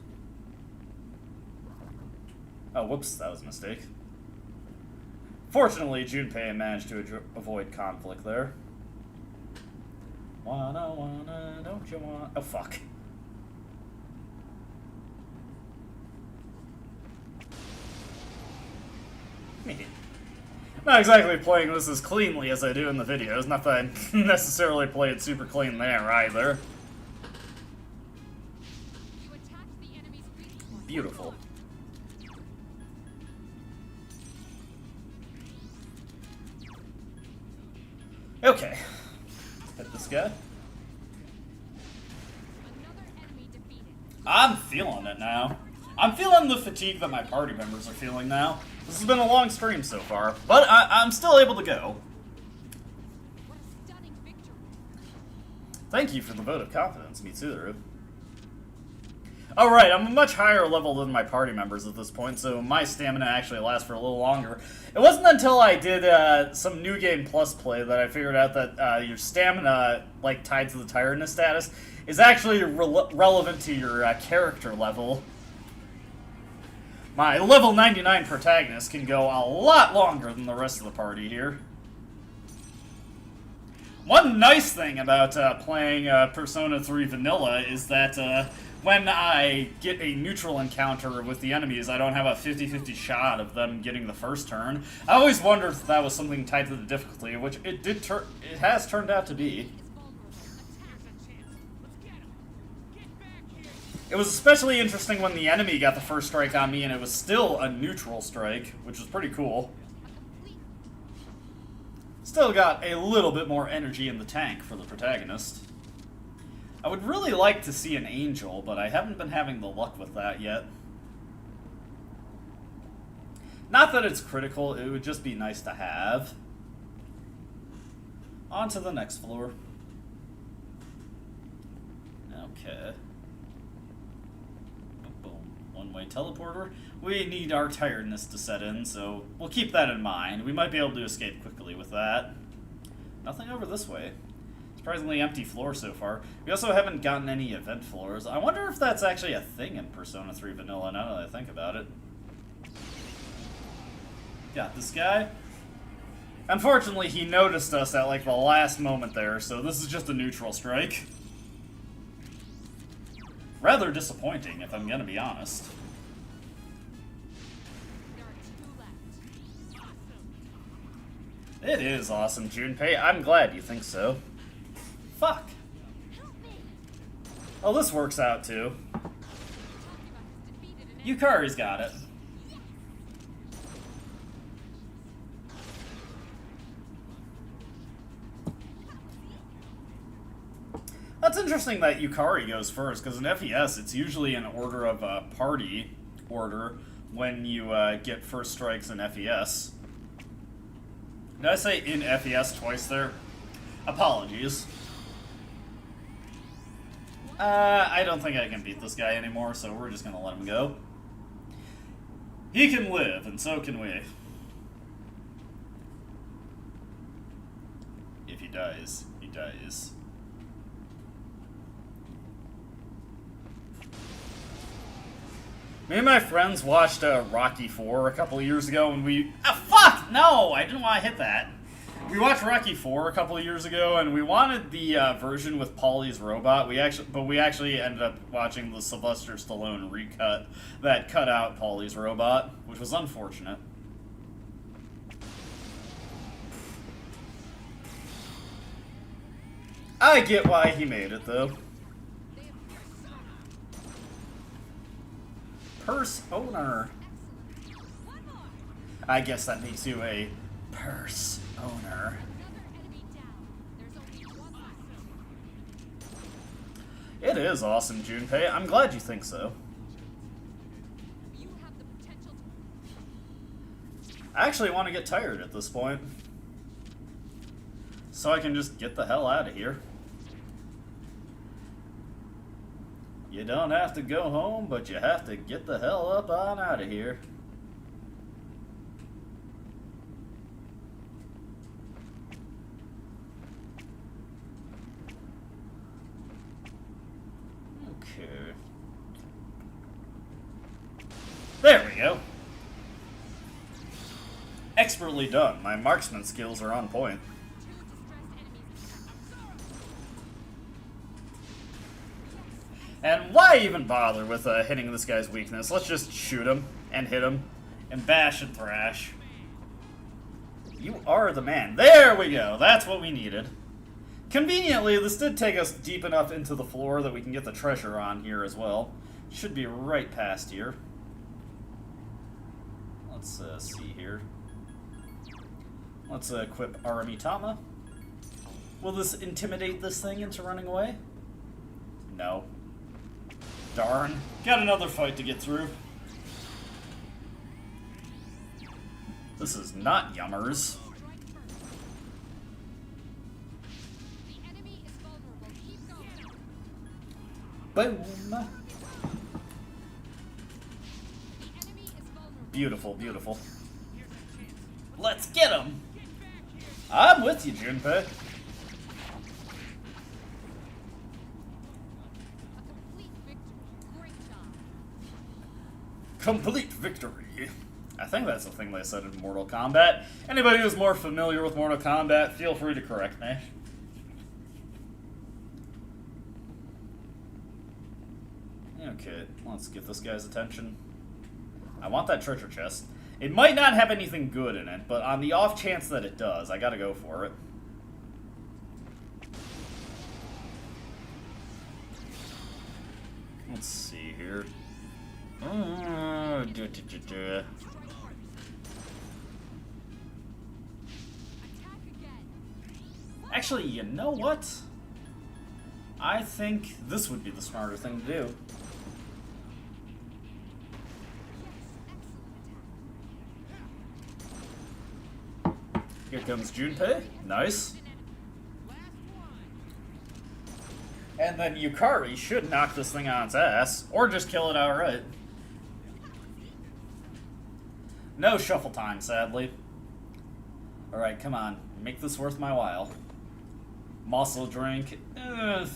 Oh, whoops, that was a mistake. Fortunately, Junpei managed to avoid conflict there. Wanna, don't you want... Oh, fuck. Not exactly playing this as cleanly as I do in the videos. Not that I necessarily play it super clean there, either. You attacked the enemy's breeding point. Beautiful. Okay. Hit this guy. Another enemy defeated. I'm feeling it now. I'm feeling the fatigue that my party members are feeling now. This has been a long stream so far, but I'm still able to go. What a stunning victory. Thank you for the vote of confidence, Mitsuru. Alright, I'm a much higher level than my party members at this point, so my stamina actually lasts for a little longer. It wasn't until I did some New Game Plus play that I figured out that your stamina, like, tied to the tiredness status, is actually relevant to your character level. My level 99 protagonist can go a lot longer than the rest of the party here. One nice thing about playing Persona 3 Vanilla is that when I get a neutral encounter with the enemies, I don't have a 50-50 shot of them getting the first turn. I always wondered if that was something tied to the difficulty, which it has turned out to be. It was especially interesting when the enemy got the first strike on me and it was still a neutral strike, which was pretty cool. Still got a little bit more energy in the tank for the protagonist. I would really like to see an angel, but I haven't been having the luck with that yet. Not that it's critical, it would just be nice to have. On to the next floor. Okay. Boom. One-way teleporter. We need our tiredness to set in, so we'll keep that in mind. We might be able to escape quickly with that. Nothing over this way. Surprisingly empty floor so far. We also haven't gotten any event floors. I wonder if that's actually a thing in Persona 3 Vanilla, now that I think about it. Got this guy. Unfortunately, he noticed us at like the last moment there, so this is just a neutral strike. Rather disappointing, if I'm gonna be honest. There are 2 left. Awesome. It is awesome, Junpei. I'm glad you think so. Fuck. Help me. Oh, this works out too. Talking about has defeated an enemy. Yukari's got it. That's interesting that Yukari goes first, because in FES it's usually in order of party order when you get first strikes in FES. Did I say in FES twice there? Apologies. I don't think I can beat this guy anymore, so we're just gonna let him go. He can live, and so can we. If he dies, he dies. Me and my friends watched Rocky 4 a couple of years ago, and we... Ah, fuck! No! I didn't want to hit that. We watched Rocky 4 a couple of years ago, and we wanted the version with Paulie's robot. We actually ended up watching the Sylvester Stallone recut that cut out Paulie's robot, which was unfortunate. I get why he made it, though. Purse owner. One more. I guess that makes you a purse owner. Another enemy down. There's only 1 left. It is awesome, Junpei. I'm glad you think so. I actually want to get tired at this point. So I can just get the hell out of here. You don't have to go home, but you have to get the hell up on out of here. Okay. There we go. Expertly done. My marksman skills are on point. And why even bother with hitting this guy's weakness? Let's just shoot him and hit him and bash and thrash. You are the man. There we go. That's what we needed. Conveniently, this did take us deep enough into the floor that we can get the treasure on here as well. Should be right past here. Let's see here. Let's equip Aramitama. Will this intimidate this thing into running away? No. Darn. Got another fight to get through. This is not yummers. The enemy is vulnerable. Keep going. Boom. The enemy is vulnerable. Beautiful, beautiful. Let's get him! I'm with you, Junpei. Complete victory. I think that's the thing they said in Mortal Kombat. Anybody who's more familiar with Mortal Kombat, feel free to correct me. Okay, let's get this guy's attention. I want that treasure chest. It might not have anything good in it, but on the off chance that it does, I gotta go for it. Let's see here. Actually, you know what? I think this would be the smarter thing to do. Here comes Junpei. Nice. And then Yukari should knock this thing on its ass, or just kill it outright. No shuffle time, sadly. Alright, come on. Make this worth my while. Muscle drink. That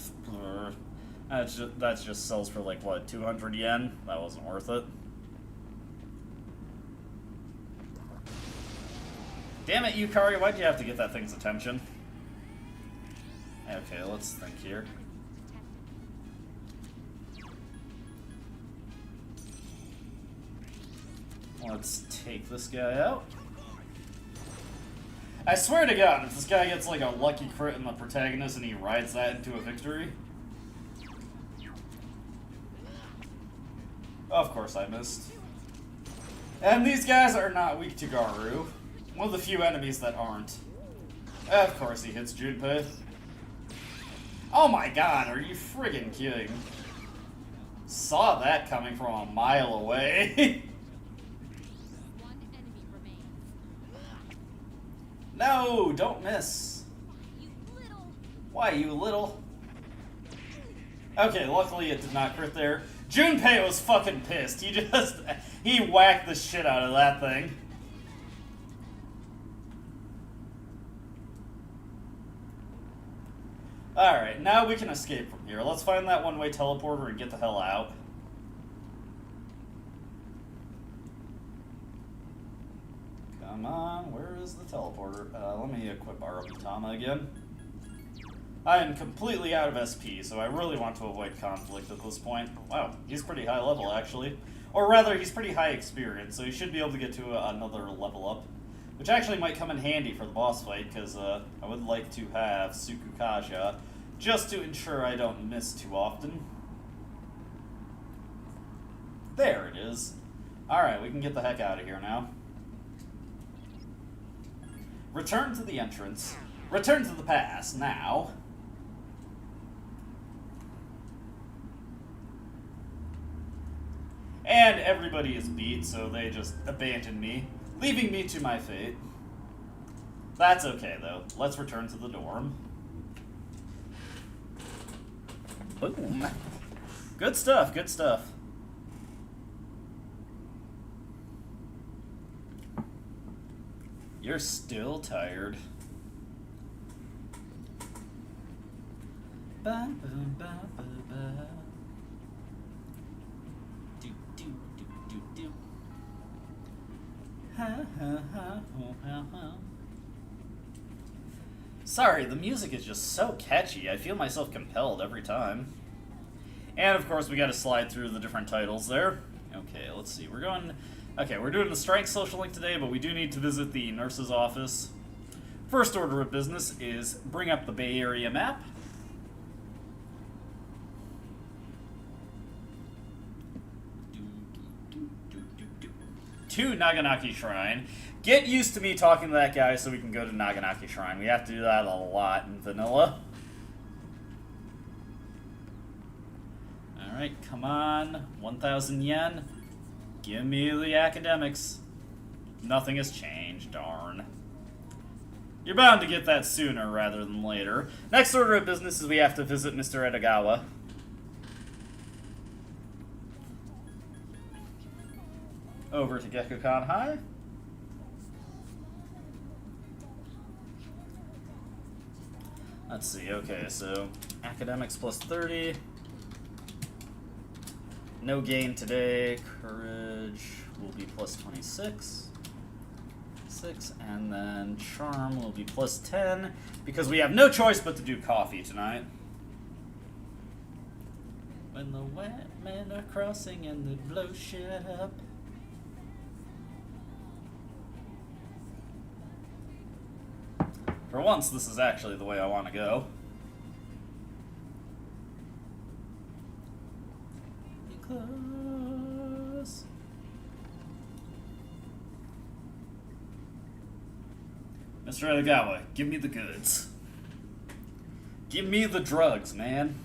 just sells for like, what, 200 yen? That wasn't worth it. Damn it, Yukari, why'd you have to get that thing's attention? Okay, let's think here. Let's take this guy out. I swear to God, if this guy gets like a lucky crit in the protagonist and he rides that into a victory. Of course I missed. And these guys are not weak to Garu. One of the few enemies that aren't. Of course he hits Junpei. Oh my God, are you friggin' kidding? Saw that coming from a mile away. One enemy remains. No, don't miss. You little. Why, you little? Okay, luckily it did not crit there. Junpei was fucking pissed. He whacked the shit out of that thing. Alright, now we can escape from here. Let's find that one-way teleporter and get the hell out. Come on, where is the teleporter? Let me equip Aramitama again. I am completely out of SP, so I really want to avoid conflict at this point. Wow, he's pretty high level, actually. Or rather, he's pretty high experience, so he should be able to get to another level up. Which actually might come in handy for the boss fight, because I would like to have Sukukaja, just to ensure I don't miss too often. There it is. Alright, we can get the heck out of here now. Return to the entrance. Return to the past, now. And everybody is beat, so they just abandon me. Leaving me to my fate. That's okay, though. Let's return to the dorm. Boom. Good stuff, good stuff. You're still tired. Ba, ba, ba, ba, ba. Do, do, do, do, do. Ha, ha, ha, ho, ha, ha. Sorry, the music is just so catchy. I feel myself compelled every time. And of course, we gotta slide through the different titles there. Okay, let's see. We're doing the Strike Social Link today, but we do need to visit the nurse's office. First order of business is bring up the Bay Area map. To Naganaki Shrine. Get used to me talking to that guy so we can go to Naganaki Shrine. We have to do that a lot in vanilla. Alright, come on. 1,000 yen. Give me the academics. Nothing has changed, darn. You're bound to get that sooner rather than later. Next order of business is we have to visit Mr. Edagawa. Over to Gekkoukan High. Let's see, okay, so academics plus 30. No gain today. Courage will be plus 26. 6, and then charm will be plus 10, because we have no choice but to do coffee tonight. When the wet men are crossing and they blow shit up. For once, this is actually the way I want to go. Close. Mr. Edagawa, give me the goods. Give me the drugs, man.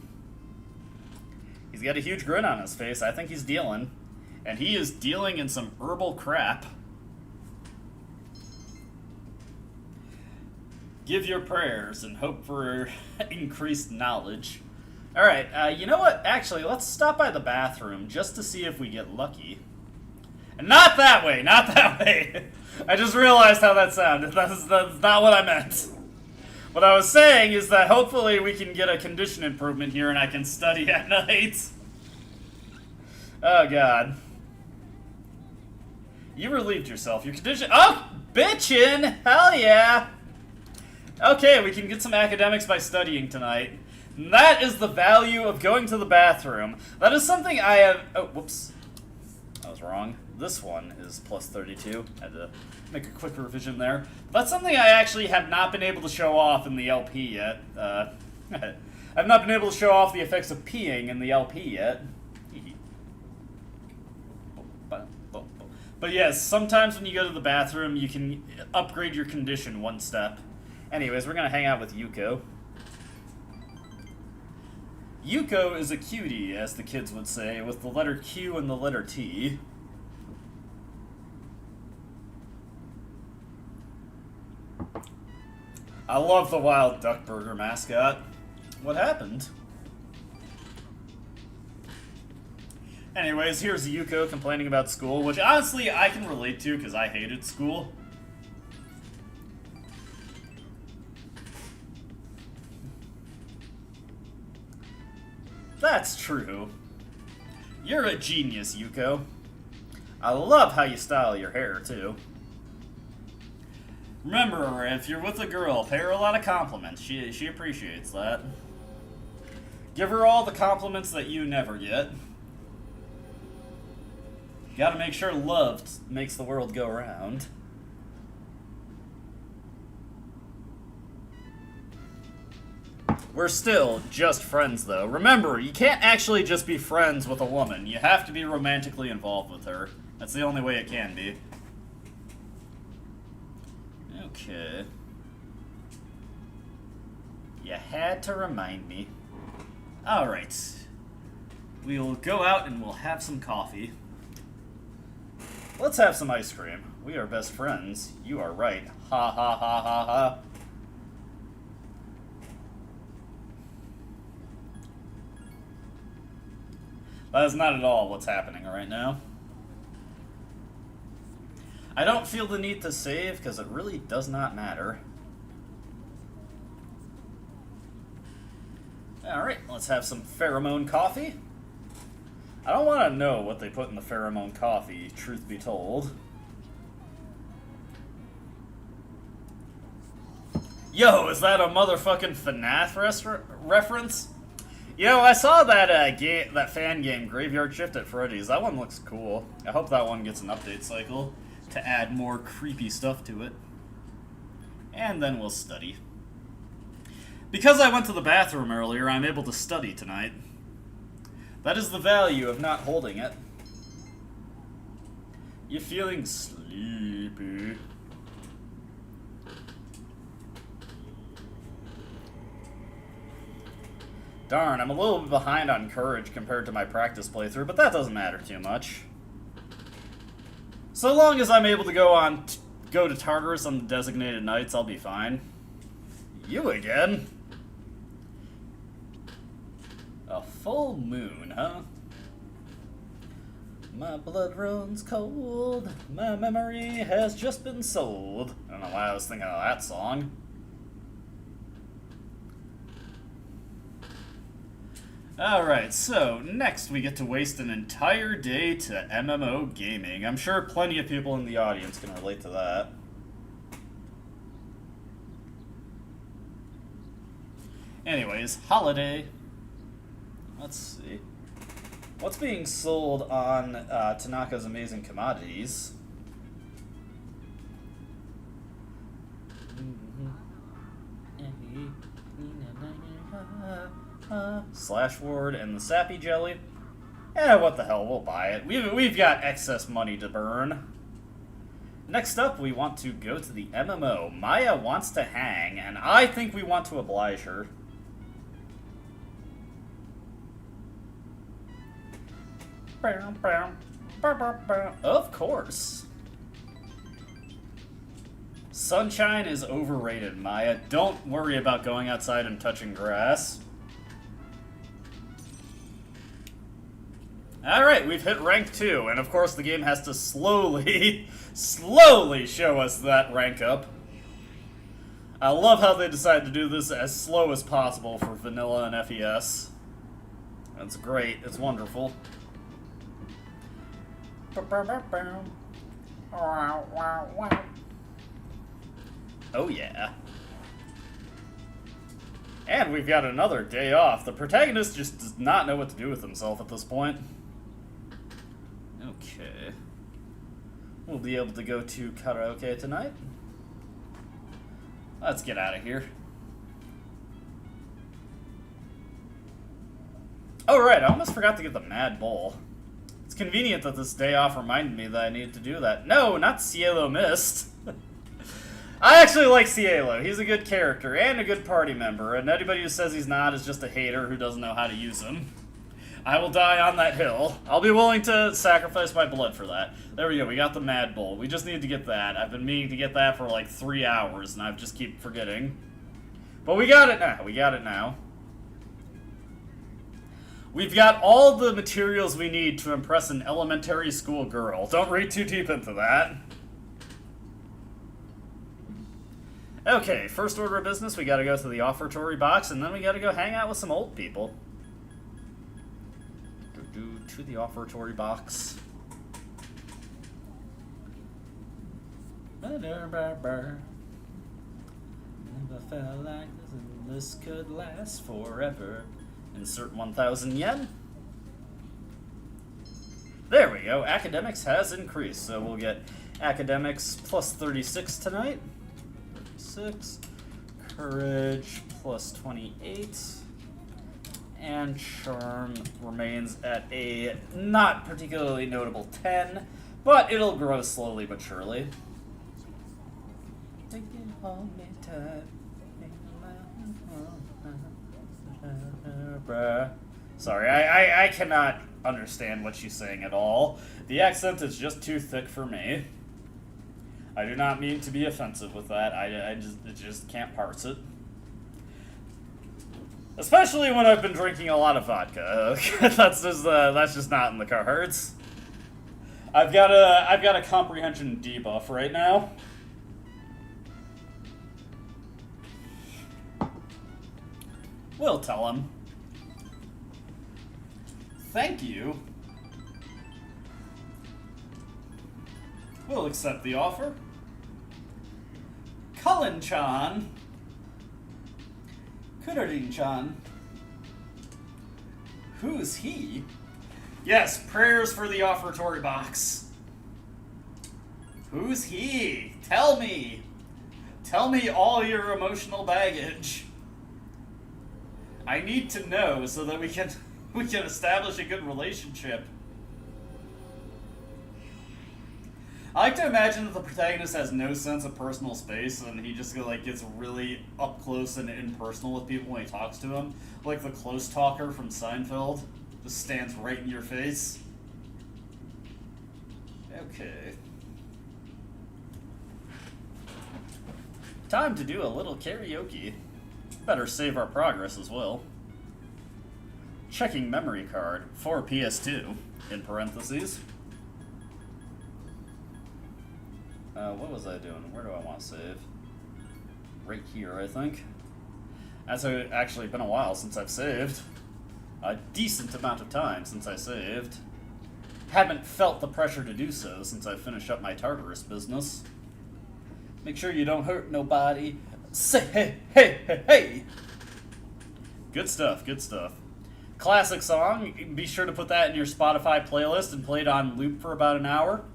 He's got a huge grin on his face. I think he's dealing. And he is dealing in some herbal crap. Give your prayers and hope for increased knowledge. Alright, you know what? Actually, let's stop by the bathroom just to see if we get lucky. And not that way! Not that way! I just realized how that sounded. That's not what I meant. What I was saying is that hopefully we can get a condition improvement here and I can study at night. Oh, God. You relieved yourself. Your condition... Oh! Bitchin'! Hell yeah! Okay, we can get some academics by studying tonight. And that is the value of going to the bathroom. That is something I have... Oh, whoops. I was wrong. This one is plus 32. Had to make a quick revision there. That's something I actually have not been able to show off in the LP yet. I've not been able to show off the effects of peeing in the LP yet. But yes, sometimes when you go to the bathroom, you can upgrade your condition one step. Anyways, we're gonna hang out with Yuko. Yuko is a cutie, as the kids would say, with the letter Q and the letter T. I love the Wild Duck Burger mascot. What happened? Anyways, here's Yuko complaining about school, which honestly I can relate to because I hated school. That's true. You're a genius, Yuko. I love how you style your hair, too. Remember, if you're with a girl, pay her a lot of compliments. She appreciates that. Give her all the compliments that you never get. You gotta make sure love makes the world go round. We're still just friends, though. Remember, you can't actually just be friends with a woman. You have to be romantically involved with her. That's the only way it can be. Okay. You had to remind me. Alright. We'll go out and we'll have some coffee. Let's have some ice cream. We are best friends. You are right. Ha ha ha ha ha. That is not at all what's happening right now. I don't feel the need to save because it really does not matter. Alright, let's have some pheromone coffee. I don't want to know what they put in the pheromone coffee, truth be told. Yo, is that a motherfucking FNAF reference? Yo, I saw that that fan game, Graveyard Shift at Freddy's. That one looks cool. I hope that one gets an update cycle to add more creepy stuff to it. And then we'll study. Because I went to the bathroom earlier, I'm able to study tonight. That is the value of not holding it. You feeling sleepy? Darn, I'm a little bit behind on courage compared to my practice playthrough, but that doesn't matter too much. So long as I'm able to go to Tartarus on the designated nights, I'll be fine. You again? A full moon, huh? My blood runs cold, my memory has just been sold. I don't know why I was thinking of that song. Alright, so next we get to waste an entire day to MMO gaming. I'm sure plenty of people in the audience can relate to that. Anyways, holiday. Let's see. What's being sold on Tanaka's Amazing Commodities? Slash Ward and the Sappy Jelly. Eh, what the hell, we'll buy it. We've got excess money to burn. Next up, we want to go to the MMO. Maya wants to hang, and I think we want to oblige her. Of course. Sunshine is overrated, Maya. Don't worry about going outside and touching grass. Alright, we've hit rank 2, and of course the game has to slowly show us that rank up. I love how they decided to do this as slow as possible for vanilla and FES. That's great, it's wonderful. Oh yeah. And we've got another day off. The protagonist just does not know what to do with himself at this point. Okay. We'll be able to go to karaoke tonight. Let's get out of here. Oh right, I almost forgot to get the Mad Bull. It's convenient that this day off reminded me that I needed to do that. No, not Cielo Mist. I actually like Cielo. He's a good character and a good party member, and anybody who says he's not is just a hater who doesn't know how to use him. I will die on that hill. I'll be willing to sacrifice my blood for that. There we go, we got the Mad Bull. We just need to get that. I've been meaning to get that for like 3 hours, and I just keep forgetting. But we got it now. We got it now. We've got all the materials we need to impress an elementary school girl. Don't read too deep into that. Okay, first order of business, we gotta go to the offertory box, and then we gotta go hang out with some old people. To the offertory box. Never felt like this could last forever. Insert 1,000 yen. There we go, academics has increased, so we'll get academics plus 36 tonight. 36, courage plus 28, and charm remains at a not particularly notable 10, but it'll grow slowly but surely. Sorry, I cannot understand what she's saying at all. The accent is just too thick for me. I do not mean to be offensive with that. I just can't parse it. Especially when I've been drinking a lot of vodka. That's just not in the cards. I've got a comprehension debuff right now. We'll tell him. Thank you. We'll accept the offer. Cullen-chan. Kudarin-chan. Who's he? Yes, prayers for the offertory box. Who's he? Tell me. Tell me all your emotional baggage. I need to know so that we can establish a good relationship. I like to imagine that the protagonist has no sense of personal space and he just like gets really up close and impersonal with people when he talks to them. Like the close talker from Seinfeld. Just stands right in your face. Okay. Time to do a little karaoke. Better save our progress as well. Checking memory card for PS2, in parentheses. What was I doing? Where do I want to save? Right here, I think. That's actually been a while since I've saved. A decent amount of time since I saved. Haven't felt the pressure to do so since I finished up my Tartarus business. Make sure you don't hurt nobody. Say hey, hey, hey, hey! Good stuff, good stuff. Classic song. Be sure to put that in your Spotify playlist and play it on loop for about an hour.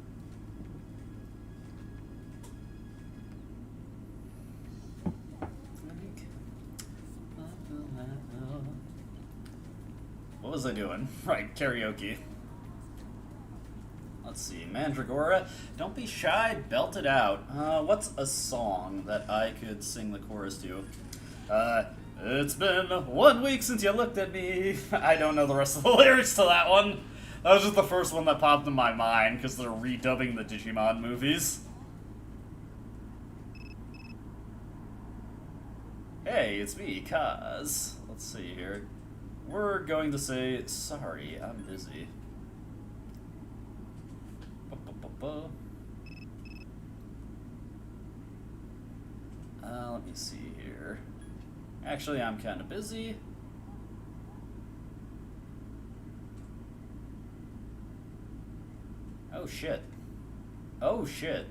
What was I doing? Right, karaoke. Let's see, Mandragora. Don't be shy, belt it out. What's a song that I could sing the chorus to? It's been 1 week since you looked at me. I don't know the rest of the lyrics to that one. That was just the first one that popped in my mind because they're redubbing the Digimon movies. Hey, it's me, Kaz. Let's see here. We're going to say, sorry, I'm busy. Let me see here. Actually, I'm kind of busy. Oh shit. Oh shit.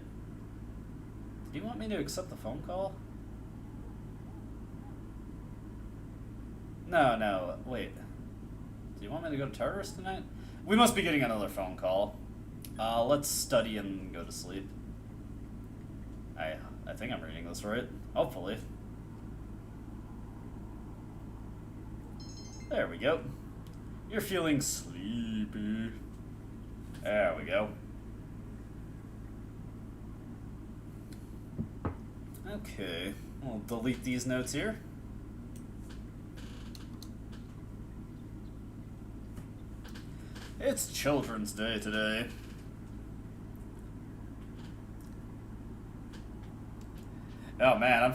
Do you want me to accept the phone call? No, wait. Do you want me to go to Tartarus tonight? We must be getting another phone call. Let's study and go to sleep. I think I'm reading this right. Hopefully. There we go. You're feeling sleepy. There we go. Okay. We'll delete these notes here. It's Children's Day today. Oh man, I'm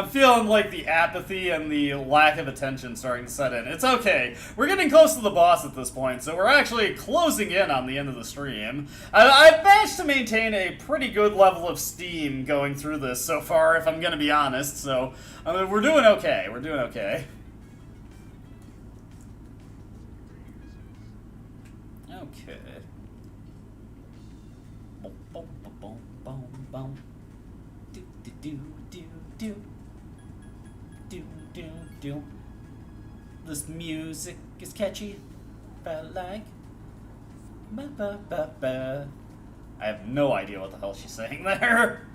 feeling like the apathy and the lack of attention starting to set in. It's okay. We're getting close to the boss at this point, so we're actually closing in on the end of the stream. I've managed to maintain a pretty good level of steam going through this so far, if I'm gonna be honest, so we're doing okay. We're doing okay. Okay. Boom, boom, boom, boom, boom. Do do do do do do do. This music is catchy. But like, ba ba ba ba. I have no idea what the hell she's saying there.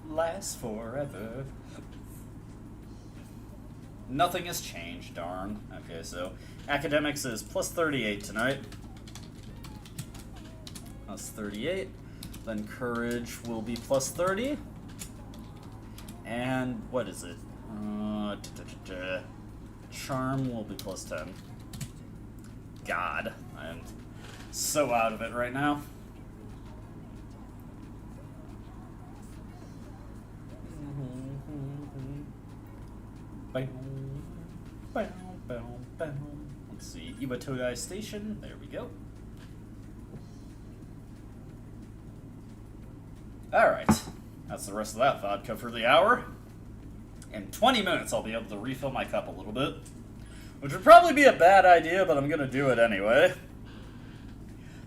Lasts forever. Nothing has changed, darn. Okay, so academics is plus 38 tonight. Plus 38. Then courage will be plus 30. And what is it? Charm will be plus 10. God. I'm so out of it right now. Let's see, Iwatodai Station. There we go. Alright, that's the rest of that vodka for the hour. In 20 minutes, I'll be able to refill my cup a little bit. Which would probably be a bad idea, but I'm going to do it anyway.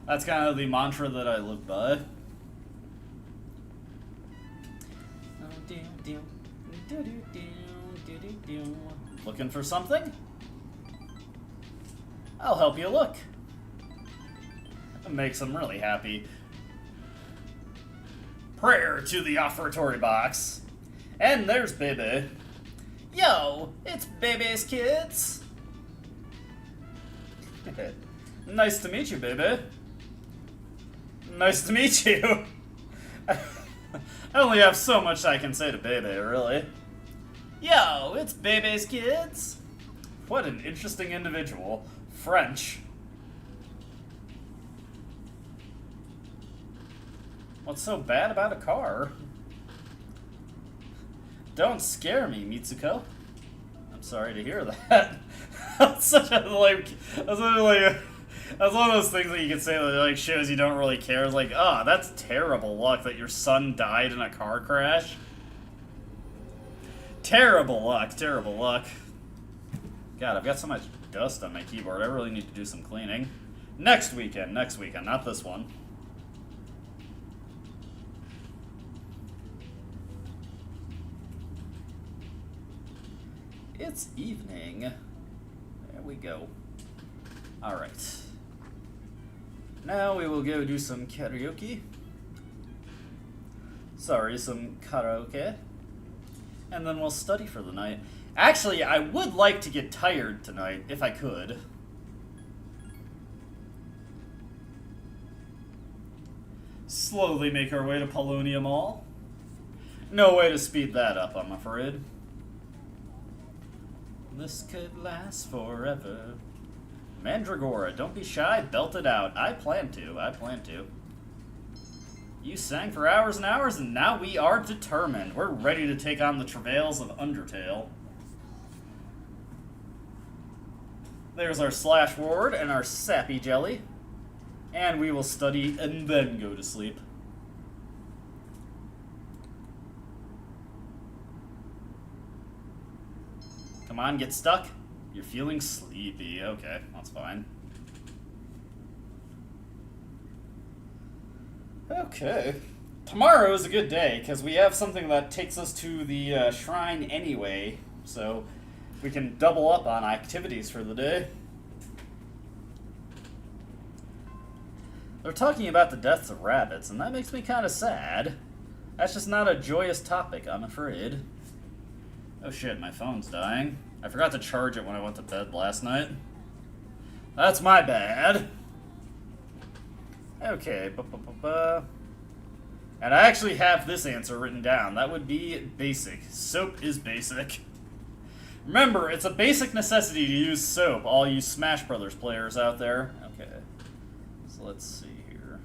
That's kind of the mantra that I live by. Looking for something? I'll help you look. It makes them really happy. Prayer to the offertory box. And there's Bebe. Yo, it's Bebe's kids. Nice to meet you, Bebe. Nice to meet you. I only have so much I can say to Bebe, really. Yo, it's Bebe's kids. What an interesting individual. French. What's so bad about a car? Don't scare me, Mitsuko. I'm sorry to hear that. That's such a, like, that's one of those things that you can say that, like, shows you don't really care. It's like, oh, that's terrible luck that your son died in a car crash. Terrible luck, terrible luck. God, I've got so much dust on my keyboard. I really need to do some cleaning. Next weekend, not this one. It's evening. There we go. Alright. Now we will go do some karaoke. Sorry, some karaoke. And then we'll study for the night. Actually, I would like to get tired tonight, if I could. Slowly make our way to Polonia Mall. No way to speed that up, I'm afraid. This could last forever. Mandragora, don't be shy, belt it out. I plan to. You sang for hours and hours, and now we are determined. We're ready to take on the travails of Undertale. There's our slash ward and our sappy jelly. And we will study and then go to sleep. Come on, get stuck. You're feeling sleepy. Okay, that's fine. Okay. Tomorrow is a good day, because we have something that takes us to the shrine anyway, so we can double up on activities for the day. They're talking about the deaths of rabbits, and that makes me kind of sad. That's just not a joyous topic, I'm afraid. Oh shit, my phone's dying. I forgot to charge it when I went to bed last night. That's my bad. Okay, and I actually have this answer written down. That would be basic. Soap is basic. Remember, it's a basic necessity to use soap, all you Smash Brothers players out there. Okay, so let's see here.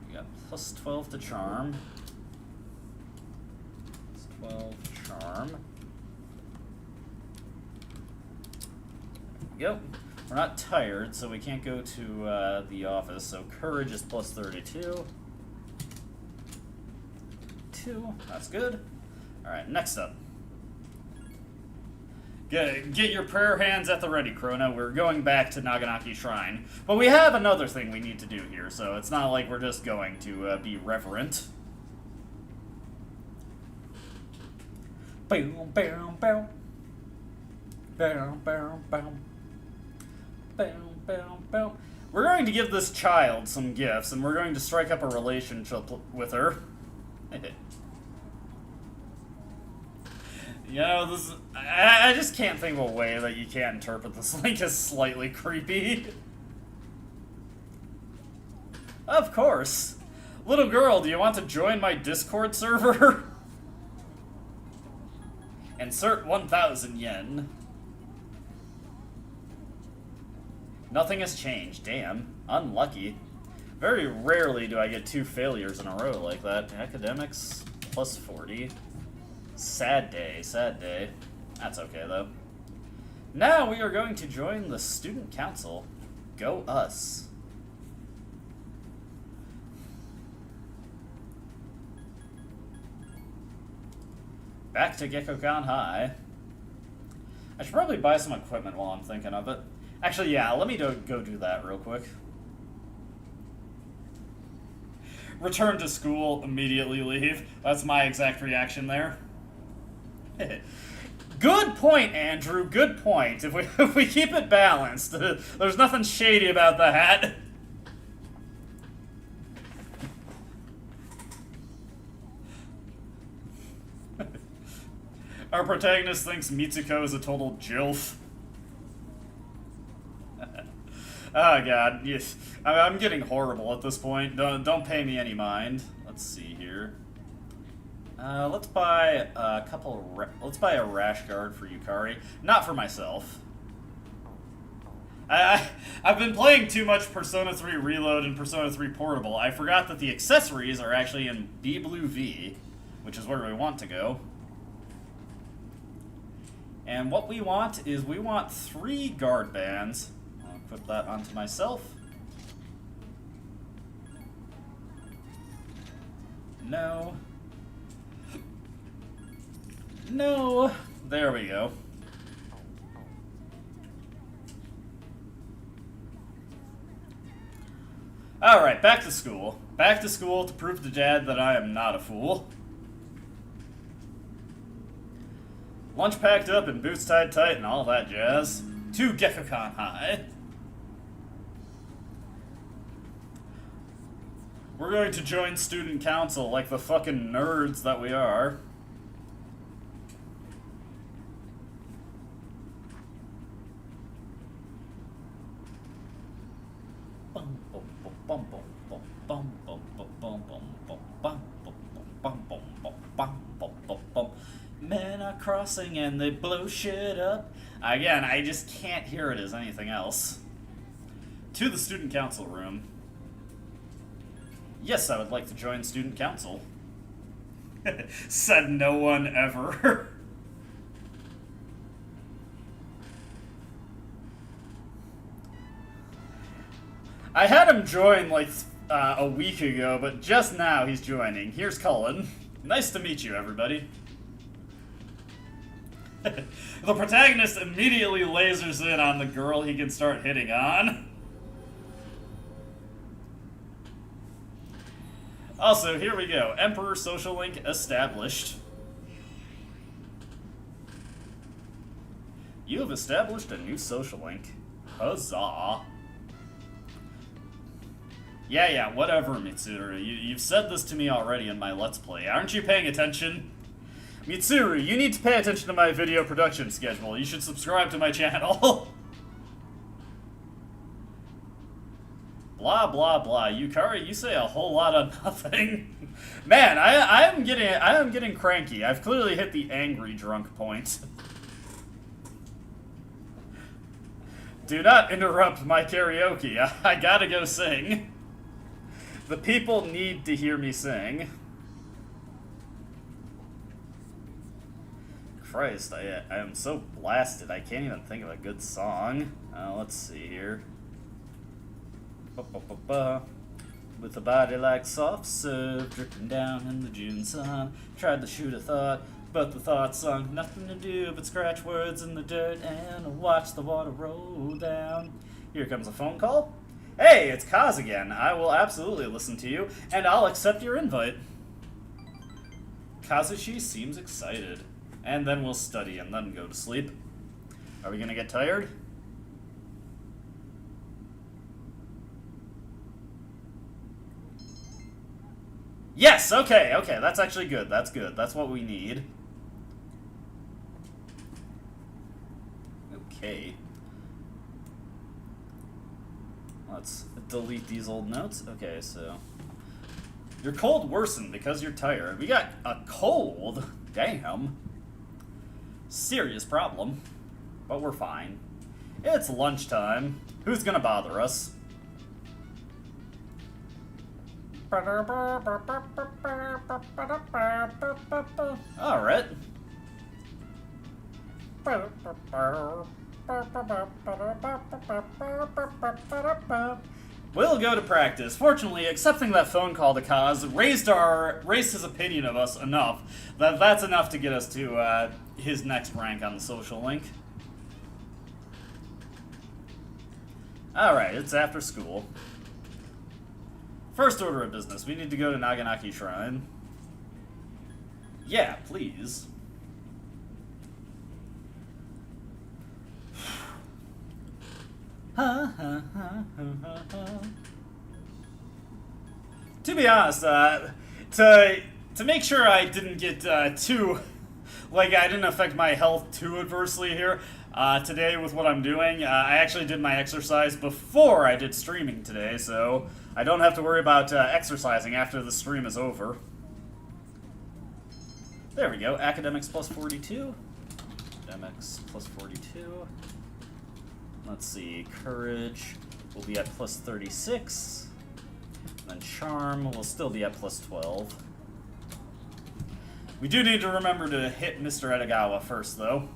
We got plus 12 to charm. Plus 12 charm. There we go. We're not tired, so we can't go to the office, so courage is plus 32. 2, that's good. Alright, next up. Get your prayer hands at the ready, Chrono. We're going back to Naganaki Shrine. But we have another thing we need to do here, so it's not like we're just going to be reverent. Boom, boom, boom. Boom, boom, boom. Boom, boom, boom. We're going to give this child some gifts, and we're going to strike up a relationship with her. You know, this is, I just can't think of a way that you can't interpret this link as slightly creepy. Of course. Little girl, do you want to join my Discord server? Insert 1,000 yen. Nothing has changed. Damn. Unlucky. Very rarely do I get 2 failures in a row like that. Academics, plus 40. Sad day, sad day. That's okay, though. Now we are going to join the student council. Go us. Back to Gekkokan High. I should probably buy some equipment while I'm thinking of it. Actually, yeah, let me go do that real quick. Return to school, immediately leave. That's my exact reaction there. Good point, Andrew, good point. If we keep it balanced, there's nothing shady about that. Our protagonist thinks Mitsuko is a total jilf. Oh god, yes. I'm getting horrible at this point. Don't pay me any mind. Let's see here. Let's buy a couple. Let's buy a rash guard for Yukari, not for myself. I've been playing too much Persona 3 Reload and Persona 3 Portable. I forgot that the accessories are actually in B Blue V, which is where we want to go. And what we want is 3 guard bands. I'll put that onto myself. No. No. There we go. Alright, back to school. Back to school to prove to Dad that I am not a fool. Lunch packed up and boots tied tight and all that jazz. To Gekkokan High. We're going to join student council like the fucking nerds that we are. Men are crossing and they blow shit up. Again, I just can't hear it as anything else. To the student council room. Yes, I would like to join student council. Said no one ever. I had him join like a week ago, but just now he's joining. Here's Cullen. Nice to meet you, everybody. The protagonist immediately lasers in on the girl he can start hitting on. Also, here we go. Emperor social link established. You have established a new social link. Huzzah. Yeah, whatever, Mitsuru. You've said this to me already in my Let's Play. Aren't you paying attention? Mitsuru, you need to pay attention to my video production schedule. You should subscribe to my channel. Blah, blah, blah. Yukari, you say a whole lot of nothing. Man, I am getting cranky. I've clearly hit the angry drunk point. Do not interrupt my karaoke. I gotta go sing. The people need to hear me sing. Christ, I am so blasted, I can't even think of a good song. Let's see here. With a body like soft serve, dripping down in the June sun. Tried to shoot a thought, but the thought sunk. Nothing to do but scratch words in the dirt and watch the water roll down. Here comes a phone call. Hey, it's Kaz again. I will absolutely listen to you, and I'll accept your invite. Kazushi seems excited. And then we'll study and then go to sleep. Are we gonna get tired? Yes, okay, that's actually good. That's good. That's what we need. Okay. Let's delete these old notes. Okay, so... Your cold worsened because you're tired. We got a cold? Damn. Serious problem. But we're fine. It's lunchtime. Who's gonna bother us? Alright. We'll go to practice. Fortunately, accepting that phone call to Kaz raised his opinion of us enough that that's enough to get us to his next rank on the social link. Alright, it's after school. First order of business, we need to go to Naganaki Shrine. Yeah, please. To be honest, to make sure I didn't get too, like I didn't affect my health too adversely here, today with what I'm doing, I actually did my exercise before I did streaming today, so I don't have to worry about exercising after the stream is over. There we go, academics plus 42. Academics plus 42. Let's see, courage will be at plus 36. And then charm will still be at plus 12. We do need to remember to hit Mr. Edogawa first, though.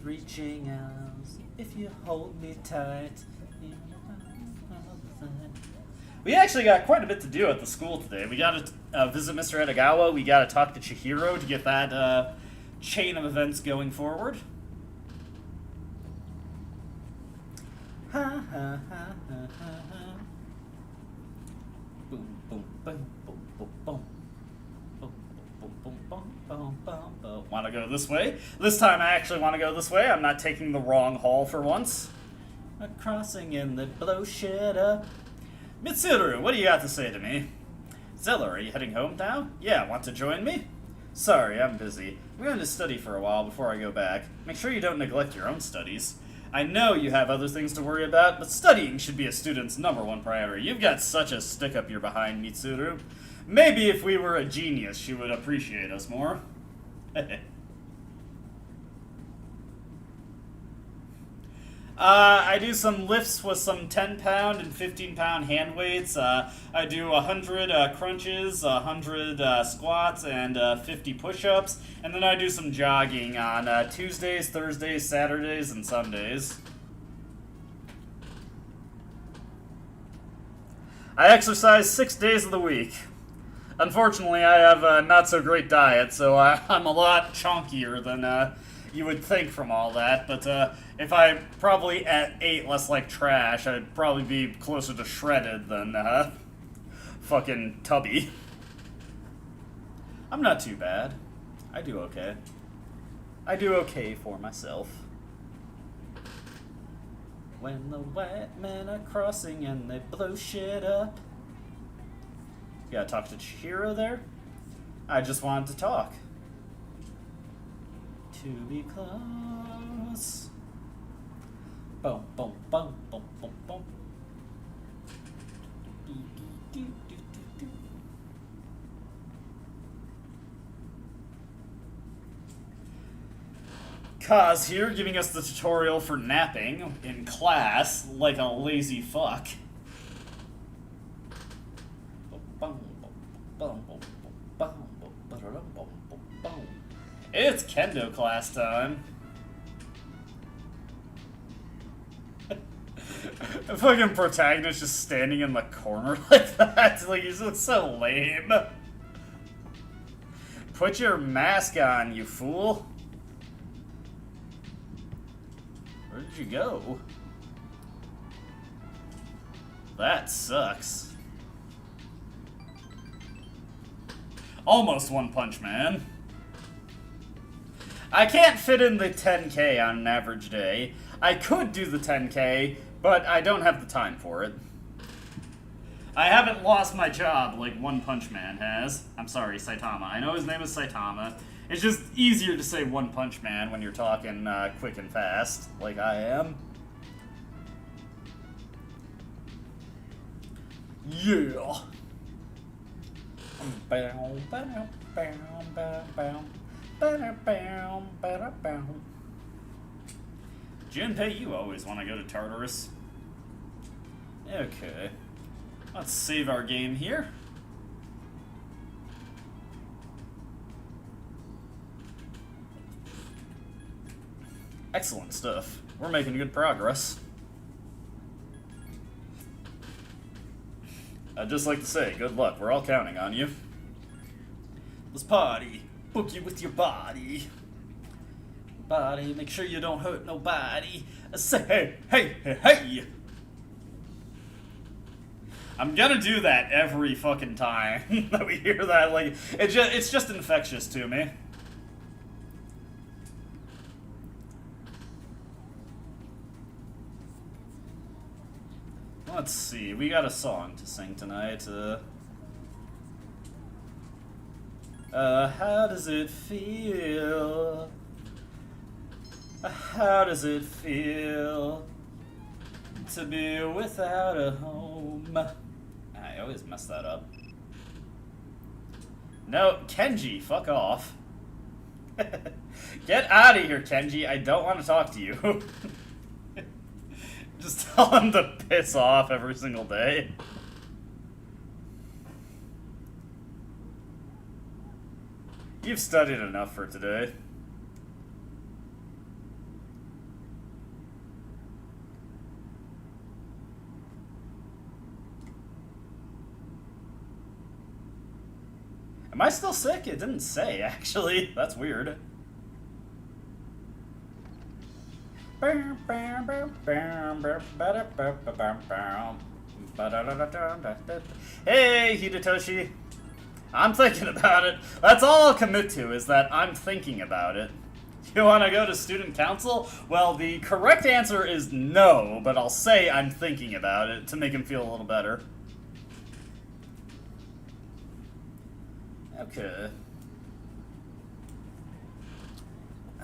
Reaching out, if you hold me tight. We actually got quite a bit to do at the school today. We got to visit Mr. Edogawa. We got to talk to Chihiro to get that chain of events going forward. Boom, boom, boom, boom, boom, boom, boom. Want to go this way? This time I actually want to go this way. I'm not taking the wrong hall for once. A crossing and they blow shit up. Mitsuru, what do you got to say to me? Zeller, are you heading home now? Yeah, want to join me? Sorry, I'm busy. I'm going to study for a while before I go back. Make sure you don't neglect your own studies. I know you have other things to worry about, but studying should be a student's #1 priority. You've got such a stick up your behind, Mitsuru. Maybe if we were a genius, she would appreciate us more. I do some lifts with some 10-pound and 15-pound hand weights. I do 100 crunches, 100 squats, and 50 push-ups. And then I do some jogging on Tuesdays, Thursdays, Saturdays, and Sundays. I exercise 6 days of the week. Unfortunately, I have a not-so-great diet, so I'm a lot chunkier than you would think from all that. But if I probably ate less like trash, I'd probably be closer to shredded than fucking tubby. I'm not too bad. I do okay. I do okay for myself. When the white men are crossing and they blow shit up. You gotta talk to Chihiro there? I just wanted to talk. To be close. Boom, boom, boom, boom, boom, boom. Kaz here, giving us the tutorial for napping in class like a lazy fuck. It's kendo class time. The fucking protagonist just standing in the corner like that. Like, he's looks so lame. Put your mask on, you fool. Where did you go? That sucks. Almost One Punch Man. I can't fit in the 10K on an average day. I could do the 10K, but I don't have the time for it. I haven't lost my job like One Punch Man has. I'm sorry, Saitama. I know his name is Saitama. It's just easier to say One Punch Man when you're talking quick and fast, like I am. Yeah. Junpei, you always want to go to Tartarus. Okay. Let's save our game here. Excellent stuff. We're making good progress. I'd just like to say, good luck. We're all counting on you. Let's party. Book you with your body. Body, make sure you don't hurt nobody. Say, hey, hey, hey, hey. I'm gonna do that every fucking time that we hear that. Like, it's just infectious to me. Let's see, we got a song to sing tonight. How does it feel? How does it feel to be without a home? I always mess that up. No, Kenji, fuck off. Get out of here, Kenji. I don't want to talk to you. Just tell him to piss off every single day. You've studied enough for today. Am I still sick? It didn't say, actually. Hey, Hidetoshi. I'm thinking about it. That's all I'll commit to, is that I'm thinking about it. You want to go to student council? Well, the correct answer is no, but I'll say I'm thinking about it to make him feel a little better. Okay.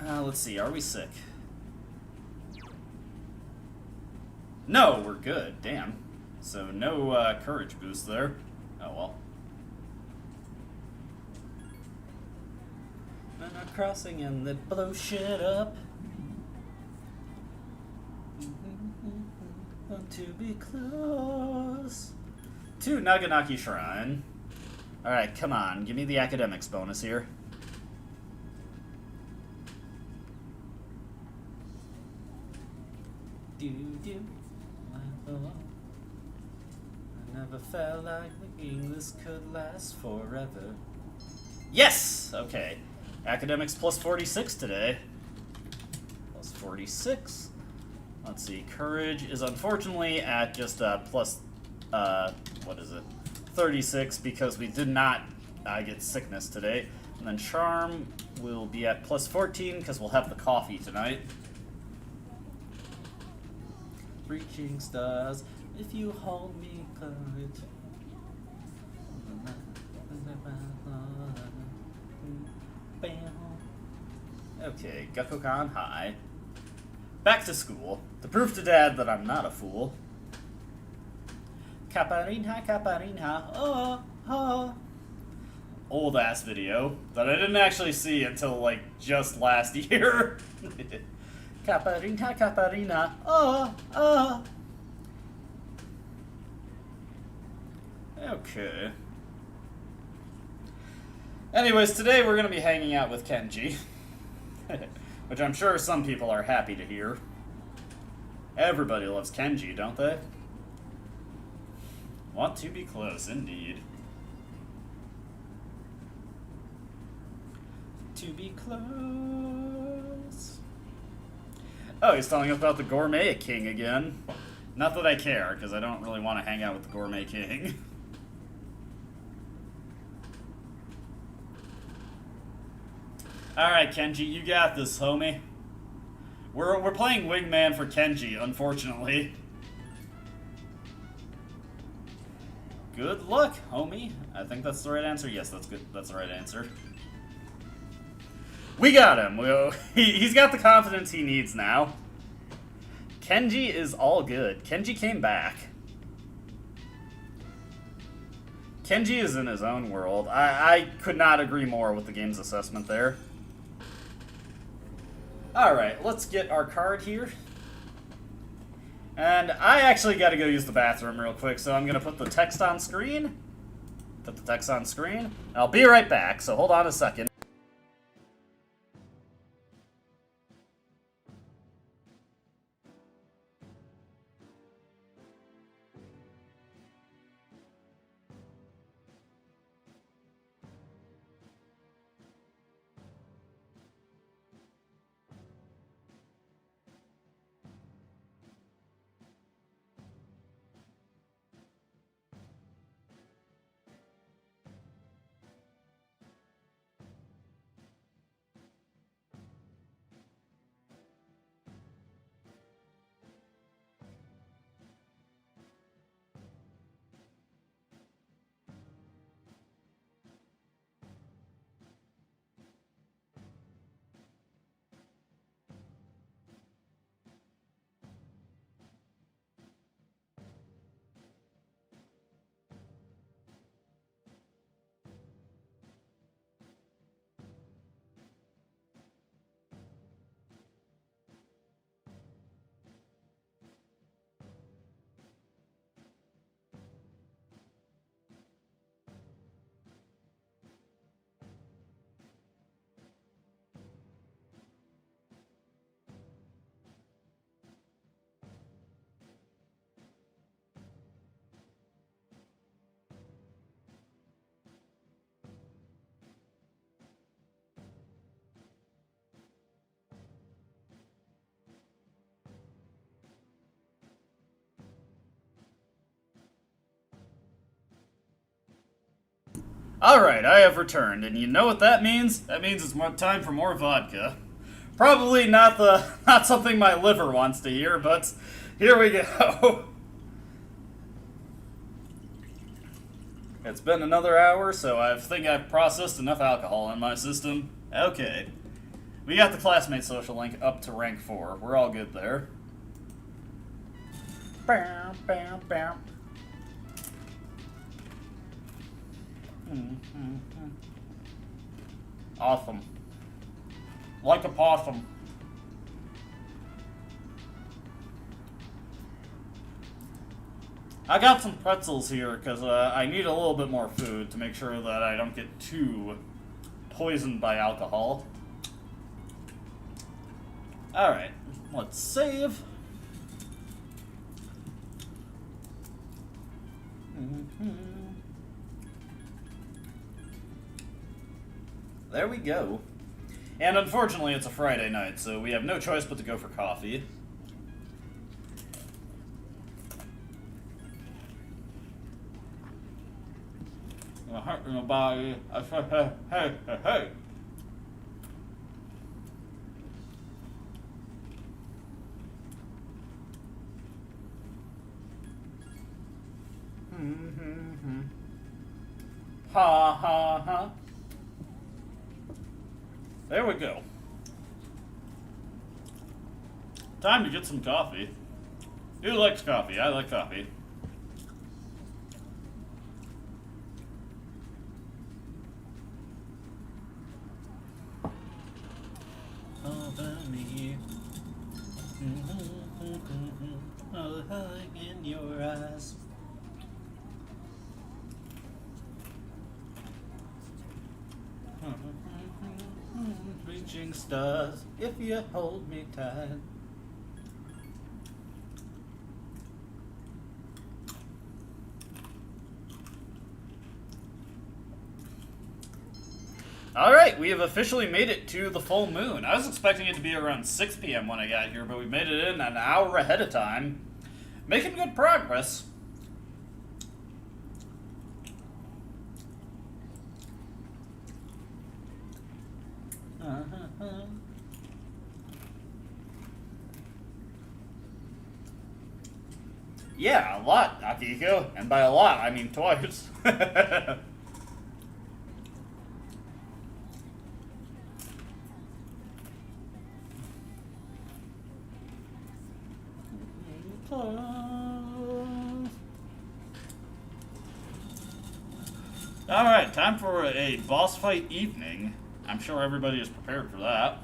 Let's see, are we sick? No, we're good, damn. So no courage boost there. Oh well. Men are crossing and they blow shit up. Want to be close to Naganaki Shrine. Alright, come on, give me the academics bonus here. I never felt like thinking this could last forever. Yes! Okay. Academics plus 46 today. Plus 46. Let's see. Courage is unfortunately at just plus, what is it? 36 because we did not get sickness today. And then Charm will be at plus 14 because we'll have the coffee tonight. Reaching stars, if you hold me close. Okay, Gakukan High. Back to school. To prove to Dad that I'm not a fool. Kaparinha, Kaparinha, oh, oh. Old ass video that I didn't actually see until like just last year. Kaparinha, Kaparina, oh, oh. Okay. Anyways, today we're going to be hanging out with Kenji. Which I'm sure some people are happy to hear. Everybody loves Kenji, don't they? Want to be close, indeed. To be close. Oh, he's telling us about the Gourmet King again. Not that I care, because I don't really want to hang out with the Gourmet King. Alright, Kenji, you got this, homie. We're playing Wingman for Kenji, unfortunately. Good luck, homie. I think that's the right answer. Yes, that's good. That's the right answer. We got him. He's got the confidence he needs now. Kenji is all good. Kenji came back. Kenji is in his own world. I could not agree more with the game's assessment there. Alright, let's get our card here. And I actually gotta go use the bathroom real quick, so I'm gonna put the text on screen. Put the text on screen. I'll be right back, so hold on a second. Alright, I have returned, and you know what that means? That means it's time for more vodka. Probably not something my liver wants to hear, but here we go. It's been another hour, so I think I've processed enough alcohol in my system. Okay. We got the classmate social link up to rank 4. We're all good there. Bam, bam, bam. Awesome. Like a possum. I got some pretzels here because I need a little bit more food to make sure that I don't get too poisoned by alcohol. Alright, let's save. There we go. And unfortunately, it's a Friday night, so we have no choice but to go for coffee. Hurt my body. I said, hey, hey, hey, hey. Ha ha ha. There we go. Time to get some coffee. Who likes coffee? I like coffee. Over me. In your eyes. Reaching stars, if you hold me tight. Alright, we have officially made it to the full moon. I was expecting it to be around 6 p.m. when I got here, but we made it in an hour ahead of time. Making good progress. Yeah, a lot, Akiko. And by a lot, I mean twice. Alright, time for a boss fight evening. I'm sure everybody is prepared for that.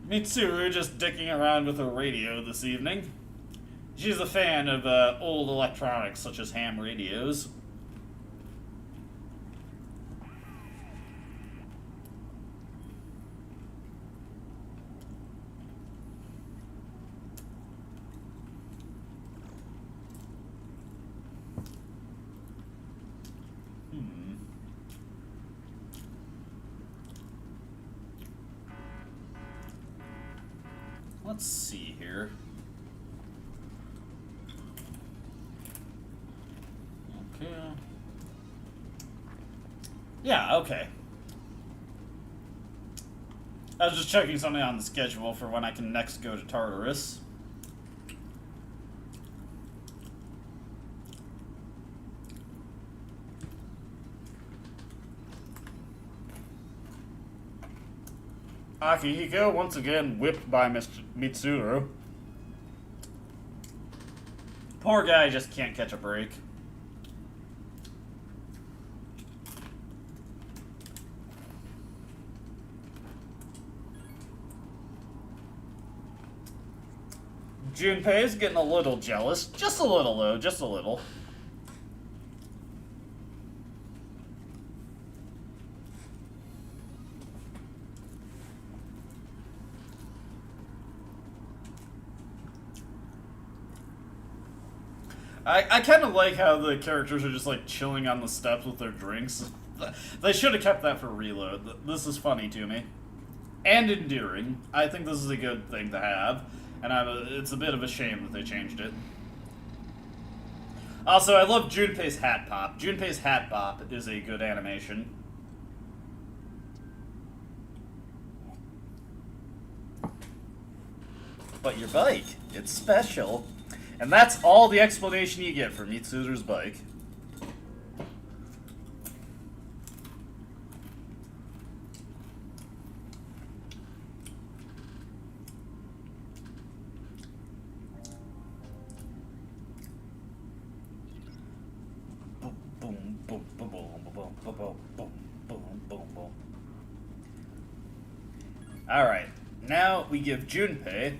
Mitsuru just dicking around with her radio this evening. She's a fan of old electronics such as ham radios. Let's see here. Okay. Yeah, okay. I was just checking something on the schedule for when I can next go to Tartarus. Akihiko once again whipped by Mr. Mitsuru. Poor guy just can't catch a break. Junpei's getting a little jealous. Just a little, though. Just a little. I kind of like how the characters are just like chilling on the steps with their drinks. They should have kept that for Reload. This is funny to me. And endearing. I think this is a good thing to have. And it's a bit of a shame that they changed it. Also, I love Junpei's hat pop. Junpei's hat pop is a good animation. But your bike, it's special. And that's all the explanation you get for Mitsuru's bike. Boom, boom, boom, boom, boom, boom, boom, boom, boom, boom, boom. Alright, now we give Junpei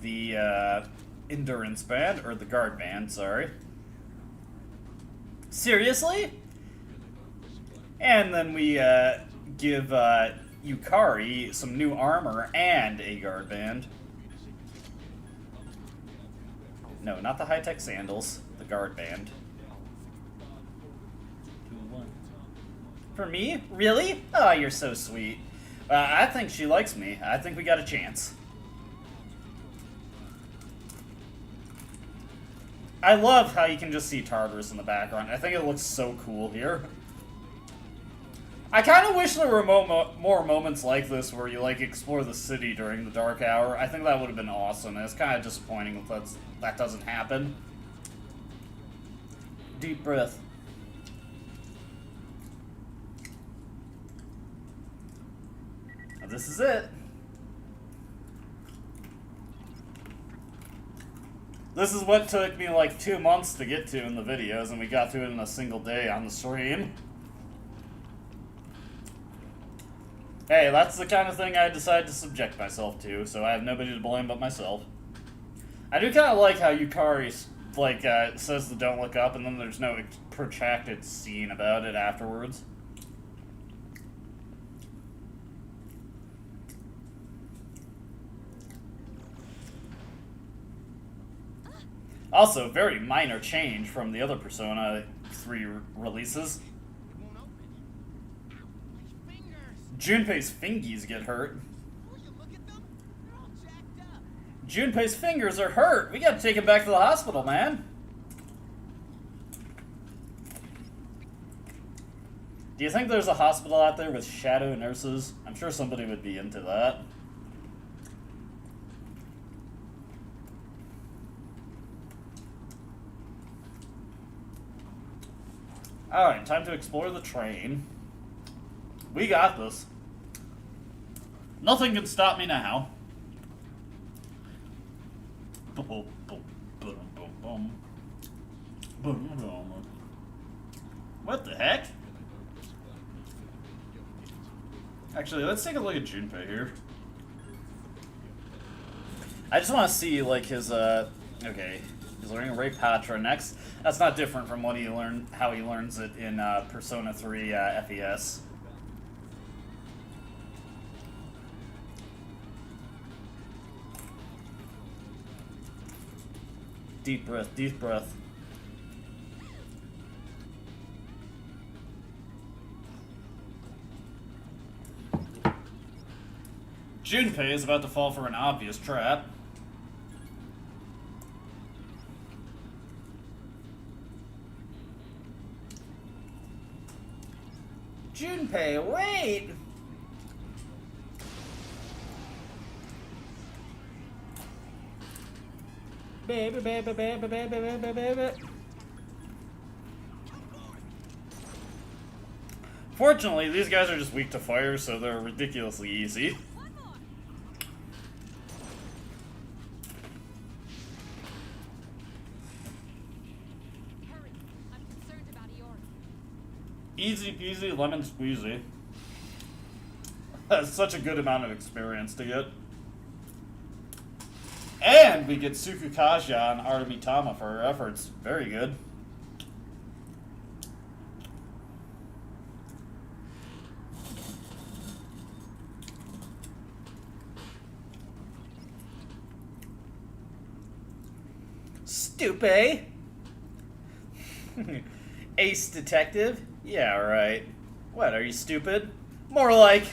the, endurance band, or the guard band, sorry. Seriously? And then we give Yukari some new armor and a guard band. No, not the high-tech sandals, the guard band. For me? Really? Oh, you're so sweet. I think she likes me. I think we got a chance. I love how you can just see Tartarus in the background. I think it looks so cool here. I kind of wish there were more moments like this where you like explore the city during the dark hour. I think that would have been awesome, and it's kind of disappointing that doesn't happen. Deep breath. Now this is it. This is what took me like 2 months to get to in the videos, and we got to it in a single day on the stream. Hey, that's the kind of thing I decide to subject myself to, so I have nobody to blame but myself. I do kind of like how Yukari like says the don't look up, and then there's no protracted scene about it afterwards. Also, very minor change from the other Persona 3 releases. It won't open. Ow, my fingers. Junpei's fingies get hurt. Will you look at them? They're all jacked up. Junpei's fingers are hurt. We gotta take him back to the hospital, man. Do you think there's a hospital out there with shadow nurses? I'm sure somebody would be into that. Alright, time to explore the train. We got this. Nothing can stop me now. What the heck? Actually, let's take a look at Junpei here. I just want to see, like, his, okay, he's learning Ray Patra next. That's not different from what how he learns it in, Persona 3, FES. Deep breath, deep breath. Junpei is about to fall for an obvious trap. Junpei, wait! Baby, baby, baby, baby, baby, baby. Fortunately, these guys are just weak to fire, so they're ridiculously easy. Hurry. I'm concerned about Iori. Easy peasy, lemon squeezy. That's such a good amount of experience to get. And we get Tsukukasha and Artemitama for our efforts. Very good. Stupid. Ace detective? Yeah, right. What, are you stupid? More like...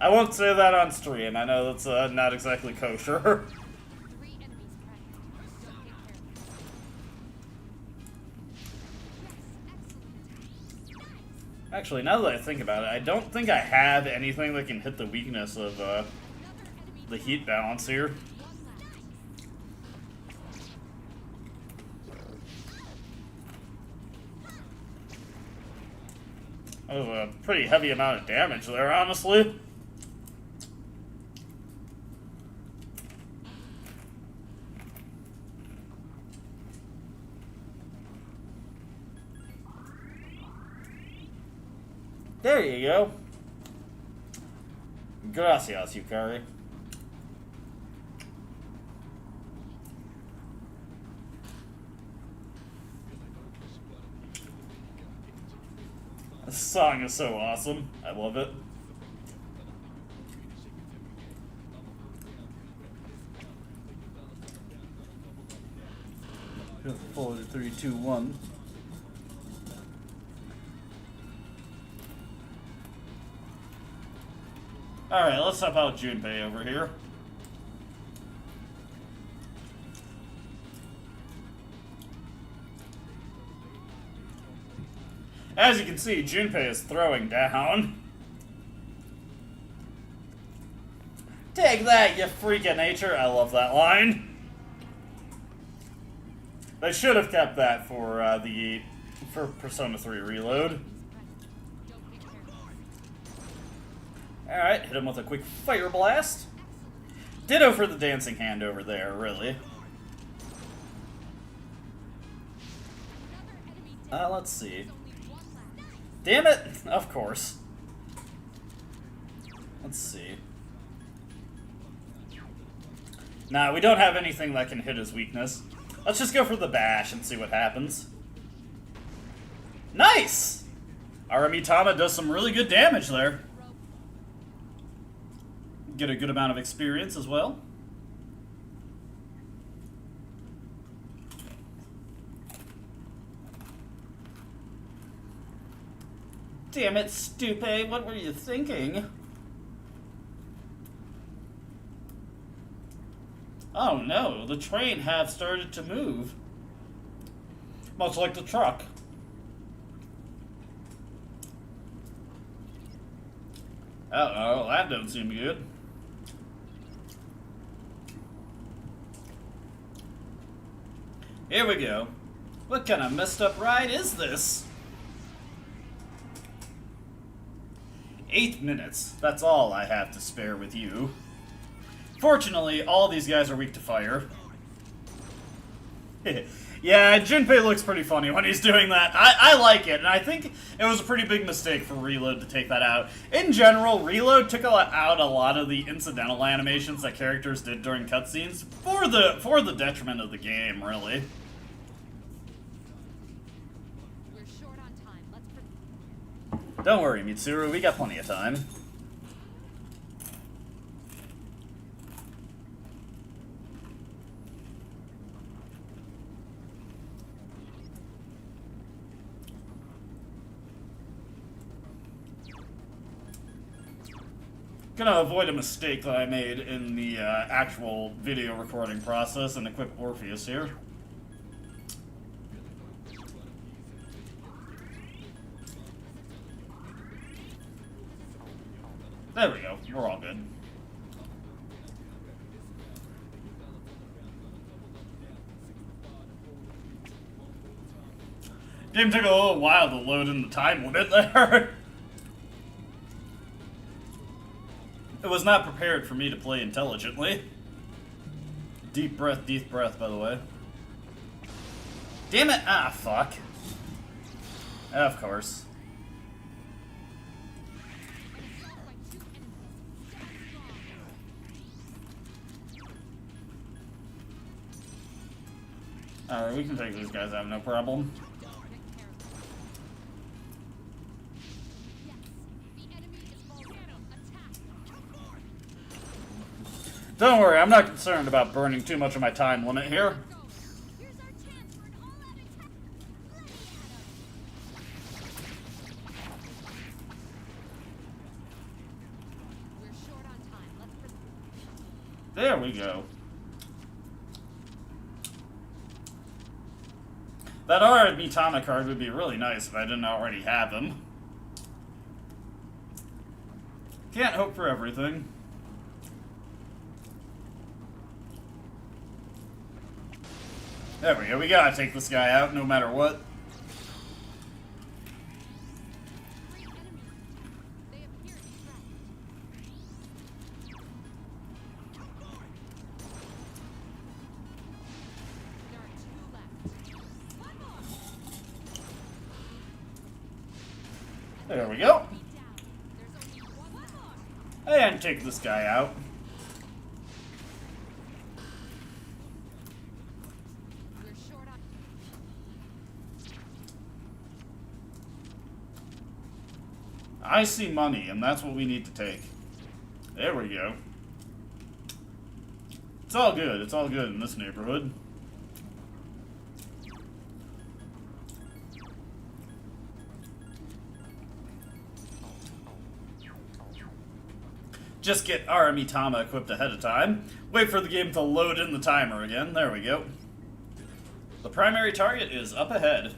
I won't say that on stream. I know that's not exactly kosher. 3 enemies present. Don't take care of them. Yes, excellent. Nice. Actually, now that I think about it, I don't think I have anything that can hit the weakness of Another enemy the heat balance here. One left. That was a pretty heavy amount of damage there, honestly. There you go. Gracias, Yukari. This song is so awesome. I love it. Just 4, 3, 2, 1. Alright, let's help out Junpei over here. As you can see, Junpei is throwing down. Take that, you freak of nature. I love that line. They should have kept that for for Persona 3 Reload. Don't take care of them. Alright, hit him with a quick fire blast. Ditto for the dancing hand over there, really. Another enemy down. Let's see. There's only one left. Damn it! Of course. Let's see. Nah, we don't have anything that can hit his weakness. Let's just go for the bash and see what happens. Nice! Aramitama does some really good damage there. Get a good amount of experience as well. Damn it, stupid. What were you thinking? Oh no, the train have started to move. Much like the truck. Uh-oh, that don't seem good. Here we go. What kind of messed up ride is this? 8 minutes. That's all I have to spare with you. Fortunately, all these guys are weak to fire. Yeah, Junpei looks pretty funny when he's doing that. I like it, and I think it was a pretty big mistake for Reload to take that out. In general, Reload took out a lot of the incidental animations that characters did during cutscenes for the detriment of the game, really. We're short on time. Let's Don't worry, Mitsuru, we got plenty of time. Gonna avoid a mistake that I made in the actual video recording process and equip Orpheus here. There we go. We're all good. Game took a little while to load in the time limit there. It was not prepared for me to play intelligently. Deep breath, by the way. Damn it! Ah, fuck. Of course. Alright, we can take these guys out, no problem. Don't worry, I'm not concerned about burning too much of my time limit here. Here's our chance for an all-out attack. We're short on time. Let's There we go. That Mitama card would be really nice if I didn't already have him. Can't hope for everything. There we go, we gotta take this guy out no matter what. Three enemies. They appear distracted. There are two left. One more. There we go. Be down. There's only one more. And take this guy out. We're short on. I see money, and that's what we need to take. There we go. It's all good. It's all good in this neighborhood. Just get Aramitama equipped ahead of time. Wait for the game to load in the timer again. There we go. The primary target is up ahead.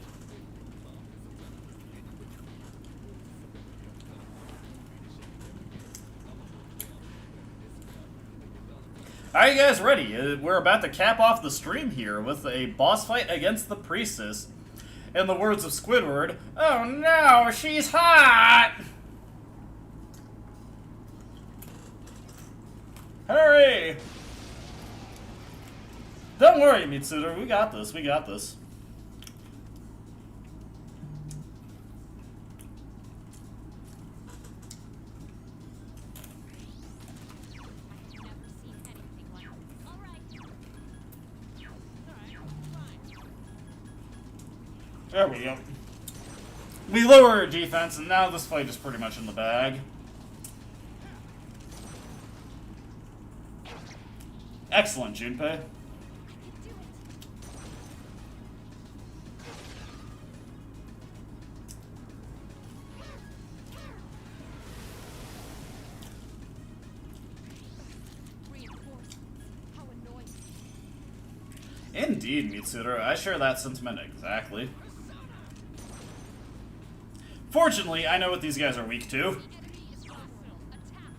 Are you guys ready? We're about to cap off the stream here with a boss fight against the priestess. In the words of Squidward, oh no, she's hot! Hurry! Don't worry, Mitsuru, we got this, we got this. Never seen anything like this. All right. There we go. We lower our defense, and now this fight is pretty much in the bag. Excellent, Junpei. Reinforcements. How annoying. Indeed, Mitsuru. I share that sentiment exactly. Fortunately, I know what these guys are weak to. The enemy is vulnerable. Attack.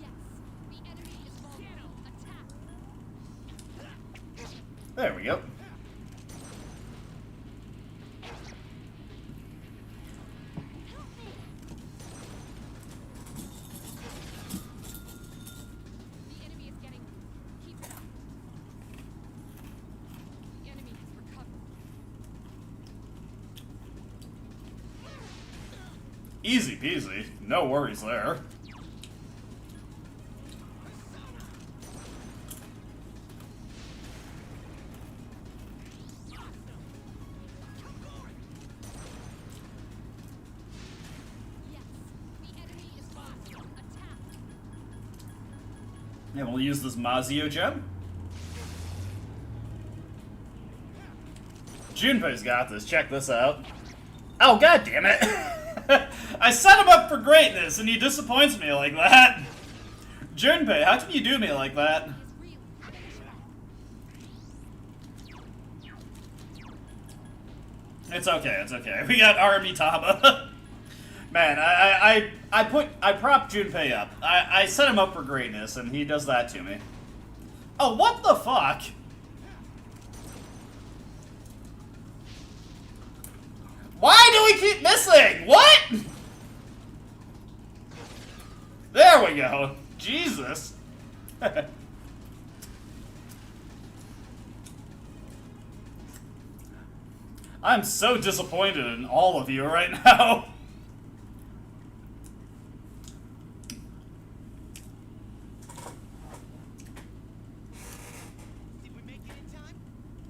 Yes. The enemy is vulnerable. Attack. There we go. Help me. The enemy is getting. Easy peasy. No worries there. Yes, the enemy is lost. Attack. And we'll use this Mazio gem. Junpei's got this. Check this out. Oh, god damn it. I set him up for greatness and he disappoints me like that. Junpei, how can you do me like that? Is real. Finish it off. It's okay, it's okay. We got Aramitama. Man, I prop Junpei up. I set him up for greatness and he does that to me. Oh, what the fuck? Why do we keep missing? What? There we go. Jesus. I'm so disappointed in all of you right now. Did we make it in time?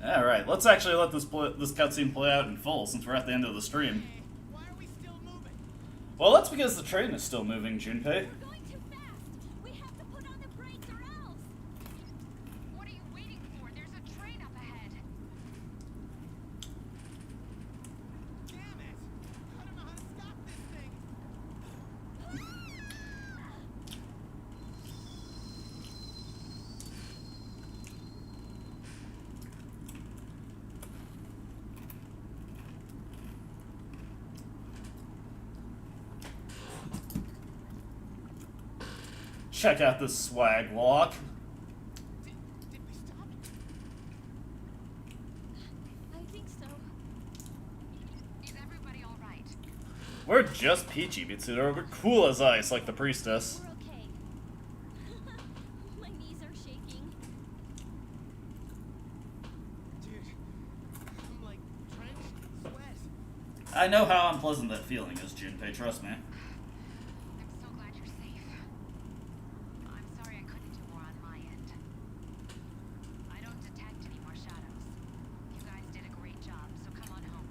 Alright, let's actually let this cutscene play out in full since we're at the end of the stream. Hey, why are we still moving? Well, that's because the train is still moving, Junpei. We're going too fast. We have to put on the brakes or else. What are you waiting for? There's a train up ahead. Damn it! I don't know how to stop this thing. Check out this swag walk. Did we stop? I think so. Is everybody all right? We're just peachy, Mitsuru. We're cool as ice, like the priestess. We're okay. My knees are shaking. Dude, I'm like drenched in sweat. I know how unpleasant that feeling is, Junpei, trust me. I'm so glad you're safe. I'm sorry I couldn't do more on my end. I don't detect any more shadows. You guys did a great job, so come on home.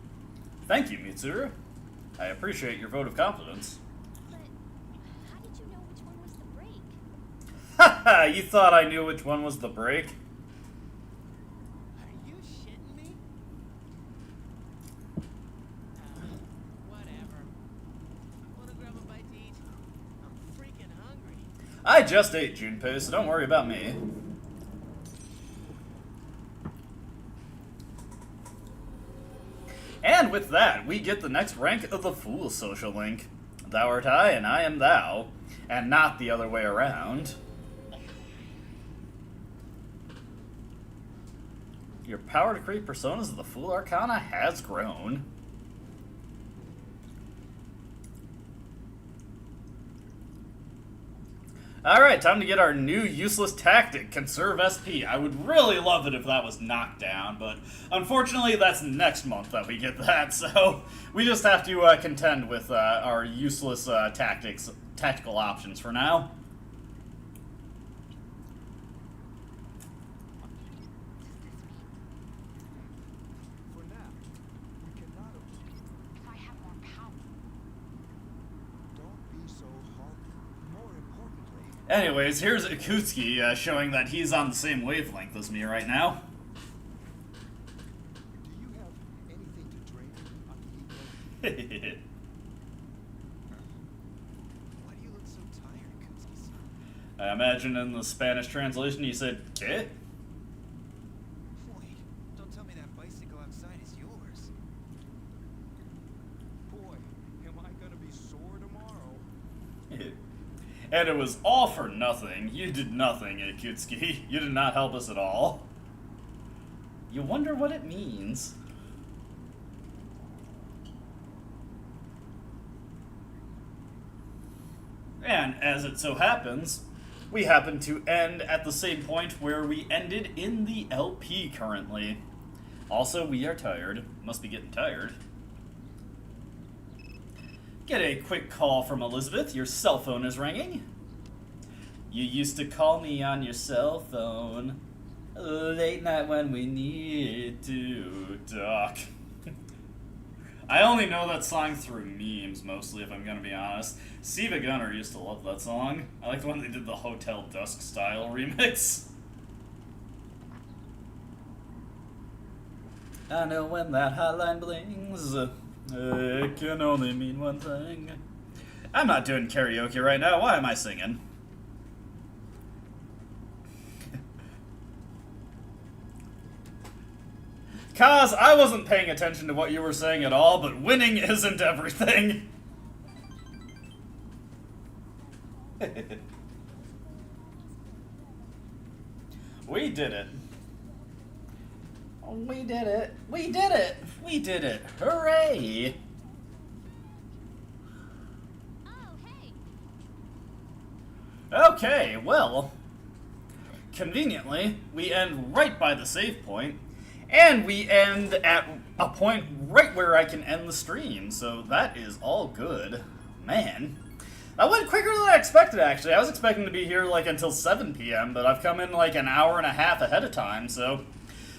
Thank you, Mitsuru. I appreciate your vote of confidence. But how did you know which one was the break? Haha, you thought I knew which one was the break? Are you shitting me? Whatever. Wanna grab a bite to eat? I'm freaking hungry. I just ate, Junpei, so don't worry about me. And with that, we get the next rank of the Fool social link. Thou art I, and I am thou, and not the other way around. Your power to create personas of the Fool Arcana has grown. Alright, time to get our new useless tactic, Conserve SP. I would really love it if that was knocked down, but unfortunately that's next month that we get that, so we just have to contend with our useless tactical options for now. For now, we cannot. If I have more power. Don't be so hard. More importantly, Anyways, here's Akutsuki showing that he's on the same wavelength as me right now. do you have anything to drink, amigo? Why do you look so tired, Kutsuki-san? I imagine in the Spanish translation he said, "¿Qué?" Wait, don't tell me that bicycle outside is yours. Boy, am I gonna be sore tomorrow. And it was all for nothing. You did nothing, Akutsuki. You did not help us at all. You wonder what it means. And as it so happens, we happen to end at the same point where we ended in the LP currently. Also, we are tired. Must be getting tired. Get a quick call from Elizabeth. Your cell phone is ringing. You used to call me on your cell phone late night when we need to talk. I only know that song through memes, mostly, if I'm gonna be honest. Siva Gunner used to love that song. I like the one they did the Hotel Dusk style remix. I know when that hotline blings, it can only mean one thing. I'm not doing karaoke right now. Why am I singing? Kaz, I wasn't paying attention to what you were saying at all, but winning isn't everything. We did it. We did it. We did it. We did it. Hooray! Oh, hey. Okay, well, conveniently, we end right by the save point, and we end at a point right where I can end the stream, so that is all good. Man, that went quicker than I expected, actually. I was expecting to be here, like, until 7 p.m., but I've come in, like, an hour and a half ahead of time, so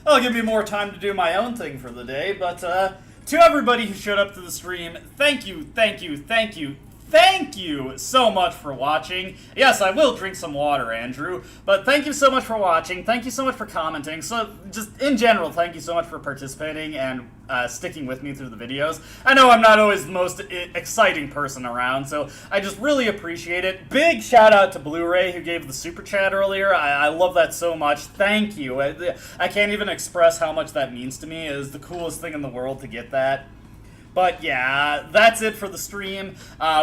that'll give me more time to do my own thing for the day, but, to everybody who showed up to the stream, thank you, thank you, thank you, thank you so much for watching. Yes, I will drink some water, Andrew, but thank you so much for watching. Thank you so much for commenting. So, just in general, thank you so much for participating and sticking with me through the videos. I know I'm not always the most exciting person around, so I just really appreciate it. Big shout out to Blu-ray who gave the super chat earlier. I love that so much. Thank you. I can't even express how much that means to me. It is the coolest thing in the world to get that. But yeah, that's it for the stream.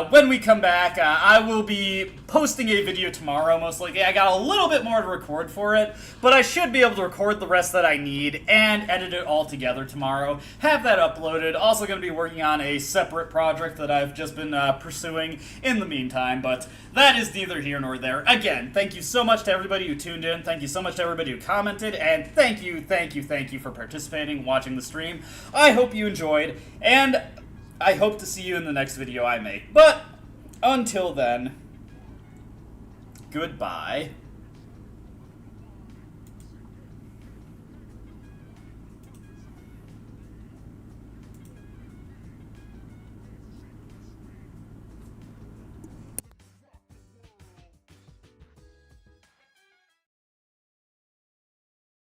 When we come back, I will be posting a video tomorrow, most likely. I got a little bit more to record for it, but I should be able to record the rest that I need and edit it all together tomorrow. Have that uploaded. Also going to be working on a separate project that I've just been pursuing in the meantime, but that is neither here nor there. Again, thank you so much to everybody who tuned in. Thank you so much to everybody who commented, and thank you for participating, watching the stream. I hope you enjoyed, and I hope to see you in the next video I make. But until then, goodbye.